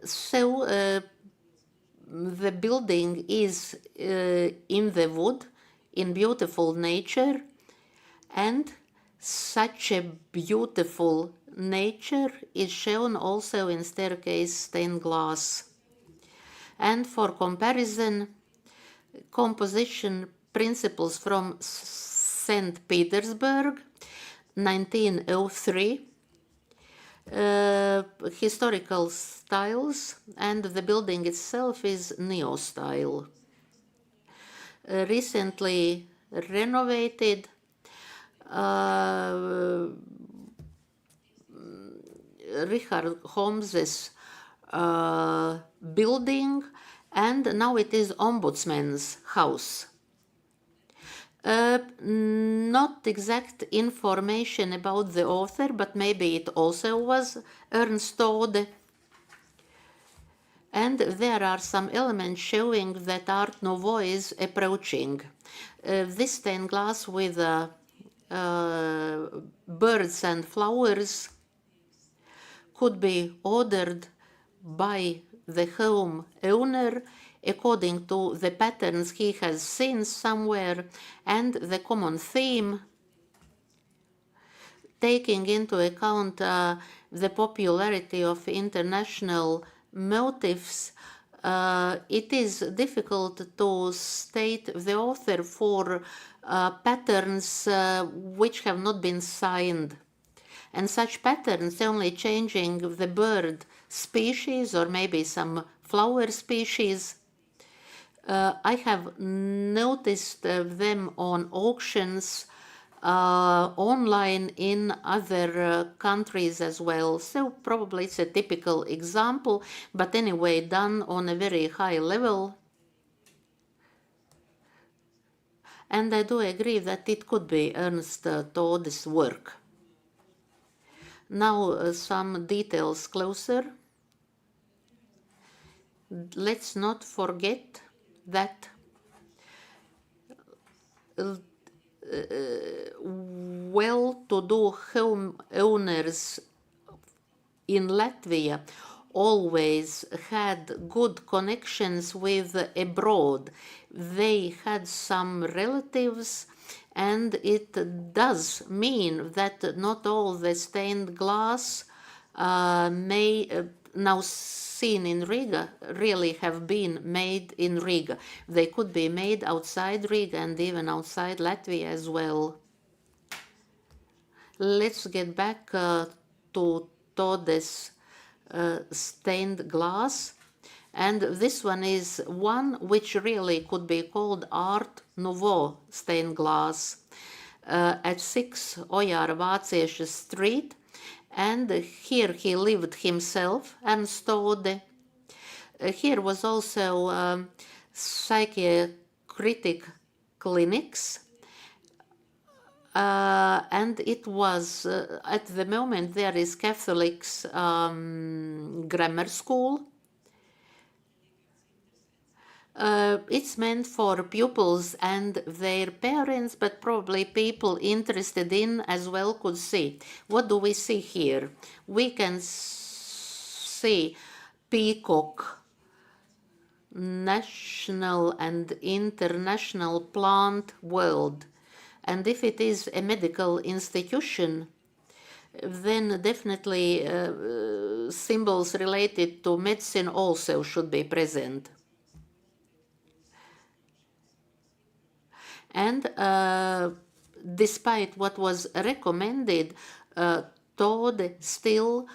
So the building is in the wood, in beautiful nature, and such a beautiful nature is shown also in staircase stained glass. And for comparison, composition principles from St. Petersburg, 1903, historical styles, and the building itself is neo-style. Recently renovated, Richard Holmes's building, and now it is Ombudsman's house. Not exact information about the author, but maybe it also was Ernst Tode. And there are some elements showing that Art Nouveau is approaching. This stained glass with birds and flowers could be ordered by the home owner according to the patterns he has seen somewhere and the common theme. taking into account the popularity of international motifs, it is difficult to state the author for patterns which have not been signed. And such patterns only changing the bird species or maybe some flower species. I have noticed them on auctions online in other countries as well. So probably it's a typical example, but anyway, done on a very high level. And I do agree that it could be Ernst Tode's work. Now some details closer. Let's not forget that well-to-do home owners in Latvia always had good connections with abroad. They had some relatives, and it does mean that not all the stained glass now seen in Riga really have been made in Riga. They could be made outside Riga and even outside Latvia as well. Let's get back to Tode's stained glass. And this one is one which really could be called Art Nouveau stained glass at 6 Ojāra Vācieša Street. And here he lived himself, Ernst Tode. Here was also psychiatric clinics. And it was, at the moment, there is Catholics grammar school. It's meant for pupils and their parents, but probably people interested in as well could see. What do we see here? We can see peacock, national and international plant world. And if it is a medical institution, then definitely symbols related to medicine also should be present. And despite what was recommended, Tode still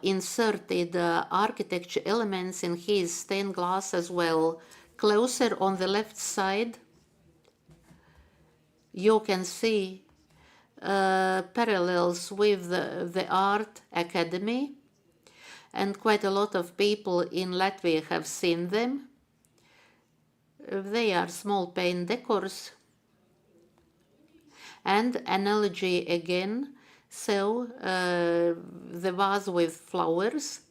inserted architecture elements in his stained glass as well. Closer on the left side, you can see parallels with the Art Academy, and quite a lot of people in Latvia have seen them. They are small paint decors. And analogy again, so the vase with flowers,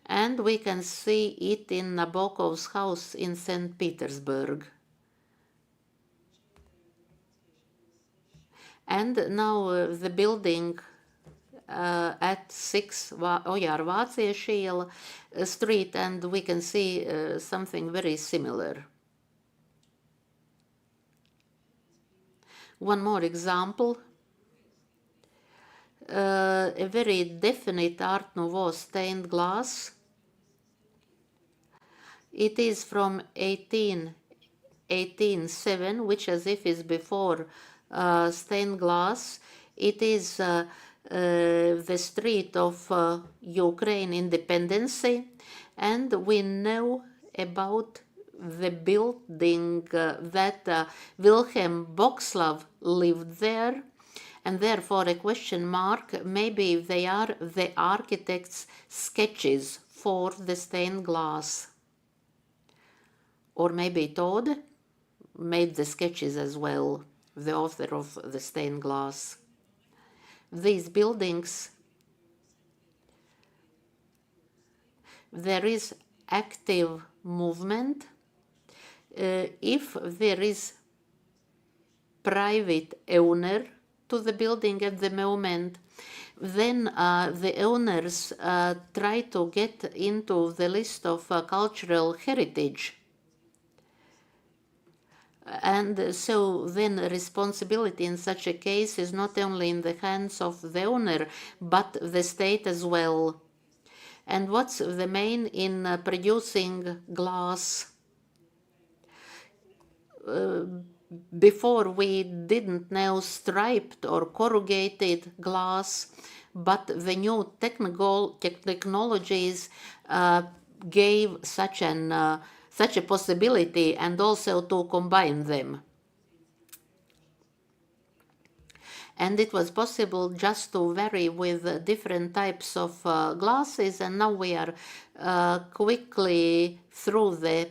and we can see it in Nabokov's house in St. Petersburg. And now the building at 6 Ojāra Vācieša Street, and we can see something very similar. One more example, a very definite Art Nouveau stained glass. It is from 1887, which as if is before stained glass. It is the street of Ukraine independency, and we know about the building that Wilhelm Bockslav lived there, and therefore a question mark, maybe they are the architect's sketches for the stained glass. Or maybe Tode made the sketches as well, the author of the stained glass. These buildings, there is active movement. If there is private owner to the building at the moment, then the owners try to get into the list of cultural heritage. And And so then responsibility in such a case is not only in the hands of the owner, but the state as well. And what's the main in producing glass? Before we didn't know striped or corrugated glass, but the new technologies gave such a possibility, and also to combine them. And it was possible just to vary with different types of glasses, and now we are quickly through the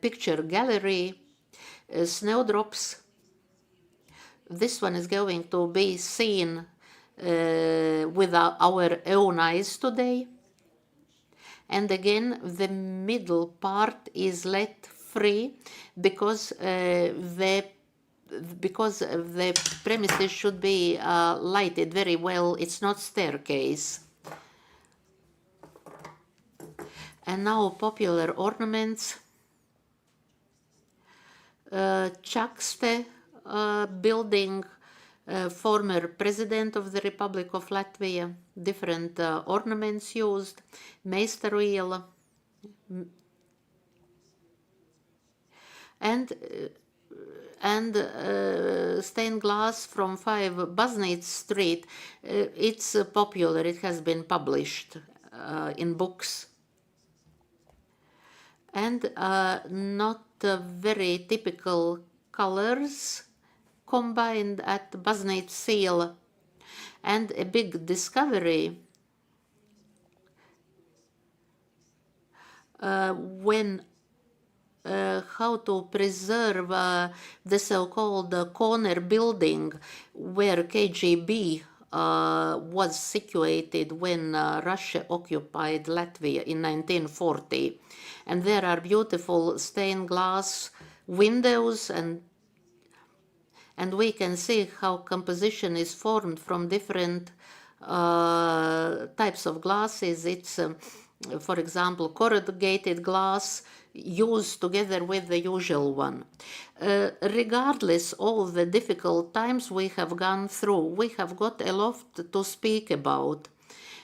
picture gallery. Snowdrops. This one is going to be seen with our own eyes today. And again, the middle part is let free because the premises should be lighted very well. It's not staircase. And now popular ornaments. Čakste building, former president of the Republic of Latvia, different ornaments used, Meistarviela, and stained glass from 5 Baznīca Street. It's popular, it has been published in books. And not very typical colors combined at Baznīca iela. And a big discovery when how to preserve the so-called corner building where KGB was situated when Russia occupied Latvia in 1940. And there are beautiful stained glass windows, and we can see how composition is formed from different types of glasses. It's, for example, corrugated glass used together with the usual one. Regardless of the difficult times we have gone through, we have got a lot to speak about.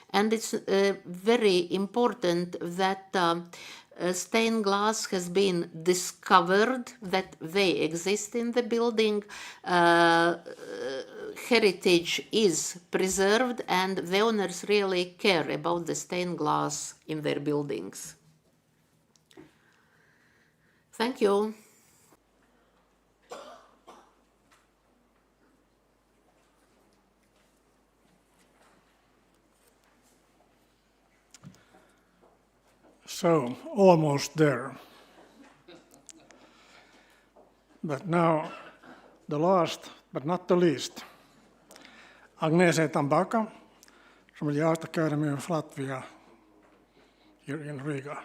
And it's very important that stained glass has been discovered, that they exist in the building. Heritage is preserved, and the owners really care about the stained glass in their buildings. Thank you. So, almost there. But now, the last, but not the least, Agnese Tambaka from the Art Academy of Latvia here in Riga.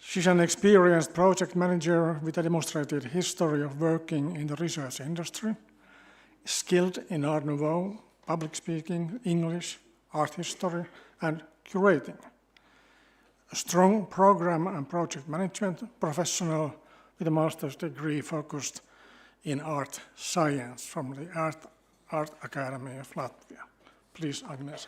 She's an experienced project manager with a demonstrated history of working in the research industry, skilled in Art Nouveau, public speaking, English, art history, and curating. A strong program and project management professional with a master's degree focused in art science from the Art Academy of Latvia. Please, Agnese.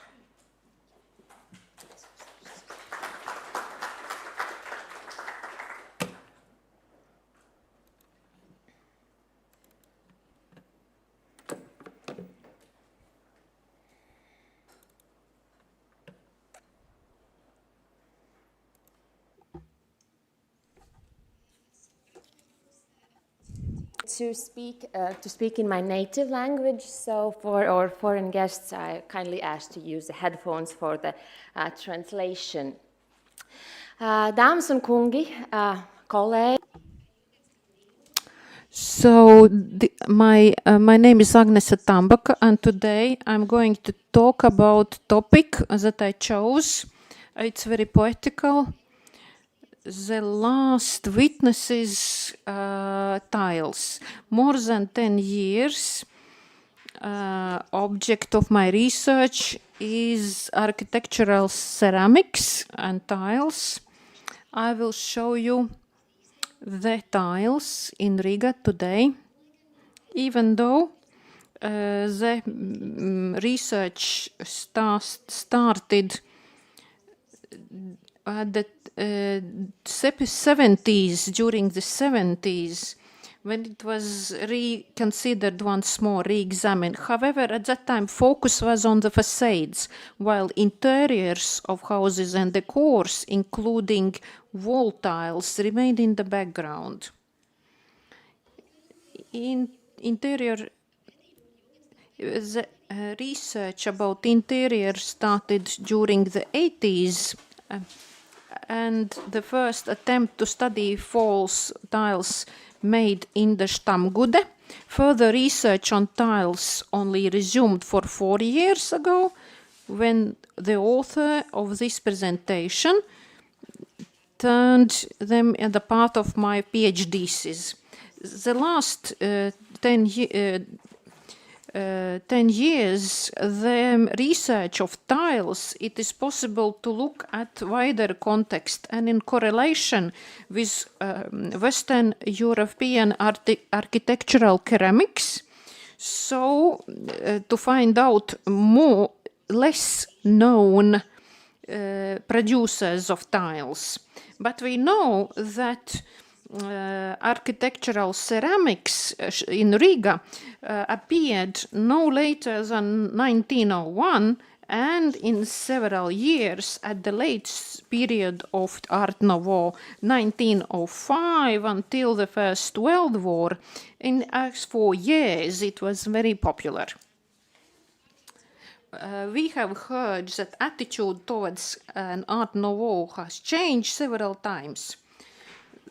To speak in my native language, so for our foreign guests, I kindly ask to use the headphones for the translation. Dāmas un kungi, kolēģi. So my name is Agnese Tambaka, and today I'm going to talk about topic that I chose. It's very poetical. The Last Witnesses tiles. More than 10 years, object of my research is architectural ceramics and tiles. I will show you the tiles in Riga today, even though the research started at the 70s, during the 70s, when it was reconsidered once more, re-examined. However, at that time, focus was on the facades, while interiors of houses and decors, including wall tiles, remained in the background. In interior, the research about interior started during the 80s, and the first attempt to study false tiles made in the Stammgude. Further research on tiles only resumed for 4 years ago, when the author of this presentation turned them into part of my PhD thesis. The last 10 years, the research of tiles, it is possible to look at wider context and in correlation with Western European architectural ceramics. So to find out less known producers of tiles. But we know that architectural ceramics in Riga appeared no later than 1901, and in several years at the late period of Art Nouveau, 1905 until the First World War. In 4 years it was very popular. We have heard that attitude towards an Art Nouveau has changed several times.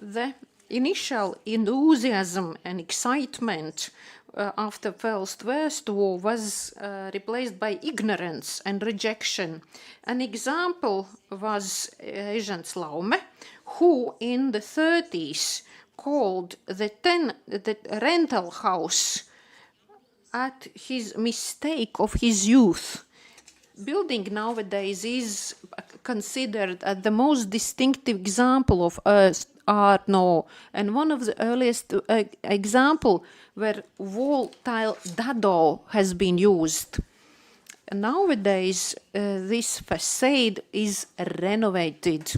The initial enthusiasm and excitement after First World War was replaced by ignorance and rejection. An example was Eugene Slaume, who in the 30s called the rental house at his mistake of his youth. Building nowadays is considered as the most distinctive example of Art Nouveau, and one of the earliest example where wall tile dado has been used. Nowadays, this facade is renovated.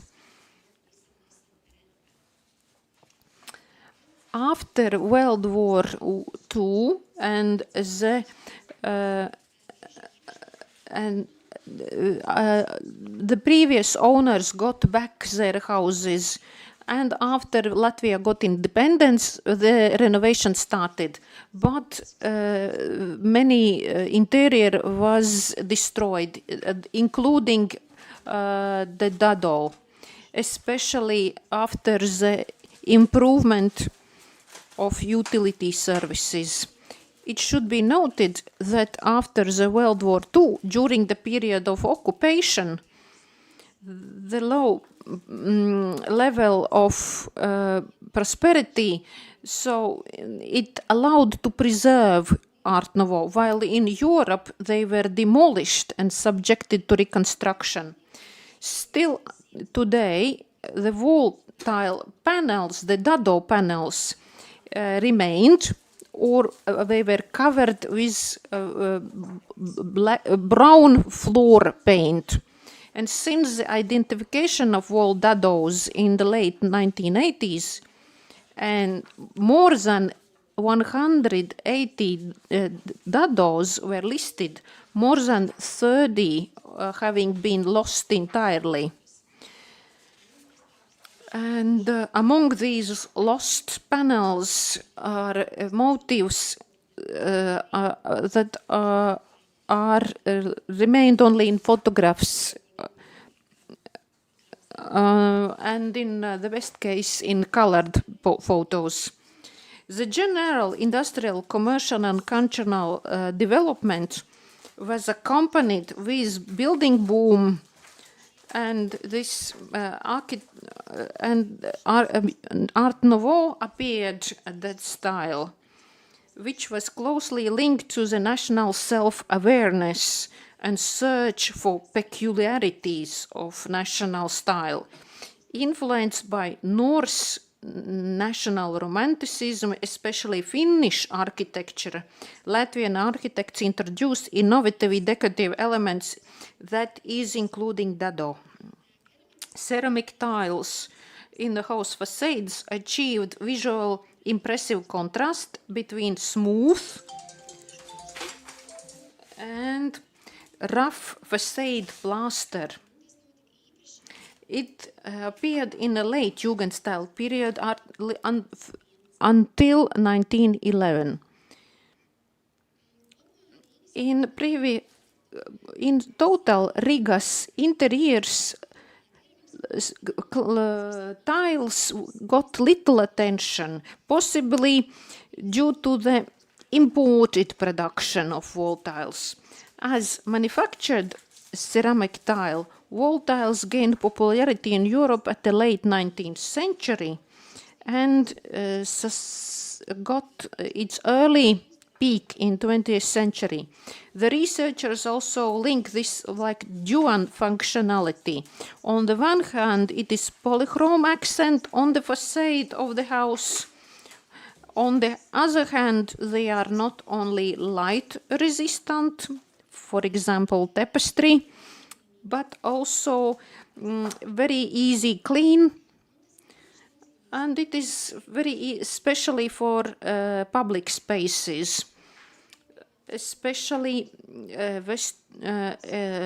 After World War II and the previous owners got back their houses, and after Latvia got independence, the renovation started. But many interior was destroyed, including the dado, especially after the improvement of utility services. It should be noted that after the World War II, during the period of occupation, the low level of prosperity, so it allowed to preserve Art Nouveau, while in Europe they were demolished and subjected to reconstruction. Still today, the wall tile panels, the dado panels, remained, or they were covered with brown floor paint. And since the identification of wall dados in the late 1980s, and more than 180 dados were listed, more than 30 having been lost entirely. And among these lost panels are motifs that are remained only in photographs, and in the best case in colored photos. The general industrial, commercial and cultural development was accompanied with building boom, and this Art Nouveau appeared at that style, which was closely linked to the national self-awareness and search for peculiarities of national style, influenced by Norse national romanticism, especially Finnish architecture, Latvian architects introduced innovative decorative elements that is including dado. Ceramic tiles in the house facades achieved visual impressive contrast between smooth and rough facade plaster. It appeared in the late Jugendstil period until 1911. In total, Riga's interiors tiles got little attention, possibly due to the imported production of wall tiles. As manufactured ceramic tile, wall tiles gained popularity in Europe at the late 19th century and got its early peak in 20th century. The researchers also link this like dual functionality. On the one hand, it is polychrome accent on the facade of the house. On the other hand, they are not only light resistant, for example, tapestry, but also very easy clean. And it is very especially for public spaces, especially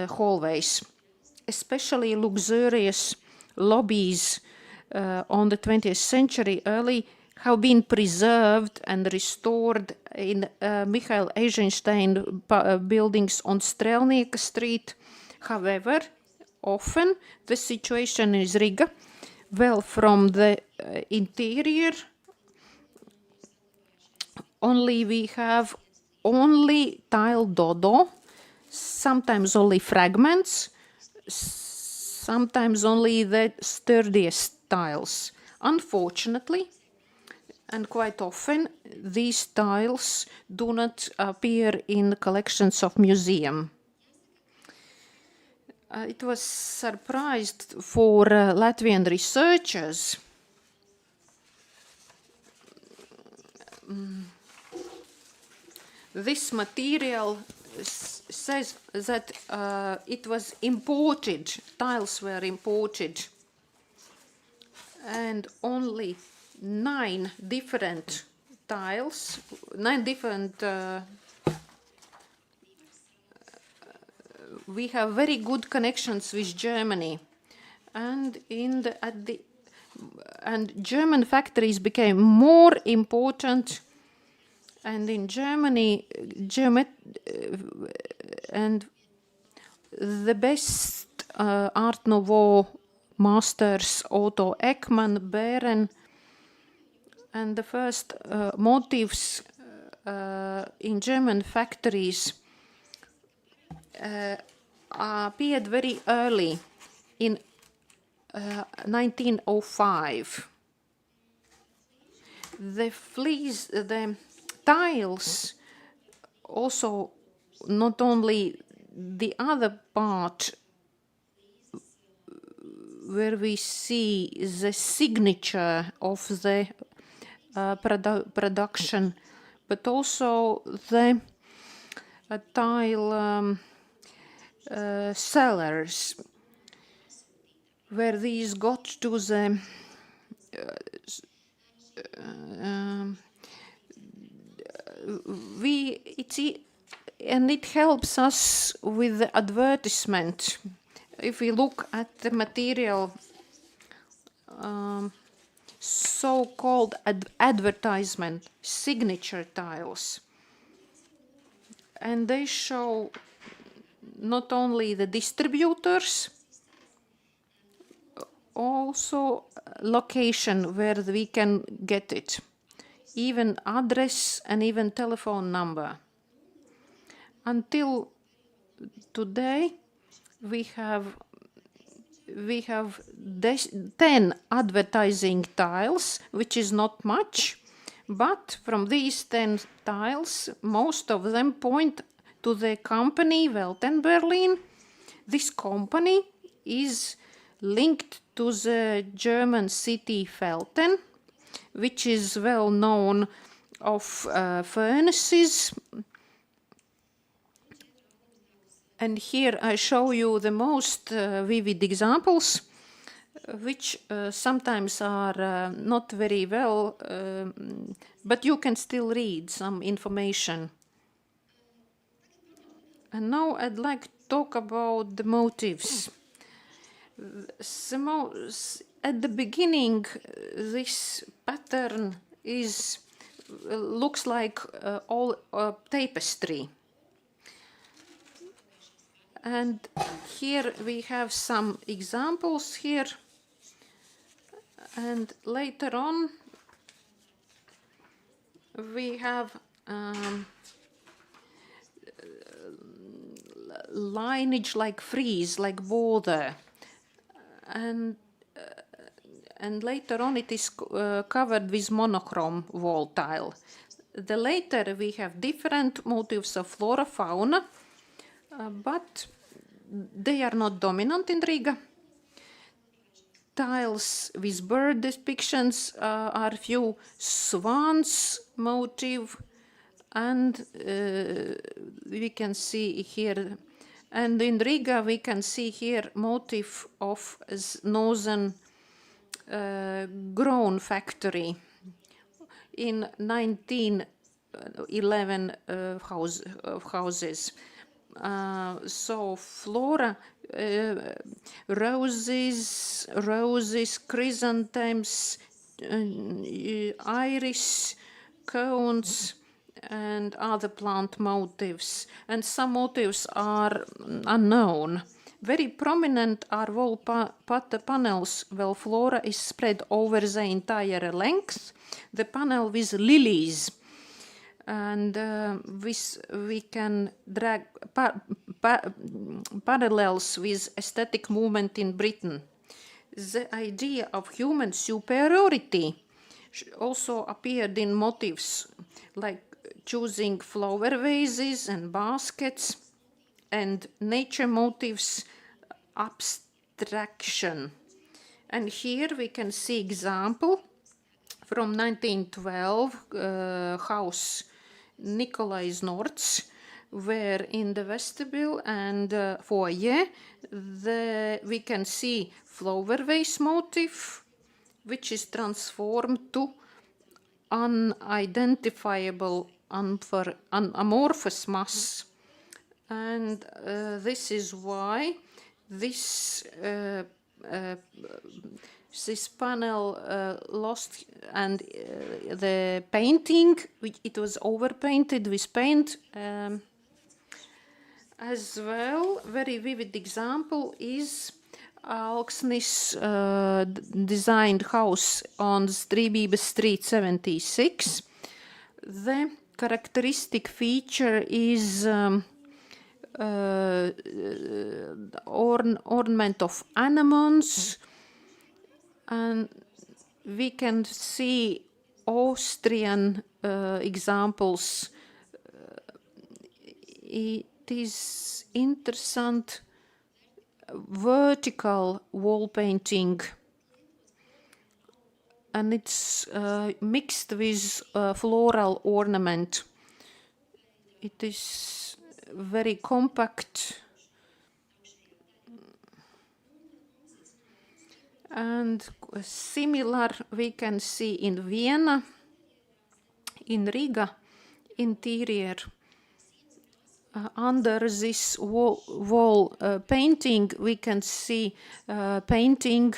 hallways, especially luxurious lobbies on the 20th century early have been preserved and restored in Michael Eisenstein buildings on Strelnieka Street. However, often the situation is Riga. Well, from the interior, we have only tile dodo, sometimes only fragments, sometimes only the sturdiest tiles. Unfortunately, and quite often, these tiles do not appear in the collections of museums. It was surprised for Latvian researchers this material says that it was imported, tiles were imported, and only 9 different tiles, 9 different we have very good connections with Germany, and German factories became more important. And in Germany, and the best Art Nouveau masters, Otto Eckmann, Behren, and the first motifs in German factories appeared very early in 1905. The tiles also, not only the other part where we see the signature of the production, but also the tile sellers, where these got to the and it helps us with the advertisement. If we look at the material, so-called advertisement signature tiles, and they show not only the distributors, also location where we can get it, even address and even telephone number. Until today, we have 10 advertising tiles, which is not much, but from these 10 tiles, most of them point to the company Welten Berlin. This company is linked to the German city Velten, which is well known of furnaces. And here I show you the most vivid examples, which sometimes are not very well, but you can still read some information. And now I'd like to talk about the motives. At the beginning, this pattern looks like all tapestry. And here we have some examples here. And later on, we have lineage like frieze, like border. And later on it is covered with monochrome wall tile. The later we have different motifs of flora, fauna, but they are not dominant in Riga. Tiles with bird depictions are few swans motif, and we can see here, and in Riga we can see here motif of northern grown factory in 1911 houses. So flora, roses, chrysanthemums, iris, cones, and other plant motifs. And some motifs are unknown. Very prominent are wall panels where flora is spread over the entire length. The panel with lilies. And we can drag parallels with aesthetic movement in Britain. The idea of human superiority also appeared in motifs like choosing flower vases and baskets, and nature motifs, abstraction. And here we can see example from 1912 house Nikolai's Nords, where in the vestibule and foyer we can see flower vase motif, which is transformed to unidentifiable amorphous mass. And this is why this panel lost, and the painting, it was overpainted with paint as well. Very vivid example is Alksnis designed house on Strībības Street 76. The characteristic feature is ornament of anemones, and we can see Austrian examples. It is interesting vertical wall painting, and it's mixed with floral ornament. It is very compact. And similar we can see in Vienna, in Riga interior. Under this wall painting, we can see painting.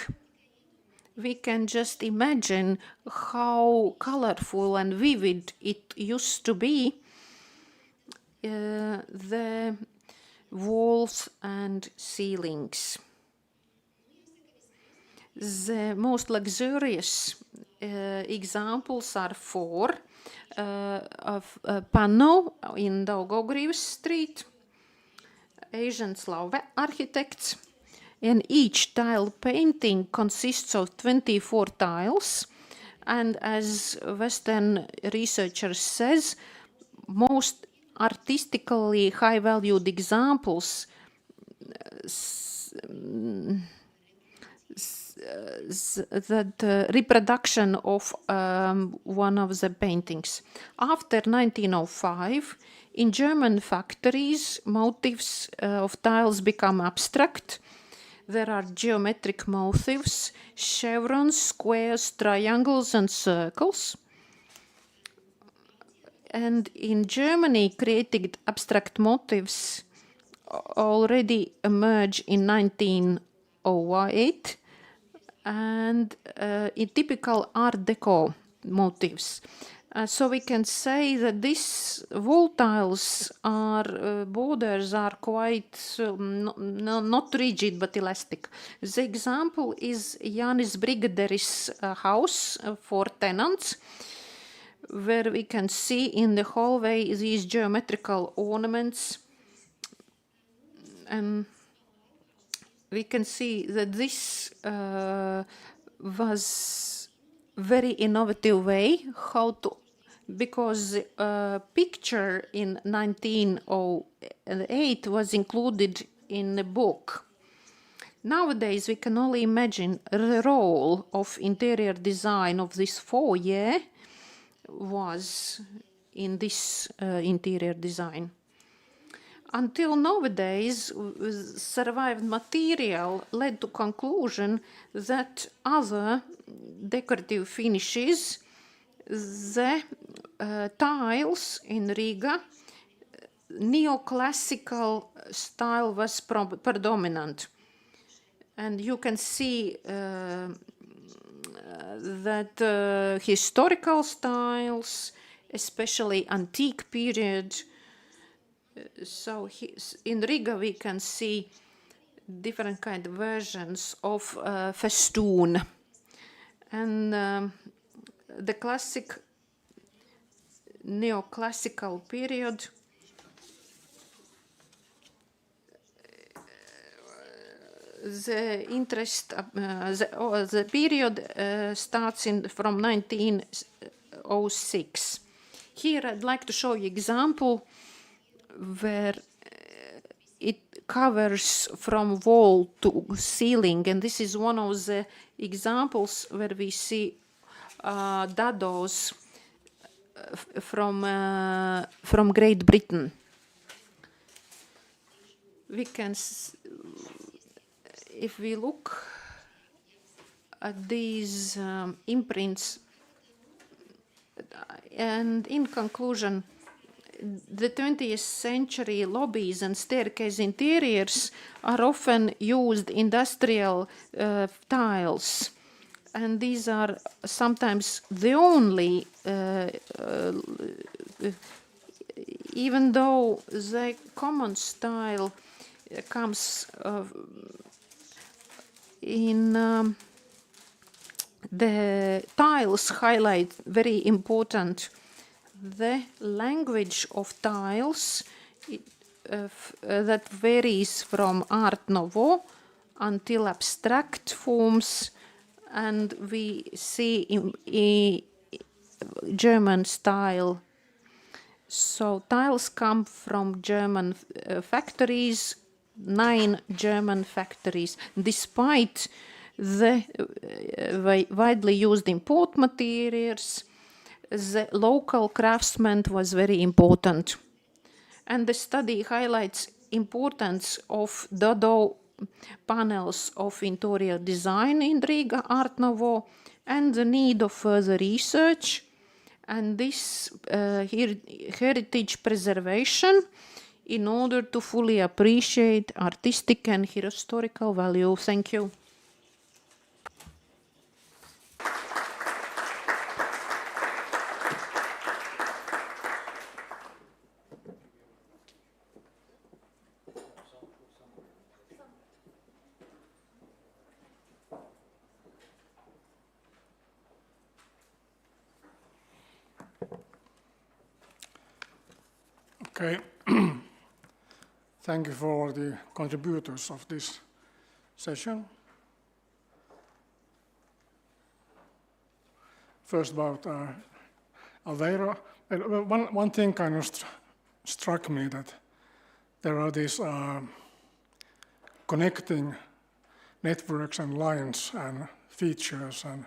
We can just imagine how colorful and vivid it used to be. The walls and ceilings. The most luxurious examples are four of Pano in Daugavgrīvas Street, Asian Slav architects, and each tile painting consists of 24 tiles, and as Western researchers says, most artistically high-valued examples reproduction of one of the paintings. After 1905, in German factories, motifs of tiles become abstract. There are geometric motifs, chevrons, squares, triangles, and circles. And in Germany, created abstract motifs already emerged in 1908, and in typical Art Deco motifs. So we can say that these wall tiles borders are quite not rigid but elastic. The example is Jānis Brigaderis' house for tenants, where we can see in the hallway these geometrical ornaments, and we can see that this was very innovative way because the picture in 1908 was included in the book. Nowadays we can only imagine the role of interior design of this foyer was in this interior design. Until nowadays, survived material led to conclusion that other decorative finishes, the tiles in Riga, neoclassical style was predominant. And you can see that historical styles, especially antique period. So in Riga we can see different kind of versions of festoon. And the classic neoclassical period the period starts from 1906. Here I'd like to show you example where it covers from wall to ceiling, and this is one of the examples where we see dados from Great Britain. We can, if we look at these imprints, and in conclusion, the 20th century lobbies and staircase interiors are often used industrial tiles, and these are sometimes the only, even though the common style comes in the tiles highlight very important the language of tiles that varies from Art Nouveau until abstract forms, and we see in German style. So tiles come from German factories, 9 German factories, despite the widely used import materials. The local craftsman was very important. And the study highlights importance of Dado panels of interior design in Riga Art Nouveau and the need of further research and this heritage preservation in order to fully appreciate artistic and historical value. Thank you. Okay. Thank you for the contributors of this session. First about Aveiro. One thing kind of struck me that there are these connecting networks and lines and features and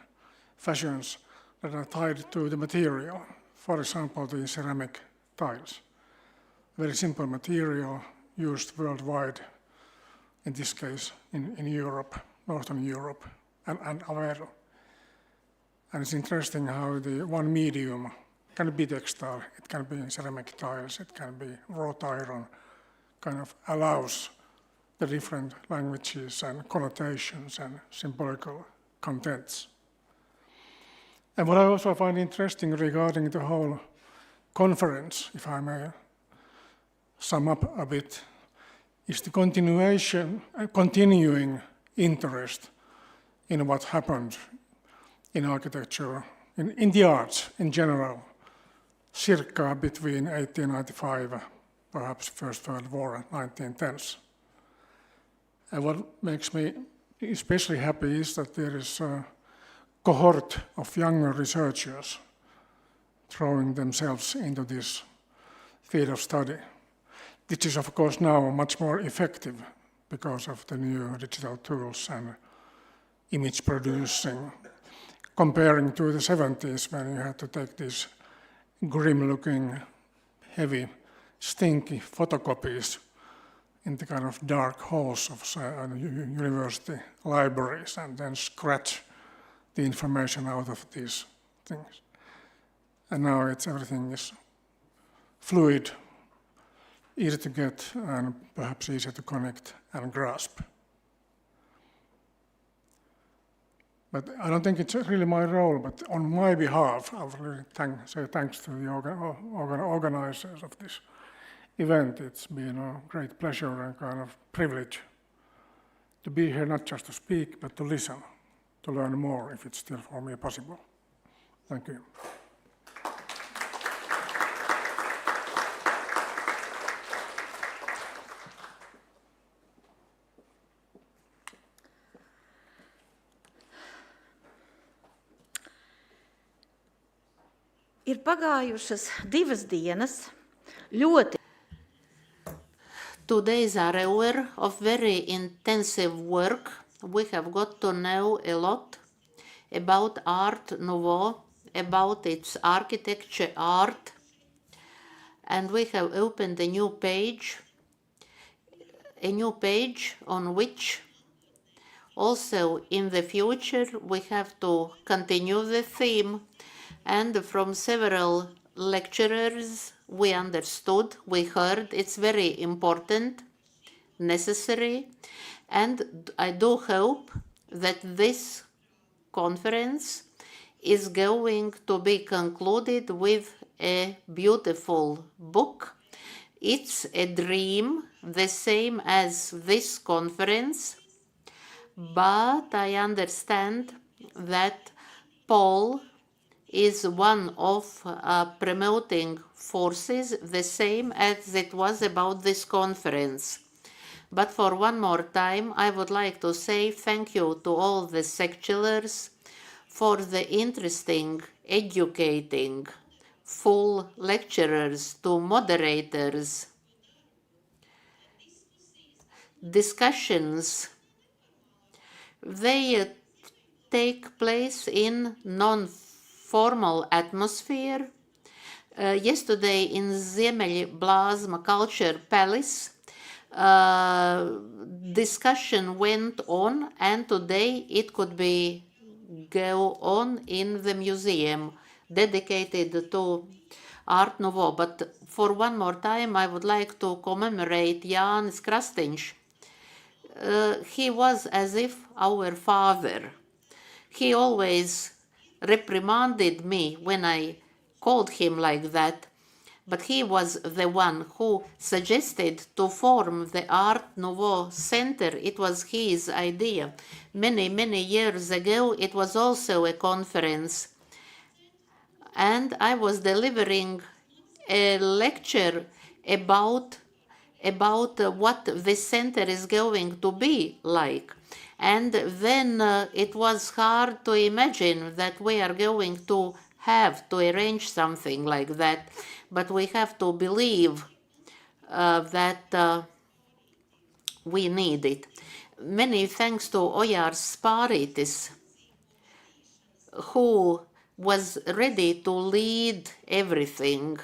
fashions that are tied to the material. For example, the ceramic tiles. Very simple material used worldwide, in this case in Europe, Northern Europe, and Avero. And it's interesting how the one medium can be textile, it can be ceramic tiles, it can be wrought iron, kind of allows the different languages and connotations and symbolical contents. And what I also find interesting regarding the whole conference, if I may sum up a bit, is the continuing interest in what happened in architecture, in the arts in general, circa between 1895, perhaps First World War, 1910s. And what makes me especially happy is that there is a cohort of younger researchers throwing themselves into this field of study. This is, of course, now much more effective because of the new digital tools and image producing, comparing to the 70s when you had to take these grim-looking, heavy, stinky photocopies in the kind of dark halls of university libraries and then scratch the information out of these things. And now everything is fluid, easy to get, and perhaps easy to connect and grasp. But I don't think it's really my role, but on my behalf, I would really say thanks to the organizers of this event. It's been a great pleasure and kind of privilege to be here, not just to speak, but to listen, to learn more, if it's still for me possible. Thank you. Ir pagājušas 2 dienas ļoti. 2 days are aware of very intensive work. We have got to know a lot about Art Nouveau, about its architecture, art, and we have opened a new page on which also in the future we have to continue the theme. And from several lecturers, we understood, we heard it's very important, necessary, and I do hope that this conference is going to be concluded with a beautiful book. It's a dream, the same as this conference, but I understand that Paul is one of promoting forces, the same as it was about this conference. But for one more time, I would like to say thank you to all the sectioners for the interesting, educating, full lecturers, to moderators. Discussions, they take place in non-formal atmosphere. Yesterday in Ziemeļblāzma Culture Palace, discussion went on, and today it could go on in the museum dedicated to Art Nouveau. But for one more time, I would like to commemorate Jānis Krastīņš. He was as if our father. He always reprimanded me when I called him like that, but he was the one who suggested to form the Art Nouveau Center. It was his idea. Many, many years ago, it was also a conference, and I was delivering a lecture about what this center is going to be like. And then it was hard to imagine that we are going to have to arrange something like that. But we have to believe that we need it. Many thanks to Ojārs Spārītis, who was ready to lead everything.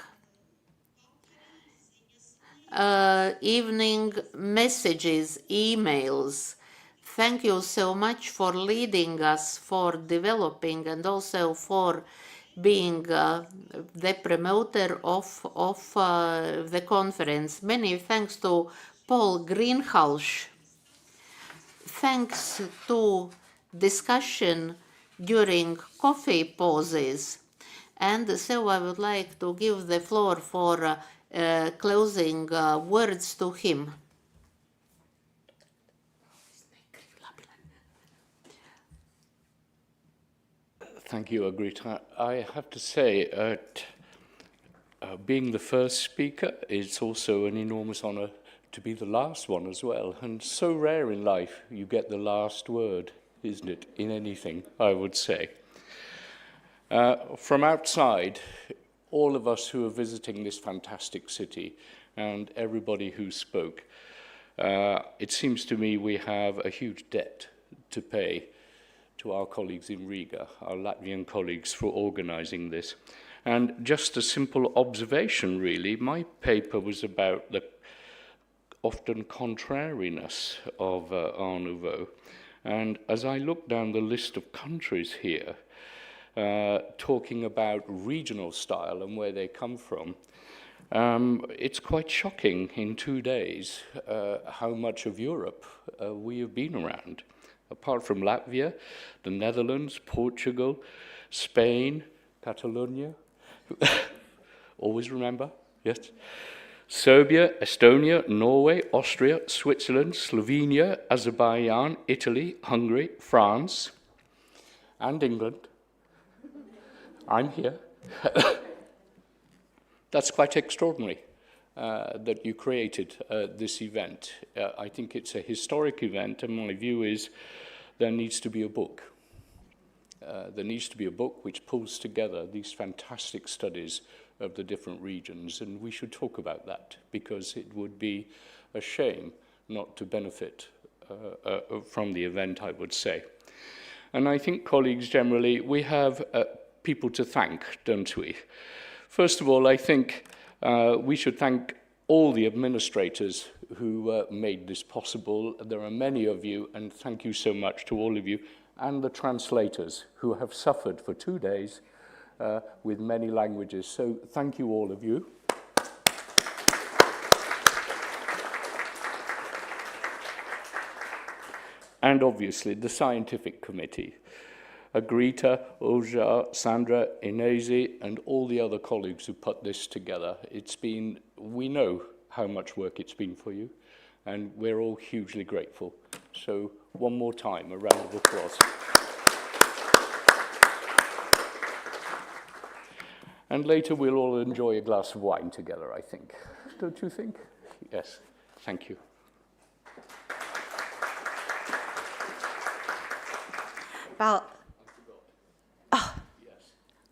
Evening messages, emails. Thank you so much for leading us, for developing, and also for being the promoter of the conference. Many thanks to Paul Greenhalgh. Thanks to discussion during coffee pauses. And so I would like to give the floor for closing words to him. Thank you, Agrita. I have to say, being the first speaker, it's also an enormous honor to be the last one as well. And so rare in life, you get the last word, isn't it, in anything, I would say. From outside, all of us who are visiting this fantastic city and everybody who spoke, it seems to me we have a huge debt to pay to our colleagues in Riga, our Latvian colleagues, for organizing this. And just a simple observation, really, my paper was about the often contrariness of Art Nouveau. And as I look down the list of countries here, talking about regional style and where they come from, it's quite shocking in 2 days how much of Europe we have been around. Apart from Latvia, the Netherlands, Portugal, Spain, Catalonia, always remember, yes, Serbia, Estonia, Norway, Austria, Switzerland, Slovenia, Azerbaijan, Italy, Hungary, France, and England. I'm here. That's quite extraordinary that you created this event. I think it's a historic event, and my view is there needs to be a book. There needs to be a book which pulls together these fantastic studies of the different regions, and we should talk about that, because it would be a shame not to benefit from the event, I would say. And I think, colleagues, generally, we have people to thank, don't we? First of all, I think we should thank all the administrators who made this possible. There are many of you, and thank you so much to all of you, and the translators who have suffered for 2 days with many languages. So thank you, all of you. And obviously the scientific committee. Agrita, Ojār, Sandra, Inezi, and all the other colleagues who put this together. It's been, we know how much work it's been for you, and we're all hugely grateful. So one more time, a round of applause. And later we'll all enjoy a glass of wine together, I think. Don't you think? Yes. Thank you.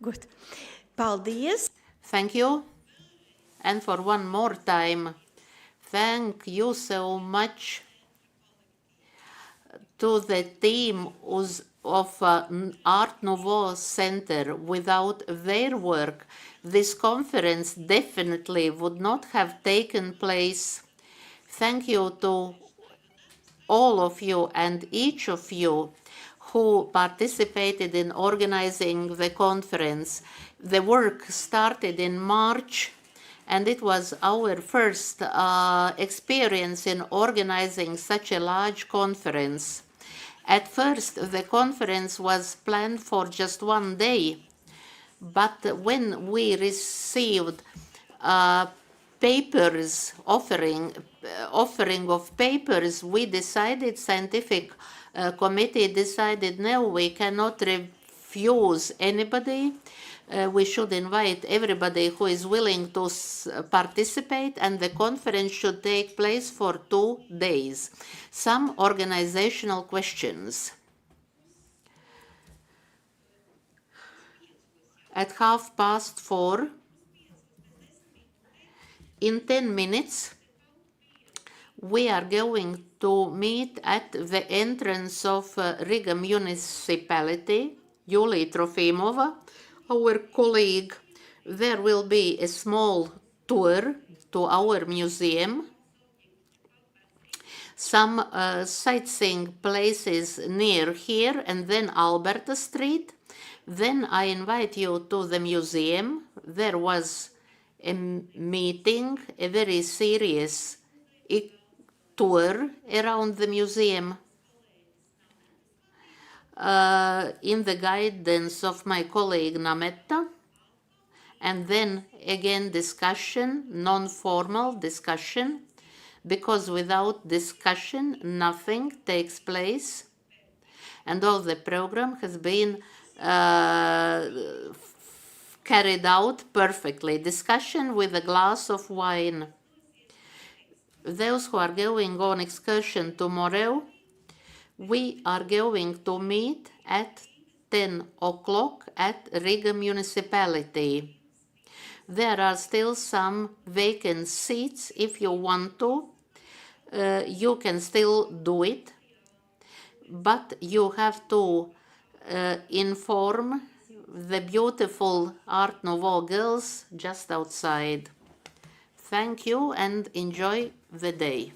Good. Paldies. Thank you. And for one more time, thank you so much to the team of Art Nouveau Center. Without their work, this conference definitely would not have taken place. Thank you to all of you and each of you who participated in organizing the conference. The work started in March, and it was our first experience in organizing such a large conference. At first, the conference was planned for just 1 day, but when we received papers, offering of papers, we decided, scientific committee decided, no, we cannot refuse anybody. We should invite everybody who is willing to participate, and the conference should take place for 2 days. Some organizational questions. At 4:30, in 10 minutes, We are going to meet at the entrance of Riga municipality, Yulia Trofimova, our colleague. There will be a small tour to our museum, some sightseeing places near here, and then Alberta Street. Then I invite you to the museum. There was a meeting, a very serious tour around the museum in the guidance of my colleague Nametta. And then again discussion, non-formal discussion, because without discussion nothing takes place. And all the program has been carried out perfectly. Discussion with a glass of wine. Those who are going on excursion tomorrow, we are going to meet at 10 o'clock at Riga municipality. There are still some vacant seats. If you want to, you can still do it, but you have to inform the beautiful Art Nouveau girls just outside. Thank you and enjoy the day.